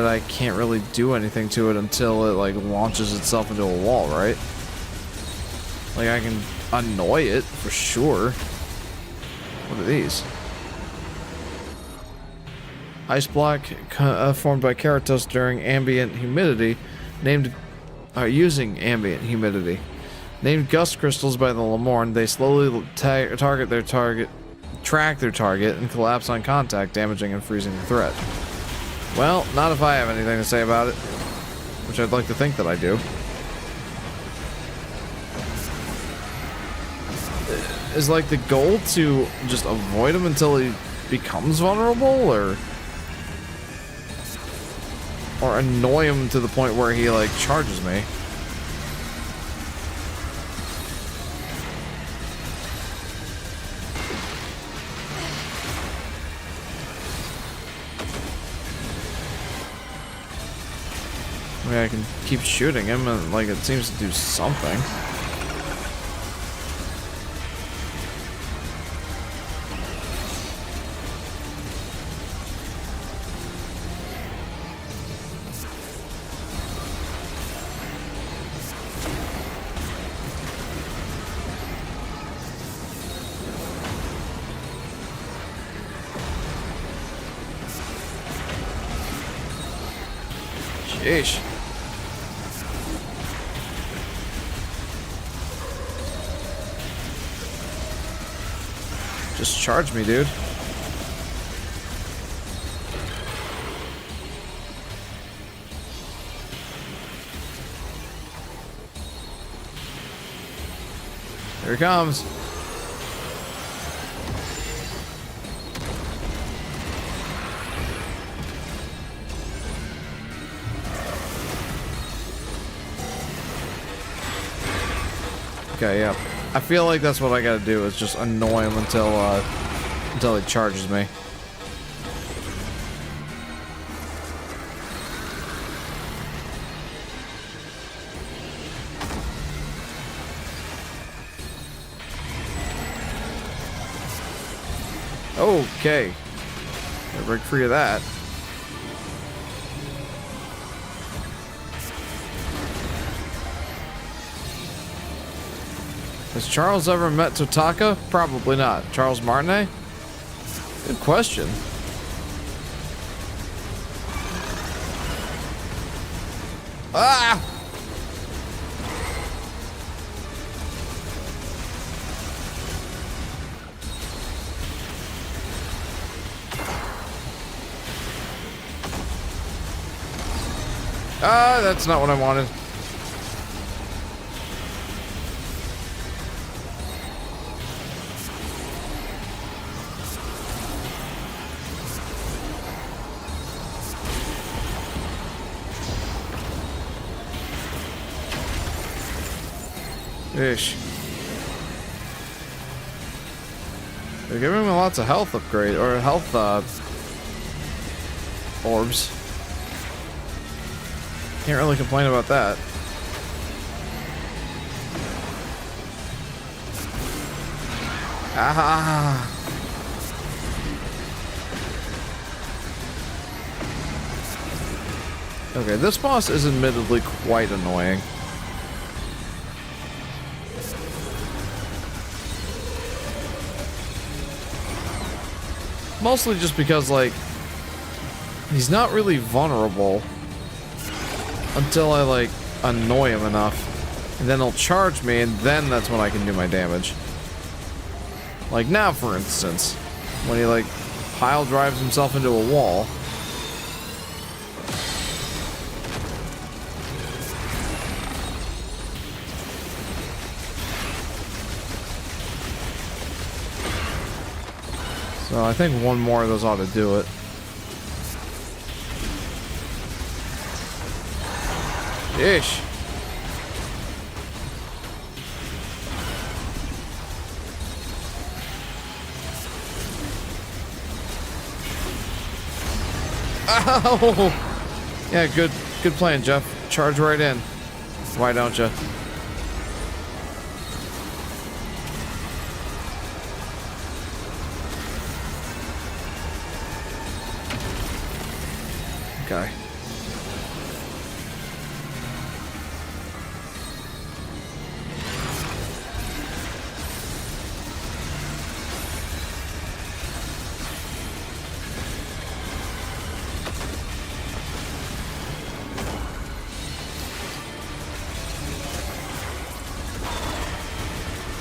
I can't really do anything to it until it like launches itself into a wall, right? Like I can annoy it for sure. What are these? Ice block formed by Keratos during ambient humidity, named using ambient humidity. Named gust crystals by the Lemorn, they slowly track their target and collapse on contact, damaging and freezing the threat. Well, not if I have anything to say about it, which I'd like to think that I do. Is like the goal to just avoid him until he becomes vulnerable, or annoy him to the point where he like charges me? I mean, I can keep shooting him and like it seems to do something. Sheesh. Just charge me, dude. Here he comes. Okay, yeah. I feel like that's what I gotta do, is just annoy him until he charges me. Okay. Gotta break free of that. Has Charles ever met Totaka? Probably not. Charles Martinet? Good question. Ah! Ah, that's not what I wanted. Ish. They're giving me lots of health upgrade or health orbs. Can't really complain about that. Ah. Okay, this boss is admittedly quite annoying. Mostly just because, like, he's not really vulnerable until I, like, annoy him enough. And then he'll charge me, and then that's when I can do my damage. Like now, for instance, when he, like, pile drives himself into a wall. So I think one more of those ought to do it. Ish. Oh! Yeah, good plan, Jeff. Charge right in. Why don't you? Okay.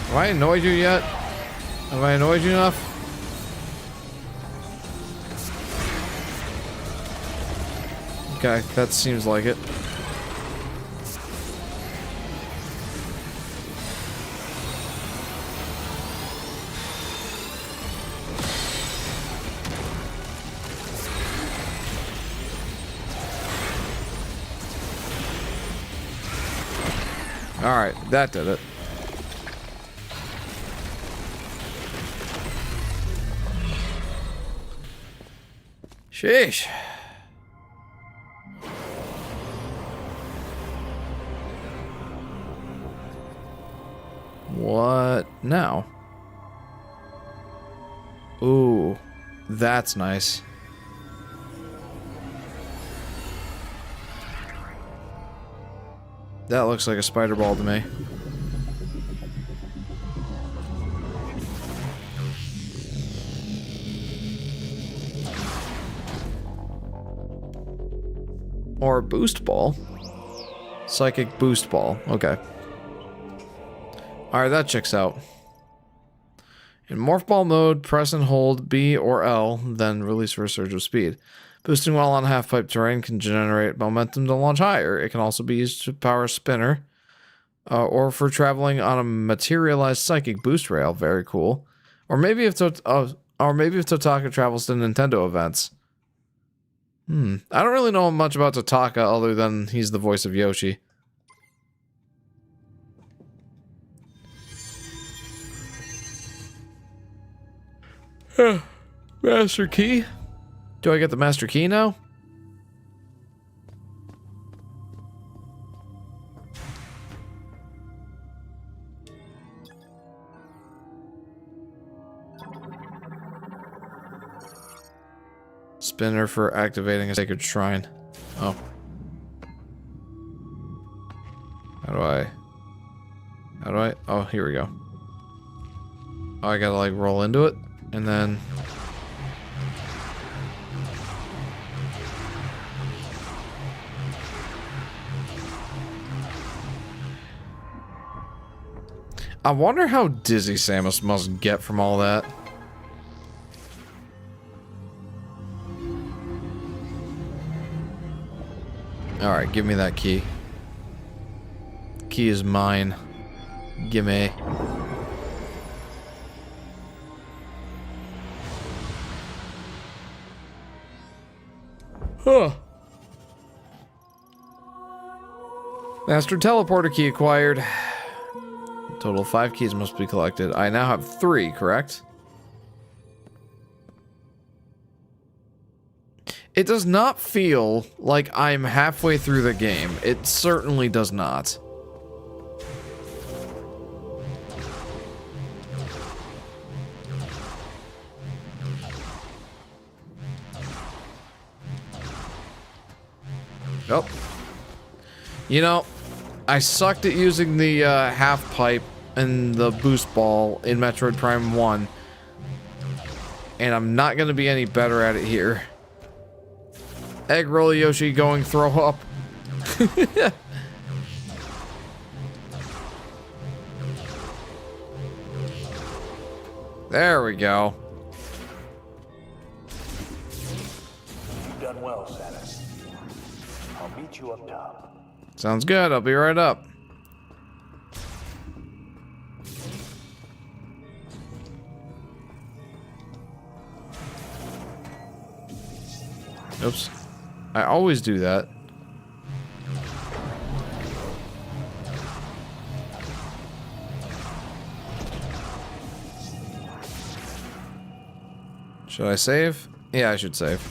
Have I annoyed you yet? Have I annoyed you enough? Okay, that seems like it. Alright, that did it. Sheesh. What now? Ooh, that's nice. That looks like a spider ball to me. Or boost ball. Psychic boost ball. Okay. Alright, that checks out. In morph ball mode, press and hold B or L, then release for a surge of speed. Boosting while on half-pipe terrain can generate momentum to launch higher. It can also be used to power a spinner, or for traveling on a materialized psychic boost rail. Very cool. Or maybe if Totaka travels to Nintendo events. I don't really know much about Totaka other than he's the voice of Yoshi. Master key? Do I get the master key now? Spinner for activating a sacred shrine. Oh. How do I? Oh, here we go. Oh, I gotta like roll into it, and then... I wonder how dizzy Samus must get from all that. Alright, give me that key. Key is mine. Gimme. Huh. Master teleporter key acquired. Total 5 keys must be collected. I now have 3, correct? It does not feel like I'm halfway through the game. It certainly does not. Nope. You know, I sucked at using the half pipe and the boost ball in Metroid Prime 1. And I'm not going to be any better at it here. Egg roll Yoshi going throw up. There we go. You've done well, Samus. I'll meet you up top. Sounds good. I'll be right up. Oops. I always do that. Should I save? Yeah, I should save.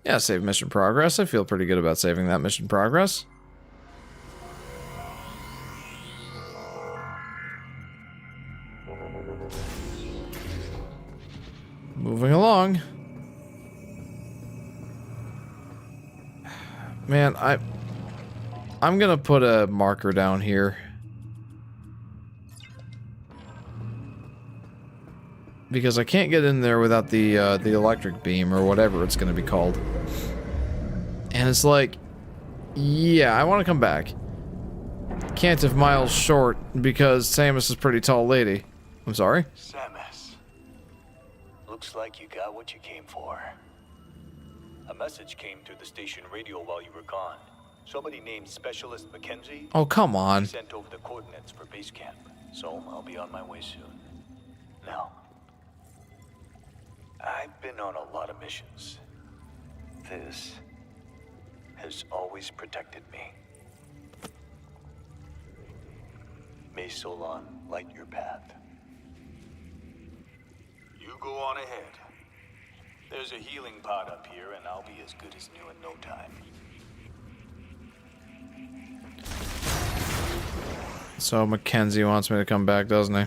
Yeah, save mission progress. I feel pretty good about saving that mission progress. Moving along. Man, I'm gonna put a marker down here. Because I can't get in there without the electric beam or whatever it's gonna be called. And it's like, yeah, I want to come back. Can't if Miles short because Samus is a pretty tall lady. I'm sorry? Samus. Looks like you got what you came for. A message came through the station radio while you were gone. Somebody named Specialist Mackenzie Oh, come on. sent over the coordinates for base camp, so I'll be on my way soon. Now, I've been on a lot of missions. This has always protected me. May Solon light your path. You go on ahead. There's a healing pod up here, and I'll be as good as new in no time. So Mackenzie wants me to come back, doesn't he?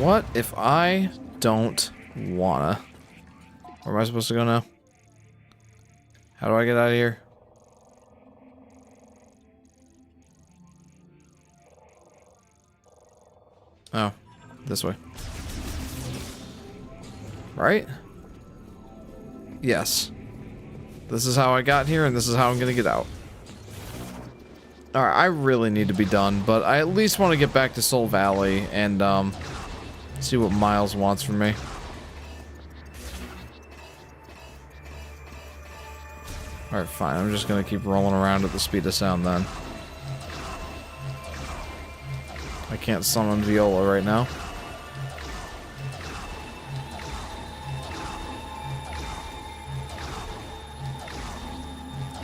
What if I don't wanna? Where am I supposed to go now? How do I get out of here? Oh, this way. Right? Yes. This is how I got here, and this is how I'm gonna get out. Alright, I really need to be done, but I at least want to get back to Soul Valley and, see what Miles wants from me. Alright, fine. I'm just gonna keep rolling around at the speed of sound then. I can't summon Viola right now.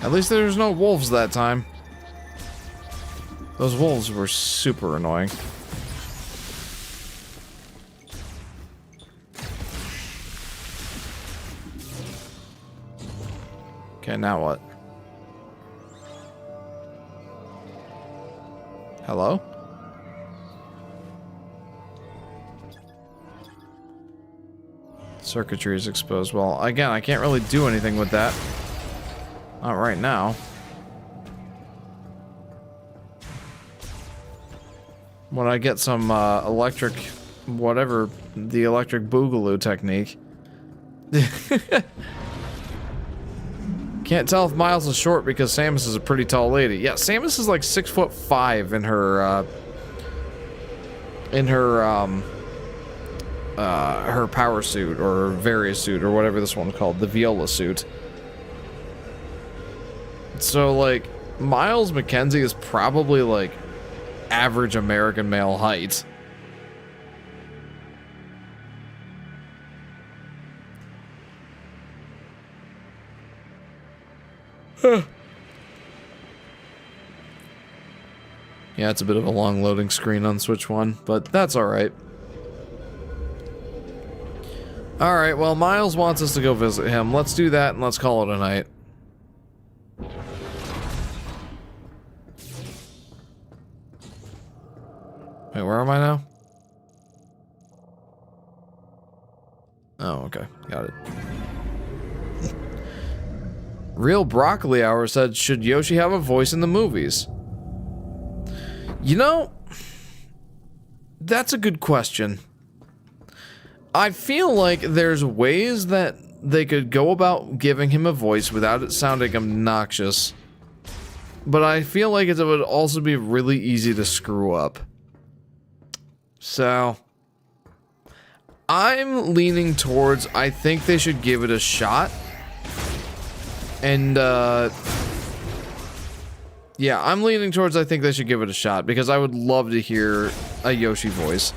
At least there's no wolves that time. Those wolves were super annoying. Okay, now what? Hello? Circuitry is exposed. Well, again, I can't really do anything with that. Not right now. When I get some electric, whatever, the electric boogaloo technique. Can't tell if Miles is short because Samus is a pretty tall lady. Yeah, Samus is like 6'5" in her power suit or Varia suit or whatever this one's called, the Viola suit. So like Miles McKenzie is probably like average American male height. Yeah, it's a bit of a long loading screen on Switch 1, but that's alright. Alright, well, Miles wants us to go visit him. Let's do that and let's call it a night. Wait, where am I now? Oh, okay. Got it. Real Broccoli Hour said, should Yoshi have a voice in the movies? You know, that's a good question. I feel like there's ways that they could go about giving him a voice without it sounding obnoxious. But I feel like it would also be really easy to screw up. So, I'm leaning towards I think they should give it a shot. And, yeah, I'm leaning towards I think they should give it a shot because I would love to hear a Yoshi voice.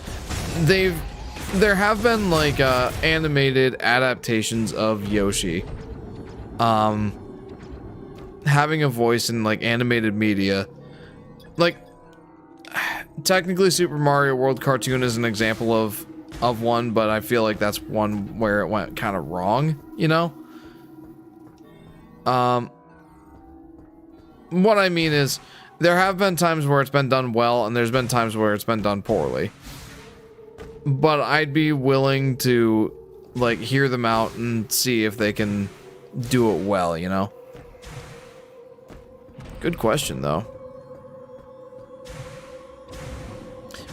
There have been like animated adaptations of Yoshi. Having a voice in like animated media. Like technically Super Mario World cartoon is an example of one, but I feel like that's one where it went kind of wrong, you know? What I mean is, there have been times where it's been done well, and there's been times where it's been done poorly. But I'd be willing to, like, hear them out and see if they can do it well, you know? Good question, though.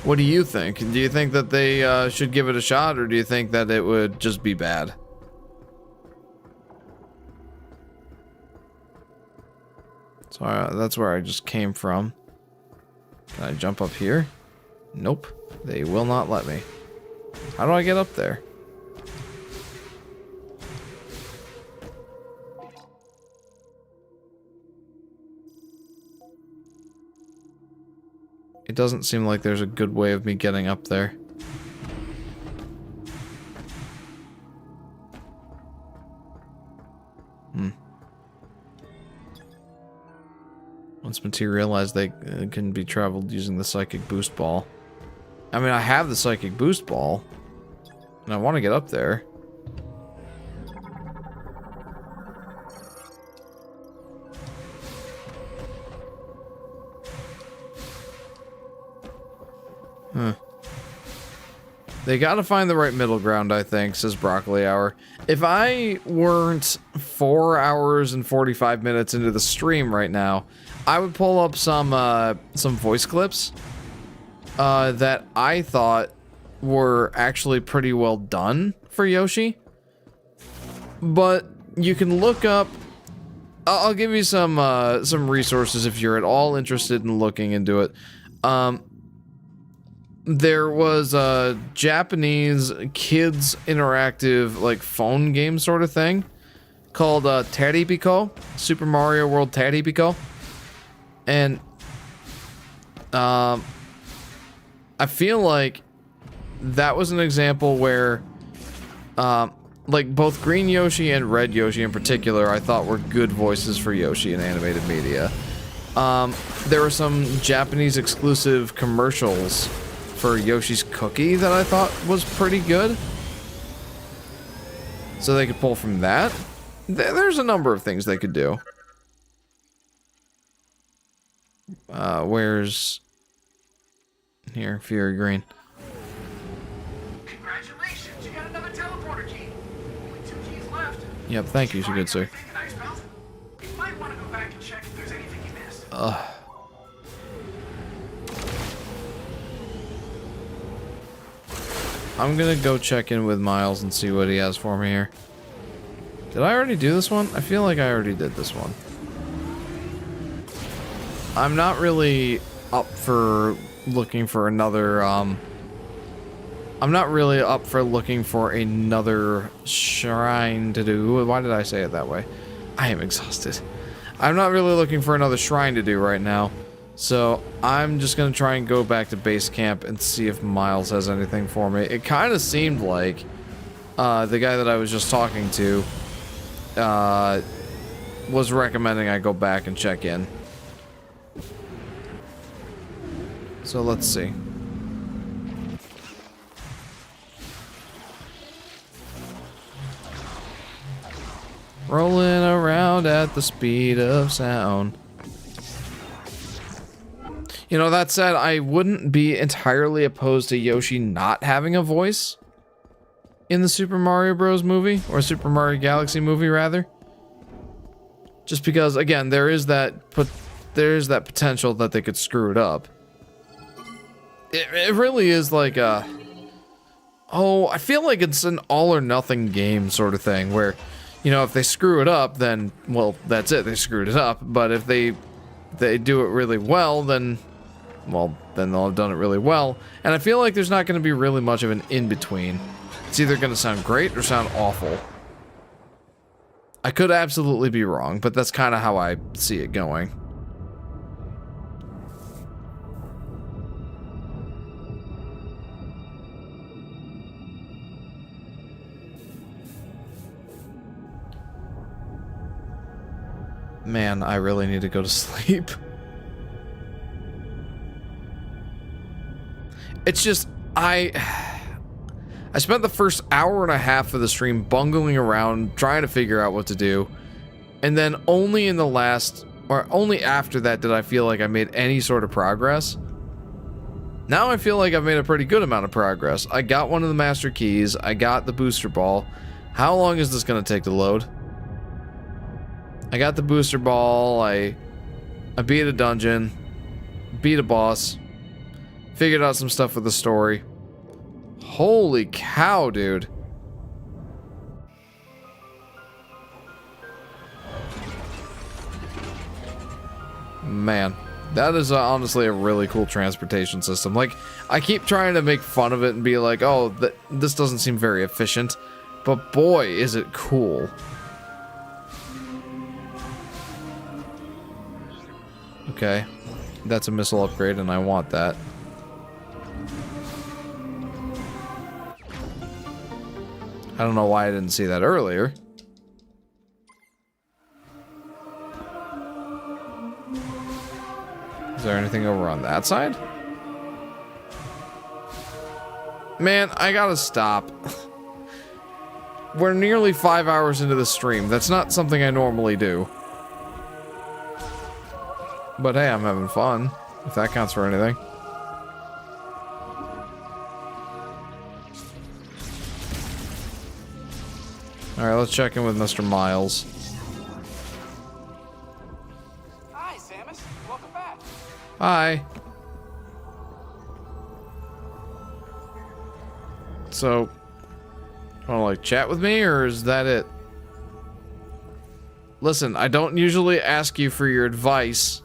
What do you think? Do you think that they should give it a shot, or do you think that it would just be bad? So that's where I just came from. Can I jump up here? Nope. They will not let me. How do I get up there? It doesn't seem like there's a good way of me getting up there. Once materialized, they can be traveled using the Psychic Boost Ball. I mean, I have the Psychic Boost Ball, and I want to get up there. Huh. They gotta find the right middle ground, I think, says Broccoli Hour. If I weren't 4 hours and 45 minutes into the stream right now, I would pull up some voice clips that I thought were actually pretty well done for Yoshi. But you can look up. I'll give you some resources if you're at all interested in looking into it. There was a Japanese kids interactive like phone game sort of thing called Teribiko, Super Mario World Teribiko. And I feel like that was an example where like both Green Yoshi and Red Yoshi in particular I thought were good voices for Yoshi in animated media. There were some Japanese exclusive commercials for Yoshi's Cookie that I thought was pretty good. So they could pull from that. There's a number of things they could do. Where's... Here, Fury Green. Congratulations, you got another teleporter key. Yep, thank you, good sir. You might want to go back and check if there's anything you missed. I'm gonna go check in with Miles and see what he has for me here. Did I already do this one? I feel like I already did this one. I'm not really up for looking for another, I'm not really up for looking for another shrine to do. Why did I say it that way? I am exhausted. I'm not really looking for another shrine to do right now. So I'm just gonna try and go back to base camp and see if Miles has anything for me. It kind of seemed like the guy that I was just talking to was recommending I go back and check in. So let's see. Rolling around at the speed of sound. You know, that said, I wouldn't be entirely opposed to Yoshi not having a voice in the Super Mario Bros. Movie, or Super Mario Galaxy movie, rather. Just because, again, there is that potential that they could screw it up. It really is like a... Oh, I feel like it's an all or nothing game sort of thing, where, you know, if they screw it up, then, well, that's it, they screwed it up. But if they do it really well, then, well, then they'll have done it really well. And I feel like there's not going to be really much of an in-between. It's either going to sound great or sound awful. I could absolutely be wrong, but that's kind of how I see it going. Man, I really need to go to sleep. It's just, I spent the first hour and a half of the stream bungling around, trying to figure out what to do. And then only in the last, or only after that did I feel like I made any sort of progress. Now I feel like I've made a pretty good amount of progress. I got one of the master keys, I got the booster ball. How long is this gonna take to load? I got the booster ball, I beat a dungeon, beat a boss, figured out some stuff with the story. Holy cow, dude. Man, that is honestly a really cool transportation system. Like, I keep trying to make fun of it and be like, oh, this doesn't seem very efficient. But boy, is it cool. Okay, that's a missile upgrade and I want that. I don't know why I didn't see that earlier. Is there anything over on that side? Man, I gotta stop. We're nearly 5 hours into the stream. That's not something I normally do. But hey, I'm having fun, if that counts for anything. Alright, let's check in with Mr. Miles. Hi, Samus. Welcome back. Hi. So, wanna like chat with me, or is that it? Listen, I don't usually ask you for your advice.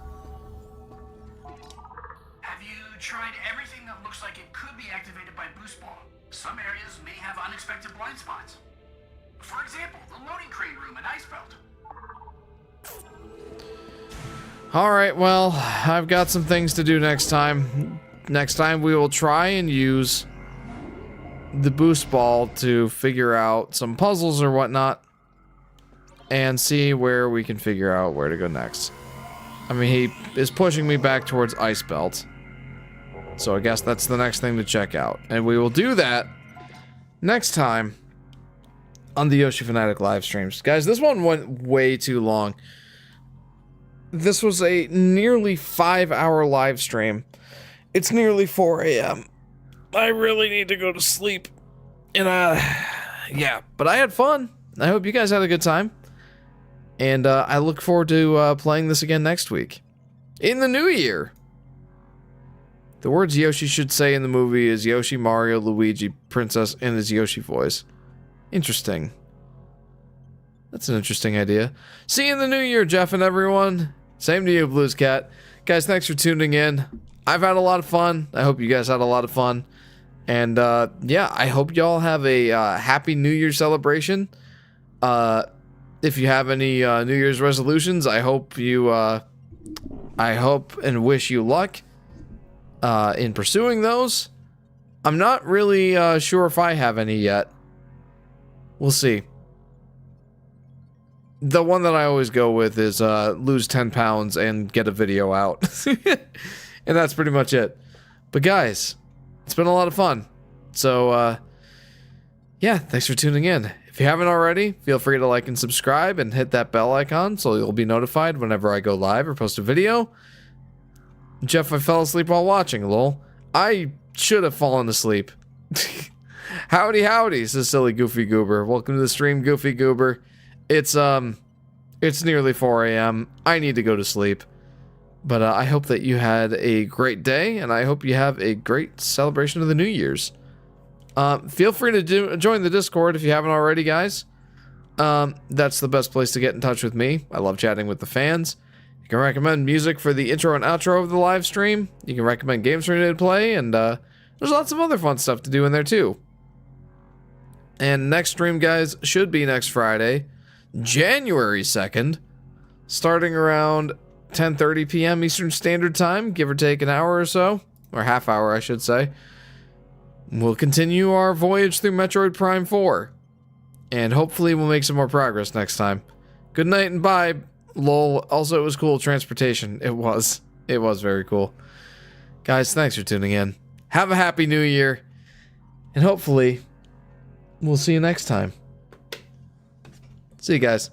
Have you tried everything that looks like it could be activated by Boost Ball? Some areas may have unexpected blind spots. For example, the loading crate room at Icebelt. Alright, well, I've got some things to do next time. Next time we will try and use the boost ball to figure out some puzzles or whatnot. And see where we can figure out where to go next. I mean, he is pushing me back towards Icebelt. So I guess that's the next thing to check out. And we will do that next time on the Yoshi Fanatic live streams. Guys, this one went way too long. This was a nearly 5-hour live stream. It's nearly 4 a.m. I really need to go to sleep. And, yeah, but I had fun. I hope you guys had a good time. And I look forward to playing this again next week. In the new year! The words Yoshi should say in the movie is Yoshi, Mario, Luigi, Princess, in his Yoshi voice. Interesting. That's an interesting idea. See you in the new year, Jeff and everyone. Same to you, Blues Cat. Guys, thanks for tuning in. I've had a lot of fun. I hope you guys had a lot of fun. And yeah, I hope y'all have a happy New Year celebration. If you have any New Year's resolutions, I hope and wish you luck in pursuing those. I'm not really sure if I have any yet. We'll see. The one that I always go with is lose 10 pounds and get a video out. And that's pretty much it. But guys, it's been a lot of fun. So, yeah, thanks for tuning in. If you haven't already, feel free to like and subscribe and hit that bell icon so you'll be notified whenever I go live or post a video. Jeff, I fell asleep while watching, lol. I should have fallen asleep. Howdy, howdy, says Silly Goofy Goober. Welcome to the stream, Goofy Goober. It's nearly 4 a.m. I need to go to sleep. But I hope that you had a great day, and I hope you have a great celebration of the New Year's. Feel free to join the Discord if you haven't already, guys. That's the best place to get in touch with me. I love chatting with the fans. You can recommend music for the intro and outro of the live stream. You can recommend games for me to play, and there's lots of other fun stuff to do in there too. And next stream, guys, should be next Friday, January 2nd, starting around 10:30 p.m. Eastern Standard Time, give or take an hour or so, or half hour, I should say. We'll continue our voyage through Metroid Prime 4, and hopefully we'll make some more progress next time. Good night and bye, lol. Also, it was cool transportation. It was very cool. Guys, thanks for tuning in. Have a happy new year, and hopefully we'll see you next time. See you guys.